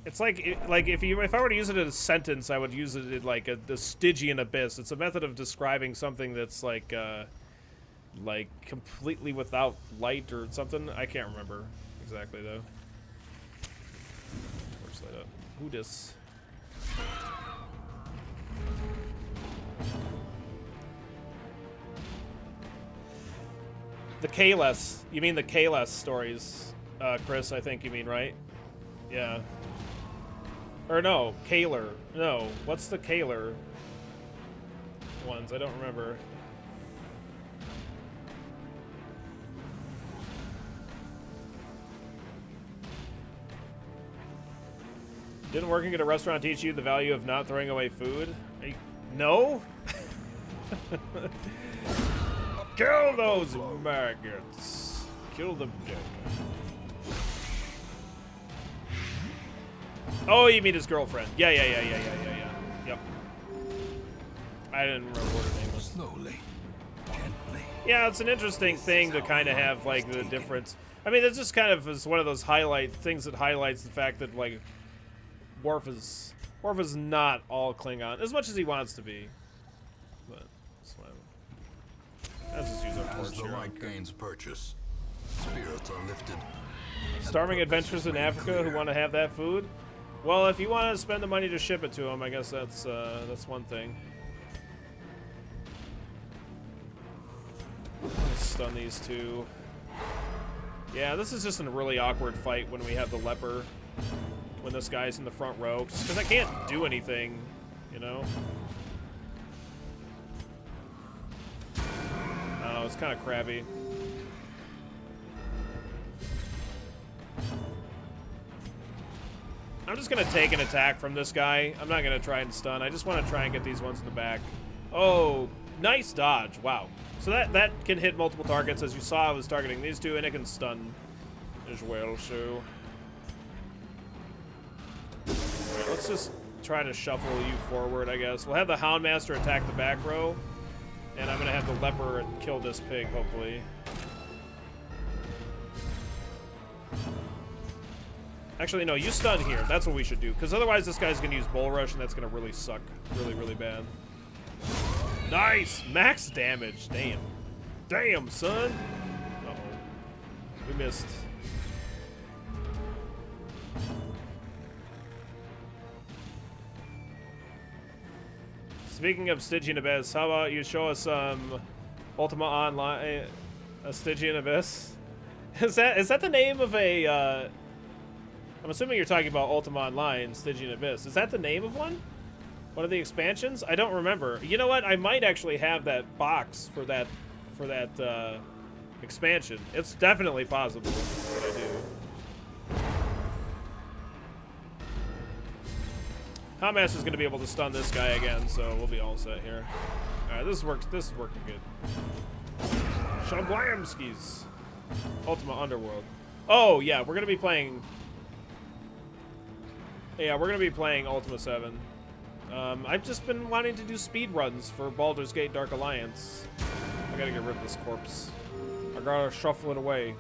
if I were to use it in a sentence, I would use it in like the Stygian abyss. It's a method of describing something that's like completely without light or something. I can't remember exactly though. Where's that up? Who dis? The Kalos. You mean the Kalos stories, Chris? I think you mean, right? Yeah. Or no, Kaler. No, what's the Kaler ones? I don't remember. Didn't working at a restaurant teach you the value of not throwing away food? No? Kill those maggots. Kill them dead. Oh, you mean his girlfriend. Yeah. Yep. I didn't remember what her name was. Slowly, gently. Yeah, it's an interesting thing to kind of have, like, the difference. I mean, it's just kind of is one of those things that highlights the fact that, like, Worf is not all Klingon, as much as he wants to be. But, it's fine. Let's just use our torch As the here. light gains purchase, spirits are lifted. Starving adventurers in Africa who want to have that food? Well, if you want to spend the money to ship it to them, I guess that's one thing. Let's stun these two. Yeah, this is just a really awkward fight when we have the leper. When this guy's in the front row. Just because I can't do anything, you know? I don't know, it's kind of crabby. I'm just going to take an attack from this guy. I'm not going to try and stun. I just want to try and get these ones in the back. Oh, nice dodge. Wow. So that can hit multiple targets. As you saw, I was targeting these two, and it can stun as well, so... Alright, let's just try to shuffle you forward, I guess. We'll have the Houndmaster attack the back row, and I'm going to have the Leper kill this pig, hopefully. Actually, no, you stun here. That's what we should do, because otherwise this guy's going to use Bull Rush, and that's going to really suck really, really bad. Nice! Max damage. Damn. Damn, son! Uh-oh. We missed. Speaking of Stygian Abyss, how about you show us some Ultima Online, a Stygian Abyss? Is that the name of a? I'm assuming you're talking about Ultima Online, Stygian Abyss. Is that the name of one? One of the expansions? I don't remember. You know what? I might actually have that box for that expansion. It's definitely possible that I do. Houndmaster's going to be able to stun this guy again, so we'll be all set here. Alright, this is working good. Shamblamskis. Ultima Underworld. Oh, yeah, we're going to be playing... Yeah, we're going to be playing Ultima 7. I've just been wanting to do speed runs for Baldur's Gate Dark Alliance. I gotta get rid of this corpse. I gotta shuffle it away.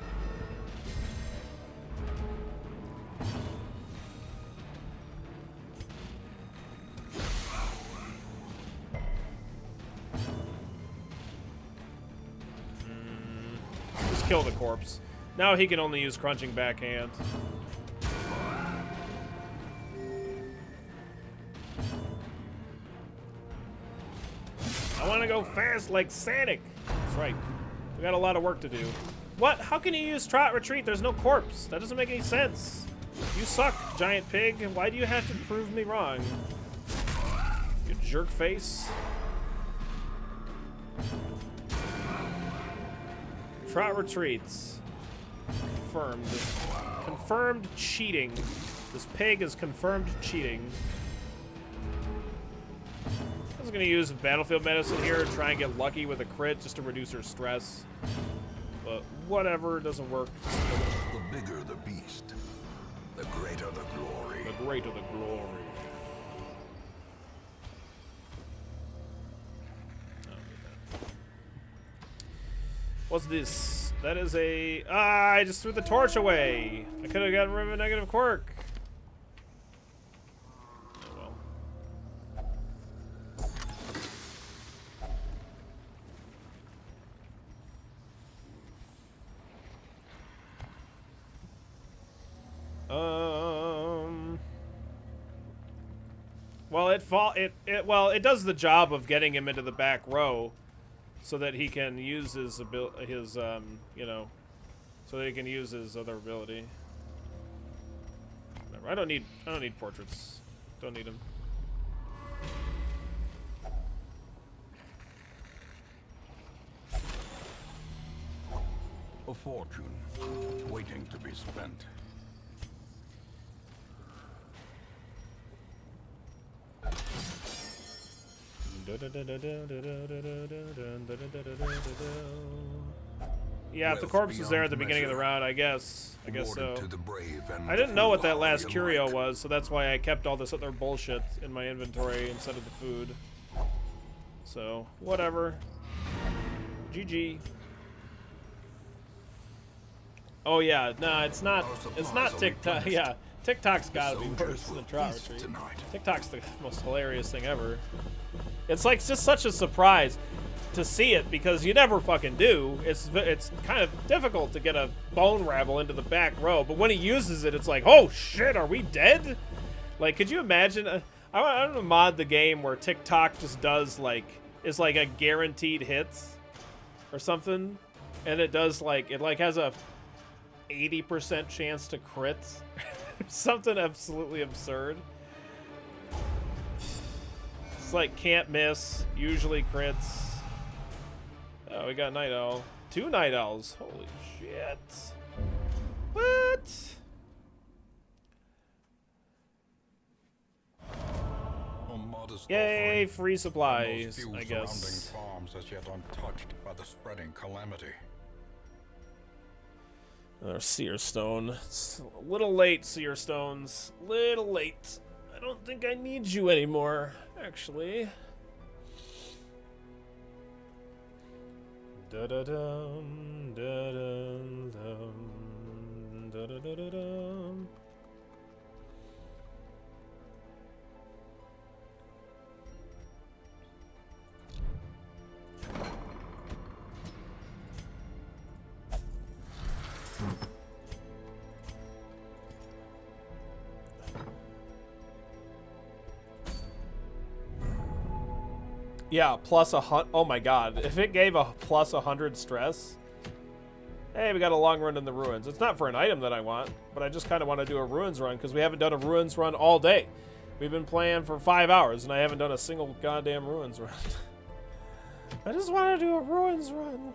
Just kill the corpse. Now he can only use Crunching Backhand. I want to go fast like Sonic. That's right. We got a lot of work to do. What? How can you use Trot Retreat? There's no corpse. That doesn't make any sense. You suck, giant pig. Why do you have to prove me wrong? You jerk face. Trot Retreats. confirmed. Confirmed cheating. This pig is confirmed cheating. I was gonna use battlefield medicine here and try and get lucky with a crit just to reduce her stress. But whatever, it doesn't work. The bigger the beast, the greater the glory. The greater the glory. What's this? That is a... Ah, I just threw the torch away. I could have gotten rid of a negative quirk. Oh well. Well, it does the job of getting him into the back row, so that he can use his you know, so that he can use his other ability. Whatever. I don't need portraits. Don't need them. A fortune waiting to be spent. Yeah, if the corpse was there at the beginning of the round, I guess so. To the brave and I didn't know what that foolhardy last curio alike. was, so that's why I kept all this other bullshit in my inventory instead of the food. So, whatever. GG. Oh yeah, no, it's not TikTok. Yeah, TikTok's gotta be worse than Trot Retreat. TikTok's the most hilarious thing ever. It's like just such a surprise to see it because you never fucking do. It's kind of difficult to get a bone rabble into the back row, but when he uses it, it's like, oh shit, are we dead? Like, could you imagine? I want to mod the game where TikTok just does it's like a guaranteed hit or something, and it does it has a 80% chance to crit. Something absolutely absurd. It's like can't miss, usually crits. Oh, we got Night Owl. 2 Night Owls. Holy shit. What? Yay, free supplies, I guess. Farms as yet untouched by the spreading calamity. Another Seer Stone. It's a little late, Seer Stones. Little late. I don't think I need you anymore, actually. Da-da-dum, da-dum-dum, da-da-da-da-dum. Yeah, plus 100. Oh my god. If it gave a plus 100 stress. Hey, we got a long run in the ruins. It's not for an item that I want, but I just kind of want to do a ruins run because we haven't done a ruins run all day. We've been playing for 5 hours and I haven't done a single goddamn ruins run. I just want to do a ruins run.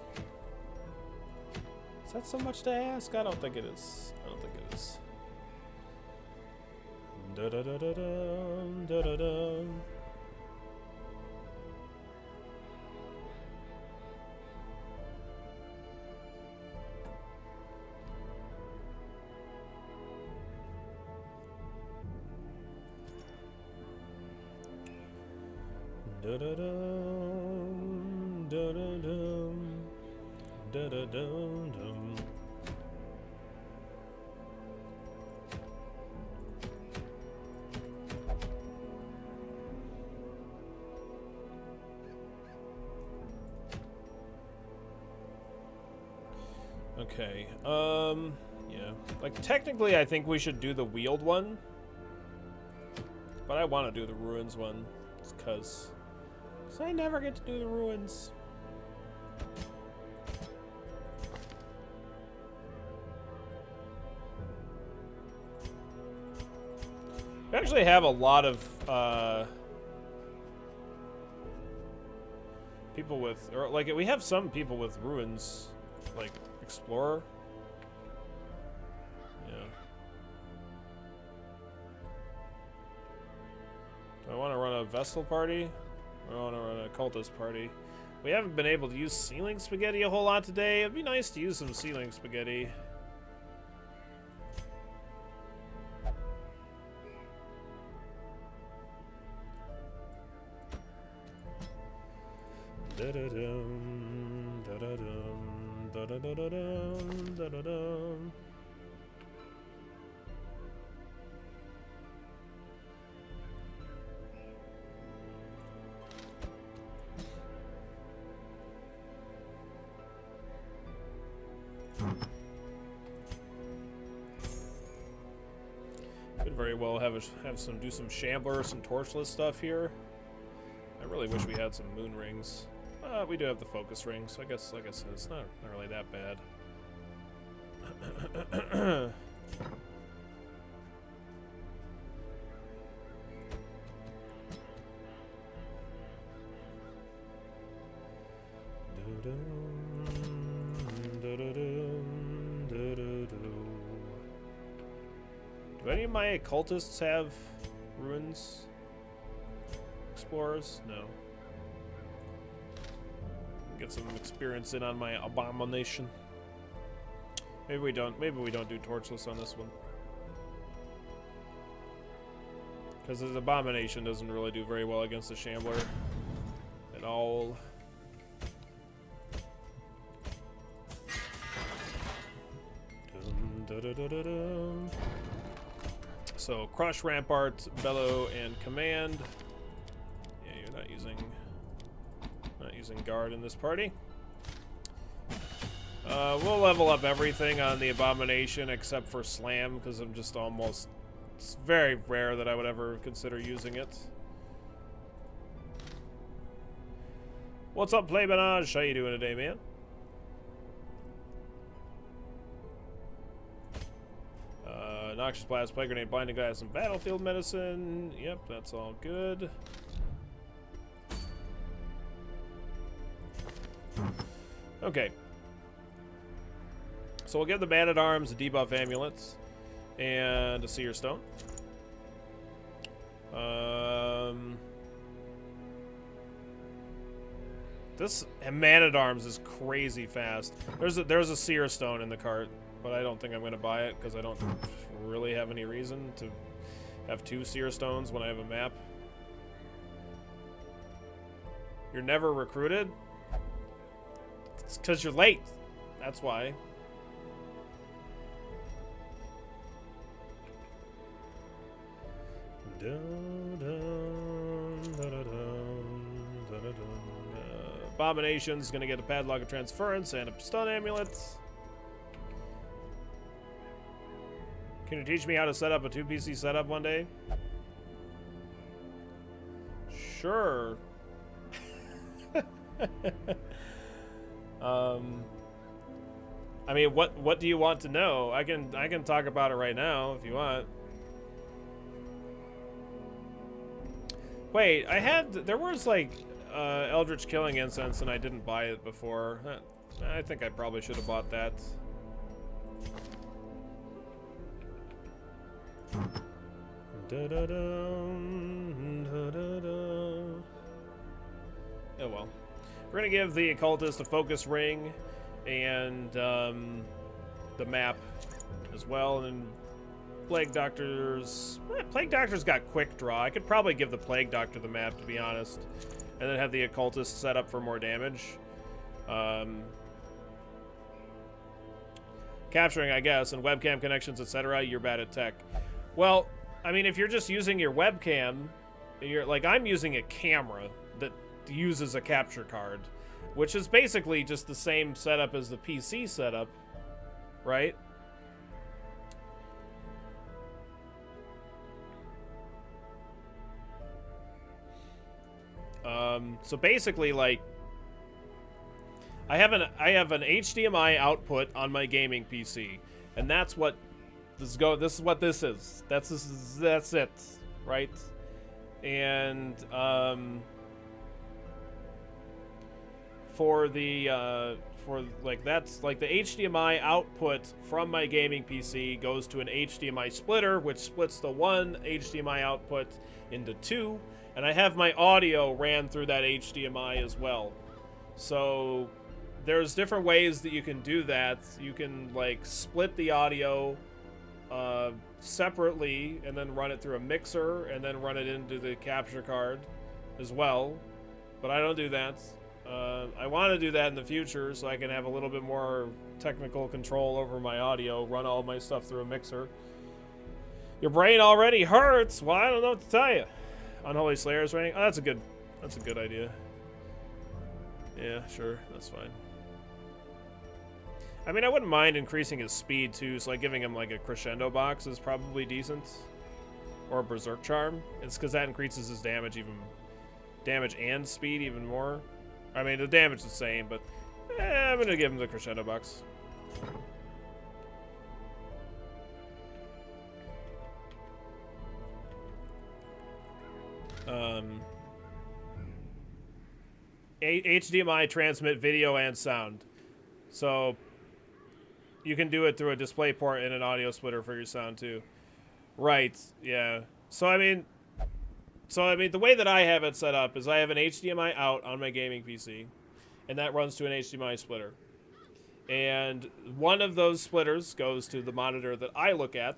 Is that so much to ask? I don't think it is. I don't think it is. Da-da-da-da-dum, da-da-dum. Da-da-dum, da-da-dum, da-da-dum-dum. Okay, yeah. Like, technically, I think we should do the wheeled one. But I want to do the ruins one. Because I never get to do the ruins. We actually have a lot of people with, or like we have some people with ruins, like Explorer. a Vestal party? Oh no, we're on a cultist party. We haven't been able to use ceiling spaghetti a whole lot today. It'd be nice to use some ceiling spaghetti. Da-da-dum, da-da-dum, da-da-da-da-dum, da-da-dum. Could very well do some Shambler or some torchless stuff here. I really wish we had some moon rings. We do have the focus ring, so I guess, like I said, it's not really that bad. Do any of my occultists have ruins? Explorers? No. Get some experience in on my abomination. Maybe we don't do torchless on this one. Because his abomination doesn't really do very well against the Shambler at all. Dum, da, da, da, da, dum. So crush, rampart, bellow, and command. Yeah, you're not using guard in this party. We'll level up everything on the abomination except for slam, because I'm just almost, it's very rare that I would ever consider using it. What's up, Play Menage? How you doing today, man? Noxious Blast, Plague Grenade, Blinding Glass, and Battlefield Medicine. Yep, that's all good. Okay. So we'll give the Man-at-Arms a debuff amulets and a Seer Stone. This Man-at-Arms is crazy fast. There's a Seer Stone in the cart, but I don't think I'm going to buy it because I don't really have any reason to have 2 Seer Stones when I have a map. You're never recruited? It's because you're late. That's why. Abomination's gonna get a Padlock of Transference and a Stun Amulet. Can you teach me how to set up a 2PC setup one day? Sure. I mean, what do you want to know? I can talk about it right now if you want. Wait, there was like Eldritch Killing Incense and I didn't buy it before. I think I probably should have bought that. Oh well. We're gonna give the occultist a focus ring and the map as well, and then Plague Doctor's... Plague Doctor's got quick draw. I could probably give the Plague Doctor the map, to be honest, and then have the occultist set up for more damage. Capturing, I guess, and webcam connections, etc. You're bad at tech. Well, I mean, if you're just using your webcam, you're like, I'm using a camera that uses a capture card, which is basically just the same setup as the PC setup, right? So basically, like, I have an HDMI output on my gaming PC, and that's what this is what this is. That's it, right? And for for like that's like the HDMI output from my gaming PC goes to an HDMI splitter, which splits the one HDMI output into two, and I have my audio ran through that HDMI as well. So there's different ways that you can do that. You can like split the audio separately and then run it through a mixer and then run it into the capture card as well, but I don't do that. I want to do that in the future so I can have a little bit more technical control over my audio, run all my stuff through a mixer. Your brain already hurts. Well, I don't know what to tell you. Unholy Slayer is raining. Oh, that's a good idea. Yeah, sure, that's fine. I mean, I wouldn't mind increasing his speed too, so like giving him like a crescendo box is probably decent, or a berserk charm. It's because that increases his damage and speed even more. I mean, the damage is the same, but I'm gonna give him the crescendo box. HDMI transmit video and sound, so you can do it through a display port and an audio splitter for your sound too. Right? Yeah. So I mean, the way that I have it set up is I have an HDMI out on my gaming PC, and that runs to an HDMI splitter. And one of those splitters goes to the monitor that I look at,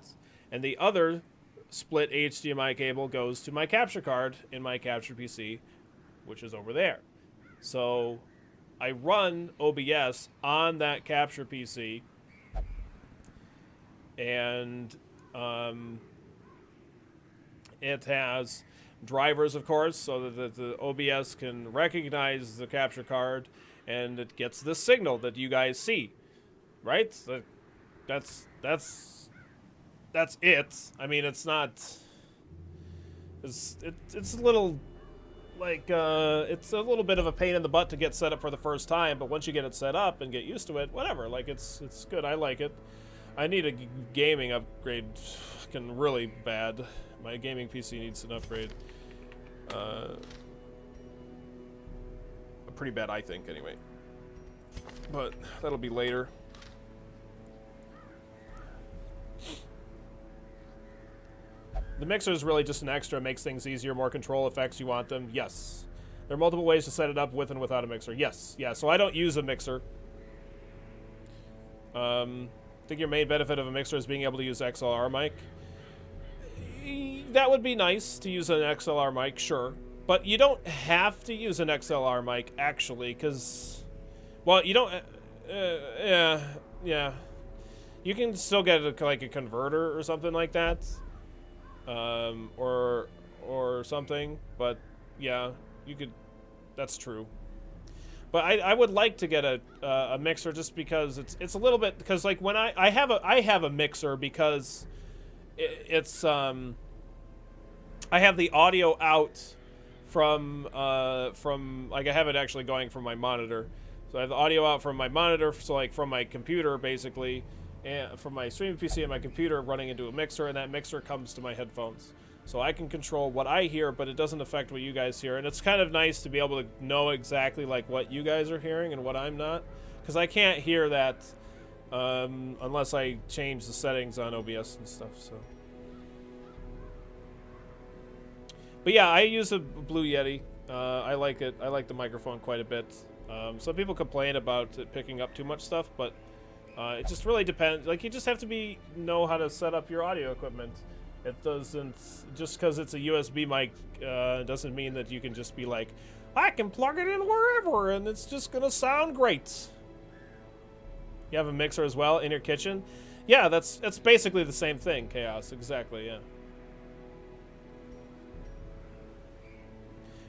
and the other split HDMI cable goes to my capture card in my capture PC, which is over there. So I run OBS on that capture PC, and it has drivers, of course, so that the OBS can recognize the capture card, and it gets the signal that you guys see, right? That's it. I mean, it's not. It's a little like it's a little bit of a pain in the butt to get set up for the first time, but once you get it set up and get used to it, whatever. Like it's good. I like it. I need a gaming upgrade, fucking really bad. My gaming PC needs an upgrade. Pretty bad, I think, anyway. But that'll be later. The mixer is really just an extra, makes things easier, more control effects. You want them? Yes. There are multiple ways to set it up with and without a mixer. Yes. Yeah, so I don't use a mixer. I think your main benefit of a mixer is being able to use XLR mic. That would be nice to use an XLR mic, sure. But you don't have to use an XLR mic, actually, because... Well, you don't... yeah. You can still get like a converter or something like that. Or something. But, yeah, you could... That's true. But I would like to get a mixer just because it's a little bit... Because, like, when I have a mixer because it's... I have the audio out from like I have it actually going from my monitor, so I have the audio out from my monitor, so like from my computer basically, and from my streaming PC and my computer running into a mixer, and that mixer comes to my headphones, so I can control what I hear, but it doesn't affect what you guys hear, and it's kind of nice to be able to know exactly like what you guys are hearing and what I'm not, because I can't hear that unless I change the settings on OBS and stuff. So. But yeah, I use a Blue Yeti. I like it. I like the microphone quite a bit. Some people complain about it picking up too much stuff, but it just really depends. Like, you just have to know how to set up your audio equipment. It doesn't, just because it's a USB mic, doesn't mean that you can just be like, I can plug it in wherever and it's just gonna sound great. You have a mixer as well in your kitchen? Yeah, that's basically the same thing, Chaos. Exactly, yeah.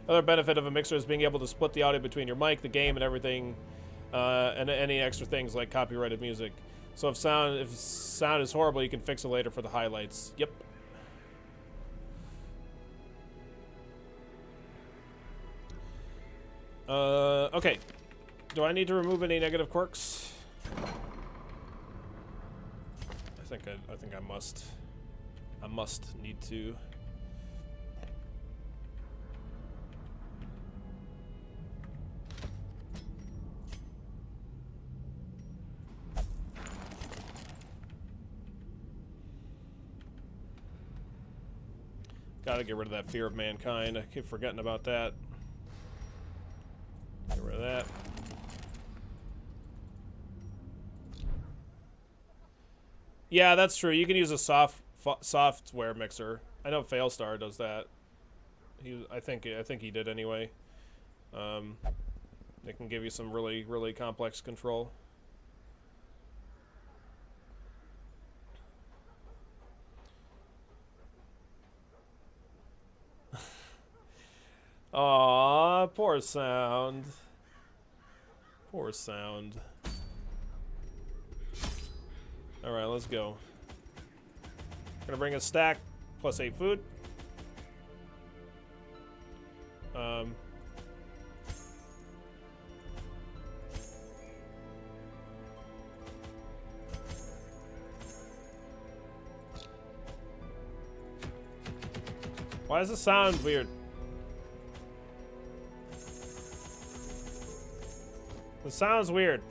Another benefit of a mixer is being able to split the audio between your mic, the game, and everything, and any extra things like copyrighted music. So if sound is horrible, you can fix it later for the highlights. Yep. Okay. Do I need to remove any negative quirks? I think I must. I must need to. Gotta get rid of that fear of mankind. I keep forgetting about that. Get rid of that. Yeah, that's true. You can use a software mixer. I know Failstar does that. I think he did anyway. They can give you some really complex control. Aw, poor sound. Poor sound. Alright, let's go. Gonna bring a stack plus 8 food. Why does it sound weird? It sounds weird.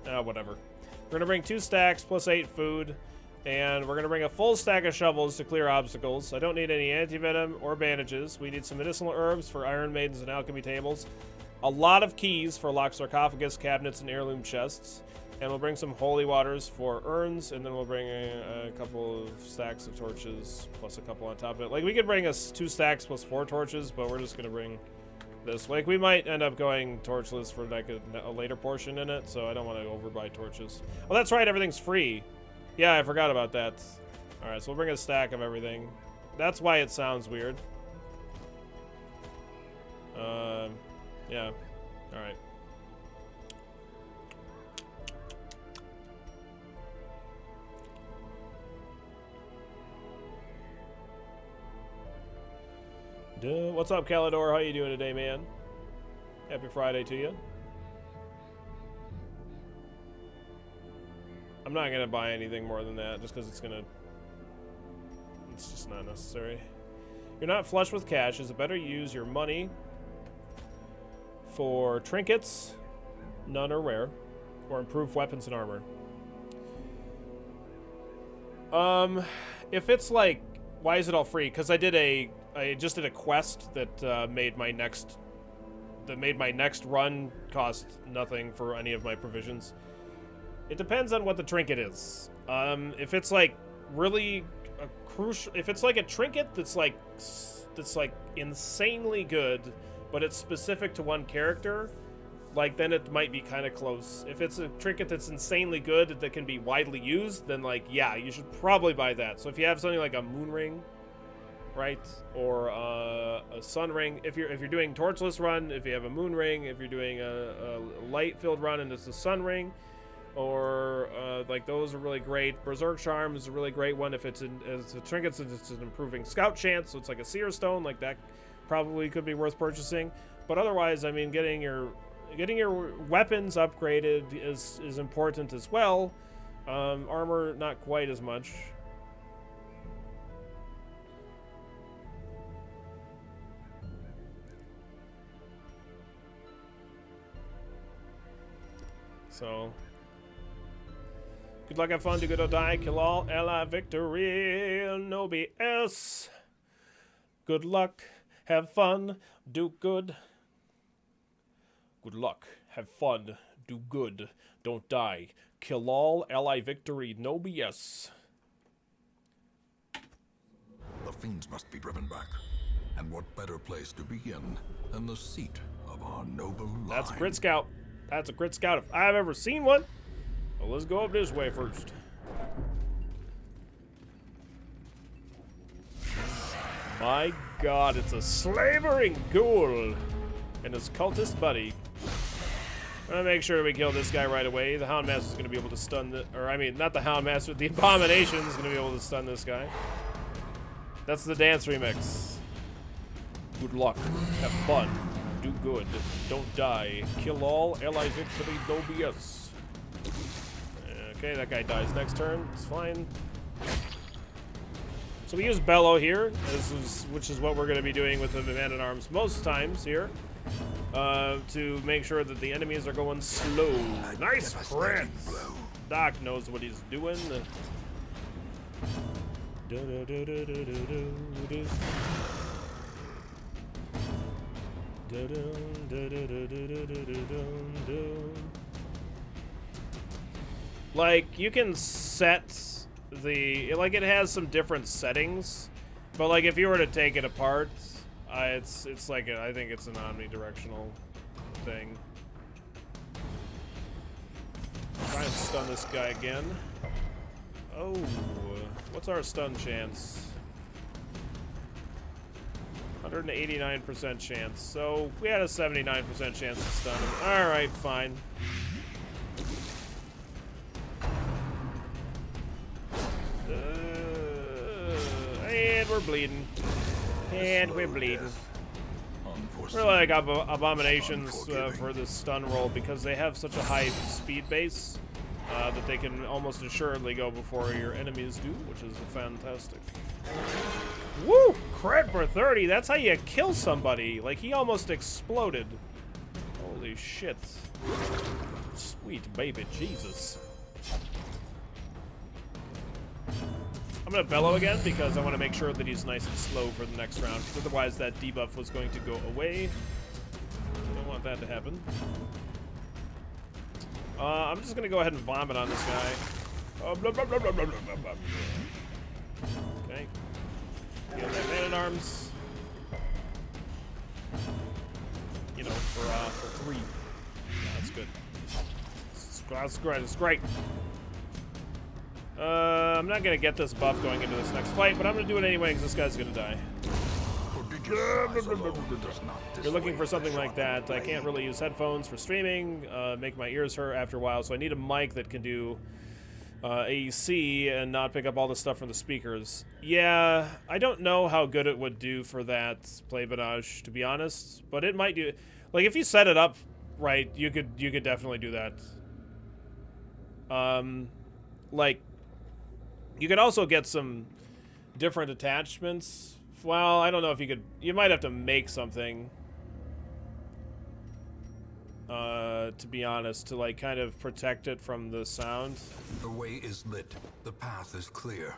Oh, whatever. We're gonna bring 2 stacks plus 8 food, and we're gonna bring a full stack of shovels to clear obstacles. I don't need any anti-venom or bandages. We need some medicinal herbs for Iron Maidens and alchemy tables. A lot of keys for locked sarcophagus, cabinets, and heirloom chests. And we'll bring some holy waters for urns, and then we'll bring a couple of stacks of torches plus a couple on top of it. Like, we could bring us 2 stacks plus 4 torches, but we're just gonna bring this. Like, we might end up going torchless for like a later portion in it, so I don't want to overbuy torches. Oh, that's right, everything's free. Yeah, I forgot about that. All right, so we'll bring a stack of everything. That's why it sounds weird. Yeah. All right. What's up, Calidor? How you doing today, man? Happy Friday to you. I'm not gonna buy anything more than that, just because it's just not necessary. You're not flush with cash. Is it better to use your money for trinkets, none are rare, or improved weapons and armor? If it's like, why is it all free? Because I just did a quest that made my next run cost nothing for any of my provisions. It depends on what the trinket is. If it's like really crucial, if it's like a trinket that's like insanely good, but it's specific to one character, like, then it might be kind of close. If it's a trinket that's insanely good that can be widely used, then like, yeah, you should probably buy that. So if you have something like a moon ring, right, or a sun ring, if you're doing torchless run, if you have a moon ring, if you're doing a light filled run and it's a sun ring, or like, those are really great. Berserk Charm is a really great one if it's a trinket, so it's an improving scout chance, so it's like a seer stone, like that probably could be worth purchasing. But otherwise, I mean, getting your weapons upgraded is important as well. Armor, not quite as much. So, good luck, have fun, do good or die, kill all, ally victory, no BS. Good luck, have fun, do good. Good luck, have fun, do good, don't die, kill all, ally victory, no BS. The fiends must be driven back. And what better place to begin than the seat of our noble line? That's a crit scout. That's a crit scout if I've ever seen one. Well, let's go up this way first. My god, it's a slavering ghoul and his cultist buddy. I'm gonna make sure we kill this guy right away. The Houndmaster's gonna be able to stun the, or I mean, not the Houndmaster, the Abomination's gonna be able to stun this guy. That's the dance remix. Good luck, have fun, do good, don't die, kill all, ally victory, no BS. Okay, that guy dies next turn, it's fine. So we use Bellow here, which is what we're going to be doing with the Man-at-Arms most times here, to make sure that the enemies are going slow. Nice crit! Doc knows what he's doing. Like, you can set the, like, it has some different settings, but like if you were to take it apart, it's like I think it's an omnidirectional thing. Try and stun this guy again. Oh, what's our stun chance? 189% chance. So we had a 79% chance to stun him. All right, fine. And we're bleeding. And we're bleeding. We're like abominations for this stun roll because they have such a high speed base that they can almost assuredly go before your enemies do, which is fantastic. Woo! Crit for 30. That's how you kill somebody. Like, he almost exploded. Holy shit. Sweet baby Jesus. I'm gonna bellow again because I want to make sure that he's nice and slow for the next round, because otherwise that debuff was going to go away. I don't want that to happen. I'm just gonna go ahead and vomit on this guy. Okay. Get that man-at-arms. You know, for 3. Yeah, that's good. That's great. That's great. I'm not gonna get this buff going into this next fight, but I'm gonna do it anyway because this guy's gonna die. If you're looking for something like that, I can't really use headphones for streaming, make my ears hurt after a while, so I need a mic that can do AEC and not pick up all the stuff from the speakers. Yeah, I don't know how good it would do for that play barrage, to be honest, but it might do. Like, if you set it up right, you could definitely do that. Like, you could also get some different attachments. Well, I don't know if you could. You might have to make something, to be honest, to like kind of protect it from the sound. The way is lit. The path is clear.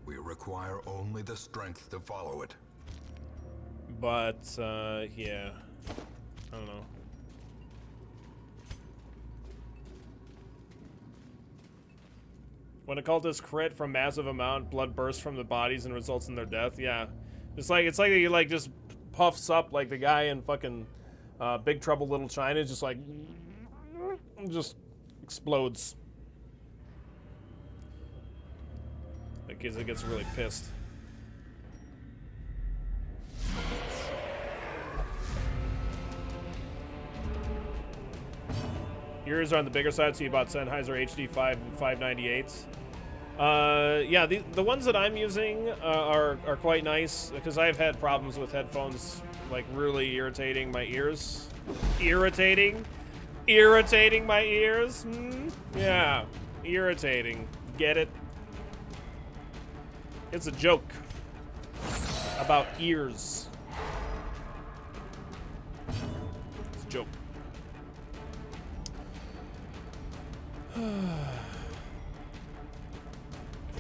We require only the strength to follow it. But, yeah. I don't know. When a cultist crit from massive amount, blood bursts from the bodies and results in their death. Yeah, it's like he like just puffs up like the guy in fucking Big Trouble Little China, just like just explodes. Like it gets really pissed. Yours are on the bigger side, so you bought Sennheiser HD 598s. Yeah, the ones that I'm using are quite nice, because I've had problems with headphones, like really irritating my ears. Irritating my ears? Yeah, irritating. Get it? It's a joke about ears. It's a joke.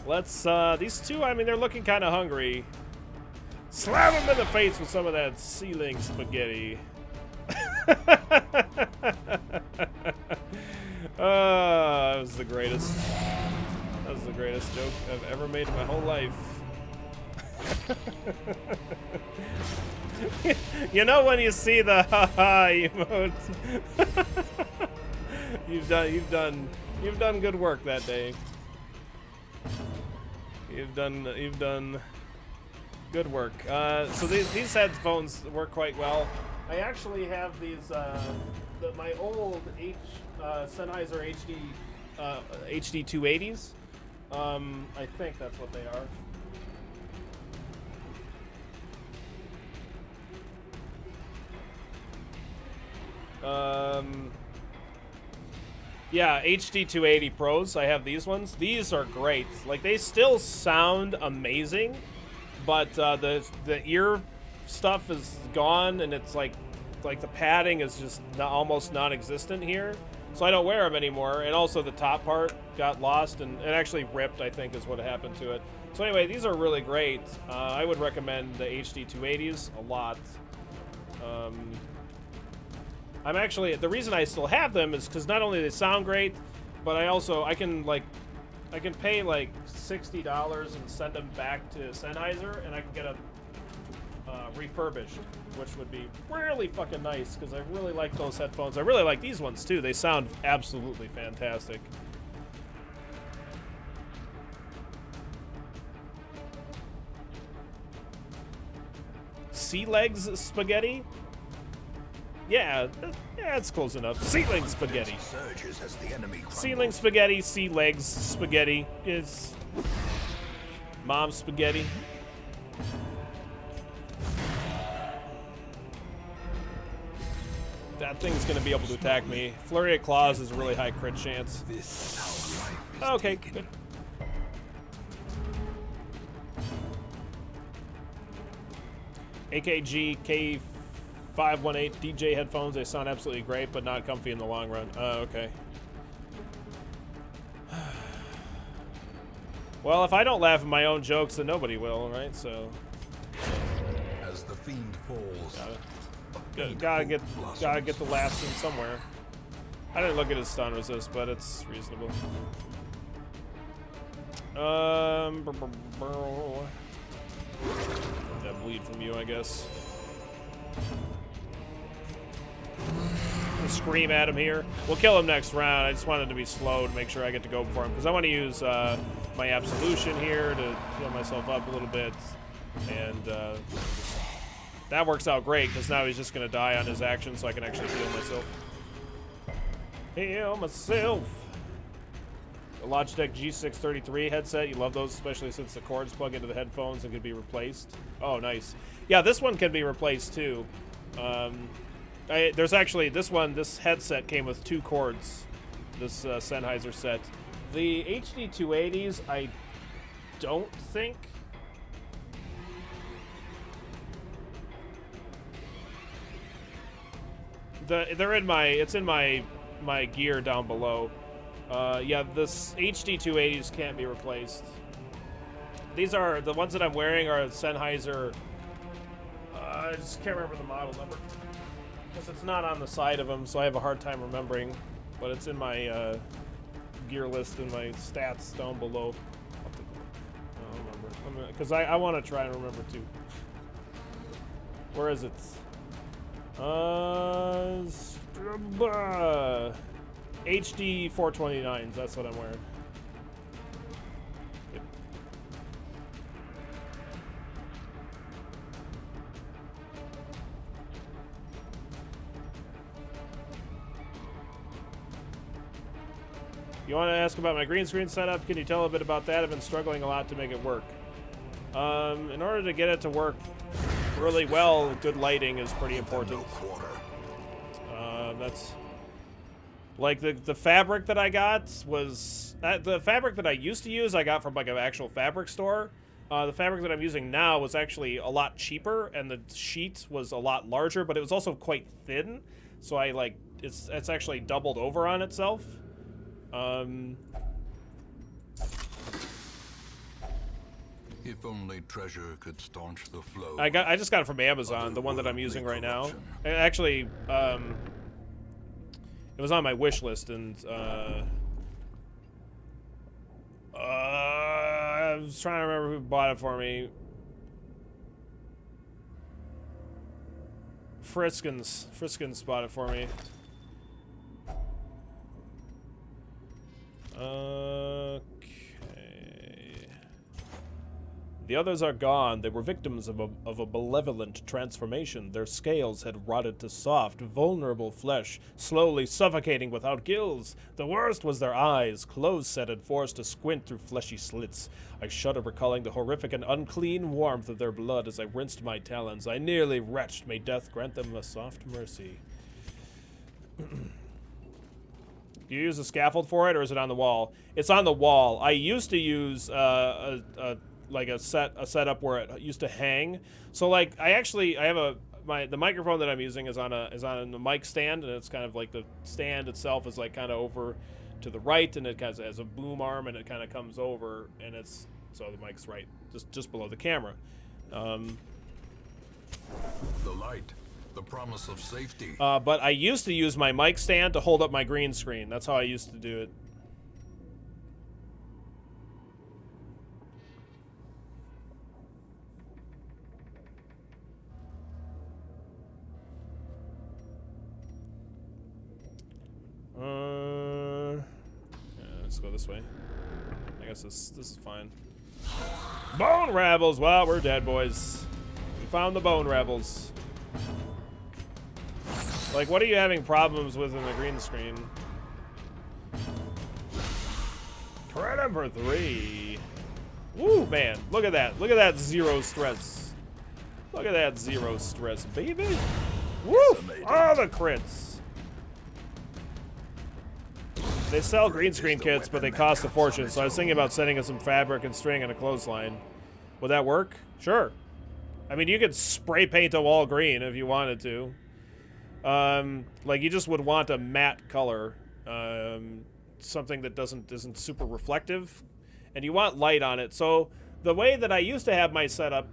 Let's, these two, I mean, they're looking kind of hungry. Slam them in the face with some of that ceiling spaghetti. That was the greatest. That was the greatest joke I've ever made in my whole life. You know when you see the haha emote. You've done good work that day. You've done good work. So these headphones work quite well. I actually have these my old Sennheiser HD 280s. I think that's what they are. Yeah, HD 280 Pros. I have these ones. These are great. Like, they still sound amazing, but the ear stuff is gone, and it's like the padding is just almost non-existent here. So I don't wear them anymore. And also the top part got lost, and it actually ripped, I think, is what happened to it. So anyway, these are really great. I would recommend the HD 280s a lot. I'm actually, the reason I still have them is because not only they sound great, but I can pay like $60 and send them back to Sennheiser, and I can get them refurbished, which would be really fucking nice because I really like those headphones. I really like these ones too. They sound absolutely fantastic. Sea legs spaghetti? Yeah, it's close enough. Ceiling spaghetti. Ceiling spaghetti, sea legs spaghetti. It's mom spaghetti. That thing's gonna be able to attack me. Flurry of Claws is a really high crit chance. Okay, good. AKG K518 DJ headphones, they sound absolutely great, but not comfy in the long run. Okay. Well, if I don't laugh at my own jokes, then nobody will, right? So. As the fiend falls, gotta get the last in somewhere. I didn't look at his stun resist, but it's reasonable. That bleed from you, I guess. We'll scream at him here. We'll kill him next round. I just wanted to be slow to make sure I get to go before him, because I want to use my absolution here to heal myself up a little bit, and that works out great because now he's just gonna die on his action, so I can actually heal myself. Heal myself. The Logitech G633 headset, you love those, especially since the cords plug into the headphones and can be replaced. Oh, nice. Yeah, this one can be replaced too. There's actually this headset came with 2 cords. This Sennheiser set. The HD 280s, I don't think. It's in my gear down below. Yeah, this HD 280s can't be replaced. These are the ones that I'm wearing are Sennheiser. I just can't remember the model number because it's not on the side of them, so I have a hard time remembering. But it's in my gear list and my stats down below. I don't remember because I want to try and remember too. Where is it? HD 429s, that's what I'm wearing. Yep. You want to ask about my green screen setup? Can you tell a bit about that? I've been struggling a lot to make it work. In order to get it to work really well, good lighting is pretty important. That's like the fabric that I got was the fabric that I used to use. I got from like an actual fabric store. The fabric that I'm using now was actually a lot cheaper, and the sheet was a lot larger, but it was also quite thin. So I like it's actually doubled over on itself. If only treasure could staunch the flow. I just got it from Amazon, the one that I'm using right now. Actually, it was on my wish list, and I was trying to remember who bought it for me. Friskins bought it for me. Okay. The others are gone. They were victims of a malevolent transformation. Their scales had rotted to soft, vulnerable flesh, slowly suffocating without gills. The worst was their eyes, close-set and forced to squint through fleshy slits. I shudder, recalling the horrific and unclean warmth of their blood as I rinsed my talons. I nearly retched. May death grant them a soft mercy. Do you use a scaffold for it, or is it on the wall? It's on the wall. I used to use like a setup where it used to hang. So like I have the microphone that I'm using is on the mic stand, and it's kind of like the stand itself is like kind of over to the right, and it kind of has a boom arm, and it kind of comes over, and it's so the mic's right, just below the camera. The light, the promise of safety. But I used to use my mic stand to hold up my green screen. That's how I used to do it. Yeah, let's go this way. I guess this is fine. Bone Rebels! Well, we're dead, boys. We found the Bone Rebels. Like, what are you having problems with in the green screen? Threat number 3. Woo, man. Look at that. Look at that 0 stress. Look at that 0 stress, baby. Woo! All the crits. They sell green screen kits, but they cost a fortune, so I was thinking about sending us some fabric and string and a clothesline. Would that work? Sure. I mean, you could spray paint a wall green if you wanted to. Like, you just would want a matte color. Something that isn't super reflective. And you want light on it. So, the way that I used to have my setup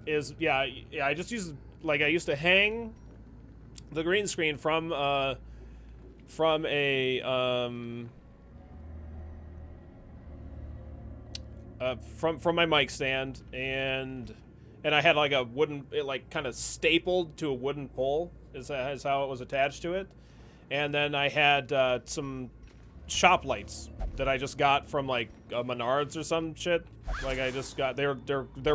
is, yeah, I just used, like, I used to hang the green screen from a from my mic stand, and I had like a wooden, it like kind of stapled to a wooden pole is how it was attached to it, and then I had some shop lights that I just got from like Menards or some shit. Like I just got, they're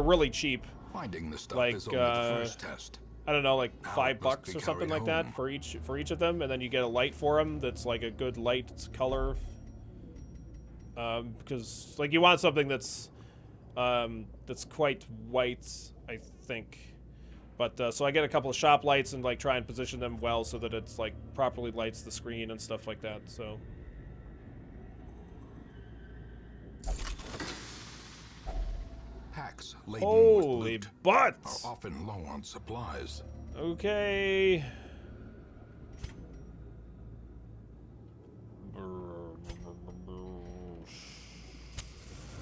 really cheap. Finding the stuff like is only the first test. I don't know, like Now $5 it must be or something carried like that home. for each of them, and then you get a light for them that's like a good light color. Because like you want something that's quite white, I think. But so I get a couple of shop lights and like try and position them well so that it's like properly lights the screen and stuff like that. So. Packs laden Holy with loot butts! are often low on supplies. Okay.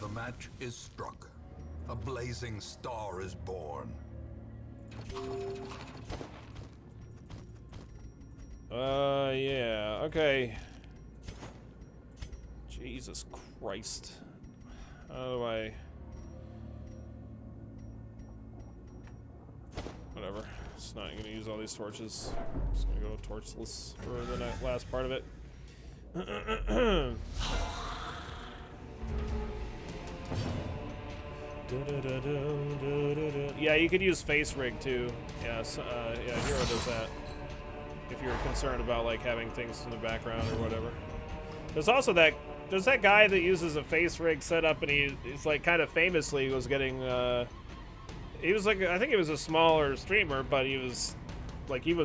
The match is struck. A blazing star is born. Yeah, okay. Jesus Christ. How do I... Whatever. Just not gonna use all these torches. Just gonna go torchless for the last part of it. Yeah, you could use face rig too. Yes, yeah, Hero does that. If you're concerned about like having things in the background or whatever. There's also there's that guy that uses a face rig setup, and he's like kind of famously was getting he was like, I think he was a smaller streamer, but he was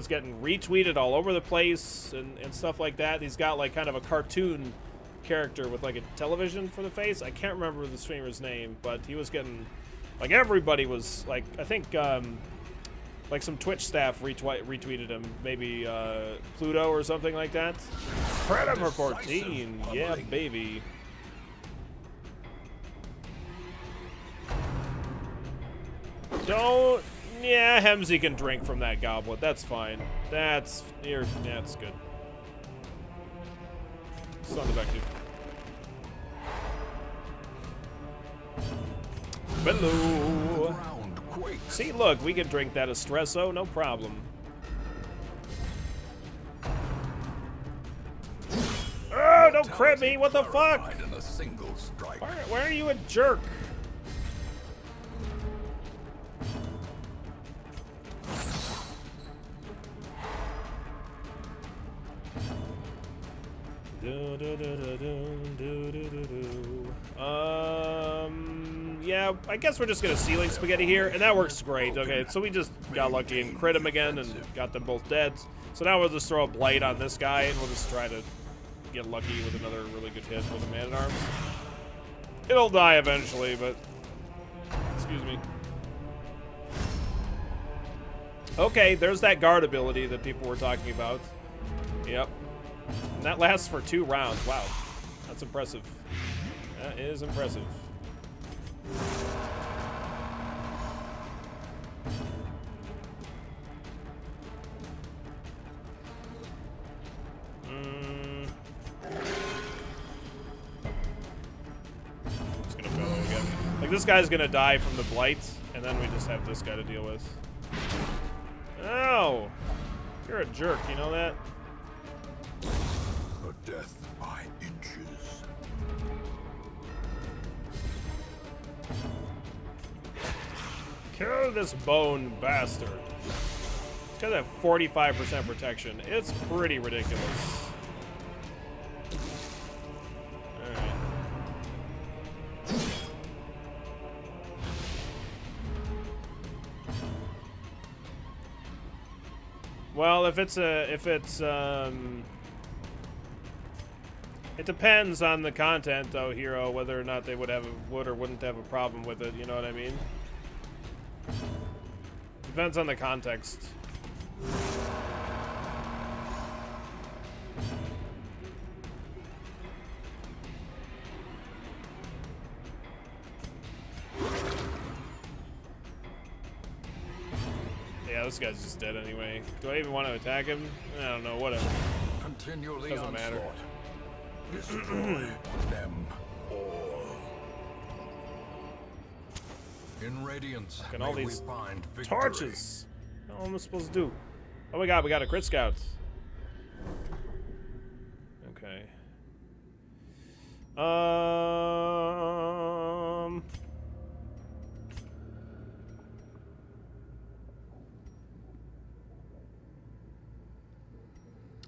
getting retweeted all over the place and stuff like that. He's got like kind of a cartoon character with like a television for the face. I can't remember the streamer's name, but he was getting, like, everybody was like, I think like some Twitch staff retweeted him, maybe Pluto or something like that. Predator 14, yeah, baby. Don't, yeah, Hemsy can drink from that goblet. That's fine. That's good. Son of a dude. Hello. Ground quakes. See, look, we can drink that espresso, no problem. Oh, don't crit me! What the fuck? In a single strike. Why are you a jerk? Yeah, I guess we're just gonna ceiling spaghetti here, and that works great. Okay, so we just got lucky and crit him again and got them both dead. So now we'll just throw a blight on this guy, and we'll just try to get lucky with another really good hit with a man-at-arms. It'll die eventually, but... Excuse me. Okay, there's that guard ability that people were talking about. Yep. And that lasts for 2 rounds. Wow. That's impressive. That is impressive. Just gonna go again. Like, this guy's gonna die from the blight, and then we just have this guy to deal with. Ow! You're a jerk, you know that? A death by inches. Kill this bone bastard. It's got that 45% protection. It's pretty ridiculous. Alright. Well, if it's it depends on the content, though, Hero, whether or not they would or wouldn't have a problem with it. You know what I mean? Depends on the context. Yeah, this guy's just dead anyway. Do I even want to attack him? I don't know. Whatever. Continually Doesn't matter. Destroy them all. In Radiance, And all may these we find victory. torches. What am I supposed to do? Oh my god, we got a crit scout. Okay.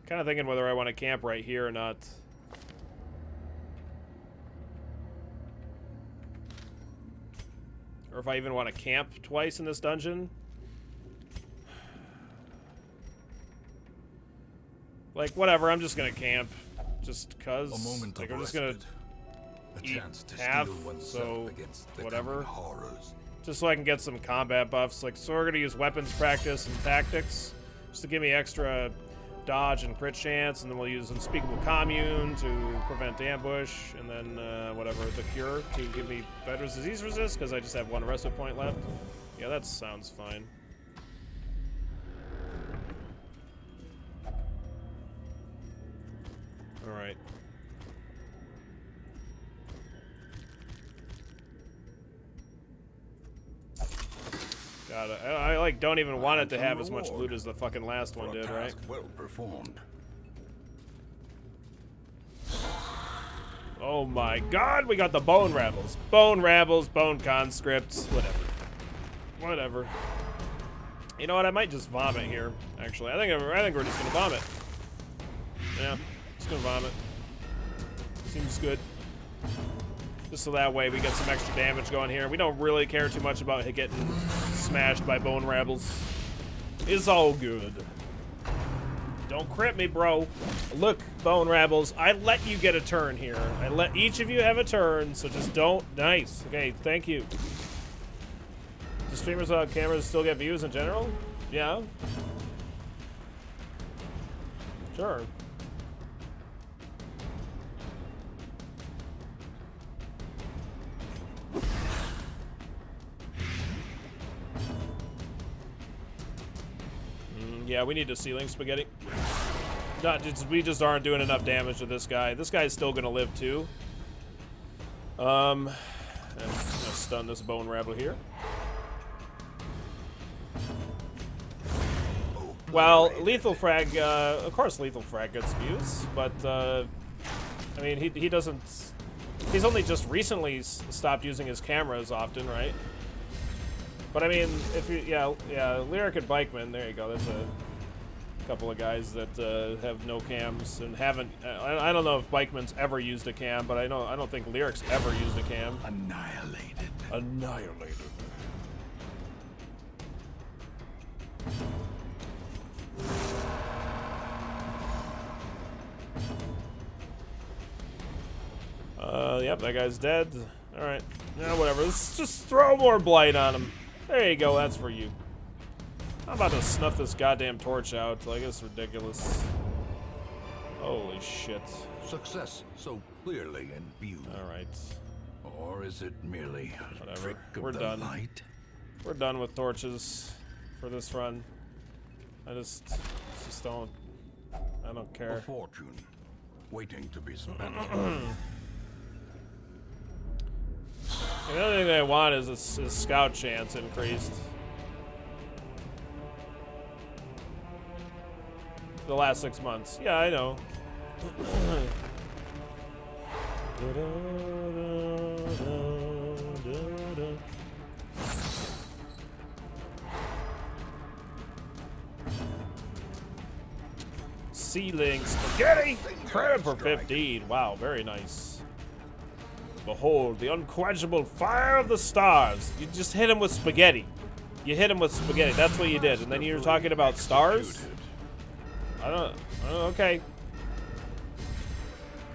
Kind of thinking whether I want to camp right here or not. Or if I even want to camp twice in this dungeon. Like, whatever, I'm just gonna camp. Just cause. A moment like, of I'm just gonna respite. A eat chance to half, steel oneself so against the whatever. coming horrors. Just so I can get some combat buffs. Like, so we're gonna use weapons practice and tactics. Just to give me extra dodge and crit chance. And then we'll use Unspeakable Commune to prevent ambush. And then, whatever, the Cure to give me Veterans Disease Resist, because I just have one respite point left. Yeah, that sounds fine. Alright. God, I like don't even want it to have as much loot as the fucking last one did, right? Well performed. Oh my god, we got the bone rabbles. Bone rabbles, bone conscripts, whatever. Whatever. You know what, I might just vomit here, actually. I think we're just gonna vomit. Yeah, just gonna vomit. Seems good. Just so that way we get some extra damage going here. We don't really care too much about getting smashed by bone rabbles. It's all good. Don't crit me, bro. Look, bone rabbles, I let you get a turn here. I let each of you have a turn, so just don't. Nice. Okay, thank you. Do streamers without cameras still get views in general? Yeah. Sure. Yeah, we need a ceiling spaghetti. We just aren't doing enough damage to this guy. This guy's still gonna live too. I'm just gonna stun this bone rabble here. Well, lethal frag, of course lethal frag gets views, but I mean he doesn't. He's only just recently stopped using his cameras often, right? But I mean, if you, yeah, Lyric and Bikeman, there you go. That's a couple of guys that have no cams and haven't. I don't know if Bikeman's ever used a cam, but I don't think Lyric's ever used a cam. Annihilated. Annihilated. Yep, that guy's dead. All right, yeah, whatever. Let's just throw more blight on him. There you go, that's for you. I'm about to snuff this goddamn torch out. Like, it's ridiculous. Holy shit. Success so clearly in view. Alright. Or is it merely a Whatever. trick of We're the done. light? We're done with torches for this run. I just don't. I don't A care. fortune waiting to be spent. The only thing I want is scout chance increased. The last 6 months. Yeah, I know. Ceiling spaghetti! Credit for 15. Wow, very nice. Behold, the unquenchable fire of the stars. You just hit him with spaghetti. You hit him with spaghetti. That's what you did. And then you were talking about stars? I don't okay.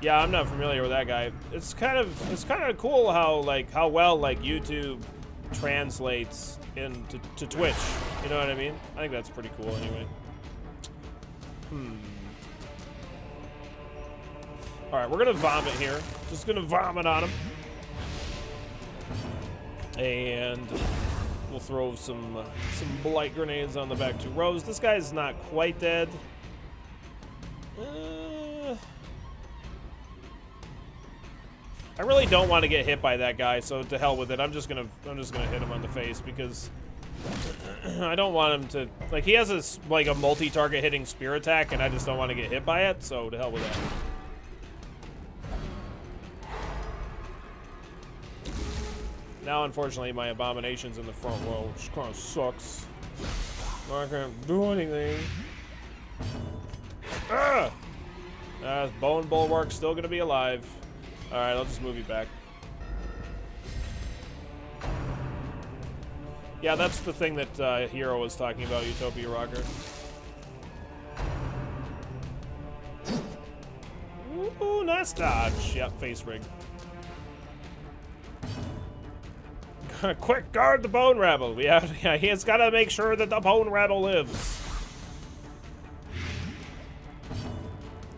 Yeah, I'm not familiar with that guy. It's kind of cool how well YouTube translates into Twitch. You know what I mean? I think that's pretty cool anyway. Alright, we're gonna vomit here. Just gonna vomit on him. And we'll throw some blight grenades on the back 2 rows. This guy's not quite dead. I really don't want to get hit by that guy, so to hell with it. I'm just gonna hit him on the face because I don't want him to, like, he has this like a multi-target hitting spear attack, and I just don't want to get hit by it. So to hell with that. Now, unfortunately, my abomination's in the front row, which kind of sucks. I can't do anything. Ah! Bone Bulwark's still gonna be alive. Alright, I'll just move you back. Yeah, that's the thing that Hero was talking about, Utopia Rocker. Ooh, nice dodge. Yep, face rig. Quick, guard the Bone Rabble. Yeah, he's got to make sure that the Bone Rabble lives.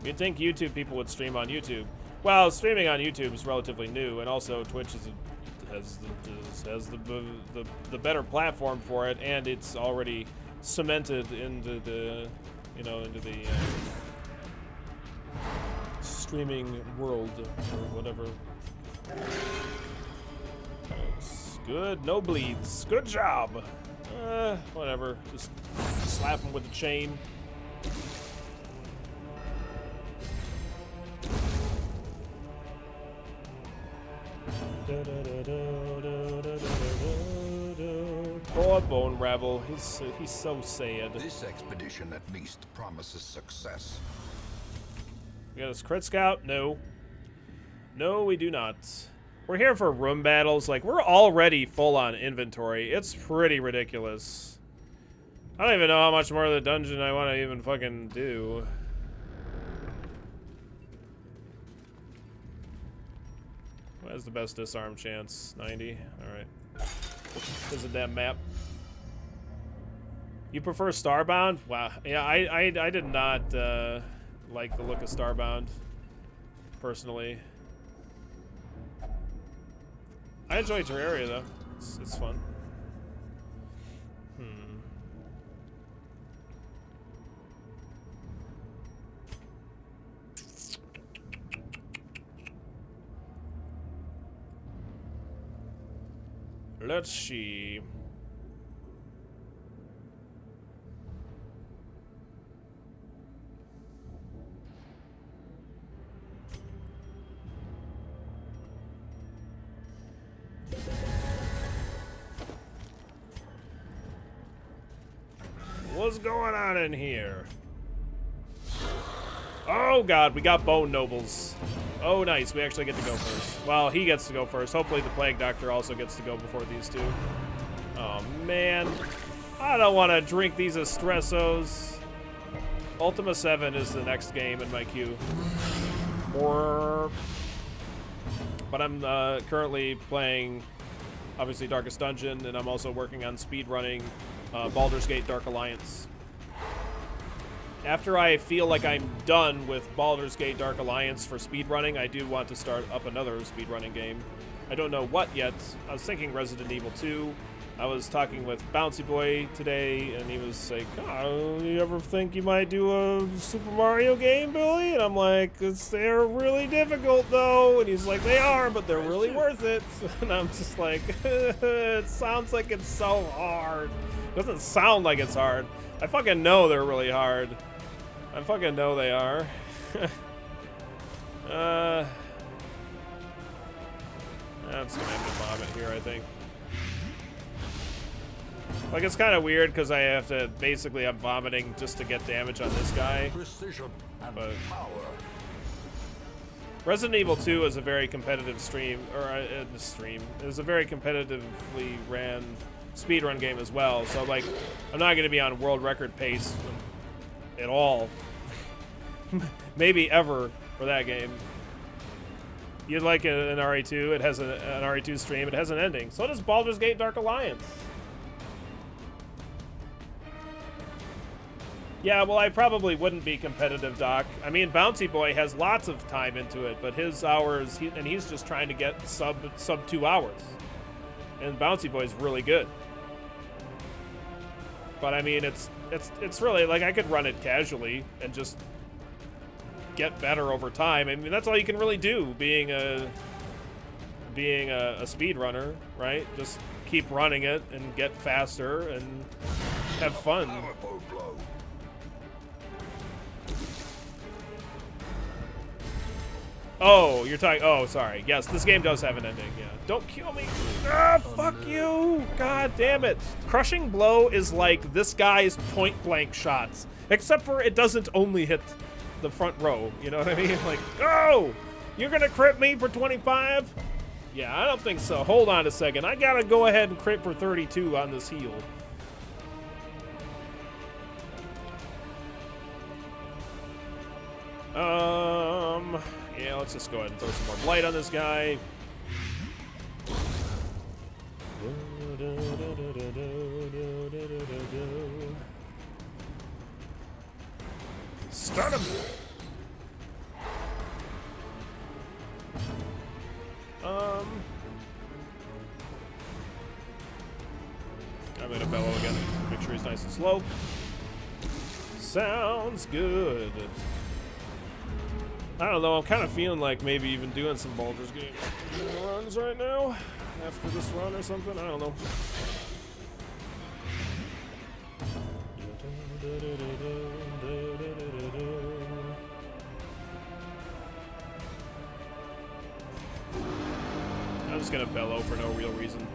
You'd think YouTube people would stream on YouTube. Well, streaming on YouTube is relatively new, and also Twitch has the better platform for it, and it's already cemented into the streaming world or whatever. Good, no bleeds. Good job. Whatever. Just slap him with the chain. Poor Bone Rabble. He's so sad. This expedition at least promises success. We got his crit scout? No. No, we do not. We're here for room battles. Like, we're already full on inventory. It's pretty ridiculous. I don't even know how much more of the dungeon I want to even fucking do. What has the best disarm chance? 90? Alright. Visit that map. You prefer Starbound? Wow. Yeah, I did not like the look of Starbound, personally. I enjoy Terraria, though. It's fun. Let's see. What's going on in here? Oh god, we got Bone Nobles. Oh nice, we actually get to go first. Well, he gets to go first. Hopefully the Plague Doctor also gets to go before these two. Oh man. I don't want to drink these espressos. Ultima 7 is the next game in my queue. But I'm currently playing, obviously, Darkest Dungeon, and I'm also working on speedrunning Baldur's Gate Dark Alliance. After I feel like I'm done with Baldur's Gate Dark Alliance for speedrunning, I do want to start up another speedrunning game. I don't know what yet. I was thinking Resident Evil 2. I was talking with Bouncy Boy today, and he was like, oh, you ever think you might do a Super Mario game, Billy? And I'm like, they're really difficult, though. And he's like, they are, but they're really worth it. And I'm just like, it sounds like it's so hard. It doesn't sound like it's hard. I fucking know they're really hard. I fucking know they are. I'm just gonna have to vomit here, I think. Like, it's kind of weird because I have to, basically, I'm vomiting just to get damage on this guy. Precision and But power. Resident Evil 2 is a very competitive stream, or stream. It was a very competitively ran speedrun game as well. So, like, I'm not going to be on world record pace at all. Maybe ever for that game. You'd like an RE2. It has an RE2 stream. It has an ending. So does Baldur's Gate Dark Alliance. Yeah, well, I probably wouldn't be competitive, Doc. I mean, Bouncy Boy has lots of time into it, but his hours, and he's just trying to get sub 2 hours. And Bouncy Boy's really good. But I mean, it's really like I could run it casually and just get better over time. I mean, that's all you can really do being a speedrunner, right? Just keep running it and get faster and have fun. Powerful blow. Oh, you're talking. Oh, sorry. Yes, this game does have an ending. Yeah. Don't kill me. Ah, fuck you. God damn it. Crushing Blow is like this guy's point blank shots, except for it doesn't only hit the front row. You know what I mean? Like, oh, you're gonna crit me for 25? Yeah, I don't think so. Hold on a second. I gotta go ahead and crit for 32 on this heal. Yeah, let's just go ahead and throw some more blight on this guy. Start him! I'm gonna bellow again. Make sure he's nice and slow. Sounds good. I don't know, I'm kind of feeling like maybe even doing some Baldur's Gate runs right now. After this run or something, I don't know. I'm just gonna bellow for no real reason.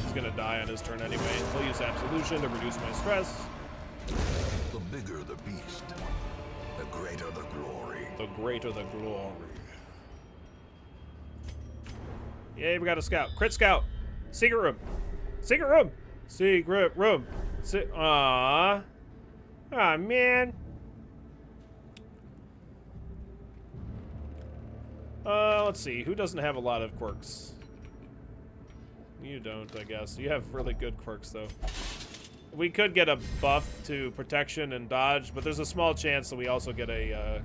He's gonna die on his turn anyway. He'll use Absolution to reduce my stress. The bigger the beast, the greater the glory. The greater the glory. Yay, we got a scout. Crit scout. Secret room. Secret room. Secret room. Aww. Aw, man. Let's see. Who doesn't have a lot of quirks? You don't, I guess. You have really good quirks, though. We could get a buff to protection and dodge, but there's a small chance that we also get a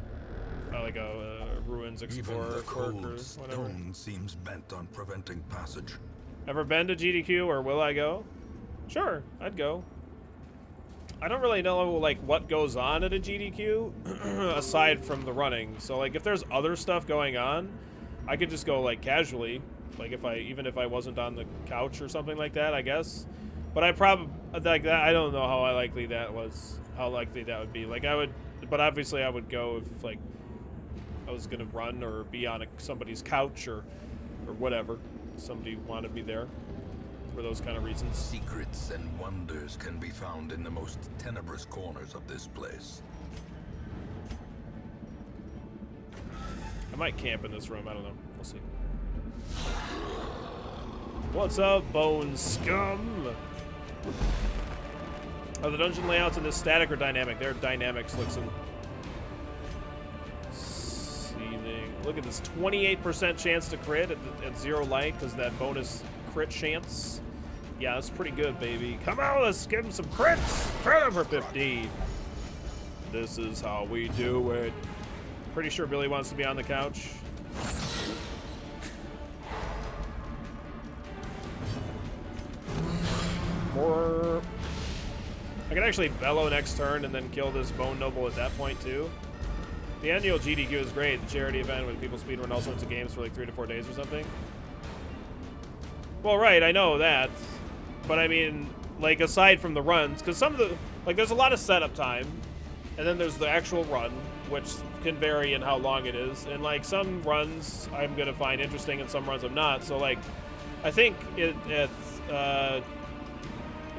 Ruins Explorer Even the quirk or cold whatever. stone seems bent on preventing passage. Ever been to GDQ, or will I go? Sure, I'd go. I don't really know, like, what goes on at a GDQ, aside from the running. So, like, if there's other stuff going on, I could just go, like, casually. Like, even if I wasn't on the couch or something like that, I guess. But I probably, like, that, I don't know how likely that would be. Like, but obviously I would go if, like, I was gonna run or be on somebody's couch or whatever. Somebody wanted me there for those kind of reasons. Secrets and wonders can be found in the most tenebrous corners of this place. I might camp in this room, I don't know. We'll see. What's up, Bone Scum? Are the dungeon layouts in this static or dynamic? They're dynamic, Slickson. Look at this 28% chance to crit at 0 light because that bonus crit chance. Yeah, that's pretty good, baby. Come on, let's give him some crits. Crit over 50. This is how we do it. Pretty sure Billy wants to be on the couch. Or I could actually bellow next turn and then kill this Bone Noble at that point too. The annual GDQ is great. The charity event where people speedrun all sorts of games for like 3 to 4 days or something. Well, right, I know that. But I mean, like, aside from the runs, because some of the, like, there's a lot of setup time, and then there's the actual run, which can vary in how long it is. And, like, some runs I'm going to find interesting, and some runs I'm not. So, like, I think the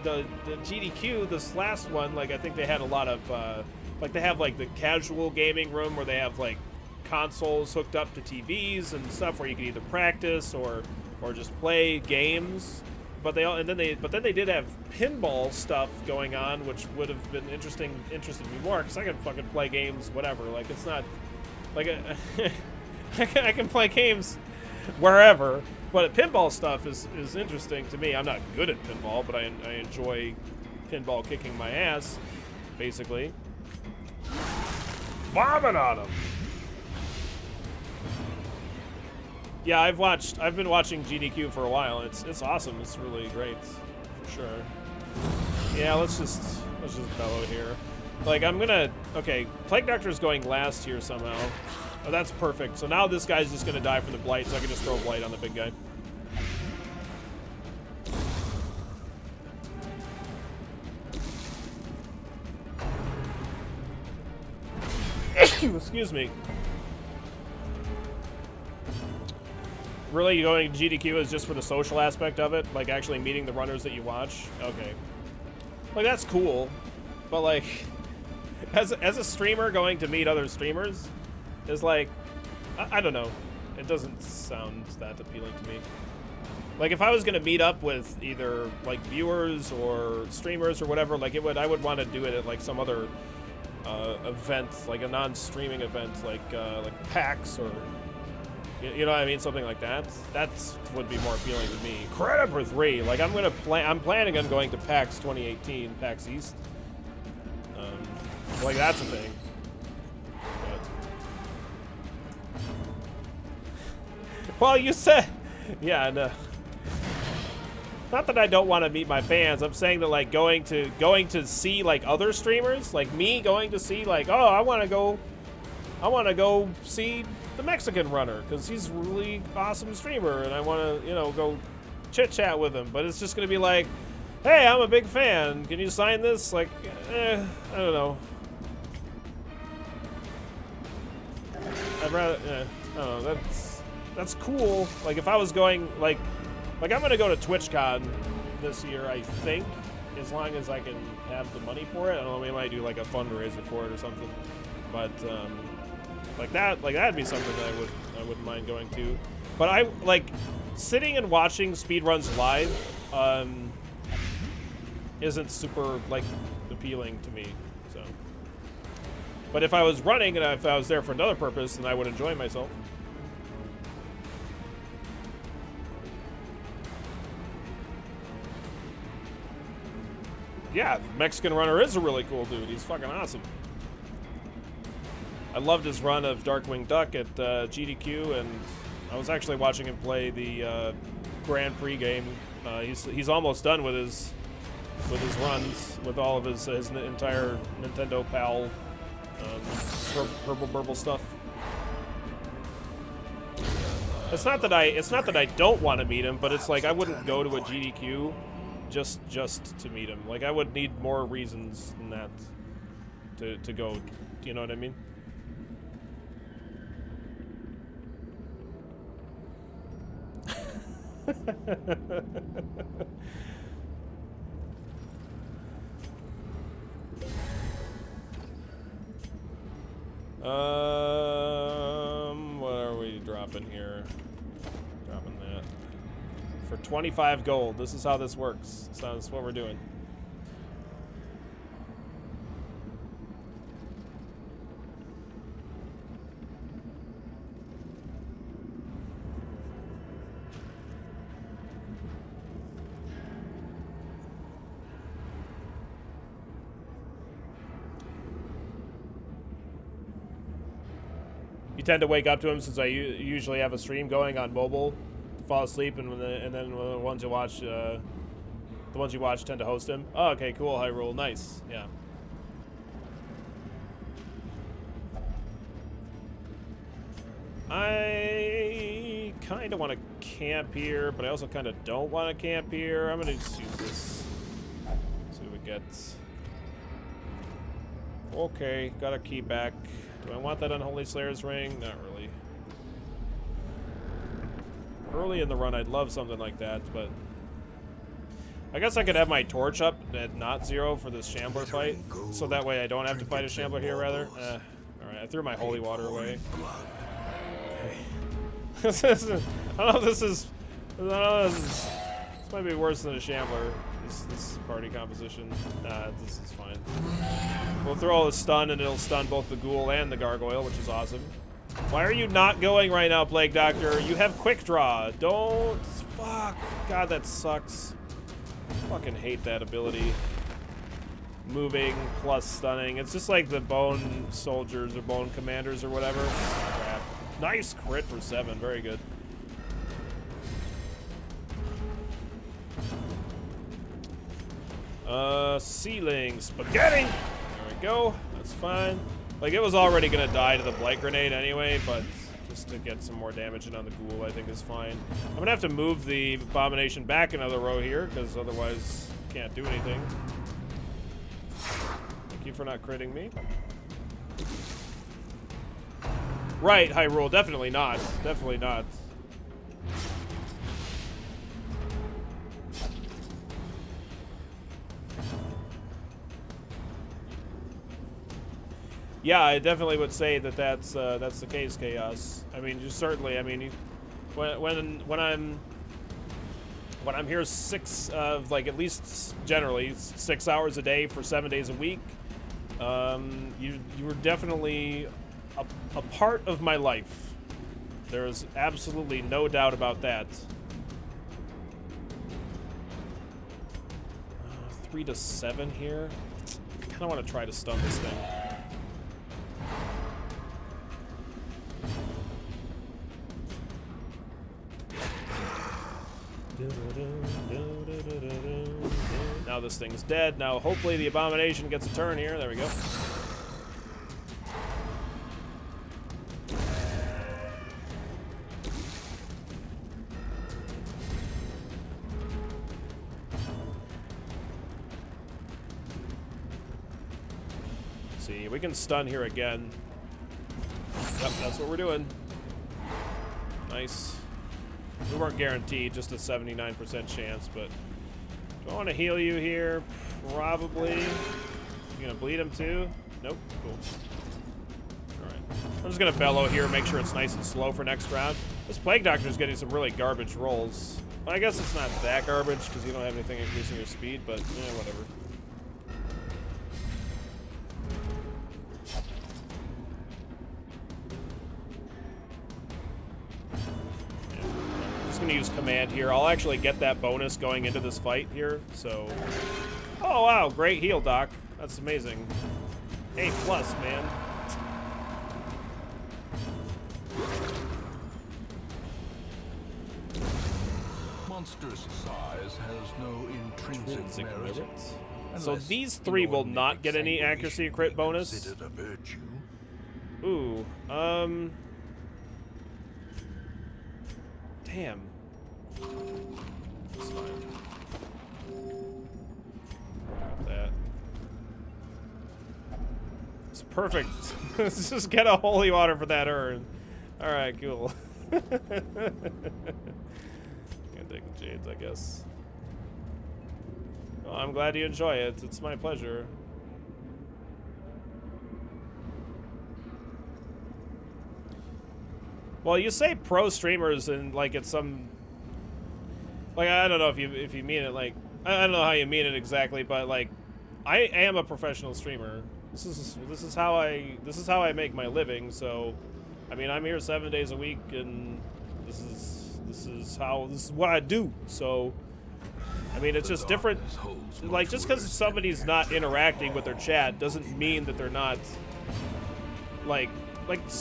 GDQ, this last one, like, I think they had a lot of, like, they have, like, the casual gaming room where they have, like, consoles hooked up to TVs and stuff where you can either practice or just play games. But then they did have pinball stuff going on, which would have been interested me more, because I can fucking play games, whatever. Like, it's not like I can play games wherever. But pinball stuff is interesting to me. I'm not good at pinball, but I enjoy pinball kicking my ass, basically. Vomit on him. Yeah, I've been watching GDQ for a while. It's awesome. It's really great, for sure. Yeah, let's just bellow here. Like, okay, Plague Doctor is going last here somehow. Oh, that's perfect. So now this guy's just gonna die from the blight, so I can just throw blight on the big guy. Excuse me. Really, going to GDQ is just for the social aspect of it? Like, actually meeting the runners that you watch? Okay. Like, that's cool. But, like, as a streamer, going to meet other streamers is, like, I don't know. It doesn't sound that appealing to me. Like, if I was going to meet up with either, like, viewers or streamers or whatever, like, I would want to do it at, like, some other event, like a non-streaming event, like PAX or... You know what I mean? Something like that. That would be more appealing to me. Credit for 3. Like, I'm planning on going to PAX 2018, PAX East. Like, that's a thing. But... Well, you said... Yeah, no. Not that I don't want to meet my fans. I'm saying that, like, going to see, like, other streamers, like me going to see, like, oh, I want to go see the Mexican runner because he's a really awesome streamer, and I want to, you know, go chit chat with him. But it's just gonna be like, hey, I'm a big fan. Can you sign this? Like, I don't know. I'd rather, I don't know. That's cool. Like, if I was going, like I'm gonna go to TwitchCon this year, I think, as long as I can have the money for it. I don't know. We might do like a fundraiser for it or something. But like that'd be something that I wouldn't mind going to. But I like sitting and watching speedruns live isn't super like appealing to me. So, but if I was running and if I was there for another purpose, then I would enjoy myself. Yeah, the Mexican runner is a really cool dude. He's fucking awesome. I loved his run of Darkwing Duck at GDQ, and I was actually watching him play the Grand Prix game. He's almost done with his runs with all of his entire Nintendo PAL Purple Burble stuff. It's not that I don't want to meet him, but it's like I wouldn't go to a GDQ just to meet him. Like, I would need more reasons than that to go. Do you know what I mean? What are we dropping here? Dropping that for 25 gold. This is how this works. So that's what we're doing. You tend to wake up to him since I usually have a stream going on mobile, fall asleep, and then the ones you watch The ones you watch tend to host him. Oh, okay, cool. Hyrule, nice. Yeah. I kind of want to camp here, but I also kind of don't want to camp here. I'm gonna just use this. See what we get. Okay, got a key back. Do I want that Unholy Slayer's ring? Not really. Early in the run, I'd love something like that, but I guess I could have my torch up at not 0 for this Shambler fight, so that way I don't have to fight a Shambler here, rather. Alright, I threw my holy water away. This might be worse than a Shambler, this party composition. Nah, this is fine. We'll throw a stun, and it'll stun both the ghoul and the gargoyle, which is awesome. Why are you not going right now, Plague Doctor? You have quick draw. Don't. Fuck. God, that sucks. Fucking hate that ability. Moving plus stunning. It's just like the bone soldiers or bone commanders or whatever. Crap. Nice crit for 7. Very good. Ceiling spaghetti. There we go. That's fine. Like, it was already gonna die to the blight grenade anyway, but just to get some more damage in on the ghoul, I think is fine. I'm gonna have to move the abomination back another row here, because otherwise can't do anything. Thank you for not critting me. Right, Hyrule, definitely not. Definitely not. Yeah, I definitely would say that that's the case, Chaos. I mean, just certainly. I mean, when I'm here like at least generally 6 hours a day for 7 days a week, you were definitely a part of my life. There is absolutely no doubt about that. 3 to 7 here. I kind of want to try to stun this thing. Now this thing's dead. Now hopefully the abomination gets a turn here. There we go. See, we can stun here again. Yep, that's what we're doing. Nice. We weren't guaranteed, just a 79% chance, but do I want to heal you here? Probably. You gonna bleed him too? Nope. Cool. Alright. I'm just gonna bellow here, make sure it's nice and slow for next round. This Plague Doctor's getting some really garbage rolls. Well, I guess it's not that garbage, because you don't have anything increasing your speed, but yeah, whatever. Gonna use command here. I'll actually get that bonus going into this fight here, so... Oh, wow, great heal, Doc. That's amazing. A+, man. Monster's size has no intrinsic merit. So these 3 will not get any accuracy crit bonus. Ooh, damn. That's fine. Got that. It's perfect. Let's just get a holy water for that urn. Alright, cool. Gonna take the jades, I guess. Well, I'm glad you enjoy it. It's my pleasure. Well, you say pro streamers and like it's some, like, I don't know if you mean it like, I don't know how you mean it exactly, but like I am a professional streamer. This is how I make my living. So I mean, I'm here 7 days a week, and this is what I do. So I mean, it's just different. Like, just because somebody's not interacting with their chat doesn't mean that they're not like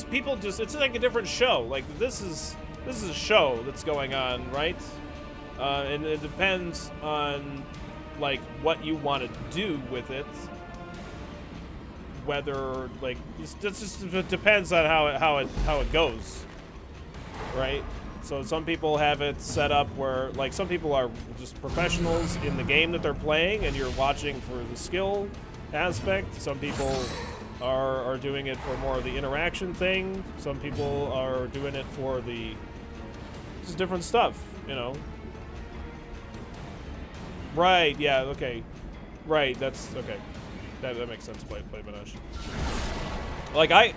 people just, it's like a different show. Like, this is a show that's going on, right? And it depends on like what you want to do with it. Whether like it depends on how it goes, right? So some people have it set up where like some people are just professionals in the game that they're playing, and you're watching for the skill aspect. Some people are doing it for more of the interaction thing. Some people are doing it for the just different stuff, you know. Right? Yeah. Okay. Right. That's okay. That makes sense. Play Banash. Like I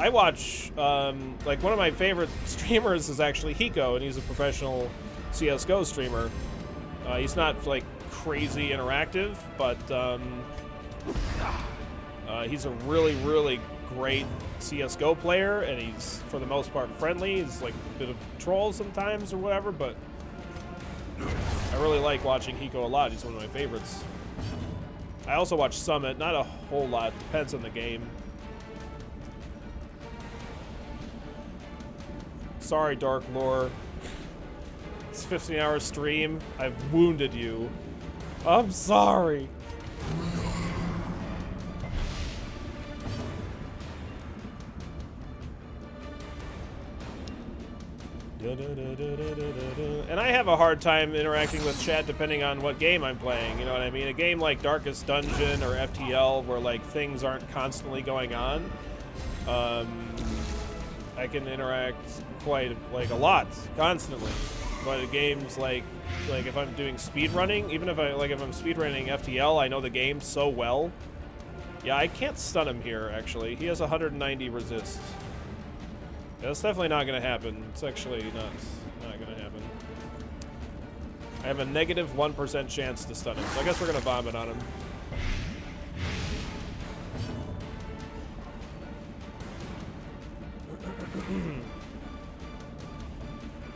watch like one of my favorite streamers is actually Hiko, and he's a professional CS:GO streamer. He's not like crazy interactive, but he's a really great CS:GO player, and he's for the most part friendly. He's like a bit of a troll sometimes or whatever, but I really like watching Hiko a lot. He's one of my favorites. I also watch Summit, not a whole lot, depends on the game. Sorry, Dark Lore. It's a 15-hour stream. I've wounded you. I'm sorry. And I have a hard time interacting with chat depending on what game I'm playing, you know what I mean? A game like Darkest Dungeon or FTL where like things aren't constantly going on, I can interact quite like a lot constantly. But games like if I'm doing speedrunning, even if I'm speedrunning FTL, I know the game so well. Yeah, I can't stun him here actually. He has 190 resist. Yeah, that's definitely not going to happen. It's actually not going to happen. I have a negative 1% chance to stun him, so I guess we're going to vomit on him.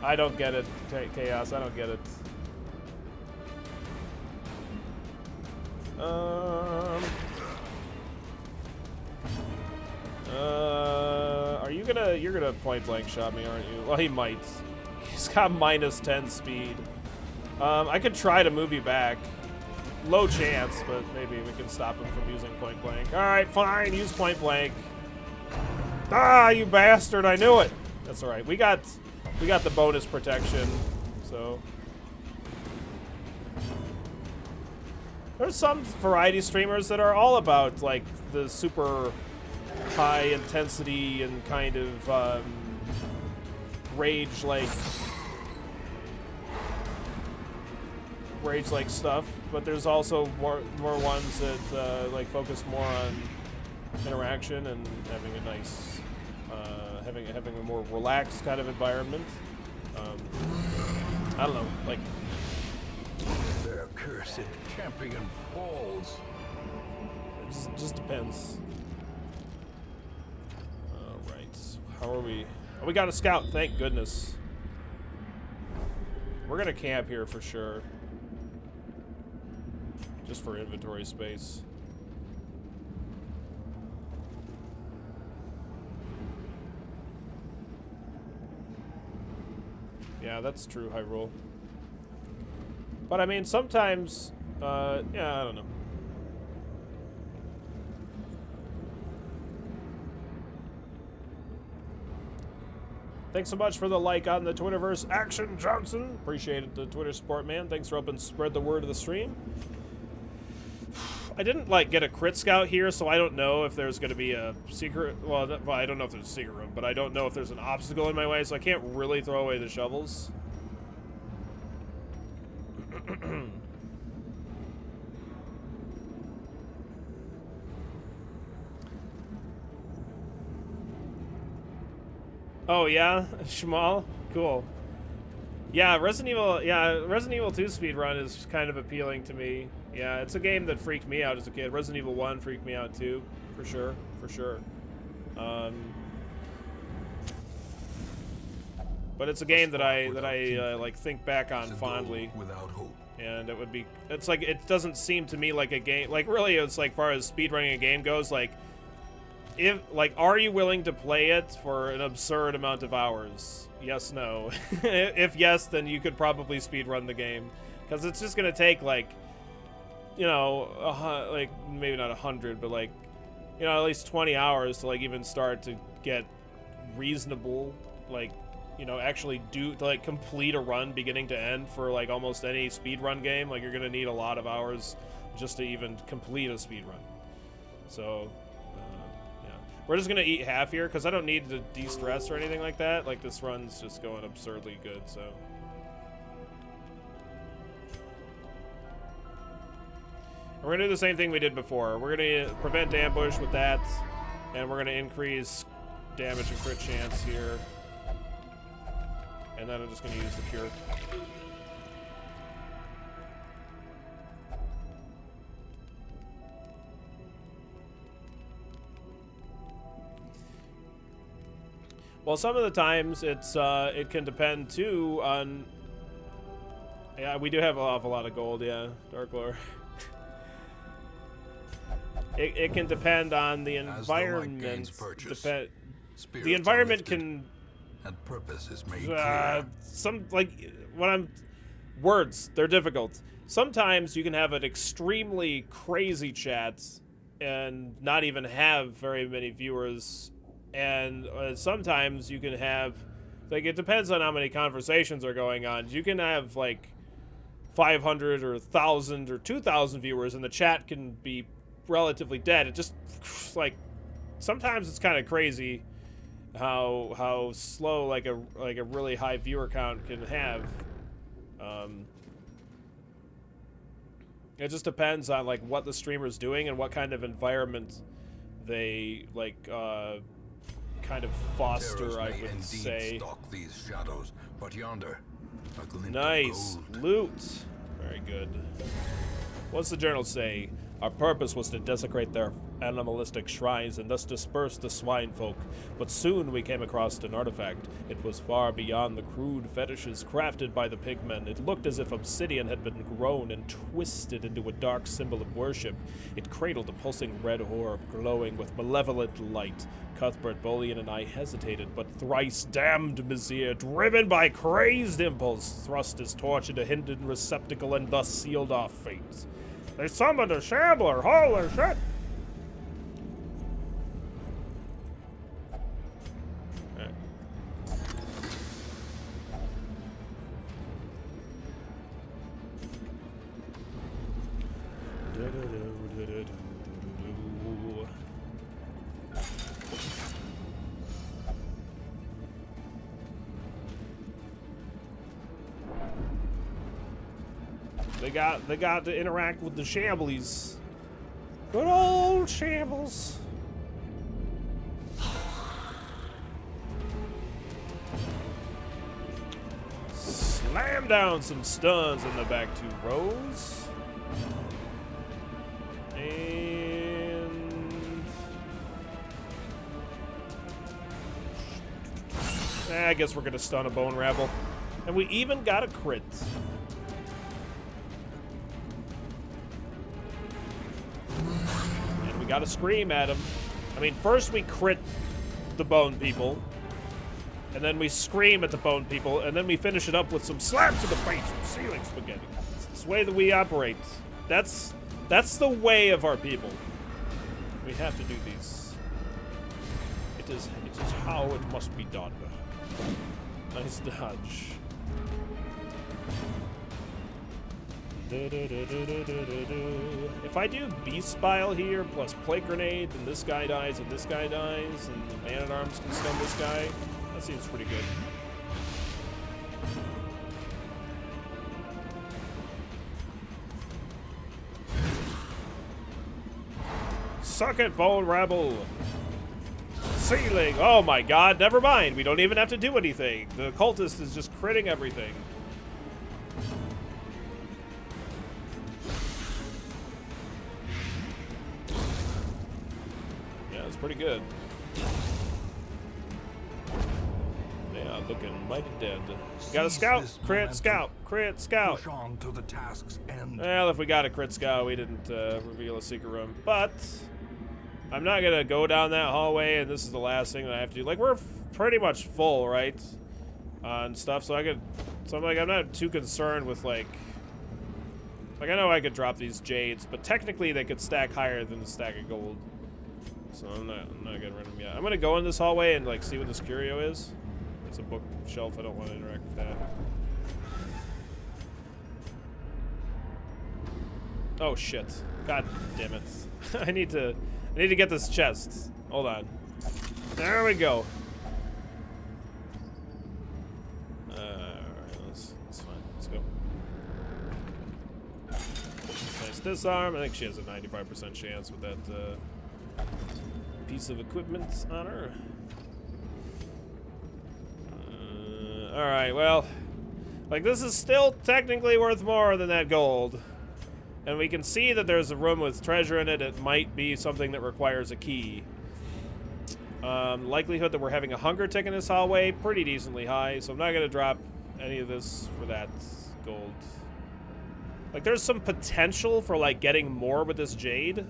I don't get it, Chaos. I don't get it. You're gonna point blank shot me, aren't you? Well, he might. He's got minus 10 speed. I could try to move you back. Low chance, but maybe we can stop him from using point blank. All right, fine. Use point blank. Ah, you bastard! I knew it. That's all right. We got the bonus protection. So there's some variety streamers that are all about like the super high intensity and kind of rage like stuff, but there's also more ones that like focus more on interaction and having a nice having a more relaxed kind of environment. I don't know, like Their cursed champion falls. it just depends. How are we? Oh, we got a scout, thank goodness. We're gonna camp here for sure. Just for inventory space. Yeah, that's true, Hyrule. But I mean, sometimes, yeah, I don't know. Thanks so much for the like on the Twitterverse, Action Johnson. Appreciate the Twitter support, man. Thanks for helping spread the word of the stream. I didn't like get a crit scout here, so I don't know if there's going to be a secret. Well, I don't know if there's a secret room, but I don't know if there's an obstacle in my way, so I can't really throw away the shovels. Oh yeah, Shmal, cool. Yeah, Resident Evil 2 speedrun is kind of appealing to me. Yeah, it's a game that freaked me out as a kid. Resident Evil 1 freaked me out too, for sure. But it's a game that I like think back on fondly. Without hope. And it's like, it doesn't seem to me like a game, like really it's like far as speedrunning a game goes, like, are you willing to play it for an absurd amount of hours? Yes, no. If yes, then you could probably speedrun the game. Because it's just going to take, like, you know, like maybe not 100, but like, you know, at least 20 hours to like even start to get reasonable, like, you know, actually to like complete a run beginning to end for like almost any speedrun game. Like you're gonna need a lot of hours just to even complete a speedrun. So, yeah. We're just gonna eat half here because I don't need to de-stress or anything like that. Like this run's just going absurdly good, so. We're gonna do the same thing we did before. We're gonna prevent ambush with that, and we're gonna increase damage and crit chance here. And then I'm just gonna use the cure. Well, some of the times it's it can depend too on. Yeah, we do have an awful lot of gold. Yeah, Dark Lore. It can depend on the environment. The environment can. And purpose is made clear. Some like words. They're difficult. Sometimes you can have an extremely crazy chat and not even have very many viewers, and sometimes you can have, like, it depends on how many conversations are going on. You can have like 500 or 1,000 or 2,000 viewers, and the chat can be relatively dead. It just, like, sometimes it's kind of crazy how slow like a really high viewer count can have. It just depends on like what the streamer's doing and what kind of environment they like kind of foster. I would say. Stalk these shadows, but yonder, a glint nice of gold. loot. Very good. What's the journal say? Our purpose was to desecrate their animalistic shrines and thus disperse the swine folk. But soon we came across an artifact. It was far beyond the crude fetishes crafted by the pigmen. It looked as if obsidian had been grown and twisted into a dark symbol of worship. It cradled a pulsing red orb, glowing with malevolent light. Cuthbert, Bolian, and I hesitated, but thrice damned Mizir, driven by crazed impulse, thrust his torch into hidden receptacle and thus sealed our fate. They summoned a Shambler! Holy shit! Right. They got to interact with the Shamblies. Good old Shambles. Slam down some stuns in the back two rows. And I guess we're gonna stun a Bone Rabble. And we even got a crit. Gotta scream at him. I mean, first we crit the bone people, and then we scream at the bone people, and then we finish it up with some slaps to the face with ceiling spaghetti. It's the way that we operate. That's the way of our people. We have to do these. It is how it must be done. Nice dodge. If I do Beast Bile here, plus Plague Grenade, then this guy dies, and this guy dies, and the Man-at-Arms can stun this guy, that seems pretty good. Suck it, Bone Rabble! Ceiling! Oh my god, never mind! We don't even have to do anything! The cultist is just critting everything. Pretty good. Yeah, looking mighty dead. Got a scout, crit scout, crit scout. Push on to the task's end. Well, if we got a crit scout, we didn't reveal a secret room. But I'm not gonna go down that hallway, and this is the last thing that I have to do. Like, we're pretty much full, right, on stuff. So I'm like, I'm not too concerned with like Like, I know I could drop these jades, but technically they could stack higher than the stack of gold. So I'm not getting rid of them yet. I'm gonna go in this hallway and like see what this curio is. It's a bookshelf. I don't want to interact with that. Oh shit! God damn it! I need to get this chest. Hold on. There we go. Alright, that's fine. Let's go. Nice disarm. I think she has a 95% chance with that piece of equipment on her. Alright, well, like this is still technically worth more than that gold. And we can see that there's a room with treasure in it. It might be something that requires a key. Likelihood that we're having a hunger tick in this hallway, pretty decently high. So I'm not going to drop any of this for that gold. Like there's some potential for like getting more with this jade.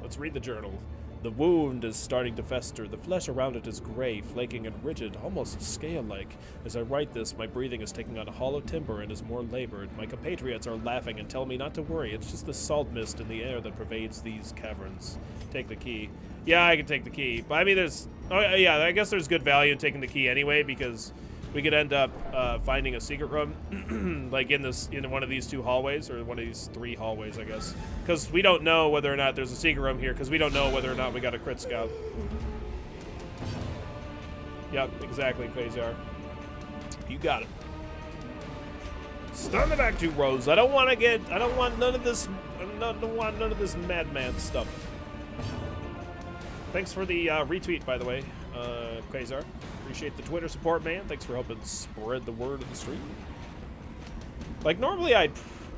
Let's read the journal. The wound is starting to fester. The flesh around it is gray, flaking and rigid, almost scale-like. As I write this, my breathing is taking on a hollow timbre and is more labored. My compatriots are laughing and tell me not to worry. It's just the salt mist in the air that pervades these caverns. Take the key. Yeah, I can take the key. But I mean, there's... Oh, yeah, I guess there's good value in taking the key anyway, because we could end up finding a secret room, like in one of these two hallways, or one of these three hallways, I guess. Because we don't know whether or not there's a secret room here, because we don't know whether or not we got a crit scout. Yep, exactly, Quasar. You got it. Stun the back 2 rows. I don't want none of this. I don't want none of this madman stuff. Thanks for the retweet, by the way, Quasar. Appreciate the Twitter support, man. Thanks for helping spread the word of the stream. Like, normally I'd...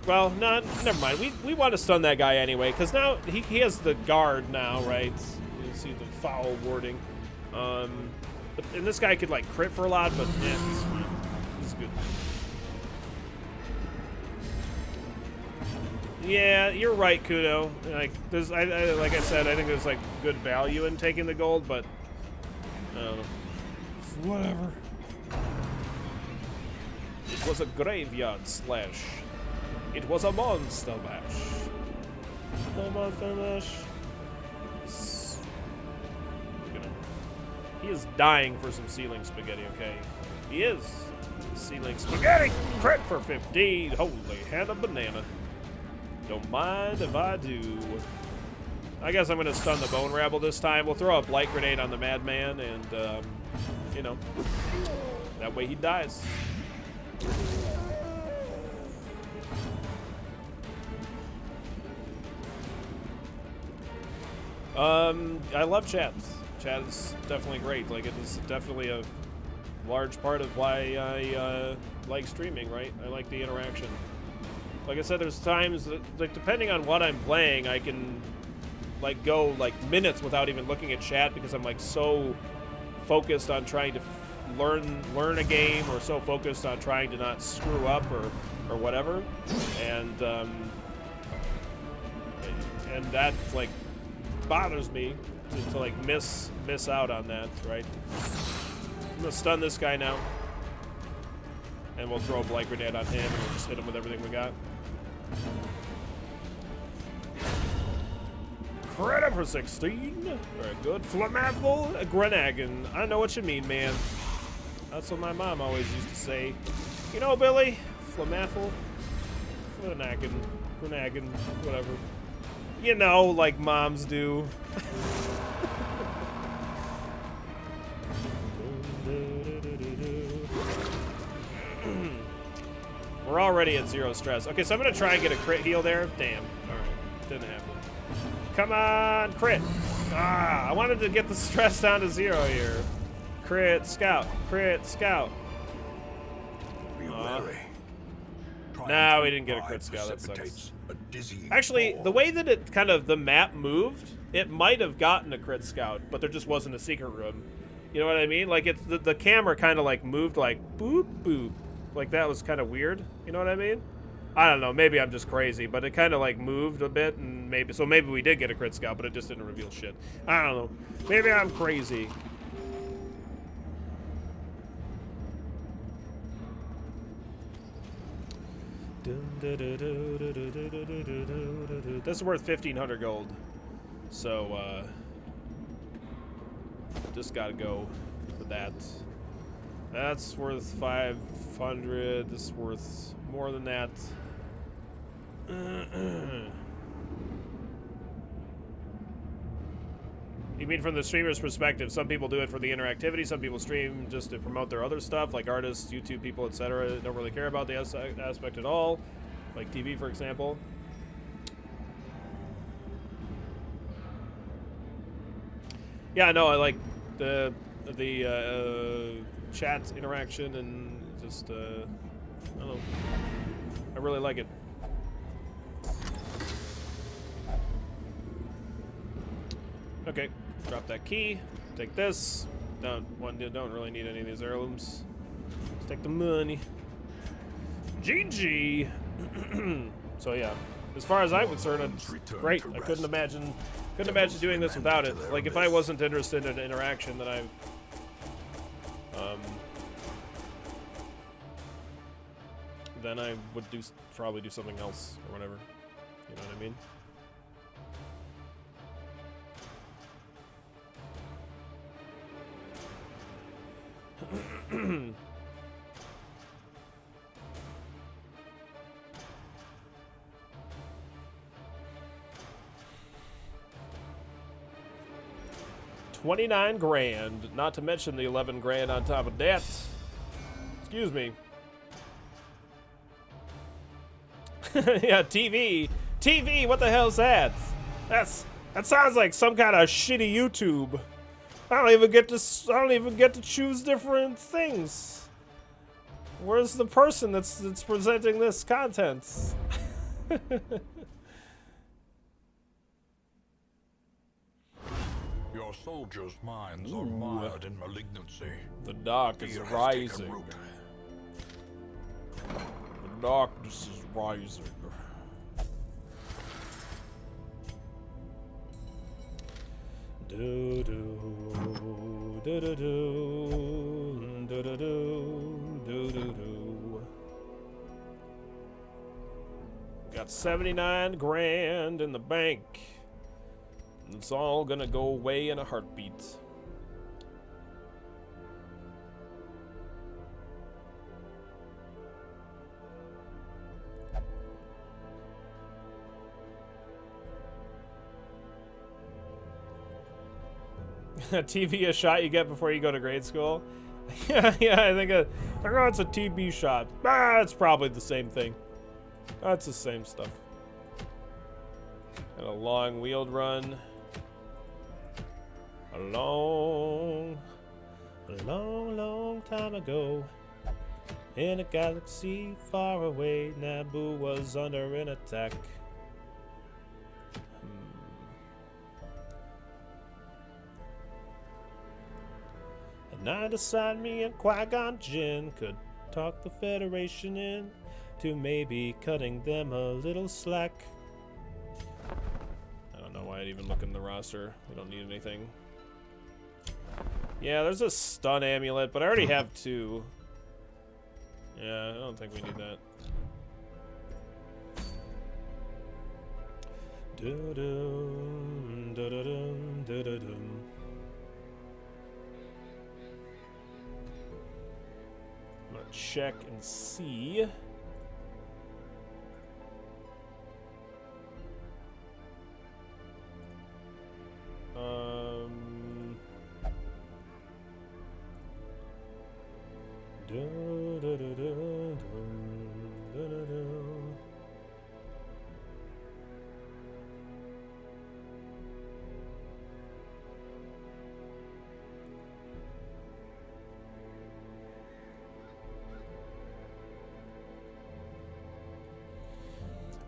Well, no, never mind. We want to stun that guy anyway, because now he has the guard now, right? You see the foul wording. And this guy could, like, crit for a lot, but, yeah, he's good. Yeah, you're right, Kudo. Like, there's, like I said, I think there's, like, good value in taking the gold, but... I don't know. Whatever. It was a graveyard slash. It was a monster mash. A monster mash. He is dying for some ceiling spaghetti, okay? He is. Ceiling spaghetti! Crit for 15! Holy Hannah banana. Don't mind if I do. I guess I'm gonna stun the bone rabble this time. We'll throw a blight grenade on the madman and, you know, that way he dies. I love chat. Chat is definitely great. Like, it is definitely a large part of why I like streaming, right? I like the interaction. Like I said, there's times that, like, depending on what I'm playing, I can, like, go, like, minutes without even looking at chat because I'm, like, so focused on trying to learn a game, or so focused on trying to not screw up or whatever. And that, like, bothers me to like miss out on that, right? I'm gonna stun this guy now, and we'll throw a blight grenade on him and we'll just hit him with everything we got. Credit for 16. Very good. Flammable Grenagan. I know what you mean, man. That's what my mom always used to say. You know, Billy? Flammable? Grenagan, whatever. You know, like moms do. We're already at 0 stress. Okay, so I'm gonna try and get a crit heal there. Damn. Alright. Didn't happen. Come on, crit. Ah, I wanted to get the stress down to 0 here. Crit scout. Crit scout. No, we didn't get a crit scout. That sucks. Actually, the way that it kind of, the map moved, it might have gotten a crit scout, but there just wasn't a secret room. You know what I mean? Like, it's the camera kind of like moved like boop boop. Like, that was kind of weird. You know what I mean? I don't know. Maybe I'm just crazy, but it kind of like moved a bit, and maybe we did get a crit scout, but it just didn't reveal shit. I don't know. Maybe I'm crazy. This is worth 1,500 gold, so just gotta go for that. That's worth 500. This is worth more than that. You mean from the streamer's perspective? Some people do it for the interactivity. Some people stream just to promote their other stuff, like artists, YouTube people, etc. Don't really care about the aspect at all, like TV, for example. Yeah, no, I like the chat interaction and just I don't know. I really like it. Okay, drop that key. Take this. Don't really need any of these heirlooms. Let's take the money. GG. So yeah, as far as I'm concerned, it's great. I couldn't imagine doing this without it. Like if I wasn't interested in interaction, then I would probably do something else or whatever. You know what I mean? 29 grand, not to mention the 11 grand on top of that. Excuse me. Yeah, TV, what the hell's that? That sounds like some kind of shitty YouTube. I don't even get to choose different things. Where's the person that's presenting this content? Your soldiers' minds are mired in malignancy. The dark is rising. The darkness is rising. Do do do do do do do do do do. Got 79 grand in the bank. It's all gonna go away in a heartbeat. TV a shot you get before you go to grade school? yeah, I think it's a TB shot. It's probably the same thing. That's the same stuff. And a long wheeled run. A long time ago, in a galaxy far away, Naboo was under an attack. And I decided me and Qui-Gon Jinn could talk the Federation into maybe cutting them a little slack. I don't know why I'd even look in the roster. We don't need anything. Yeah, there's a stun amulet, but I already have 2. Yeah, I don't think we need that. I'm gonna check and see.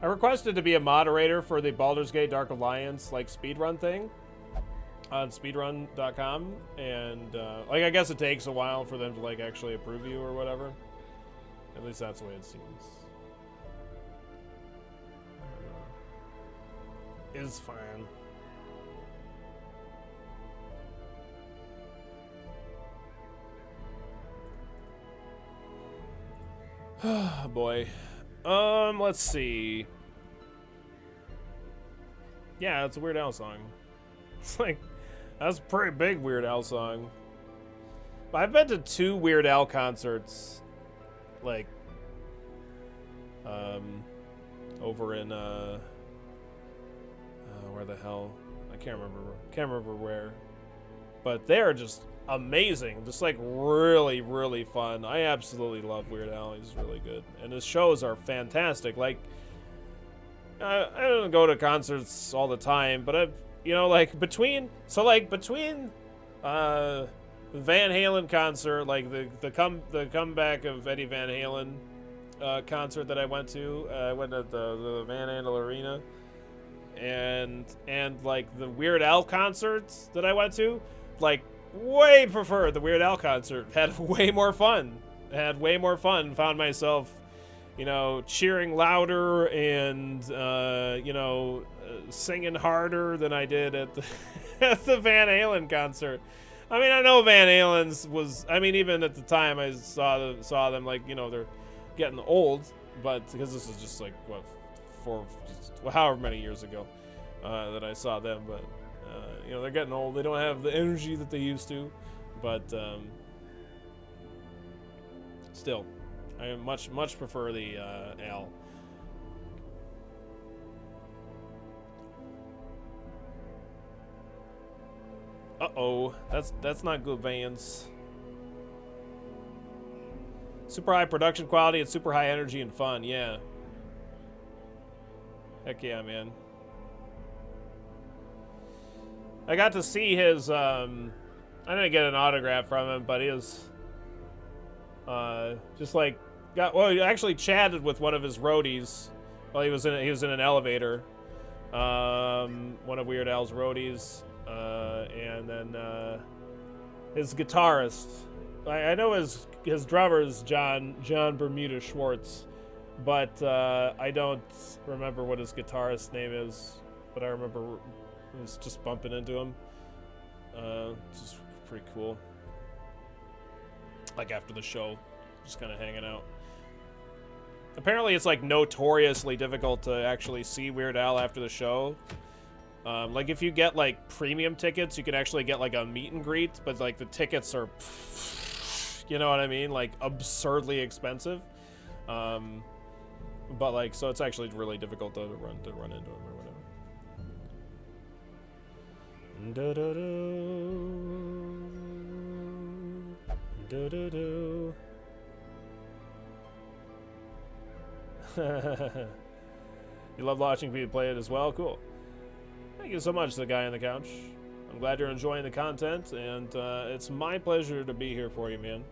I requested to be a moderator for the Baldur's Gate Dark Alliance like speedrun thing on speedrun.com, and like I guess it takes a while for them to like actually approve you or whatever. At least that's the way it seems. is fine. Boy. Let's see. Yeah, it's a Weird Al song. It's like, that's a pretty big Weird Al song. I've been to 2 Weird Al concerts, like, over in, where the hell? I can't remember where. But they're just amazing. Just, like, really, really fun. I absolutely love Weird Al. He's really good. And his shows are fantastic. Like, I don't go to concerts all the time, but I've, you know, like, between Van Halen concert, like the comeback of Eddie Van Halen concert that I went to. I went to the Van Andel Arena, and like the Weird Al concerts that I went to, like way prefer the Weird Al concert. Had way more fun. Found myself, you know, cheering louder and singing harder than I did at the at the Van Halen concert. I mean, I know Van Halen's was. I mean, even at the time I saw them, like, you know, they're getting old, but because this is just like however many years ago that I saw them, but you know, they're getting old. They don't have the energy that they used to, but still, I much prefer the Al. Uh-oh, that's not good, Vans. Super high production quality and super high energy and fun, yeah. Heck yeah, man. I got to see his, I didn't get an autograph from him, but he was, just like, he actually chatted with one of his roadies while he was in an elevator. One of Weird Al's roadies. And then his guitarist, I know his drummer is John Bermuda Schwartz, but I don't remember what his guitarist's name is. But I remember I was just bumping into him. It's just pretty cool. Like after the show, just kind of hanging out. Apparently, it's like notoriously difficult to actually see Weird Al after the show. Like if you get like premium tickets, you can actually get like a meet and greet, but like the tickets are, you know what I mean? Like absurdly expensive. But like, so it's actually really difficult to run into him or whatever. You love watching people play it as well? Cool. Thank you so much, the guy on the couch. I'm glad you're enjoying the content, and it's my pleasure to be here for you, man.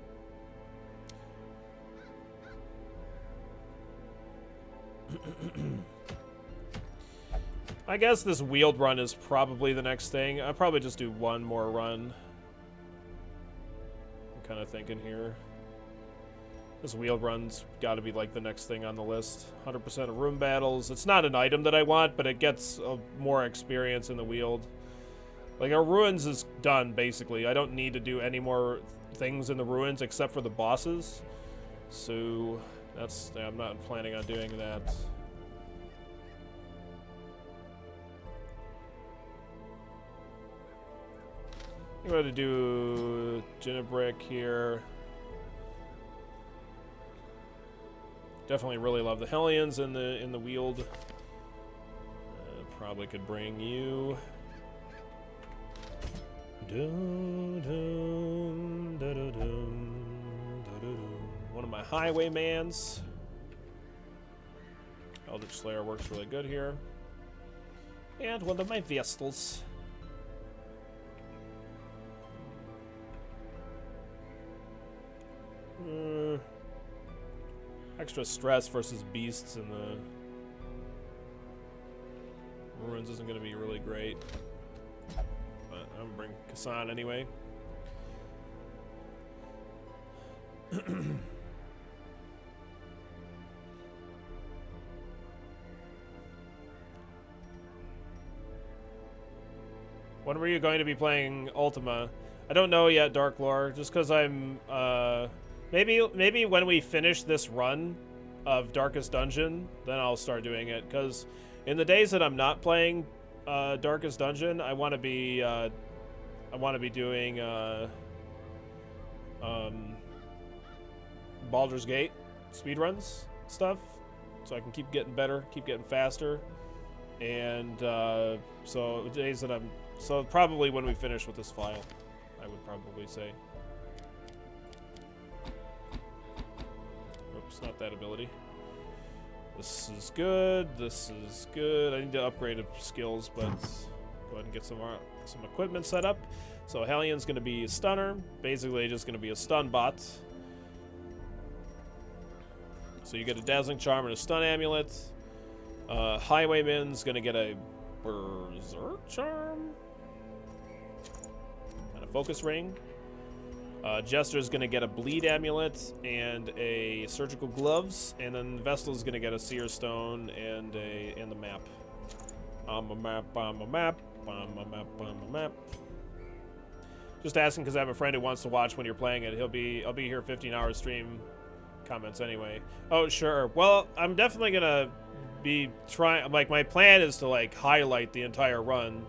I guess this wheeled run is probably the next thing. I'll probably just do one more run. I'm kind of thinking here. This wheeled run's got to be like the next thing on the list. 100% of room battles. It's not an item that I want, but it gets more experience in the wheeled. Like, our ruins is done, basically. I don't need to do any more things in the ruins except for the bosses. So, I'm not planning on doing that. I'm going to do Ginnabrick here. Definitely really love the Hellions in the wheeled. Probably could bring you. One of my Highwaymans. Eldritch Slayer works really good here. And one of my Vestals. Extra stress versus beasts in the ruins isn't going to be really great. But I'm going to bring Kassan anyway. When were you going to be playing Ultima? I don't know yet, Dark Lore. Just because I'm maybe when we finish this run of Darkest Dungeon, then I'll start doing it. Because in the days that I'm not playing Darkest Dungeon, I want to be doing Baldur's Gate speedruns stuff, so I can keep getting better, keep getting faster, and so the days that so probably when we finish with this file, I would probably say. Oops, not that ability. This is good. This is good. I need to upgrade skills, but go ahead and get some equipment set up. So Helion's going to be a stunner, basically just going to be a stun bot. So you get a dazzling charm and a stun amulet. Highwayman's going to get a berserk charm and a focus ring. Jester's going to get a bleed amulet and a surgical gloves, and then Vestal's going to get a seer stone and the map. I'm a map. Just asking because I have a friend who wants to watch when you're playing it. I'll be here 15-hour stream comments anyway. Oh sure. Well, I'm definitely gonna be trying. Like my plan is to like highlight the entire run.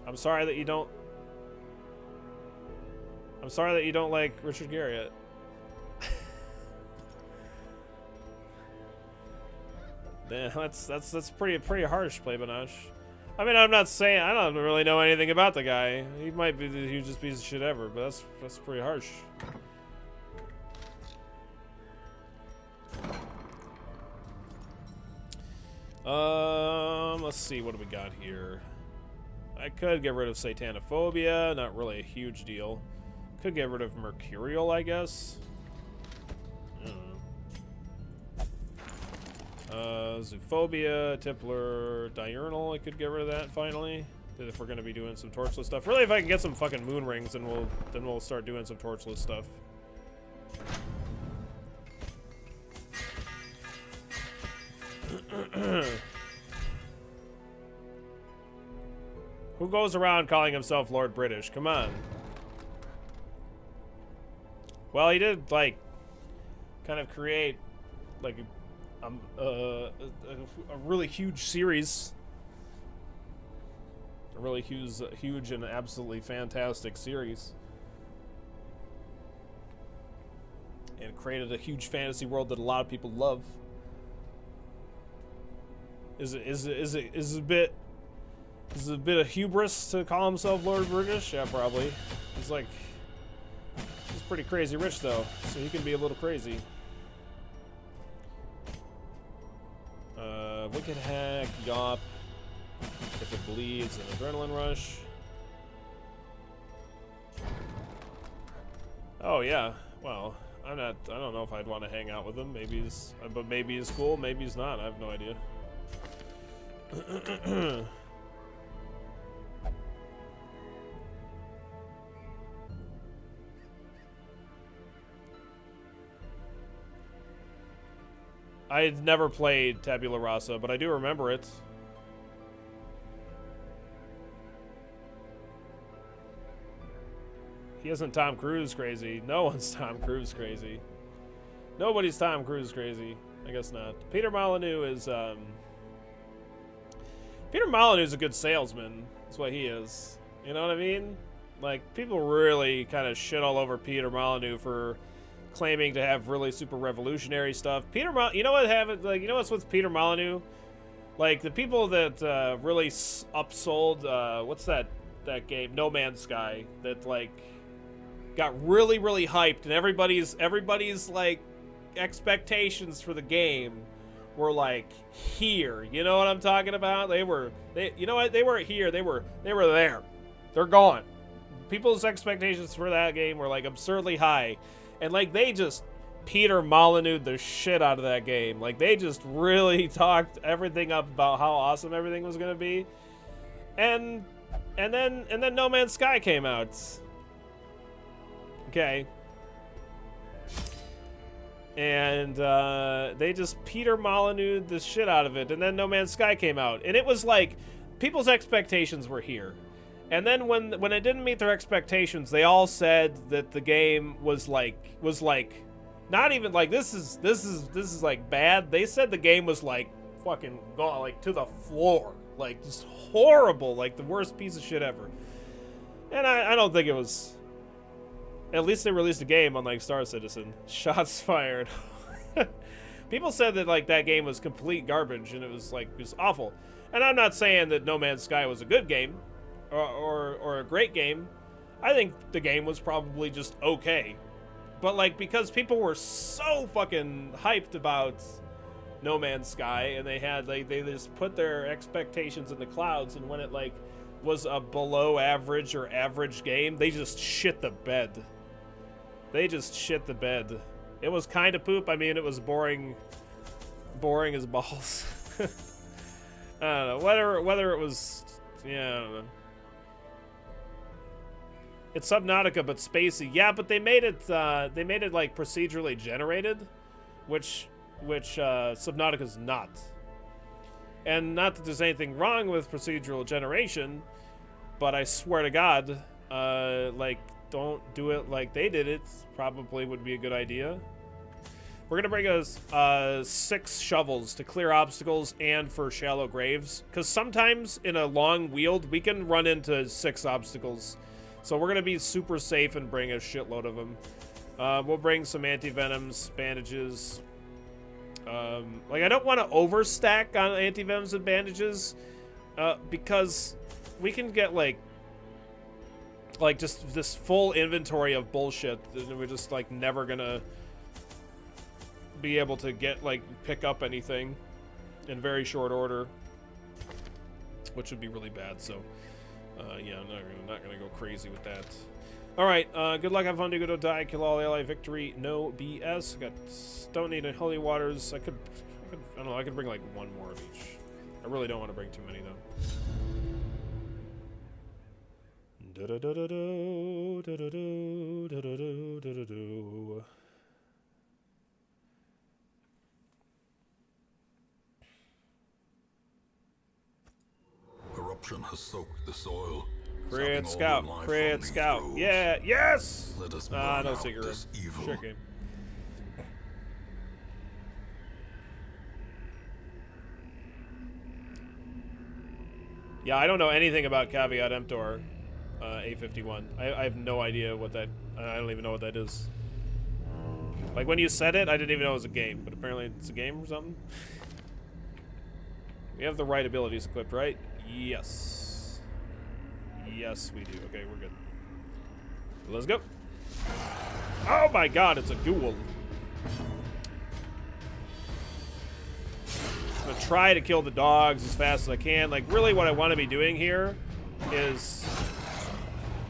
I'm sorry that you don't. I'm sorry that you don't like Richard Garriott. Yeah, that's pretty harsh, Playbanash. I mean, I'm not saying I don't really know anything about the guy. He might be the hugest piece of shit ever, but that's pretty harsh. Let's see, what do we got here? I could get rid of Satanophobia, not really a huge deal. Could get rid of Mercurial, I guess. Zoophobia, Templar, Diurnal, I could get rid of that finally. If we're gonna be doing some torchless stuff. Really, if I can get some fucking moon rings, then we'll start doing some torchless stuff. Who goes around calling himself Lord British? Come on. Well, he did like kind of create like a really huge series, a really huge and absolutely fantastic series, and created a huge fantasy world that a lot of people love. Is it a bit of hubris to call himself Lord British? Yeah, probably. He's pretty crazy rich though, so he can be a little crazy. Wicked Hack, Yop, if it bleeds, and Adrenaline Rush. Oh yeah, well, I don't know if I'd want to hang out with him. Maybe he's cool, maybe he's not, I have no idea. I had never played Tabula Rasa, but I do remember it. He isn't Tom Cruise crazy. No one's Tom Cruise crazy. Nobody's Tom Cruise crazy. I guess not. Peter Molyneux is a good salesman. That's what he is. You know what I mean? Like, people really kind of shit all over Peter Molyneux for claiming to have really super revolutionary stuff. You know what's with Peter Molyneux? Like, the people that really upsold what's that game, No Man's Sky, that like got really hyped, and everybody's like expectations for the game were like here. You know what I'm talking about? They weren't here, they were there. They're gone. People's expectations for that game were like absurdly high. And like they just Peter Molyneux the shit out of that game. Like they just really talked everything up about how awesome everything was gonna be. And then No Man's Sky came out. Okay. and they just Peter Molyneux the shit out of it. And then No Man's Sky came out, and it was like people's expectations were here. And then when it didn't meet their expectations, they all said that the game was like not even like this is like bad. They said the game was like fucking gone like to the floor, like just horrible, like the worst piece of shit ever. And I don't think it was. At least they released a game unlike Star Citizen. Shots fired. People said that like that game was complete garbage and it was like just awful. And I'm not saying that No Man's Sky was a good game or a great game. I think the game was probably just okay. But like because people were so fucking hyped about No Man's Sky and they just put their expectations in the clouds, and when it like was a below average or average game, they just shit the bed. They just shit the bed. It was kind of poop. I mean, it was boring as balls. I don't know whether it was, yeah, I don't know. It's Subnautica but spacey. Yeah, but they made it like procedurally generated, which Subnautica's not. And not that there's anything wrong with procedural generation, but I swear to God, like, don't do it like they did it. Probably would be a good idea. We're gonna bring us 6 shovels to clear obstacles and for shallow graves, because sometimes in a long wield we can run into 6 obstacles. So we're gonna be super safe and bring a shitload of them. We'll bring some anti-venoms, bandages. Like I don't want to overstack on anti-venoms and bandages, because we can get like just this full inventory of bullshit, and we're just like never gonna be able to get like pick up anything in very short order, which would be really bad. So yeah, I'm not gonna go crazy with that. All right, good luck, have fun, do good, don't die, kill all ally, victory, no BS. Don't need any holy waters. I don't know, I could bring like 1 more of each. I really don't want to bring too many though. Corruption has soaked the soil. Crit scout, crit scout. Yeah, yes! Let us No secret room. evil. Shit game. Yeah, I don't know anything about Caveat Emptor A51. I have no idea what that... I don't even know what that is. Like, when you said it, I didn't even know it was a game, but apparently it's a game or something. We have the right abilities equipped, right? Yes. Yes, we do. Okay, we're good. Let's go. Oh my god, it's a ghoul. I'm gonna try to kill the dogs as fast as I can. Like, really what I want to be doing here is...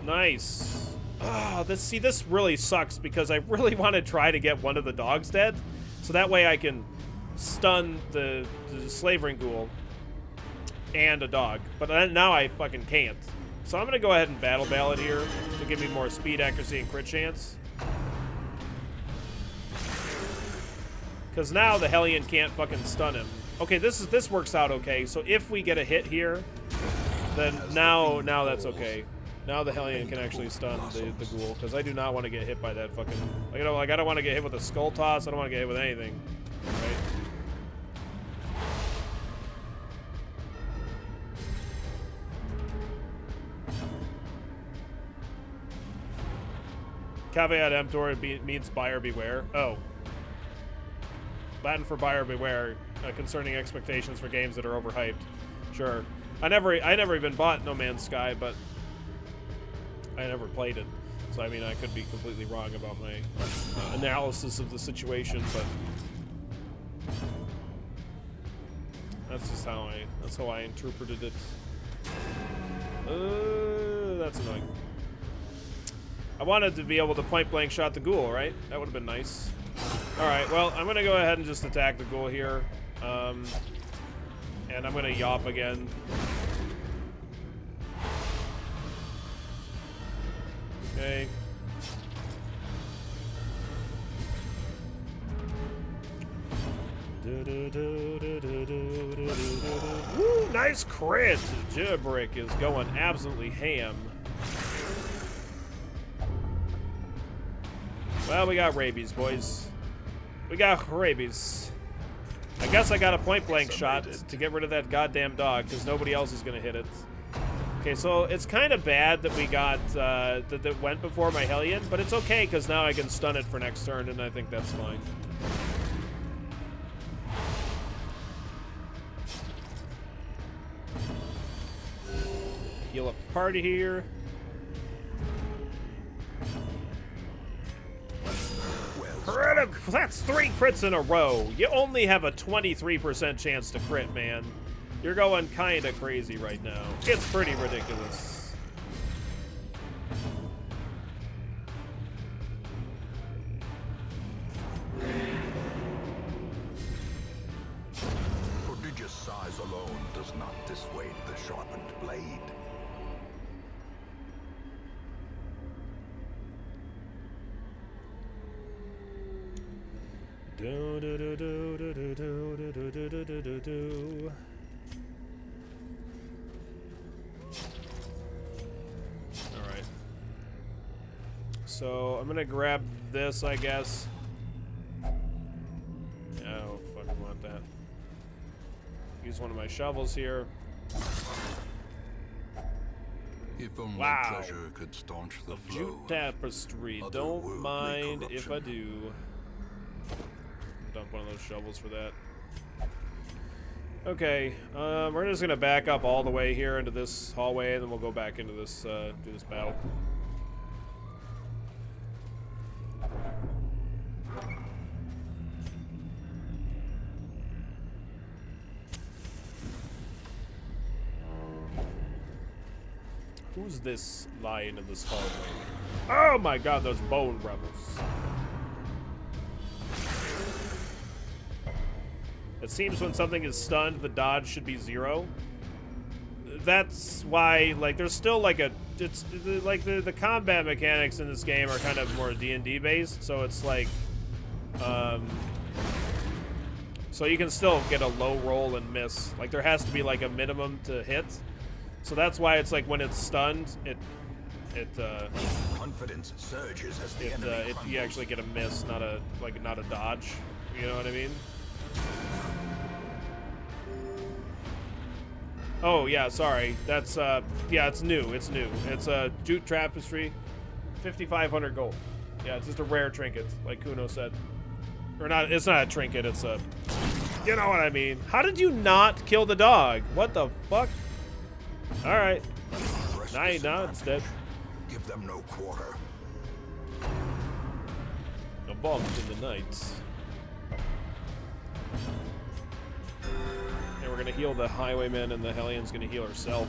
Nice. Oh, this really sucks because I really want to try to get one of the dogs dead, so that way I can stun the slavering ghoul and a dog. But now I fucking can't. So I'm gonna go ahead and battle ballad here to give me more speed, accuracy, and crit chance. Because now the Hellion can't fucking stun him. Okay, this works out okay. So if we get a hit here, then now that's okay. Now the Hellion can actually stun the ghoul, because I do not want to get hit by that fucking... Like, you know, like I don't want to get hit with a skull toss. I don't want to get hit with anything. Right? Caveat emptor means buyer beware. Oh. Latin for buyer beware, concerning expectations for games that are overhyped. Sure. I never even bought No Man's Sky, but I never played it. So I mean, I could be completely wrong about my analysis of the situation, but that's how I interpreted it. That's annoying. I wanted to be able to point blank shot the ghoul, right? That would have been nice. Alright, well, I'm going to go ahead and just attack the ghoul here. And I'm going to yop again. Okay. Woo, nice crit. Jibrick is going absolutely ham. Well, we got rabies, boys. We got rabies. I guess I got a point-blank shot to get rid of that goddamn dog, because nobody else is going to hit it. Okay, so it's kind of bad that we got, that went before my Hellion, but it's okay, because now I can stun it for next turn, and I think that's fine. Heal up the party here. That's 3 crits in a row. You only have a 23% chance to crit, man. You're going kind of crazy right now. It's pretty ridiculous. Prodigious size alone does not dissuade the sharpened blade. Do do do do do do do do do do do do do. All right. So I'm gonna grab this, I guess. I don't fucking want that. Use one of my shovels here. If only pleasure could staunch the flow. Jute tapestry. Don't mind if I do. Dump one of those shovels for that. Okay, we're just gonna back up all the way here into this hallway, and then we'll go back into this, do this battle. Who's this lying in this hallway? Oh my god, those bone rebels. It seems when something is stunned, the dodge should be 0. That's why, like, there's still, like, it's, like, the combat mechanics in this game are kind of more D&D based, so it's, like, so you can still get a low roll and miss. Like, there has to be, like, a minimum to hit. So that's why it's, like, when it's stunned, confidence surges as the enemy you actually get a miss, not a dodge. You know what I mean? Oh, yeah, sorry. That's, yeah, it's new. It's new. It's a jute tapestry, 5,500 gold. Yeah, it's just a rare trinket, like Kuno said. Or not, it's not a trinket, it's a, you know what I mean. How did you not kill the dog? What the fuck? Alright. Now it's dead. Give them no quarter. A bump in the night. And we're gonna heal the Highwayman, and the Hellion's gonna heal herself.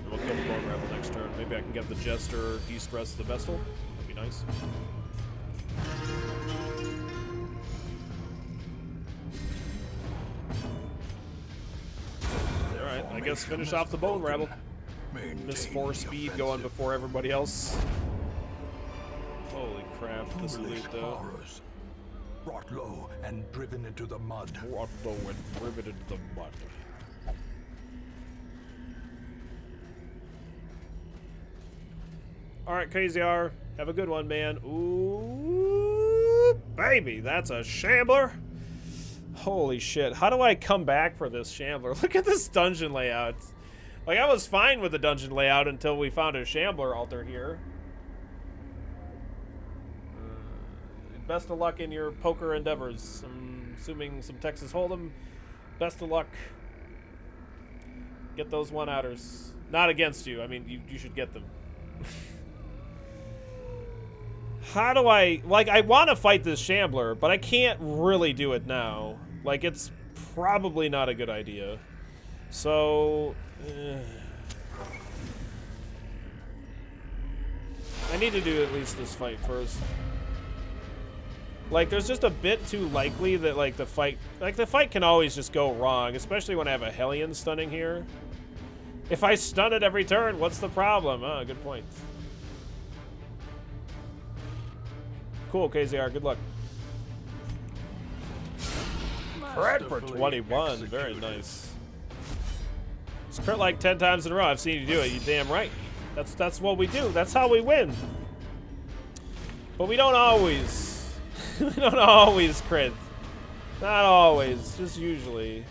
And we'll kill the Bone Rebel next turn. Maybe I can get the Jester de-stress the Vestal. That'd be nice. Alright, I guess finish off the Bone Rebel. This 4 speed going before everybody else. Holy crap, this loot though. Brought low and driven into the mud. Brought low and driven into the mud. Alright, KZR. Have a good one, man. Ooh, baby, that's a Shambler. Holy shit. How do I come back for this Shambler? Look at this dungeon layout. Like, I was fine with the dungeon layout until we found a Shambler altar here. Best of luck in your poker endeavors. I'm assuming some Texas Hold'em. Best of luck. Get those one-outers. Not against you. I mean, you should get them. How do I... Like, I want to fight this Shambler, but I can't really do it now. Like, it's probably not a good idea. So... I need to do at least this fight first. Like, there's just a bit too likely that, like, the fight can always just go wrong, especially when I have a Hellion stunning here. If I stun it every turn, what's the problem? Oh, good point. Cool, KZR, good luck. Crit for 21. Very nice. It's crit like 10 times in a row. I've seen you do it. You damn right. That's what we do. That's how we win. But we don't always. We don't always crit. Not always. Just usually.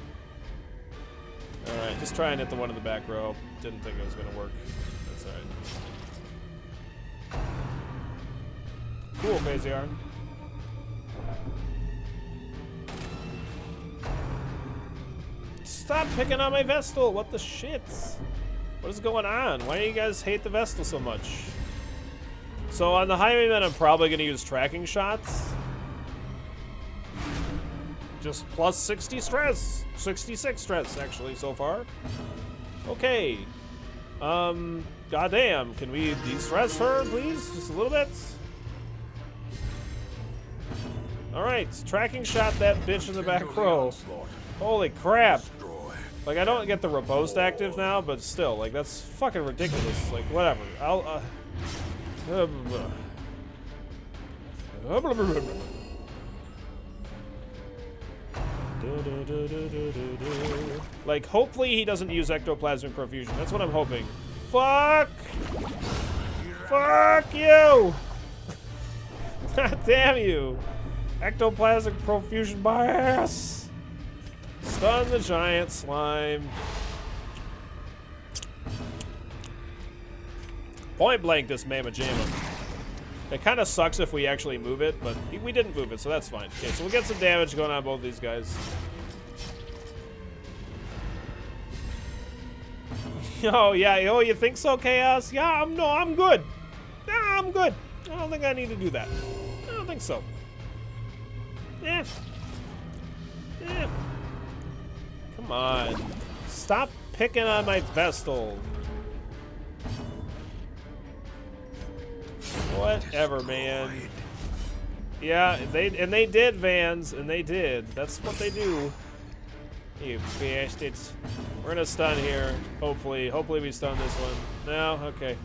Alright, just try and hit the one in the back row. Didn't think it was going to work. That's alright. Cool, Crazy Arm. Stop picking on my Vestal! What the shit? What is going on? Why do you guys hate the Vestal so much? So on the Highwayman, I'm probably going to use tracking shots. Just plus 60 stress. 66 stress, actually, so far. Okay. Goddamn. Can we de-stress her, please? Just a little bit? Alright. Tracking shot that bitch in the back row. Holy crap. Like, I don't get the riposte active now, but still, like, that's fucking ridiculous. Like, whatever. I'll, like, hopefully he doesn't use ectoplasmic profusion. That's what I'm hoping. Fuck! Fuck you! God damn you! Ectoplasmic profusion my ass! Stun the giant slime. Point blank this Mama Jamma. It kind of sucks if we actually move it, but we didn't move it, so that's fine. Okay, so we'll get some damage going on both these guys. Oh, yeah. Oh, you think so, Chaos? Yeah, I'm good. Nah, I'm good. I don't think I need to do that. I don't think so. Yeah. Yeah. Come on. Stop picking on my Vestal. Whatever, man. Yeah, they did, Vans, and they did. That's what they do. You bastards. We're gonna stun here. Hopefully we stun this one. No, okay.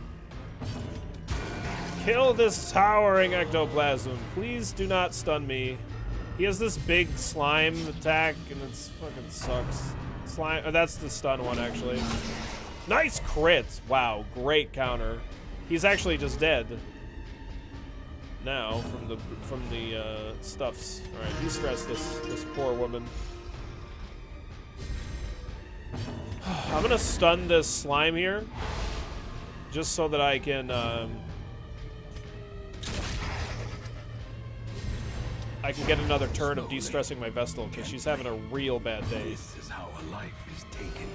Kill this towering ectoplasm. Please do not stun me. He has this big slime attack, and it's fucking sucks. Slime. Oh, that's the stun one, actually. Nice crit. Wow, great counter. He's actually just dead now from the stuffs. All right, de-stress this poor woman. I'm gonna stun this slime here, just so that I can get another turn of de-stressing my Vestal, because she's having a real bad day. This is how a life is taken.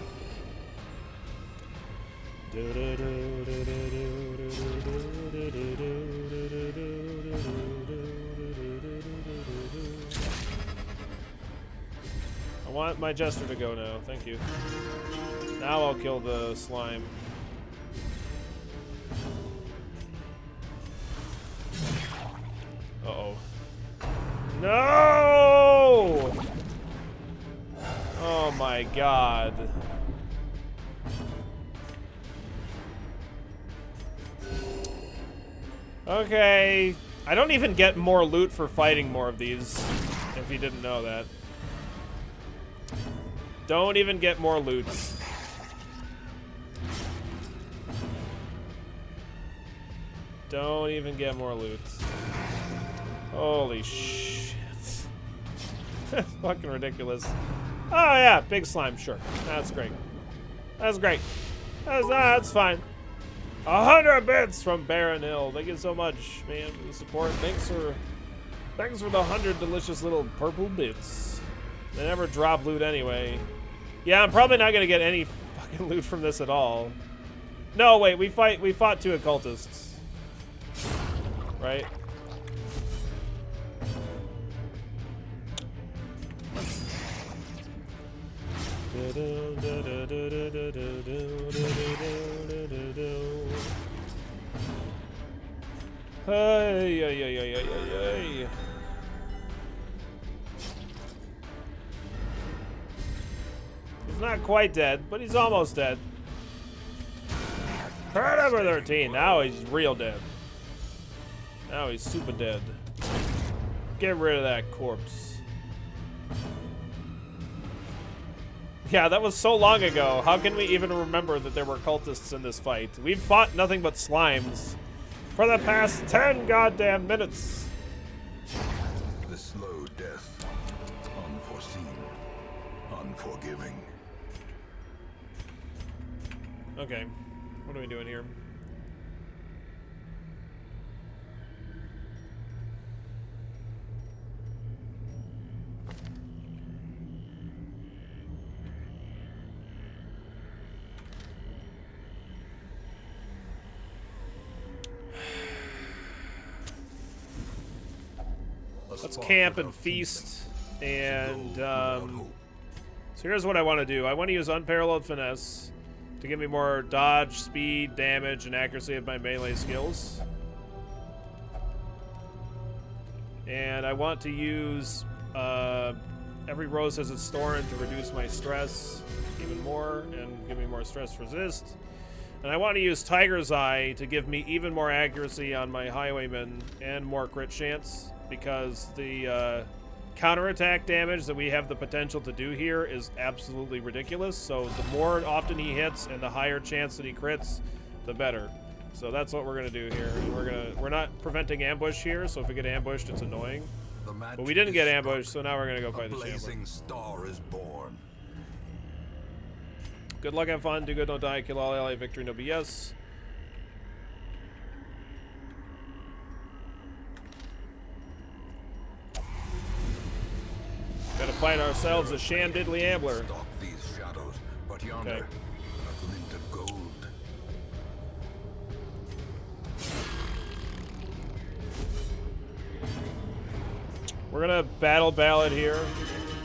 I want my Jester to go now. Thank you. Now I'll kill the slime. Uh-oh. No! Oh my god. Okay. I don't even get more loot for fighting more of these, if you didn't know that. Don't even get more loot. Don't even get more loot. Holy shit. That's fucking ridiculous. Oh yeah, big slime, sure. That's great. That's great. That's fine. 100 bits from Baron Hill. Thank you so much, man, for the support. Thanks for the 100 delicious little purple bits. They never drop loot anyway. Yeah, I'm probably not gonna get any fucking loot from this at all. No, wait, we fought two occultists. Right? Hey. He's not quite dead, but he's almost dead. Turn number 13. Now he's real dead. Now he's super dead. Get rid of that corpse. Yeah, that was so long ago. How can we even remember that there were cultists in this fight? We've fought nothing but slimes for the past 10 goddamn minutes. The slow death, unforeseen, unforgiving. Okay, what are we doing here? Let's camp and feast, and so here's what I want to do. I want to use Unparalleled Finesse to give me more dodge, speed, damage, and accuracy of my melee skills. And I want to use every rose has its thorn to reduce my stress even more and give me more stress resist. And I want to use Tiger's Eye to give me even more accuracy on my Highwayman and more crit chance, because the counterattack damage that we have the potential to do here is absolutely ridiculous. So the more often he hits and the higher chance that he crits, the better. So that's what we're gonna do here. And we're not preventing ambush here, so if we get ambushed, it's annoying. But we didn't get ambushed, so now we're gonna go fight the Shambler. Blazing star is born. Good luck, have fun, do good, don't die, kill all ally, victory, no BS. Gotta fight ourselves a Shamdiddly Ambler. Stalk these shadows, but yonder, Okay. a glint of gold. We're gonna battle ballad here,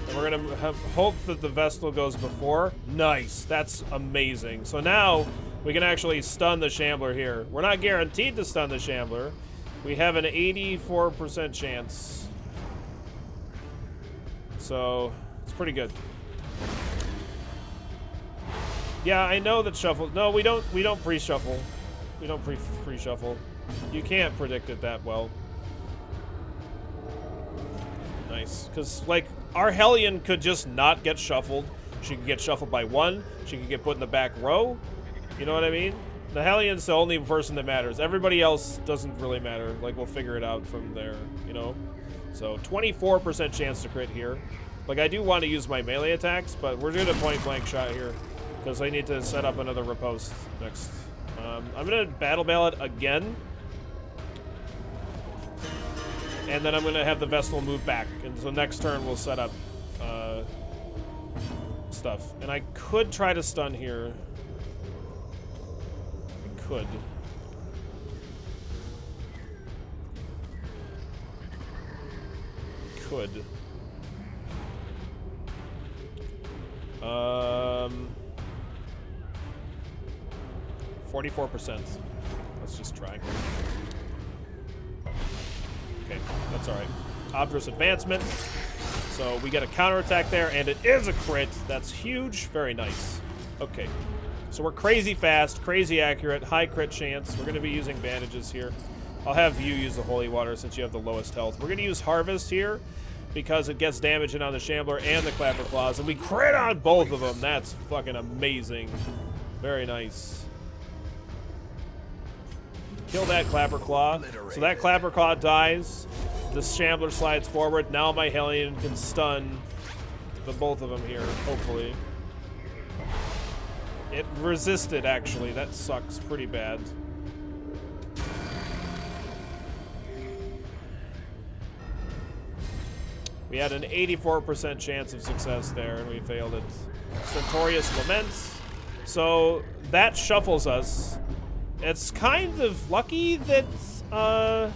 and we're gonna hope that the Vestal goes before. Nice, that's amazing. So now we can actually stun the Shambler here. We're not guaranteed to stun the Shambler. We have an 84% chance. So it's pretty good. Yeah, I know that shuffle. No, we don't pre-shuffle. We don't pre-shuffle. You can't predict it that well. Nice, because like our Hellion could just not get shuffled. She could get shuffled by one. She could get put in the back row. You know what I mean? The Hellion's the only person that matters. Everybody else doesn't really matter. Like, we'll figure it out from there, you know? So 24% chance to crit here. Like, I do want to use my melee attacks, but we're doing a point-blank shot here because I need to set up another riposte next. I'm going to Battle Ballad again. And then I'm going to have the Vestal move back. And so next turn we'll set up stuff. And I could try to stun here. I could. Could. 44%. Let's just try. Okay, that's alright. Obdurate Advancement. So we get a counterattack there, and it is a crit. That's huge. Very nice. Okay. So we're crazy fast, crazy accurate, high crit chance. We're going to be using bandages here. I'll have you use the Holy Water since you have the lowest health. We're going to use Harvest here because it gets damage in on the Shambler and the Clapper Claws, and we crit on both of them. That's fucking amazing. Very nice. Kill that Clapper Claw. So that Clapper Claw dies. The Shambler slides forward. Now my Hellion can stun the both of them here, hopefully. It resisted, actually. That sucks pretty bad. We had an 84% chance of success there, and we failed it. Centaurius Laments. So that shuffles us. It's kind of lucky that, I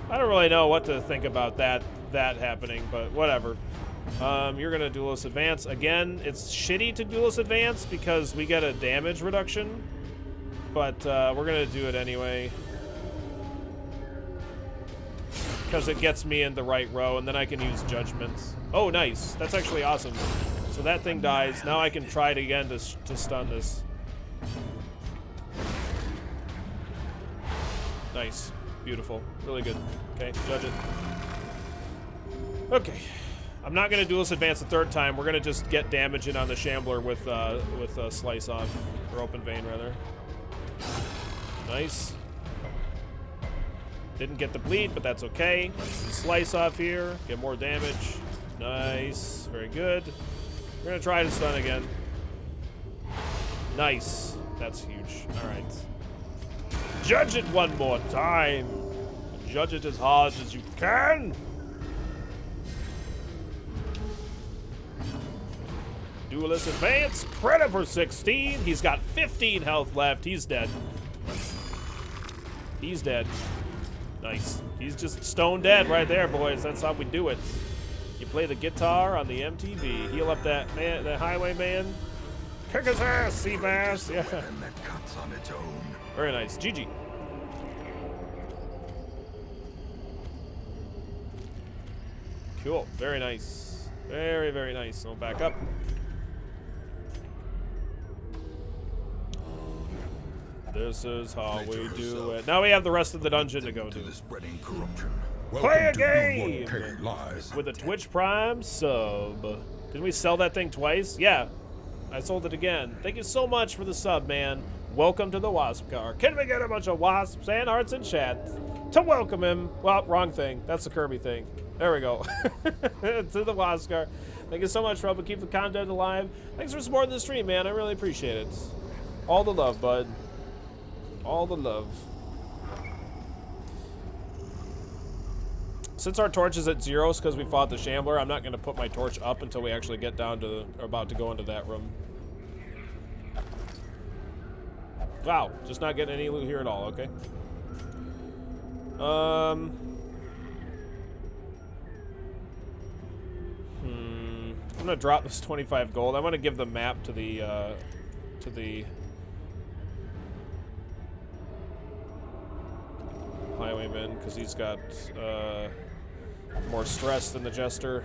don't really know what to think about that happening, but whatever. You're gonna Duelist Advance. Again, it's shitty to Duelist Advance because we get a damage reduction, but we're gonna do it anyway. Because it gets me in the right row, and then I can use Judgments. Oh, nice. That's actually awesome. So that thing dies. Now I can try it again to stun this. Nice. Beautiful. Really good. Okay, judge it. Okay. I'm not gonna duelist advance the third time. We're gonna just get damage in on the Shambler with slice off, or open vein rather. Nice. Didn't get the bleed, but that's okay. Slice off here, get more damage. Nice, very good. We're gonna try to stun again. Nice, that's huge. All right. Judge it one more time. Judge it as hard as you can. Duelist advance, credit for 16. He's got 15 health left. He's dead. He's dead. Nice. He's just stone dead right there, boys. That's how we do it. You play the guitar on the MTV. Heal up that man, that highwayman. Kick his ass, Seabass. Yeah. And that cuts on its own. Very nice. GG. Cool. Very nice. Very, very nice. So back up. This is how we do it. Now we have the rest of the dungeon to go to. The spreading corruption. Play a game with a Twitch Prime sub. Didn't we sell that thing twice? Yeah, I sold it again. Thank you so much for the sub, man. Welcome to the Wasp car. Can we get a bunch of wasps and hearts in chat to welcome him? Well, wrong thing. That's the Kirby thing. There we go. To the Wasp car. Thank you so much for helping keep the content alive. Thanks for supporting the stream, man. I really appreciate it. All the love, bud. All the love. Since our torch is at 0 because we fought the Shambler, I'm not going to put my torch up until we actually get down to or about to go into that room. Wow, just not getting any loot here at all, okay. I'm going to drop this 25 gold. I want to give the map to the highwayman because he's got more stress than the Jester,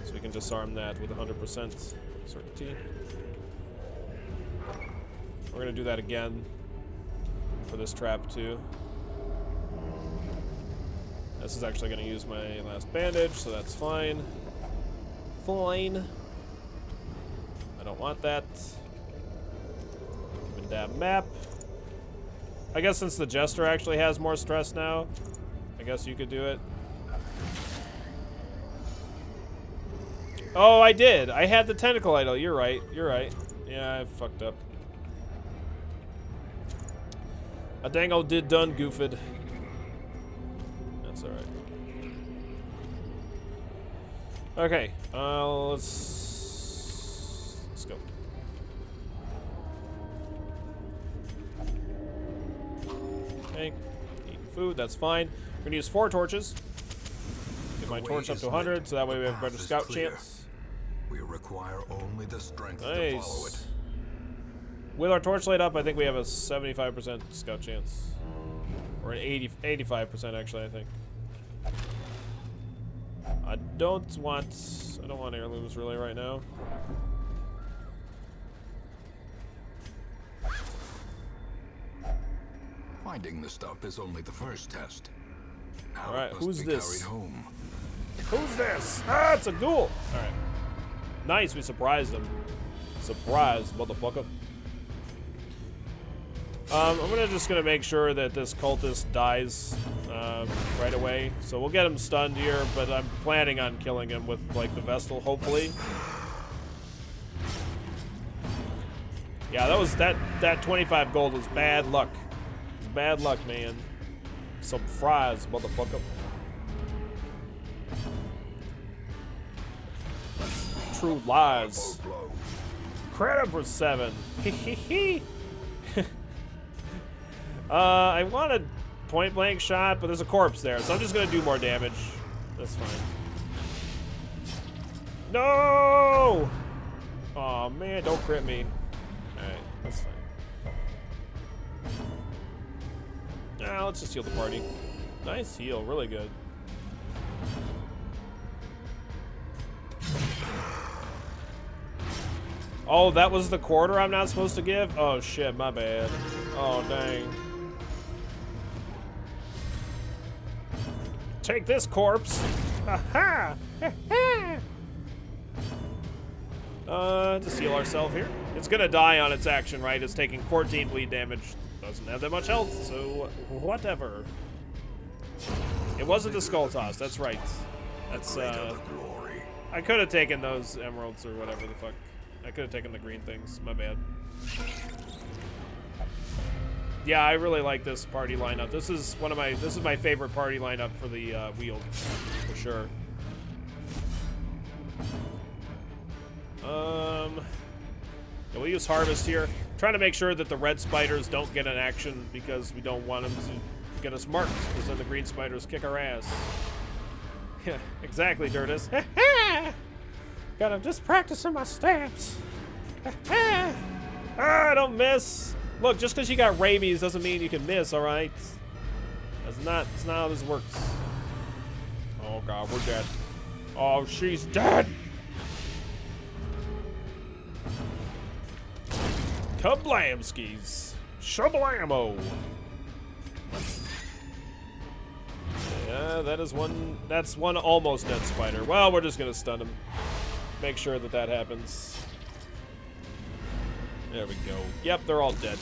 so we can disarm that with 100% certainty. We're gonna do that again for this trap too. This is actually gonna use my last bandage, so that's fine. Fine. I don't want that. Give me that map. I guess since the Jester actually has more stress now, I guess you could do it. Oh, I did. I had the tentacle idol. You're right. You're right. Yeah, I fucked up. A dangle did done goofed. That's alright. Okay, let's go. Okay, eating food, that's fine. We're gonna use 4 torches. Get my torch up to 100, so that way we have a better scout chance. We require only the strength to follow it. With our torch light up, I think we have a 75% scout chance. Or an 85% actually, I think. I don't want heirlooms really right now. Finding the stuff is only the first test. All right, who's this? Home. Who's this? Ah, it's a ghoul. All right. Nice, we surprised him. Surprise, motherfucker. I'm just gonna make sure that this cultist dies right away. So we'll get him stunned here, but I'm planning on killing him with like the Vestal, hopefully. Yeah, that 25 gold was bad luck. It's bad luck, man. Some fries, motherfucker. True lies. Credit for 7. I want a point blank shot, but there's a corpse there, so I'm just gonna do more damage. That's fine. No! Oh man, don't crit me. Alright, that's fine. Let's just heal the party. Nice heal, really good. Oh, that was the quarter I'm not supposed to give? Oh shit, my bad. Oh dang. Take this, corpse. Aha! To heal ourselves here. It's gonna die on its action, right? It's taking 14 bleed damage. Doesn't have that much health, so whatever. It wasn't the skull toss, that's right. That's, I could have taken those emeralds or whatever the fuck. I could have taken the green things, my bad. Yeah, I really like this party lineup. This is my favorite party lineup for the wheel, for sure. Yeah, we'll use harvest here. Trying to make sure that the red spiders don't get an action because we don't want them to get us marked, because then the green spiders kick our ass. Yeah, exactly, Dirtus. God, I'm just practicing my stamps. Ah, don't miss. Look, just because you got rabies doesn't mean you can miss, alright? That's not how this works. Oh god, we're dead. Oh, she's dead! Kablamskis. Shablamo. Yeah, that's one almost dead spider. Well, we're just gonna stun him. Make sure that happens. There we go. Yep, they're all dead.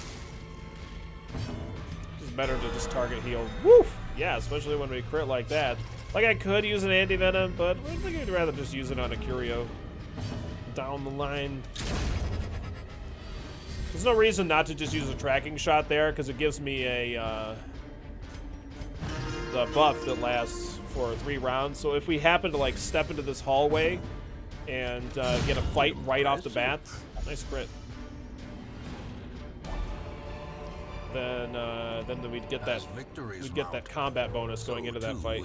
It's better to just target heal. Woo! Yeah, especially when we crit like that. Like, I could use an anti-venom, but I think I'd rather just use it on a curio. Down the line. There's no reason not to just use a tracking shot there, because it gives me a, the buff that lasts for 3 rounds. So if we happen to, like, step into this hallway and get a fight right off the bat, nice crit. Then we'd get that combat bonus going into that fight.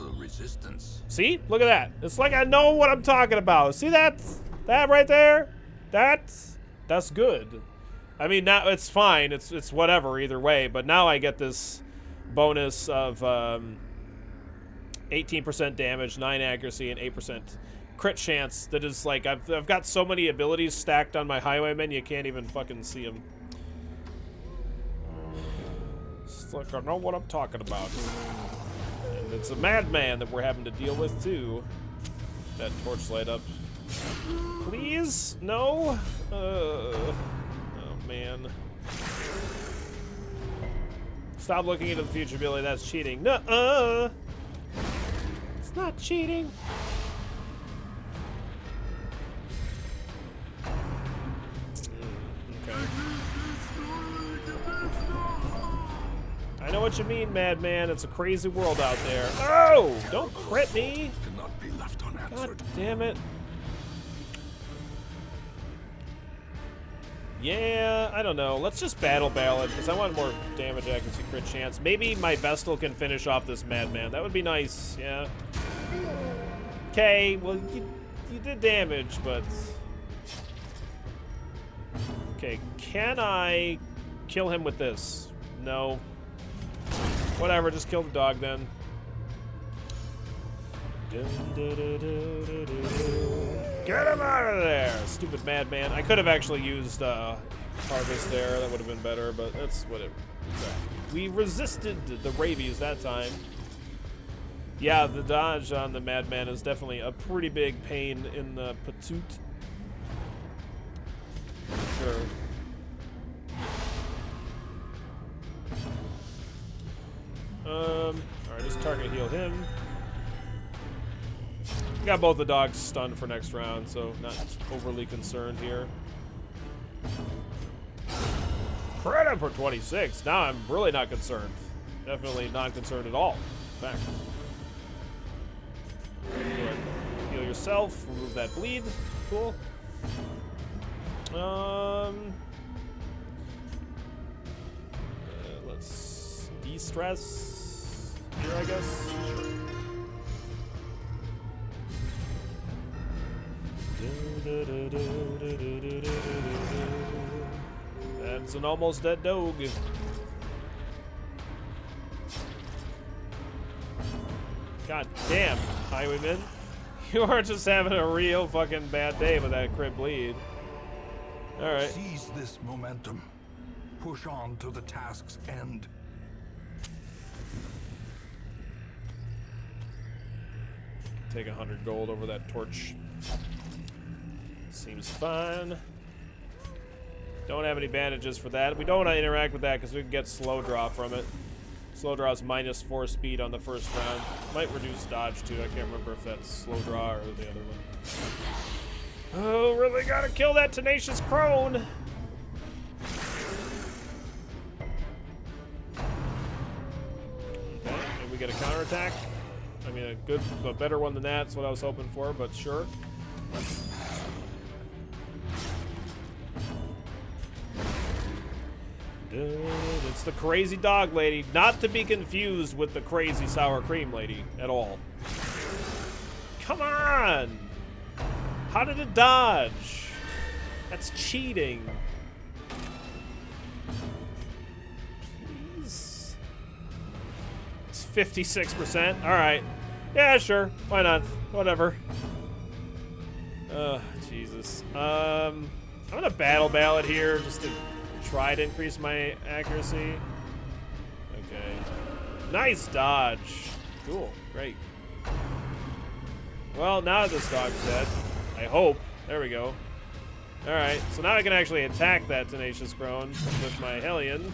See? Look at that. It's like I know what I'm talking about. See that? That right there? That's good. I mean, now it's fine. It's whatever either way. But now I get this bonus of 18% damage, 9 accuracy, and 8% crit chance. That is like I've got so many abilities stacked on my highwayman you can't even fucking see them. It's like I know what I'm talking about. And it's a madman that we're having to deal with too. That torchlight up. Please? No? Oh man. Stop looking into the future, Billy. That's cheating. Nuh-uh. It's not cheating. Okay. I know what you mean, madman. It's a crazy world out there. Oh! Don't crit me! Cannot be left unanswered. God damn it. Yeah, I don't know. Let's just battle ballad, because I want more damage accuracy crit chance. Maybe my Vestal can finish off this madman. That would be nice, yeah. Okay, well, you did damage, but... Okay, can I kill him with this? No. Whatever, just kill the dog then. Get him out of there, stupid madman. I could have actually used harvest there. That would have been better, but that's whatever. We resisted the rabies that time. Yeah, the dodge on the madman is definitely a pretty big pain in the patoot. Sure. Alright, just target heal him. Got both the dogs stunned for next round, so not overly concerned here. Credit for 26. Now I'm really not concerned. Definitely not concerned at all. In fact. Heal yourself. Remove that bleed. Cool. Let's de-stress here, I guess. That's an almost dead dog. God damn, highwayman. You are just having a real fucking bad day with that crit bleed. Alright. Seize this momentum. Push on to the task's end. Take 100 gold over that torch. Seems fine. Don't have any bandages for that. We don't want to interact with that because we can get slow draw from it. Slow draw is -4 speed on the first round. Might reduce dodge too. I can't remember if that's slow draw or the other one. Oh, really gotta kill that tenacious crone. Okay, and we get a counterattack. I mean, a better one than that's what I was hoping for, but sure. It's the crazy dog lady, not to be confused with the crazy sour cream lady at all. Come on! How did it dodge? That's cheating. Please. It's 56%. All right. Yeah, sure. Why not? Whatever. Jesus. I'm gonna battle ballad here just to try to increase my accuracy. Okay. Nice dodge. Cool. Great. Well, now this dog's dead. I hope. There we go. Alright, so now I can actually attack that tenacious crone with my Hellion.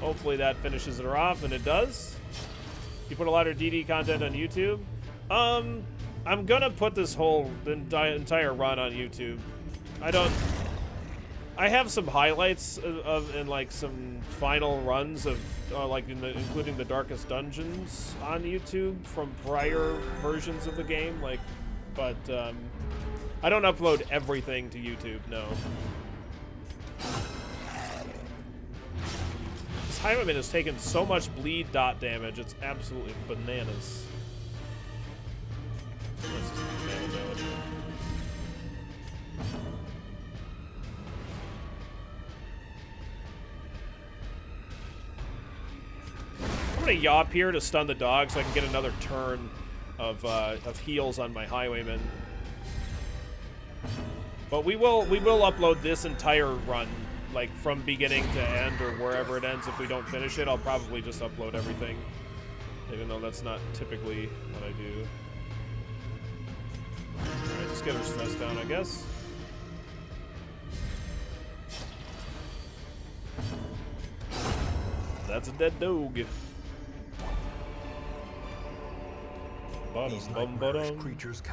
Hopefully that finishes it off, and it does. You put a lot of DD content on YouTube. I'm gonna put this whole entire run on YouTube. I have some highlights and like some final runs of like including the darkest dungeons on YouTube from prior versions of the game, like, but I don't upload everything to YouTube. No. This Highwayman has taken so much bleed dot damage; it's absolutely bananas. I'm gonna yawp here to stun the dog so I can get another turn of heals on my Highwayman. But we will upload this entire run, like from beginning to end or wherever it ends. If we don't finish it, I'll probably just upload everything, even though that's not typically what I do. Alright, just get her stress down, I guess. That's a dead dog.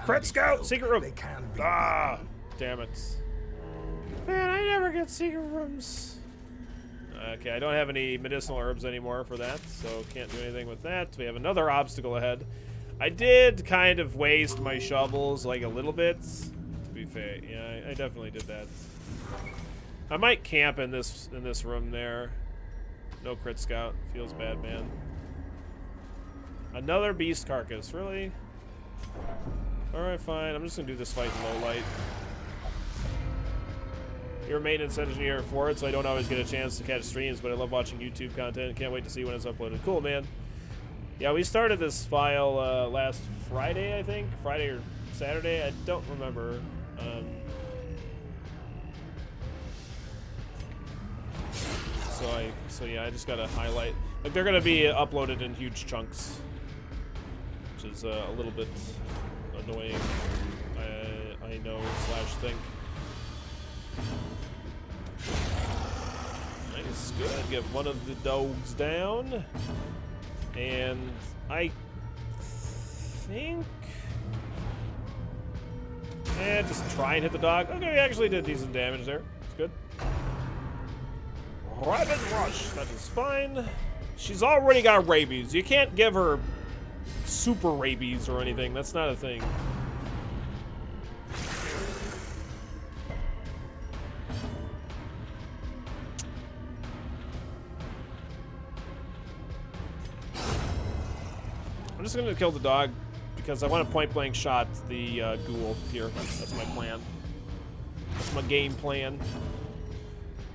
Crit Scout! Secret room! Ah! Damn it. Man, I never get secret rooms. Okay, I don't have any medicinal herbs anymore for that, so can't do anything with that. We have another obstacle ahead. I did kind of waste my shovels, like, a little bit, to be fair. Yeah, I definitely did that. I might camp in this room there. No Crit Scout. Feels bad, man. Another beast carcass, really? Alright, fine. I'm just gonna do this fight in low light. You're a maintenance engineer for it, so I don't always get a chance to catch streams, but I love watching YouTube content. Can't wait to see when it's uploaded. Cool, man. Yeah, we started this file last Friday, I think. Friday or Saturday, I don't remember. So yeah, I just gotta highlight. Like, they're gonna be uploaded in huge chunks, which is a little bit annoying. I know / think. Nice, good. Get one of the dogs down, and I think. Just try and hit the dog. Okay, we actually did decent damage there. It's good. Rabbit Rush, that is fine. She's already got rabies. You can't give her super rabies or anything. That's not a thing. I'm just gonna kill the dog because I want to point blank shot the ghoul here. That's my plan. That's my game plan.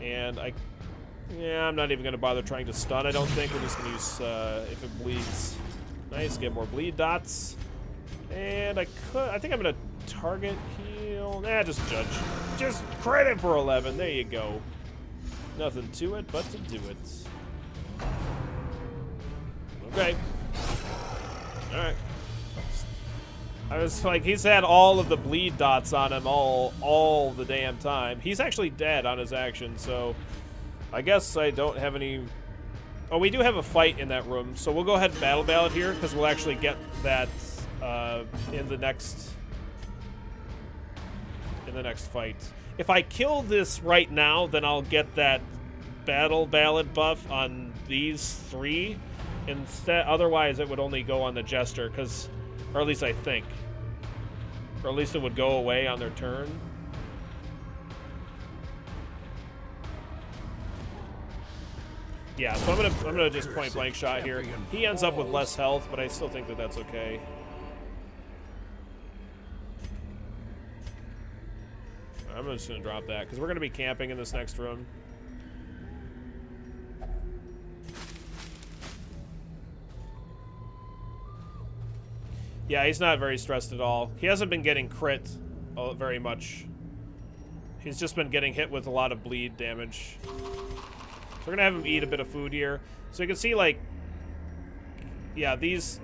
And I'm not even gonna bother trying to stun. I don't think. We're just gonna use if it bleeds. Nice, get more bleed dots. And I think I'm gonna target heal. Nah, just judge. Just credit for 11. There you go. Nothing to it but to do it. Okay. All right. I was like, he's had all of the bleed dots on him all the damn time. He's actually dead on his action, so I guess I don't have any... Oh, we do have a fight in that room, so we'll go ahead and battle ballad here, because we'll actually get that in the next fight. If I kill this right now, then I'll get that battle ballad buff on these 3. Instead, otherwise it would only go on the jester, because, or at least I think. Or at least it would go away on their turn. Yeah, so I'm gonna just point blank shot here. He ends up with less health, but I still think that that's okay. I'm just gonna drop that because we're gonna be camping in this next room. Yeah, he's not very stressed at all. He hasn't been getting crit very much. He's just been getting hit with a lot of bleed damage. So we're gonna have him eat a bit of food here. So you can see, like, yeah, these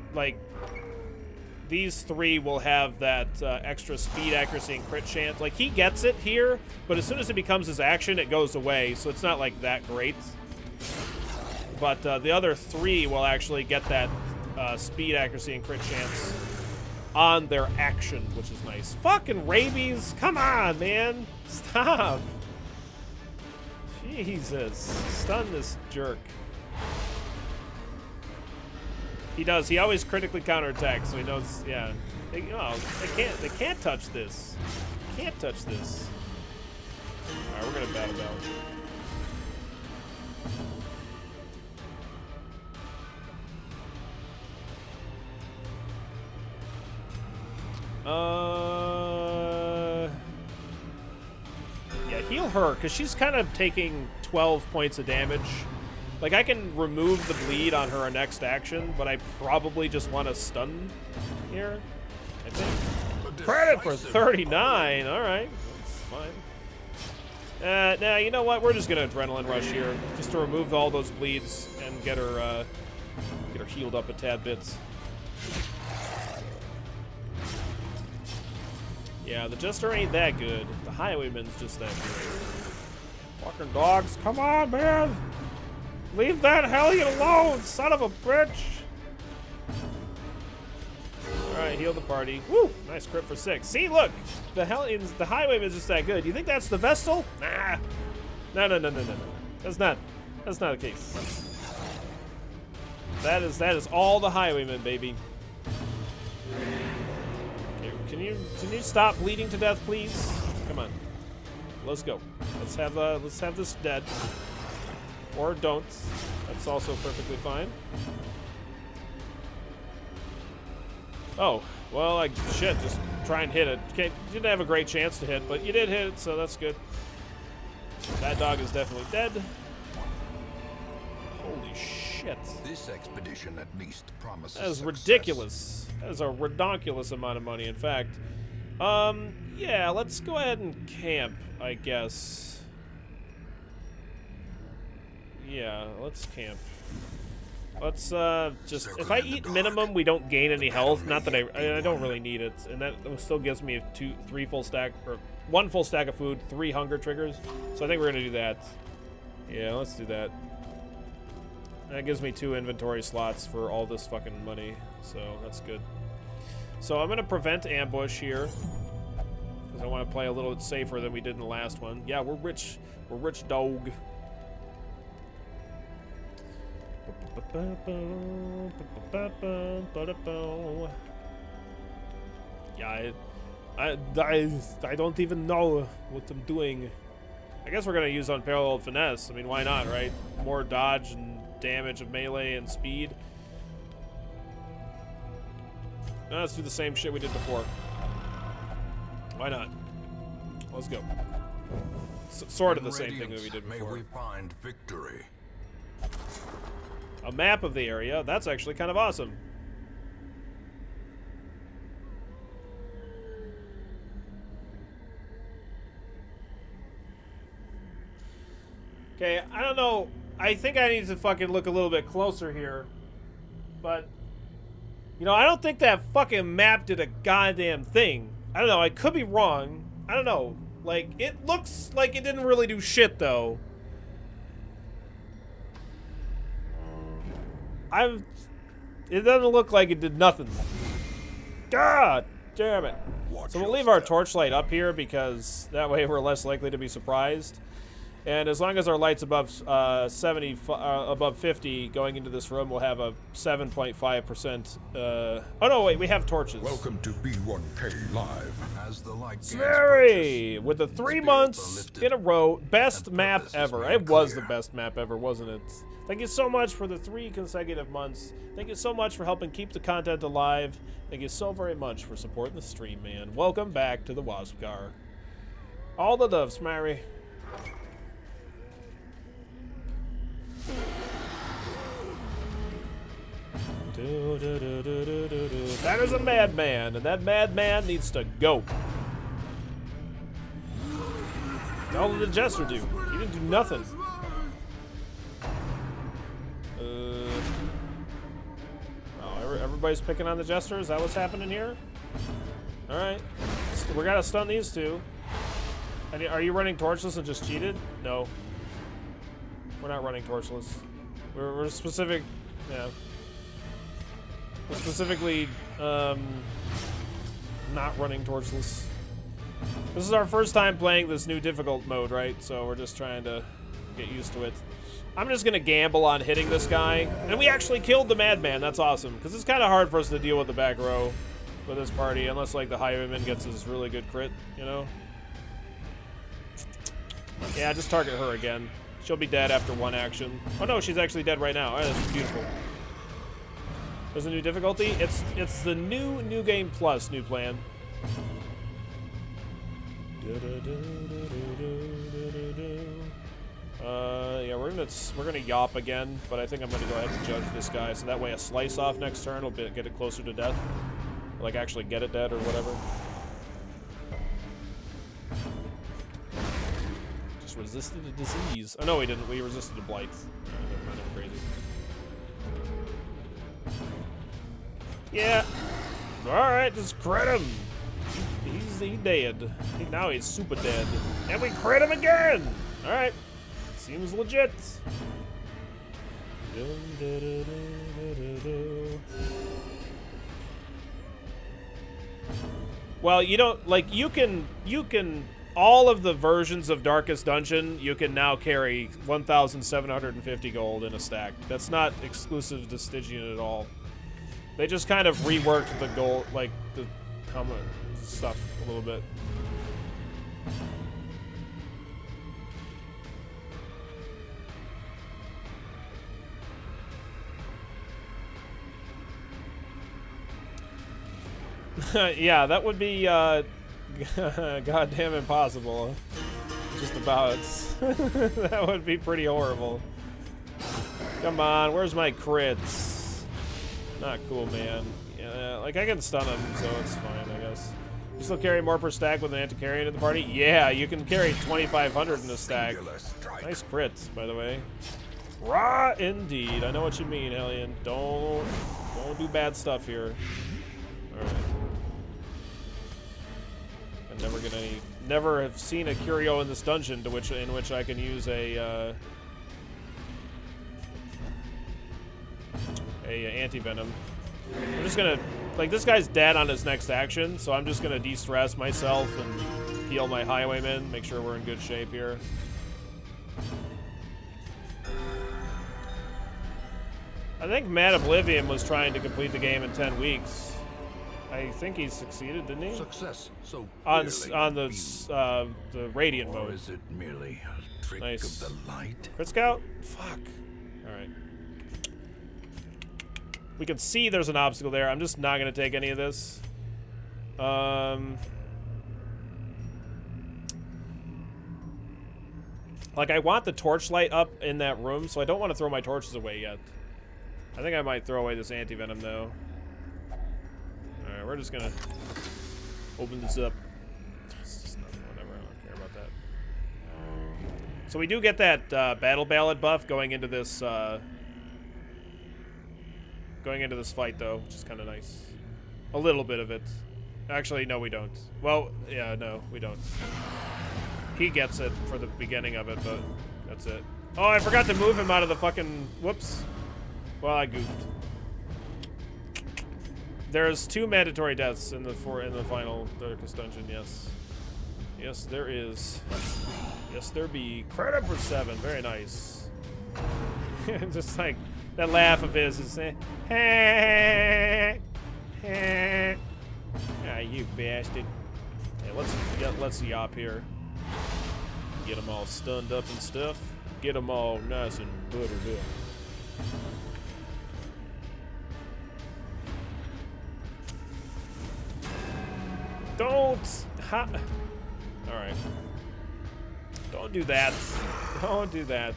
3 will have that extra speed, accuracy, and crit chance. Like, he gets it here, but as soon as it becomes his action, it goes away. So it's not, like, that great. But the other 3 will actually get that speed, accuracy, and crit chance on their action, which is nice. Fucking rabies! Come on, man! Stop! Jesus. Stun this jerk. He does. He always critically counterattacks, so he knows, yeah. They can't touch this. Can't touch this. Alright, we're gonna battle down. Yeah, heal her, because she's kind of taking 12 points of damage. Like, I can remove the bleed on her next action, but I probably just want to stun here, I think. Credit for 39! Alright, that's fine. Now, you know what? We're just going to Adrenaline Rush here, just to remove all those bleeds and get her healed up a tad bit. Yeah, the Jester ain't that good. The Highwayman's just that good. Fucking dogs, come on, man! Leave that hellion alone, son of a bitch! Alright, heal the party. Woo! Nice crit for 6. See, look! The Highwayman's just that good. You think that's the Vestal? Nah. No. That's not the case. That is all the Highwayman, baby. Can you stop bleeding to death, please? Come on, let's go. Let's have this dead, or don't. That's also perfectly fine. Oh, well, shit. Just try and hit it. Okay, you didn't have a great chance to hit, but you did hit it, so that's good. That dog is definitely dead. Holy shit! This expedition at least promises That is success. ridiculous. That is a redonkulous amount of money, in fact. Yeah, let's go ahead and camp, I guess. Yeah, let's camp. Let's, just... If I eat minimum, we don't gain any health. Not that I don't really need it. And that still gives me 3 full stack, or 1 full stack of food, 3 hunger triggers. So I think we're gonna do that. Yeah, let's do that. That gives me 2 inventory slots for all this fucking money, so that's good. So I'm gonna prevent ambush here, because I want to play a little bit safer than we did in the last one. Yeah, we're rich. We're rich, dog. Yeah, I don't even know what I'm doing. I guess we're gonna use Unparalleled Finesse. I mean, why not, right? More dodge and damage of melee and speed. Now let's do the same shit we did before. Why not? Let's go. Sort of the same thing that we did before. May we find victory. A map of the area. That's actually kind of awesome. Okay, I don't know. I think I need to fucking look a little bit closer here. But You know, I don't think that fucking map did a goddamn thing. I don't know, I could be wrong. I don't know. Like, it looks like it didn't really do shit, though. It doesn't look like it did nothing. God damn it. So we'll leave our torchlight up here because that way we're less likely to be surprised. And as long as our light's above above 50 going into this room, we'll have a 7.5%. Oh no, wait, we have torches. Welcome to B1K Live. As the light Smerry! With the 3 months in a row, best map ever. It was the best map ever, wasn't it? Thank you so much for the 3 consecutive months. Thank you so much for helping keep the content alive. Thank you so very much for supporting the stream, man. Welcome back to the Wasp Car. All the love, Smerry. That is a madman, and that madman needs to go. All did the Jester do? He didn't do nothing. Oh, everybody's picking on the Jester? Is that what's happening here? Alright. We gotta stun these two. Are you running torchless and just cheated? No. We're not running torchless. We're specific... Yeah. We're specifically, not running torchless. This is our first time playing this new difficult mode, right? So we're just trying to get used to it. I'm just gonna gamble on hitting this guy. And we actually killed the madman, that's awesome. Because it's kind of hard for us to deal with the back row with this party, unless like the highwayman gets his really good crit, you know? Yeah, just target her again. She'll be dead after 1 action. Oh no, she's actually dead right now. Oh, that's beautiful. There's a new difficulty. It's the new game plus new plan. Yeah, we're gonna yop again, but I think I'm gonna go ahead and judge this guy, so that way a slice off next turn will get it closer to death, like actually get it dead or whatever. Just resisted a disease. Oh no, we didn't. We resisted a blight. Never mind, I'm crazy. Yeah. Alright, just crit him. He's dead. Now he's super dead. And we crit him again! Alright. Seems legit. Well, you don't, like, you can, all of the versions of Darkest Dungeon, you can now carry 1,750 gold in a stack. That's not exclusive to Stygian at all. They just kind of reworked the gold, like, the helmet stuff a little bit. Yeah, that would be, goddamn impossible. Just about. That would be pretty horrible. Come on, where's my crits? Not cool, man. Yeah, like, I can stun him, so it's fine, I guess. You still carry more per stack with an anti-carrion in the party? Yeah, you can carry 2,500 in a stack. Nice crits, by the way. Raw indeed. I know what you mean, Alien. Don't do bad stuff here. Alright. I never have seen a curio in this dungeon in which I can use a anti-venom. I'm just gonna, like, this guy's dead on his next action, so I'm just gonna de-stress myself and heal my highwaymen, make sure we're in good shape here. I think Mad Oblivion was trying to complete the game in 10 weeks. I think he succeeded, didn't he? Success. So on the Radiant mode. Or is it merely a trick Nice. of the light? Crit scout? Fuck. Alright. We can see there's an obstacle there. I'm just not going to take any of this. Like, I want the torchlight up in that room, so I don't want to throw my torches away yet. I think I might throw away this anti-venom, though. Alright, we're just going to open this up. Whatever, I don't care about that. So we do get that Battle Ballad buff going into this going into this fight, though, which is kind of nice. A little bit of it. Actually, no, we don't. Well, yeah, no, we don't. He gets it for the beginning of it, but that's it. Oh, I forgot to move him out of the fucking... Whoops. Well, I goofed. There's 2 mandatory deaths in the final Darkest Dungeon, yes. Yes, there is. Yes, there be. Credit for 7. Very nice. Just like that laugh of his is ah, you bastard. Hey, let's yop here. Get them all stunned up and stuff. Get them all nice and buttered up. Don't. All right. Don't do that. Don't do that.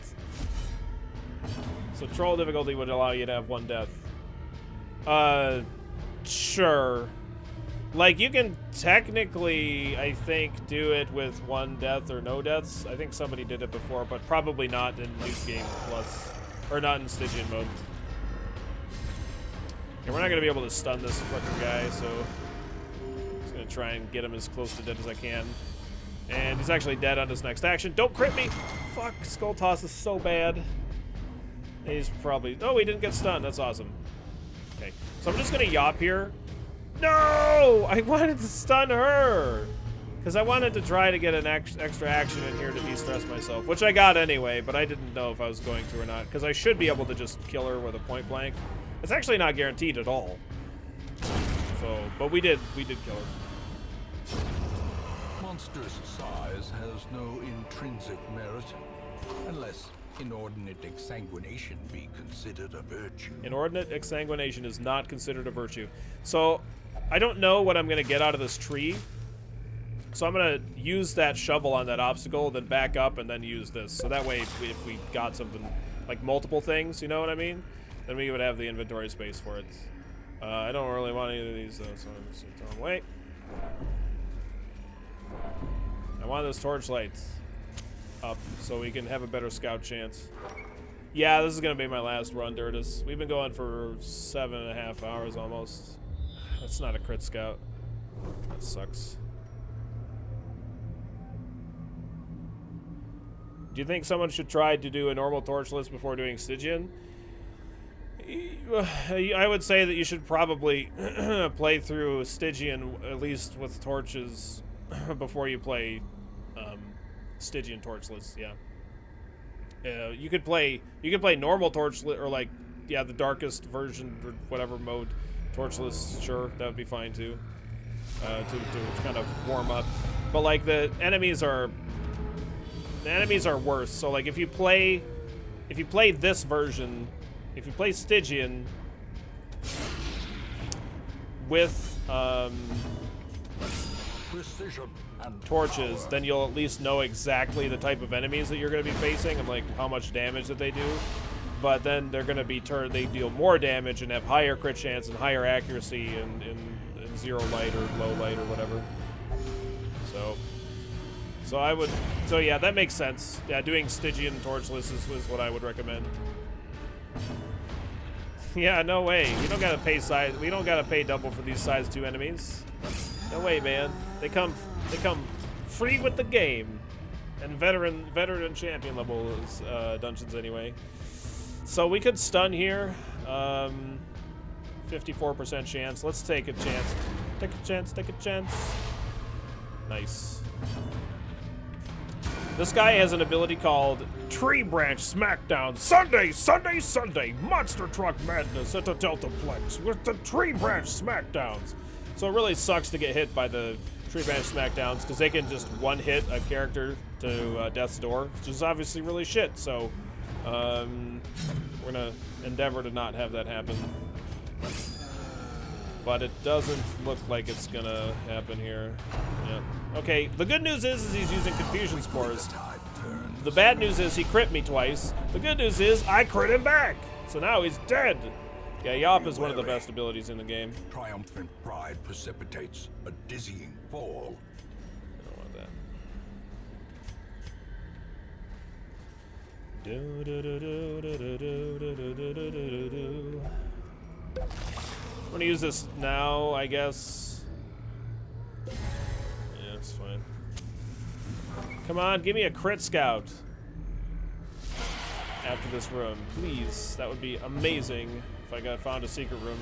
So troll difficulty would allow you to have 1 death. Sure. Like, you can technically, I think, do it with 1 death or no deaths. I think somebody did it before, but probably not in New Game Plus. Or not in Stygian mode. Yeah, we're not going to be able to stun this fucking guy, so... I'm just going to try and get him as close to dead as I can. And he's actually dead on his next action. Don't crit me! Fuck, Skull Toss is so bad. He's probably... Oh, he didn't get stunned. That's awesome. Okay, so I'm just going to yop here. No! I wanted to stun her! Because I wanted to try to get an extra action in here to de-stress myself. Which I got anyway, but I didn't know if I was going to or not. Because I should be able to just kill her with a point blank. It's actually not guaranteed at all. So, but we did kill her. Monstrous size has no intrinsic merit, unless inordinate exsanguination be considered a virtue. Inordinate exsanguination is not considered a virtue. So, I don't know what I'm going to get out of this tree. So I'm going to use that shovel on that obstacle, then back up, and then use this. So that way, if we got something, like multiple things, you know what I mean? Then we would have the inventory space for it. I don't really want any of these, though, so I'm just going to throw them away. I want this torchlight up so we can have a better scout chance. Yeah, this is going to be my last run, Dirtus. We've been going for 7.5 hours almost. That's not a crit scout. That sucks. Do you think someone should try to do a normal torch list before doing Stygian? I would say that you should probably play through Stygian at least with torches before you play Stygian torch lists. Yeah. You could play normal torch list or like the darkest version or whatever mode torch list. Sure, that would be fine too. To kind of warm up, but like the enemies are worse. So like if you play this version, if you play Stygian with Precision and torches, power. then you'll at least know exactly the type of enemies that you're going to be facing and like how much damage that they do. But then they're going to be they deal more damage and have higher crit chance and higher accuracy in zero light or low light or whatever. So yeah, that makes sense. Yeah, doing Stygian torch lists is what I would recommend. Yeah, no way. We don't gotta pay double for these size 2 enemies. No way, man. They come free with the game. And veteran champion level dungeons anyway. So we could stun here. 54% chance. Let's take a chance. Take a chance. Nice. This guy has an ability called Tree Branch Smackdown. Sunday, Monster Truck Madness at the Deltaplex with the Tree Branch Smackdowns. So it really sucks to get hit by the Tree Branch Smackdowns because they can just one-hit a character to Death's Door, which is obviously really shit. So we're going to endeavor to not have that happen. But it doesn't look like it's gonna happen here. Yeah. Okay, the good news is he's using Confusion Spores. The bad news is he crit me twice. The good news is I crit him back. So now he's dead. Yeah, Yop is one of the best abilities in the game. Triumphant pride precipitates a dizzying fall. I don't want that. I'm gonna use this now, I guess. Yeah, it's fine. Come on, give me a crit scout. After this room, please. That would be amazing if I found a secret room.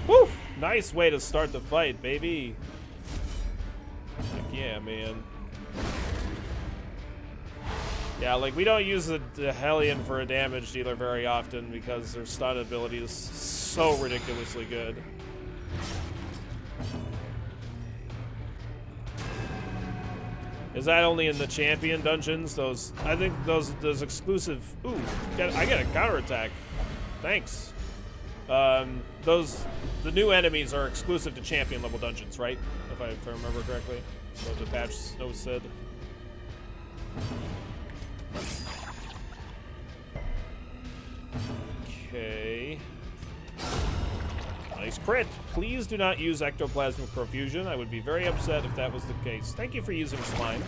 Woo! Nice way to start the fight, baby. Heck yeah, man. Yeah, like, we don't use the Hellion for a damage dealer very often because their stun ability is so ridiculously good. Is that only in the champion dungeons? Those, I think those exclusive. Ooh, I get a counterattack. Thanks. The new enemies are exclusive to champion level dungeons, right? If I remember correctly. So the patch Snow said. Okay. Nice crit. Please do not use ectoplasmic profusion. I would be very upset if that was the case. Thank you for using slime.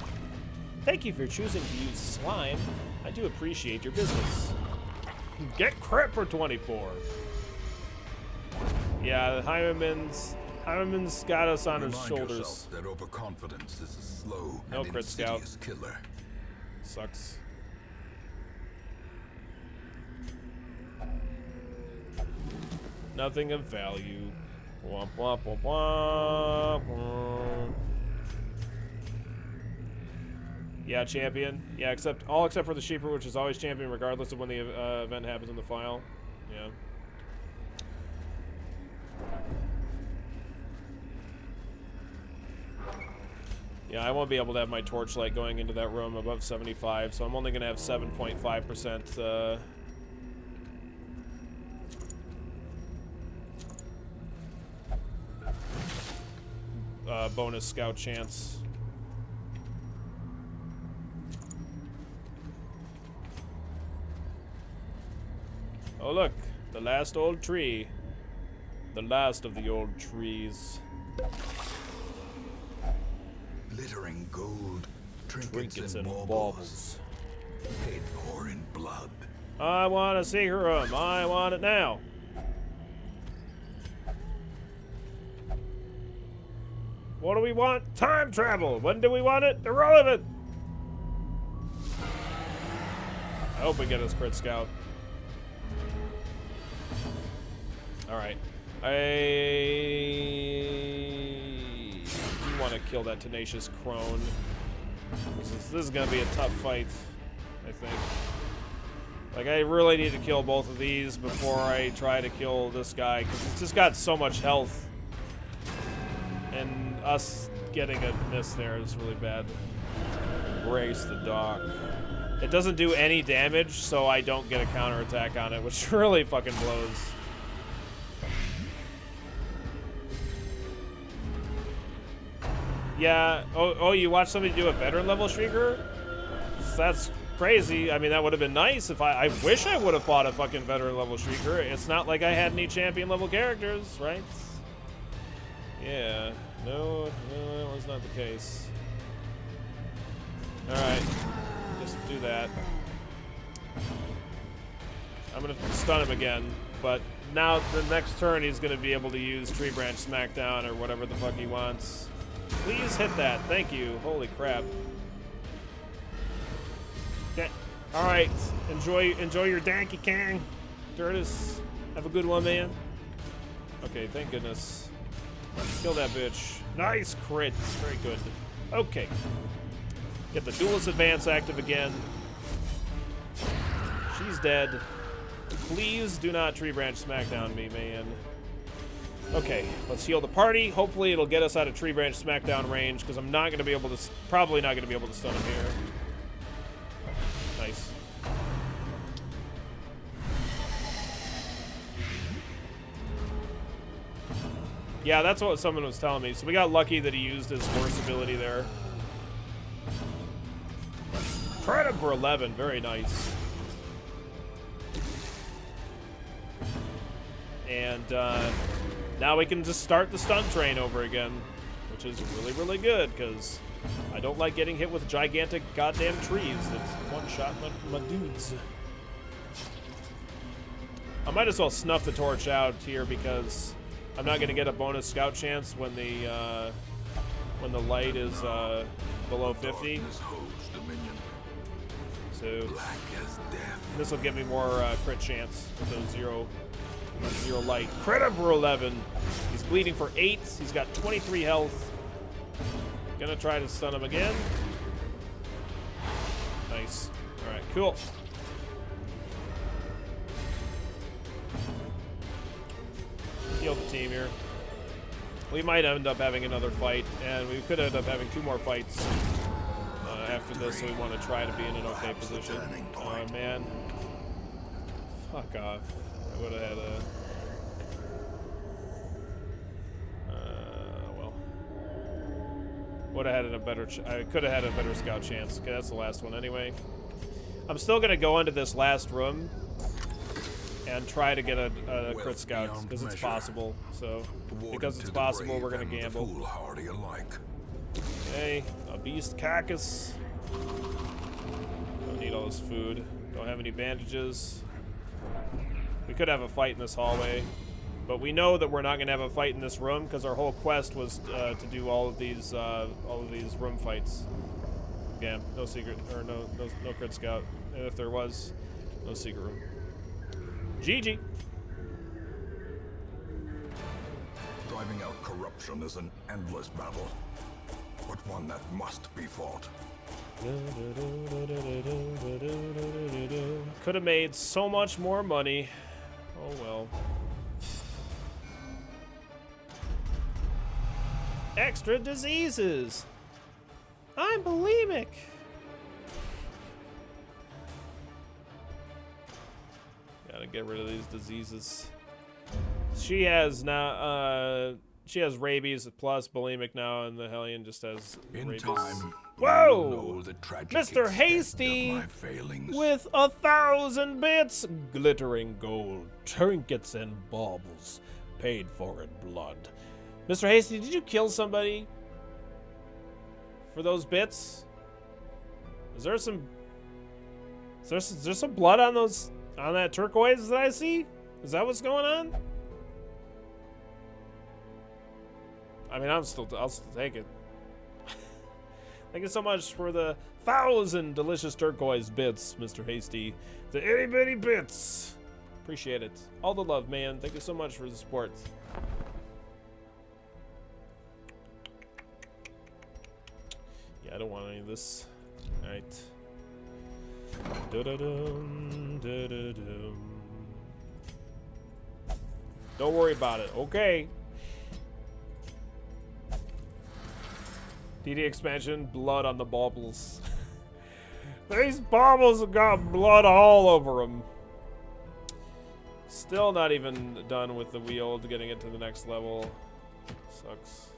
Thank you for choosing to use slime. I do appreciate your business. Get crit for 24. Yeah, Heimerman's got us on his shoulders. That overconfidence is a slow no and crit scout. Killer. Sucks. Nothing of value. Womp womp womp womp. Womp. Yeah, champion. Yeah, except for the Sheeper, which is always champion regardless of when the event happens in the file. Yeah. Yeah, I won't be able to have my torchlight going into that room above 75, so I'm only going to have 7.5% bonus scout chance. Oh look, the last old tree. The last of the old trees. Glittering gold, trinkets and baubles, baubles. paid for in blood. I want a secret room. I want it now. What do we want? Time travel. When do we want it? Irrelevant. I hope we get his crit scout. All right. I do want to kill that tenacious crone. This is gonna be a tough fight, I think. Like, I really need to kill both of these before I try to kill this guy, because it's just got so much health. And us getting a miss there is really bad. Brace the dock. It doesn't do any damage, so I don't get a counterattack on it, which really fucking blows. Yeah. Oh, you watched somebody do a veteran level Shrieker? That's crazy. I mean, that would have been nice if I wish I would have fought a fucking veteran level Shrieker. It's not like I had any champion level characters, right? Yeah. No, that was not the case. Alright. Just do that. I'm gonna stun him again, but now the next turn he's gonna be able to use Tree Branch Smackdown or whatever the fuck he wants. Please hit that. Thank you. Holy crap. Okay. Alright. Enjoy your Danky Kang. Dirtus. Have a good one, man. Okay, thank goodness. Kill that bitch. Nice crit. Very good. Okay. Get the Duelist Advance active again. She's dead. Please do not Tree Branch Smackdown me, man. Okay, let's heal the party. Hopefully it'll get us out of Tree Branch Smackdown range, because I'm not going to be able to, probably not going to be able to stun him here. Nice. Yeah, that's what someone was telling me. So we got lucky that he used his worst ability there. Tried him for 11. Very nice. And now we can just start the stun train over again, which is really, really good, because I don't like getting hit with gigantic goddamn trees that one-shot my dudes. I might as well snuff the torch out here because I'm not going to get a bonus scout chance when the light is below 50. So this will give me more crit chance. So zero light. Crit over 11. He's bleeding for 8. He's got 23 health. Gonna try to stun him again. Nice. All right, cool. Heal the team here. We might end up having another fight, and we could end up having 2 more fights after this, so we want to try to be in an okay position. Oh, man. Fuck off. I would have had a... well. Would have had a better... I could have had a better scout chance. Okay, that's the last one anyway. I'm still going to go into this last room and try to get a crit scout, because it's possible. So, because it's possible, we're going to gamble. Okay, a beast cactus. Don't need all this food. Don't have any bandages. We could have a fight in this hallway, but we know that we're not going to have a fight in this room because our whole quest was to do all of these room fights. Yeah, no secret or no crit scout. And if there was, no secret room. GG. Driving out corruption is an endless battle, but one that must be fought. Could have made so much more money. Oh well. Extra diseases. I'm bulimic. Gotta get rid of these diseases. She has now. She has rabies plus bulimic now, and the Hellion just has rabies. Whoa! Mr. Hasty with 1,000 bits, glittering gold, trinkets and baubles, paid for in blood. Mr. Hasty, did you kill somebody for those bits? Is there some blood on that turquoise that I see? Is that what's going on? I mean, I'll still take it. Thank you so much for the 1,000 delicious turquoise bits, Mr. Hasty. The itty bitty bits. Appreciate it. All the love, man. Thank you so much for the support. Yeah, I don't want any of this. All right. Da-da-dum, da-da-dum. Don't worry about it. Okay. DD expansion, blood on the baubles. These baubles have got blood all over them. Still not even done with the wheel to getting it to the next level. Sucks.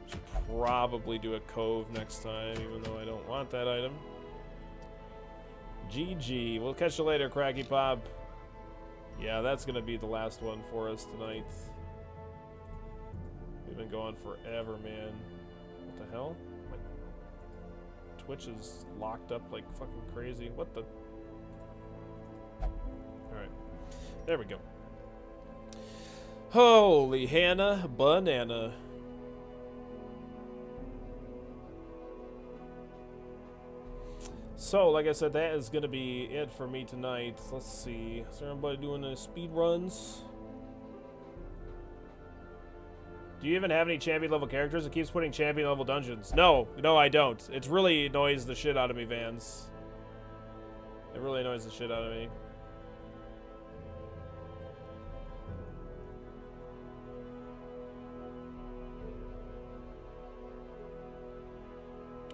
Should probably do a cove next time, even though I don't want that item. GG. We'll catch you later, Cracky Pop. Yeah, that's gonna be the last one for us tonight. We've been going forever, man. What the hell? My Twitch is locked up like fucking crazy. What the? Alright. There we go. Holy Hannah banana. So, like I said, that is going to be it for me tonight. Let's see. Is there anybody doing the speed runs? Do you even have any champion level characters? It keeps putting champion level dungeons. No, I don't. It really annoys the shit out of me, Vans. It really annoys the shit out of me.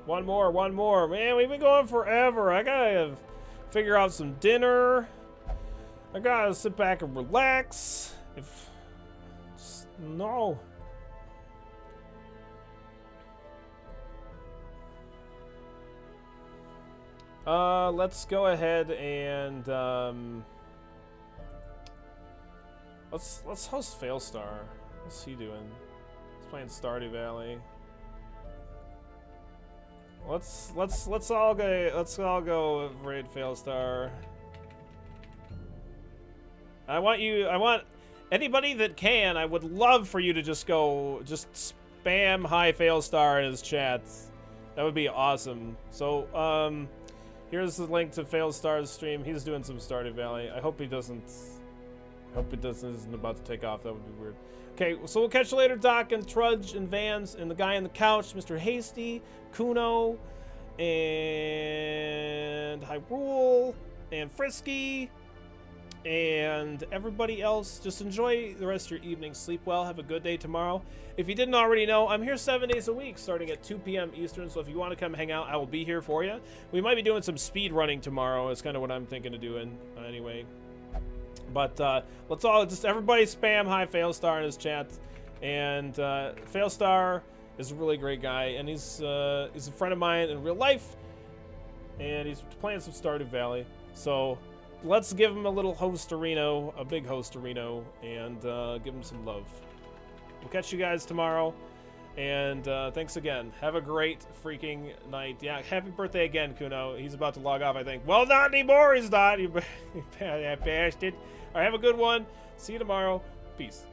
One more. Man, we've been going forever. I gotta figure out some dinner. I gotta sit back and relax. No. Let's go ahead and let's host Failstar. What's he doing? He's playing Stardew Valley. Let's all go raid Failstar. I want anybody that can, I would love for you to just spam hi Failstar in his chats. That would be awesome. So, here's the link to Failstar's stream. He's doing some Stardew Valley. I hope he doesn't. Isn't about to take off. That would be weird. Okay, so we'll catch you later, Doc and Trudge and Vans and the guy on the couch, Mr. Hasty, Kuno, and Hyrule, and Frisky, and everybody else. Just enjoy the rest of your evening. Sleep well. Have a good day tomorrow. If you didn't already know, I'm here 7 days a week starting at 2 p.m. Eastern, so if you want to come hang out, I will be here for you. We might be doing some speed running tomorrow. It's kind of what I'm thinking of doing anyway. But let's all just everybody spam hi Failstar in his chat. And Failstar is a really great guy, and he's a friend of mine in real life, and he's playing some Stardew Valley. So let's give him a little hosterino, a big hosterino, and give him some love. We'll catch you guys tomorrow, and thanks again. Have a great freaking night. Yeah, happy birthday again, Kuno. He's about to log off, I think. Well, not anymore, he's not. You bastard. All right, have a good one. See you tomorrow. Peace.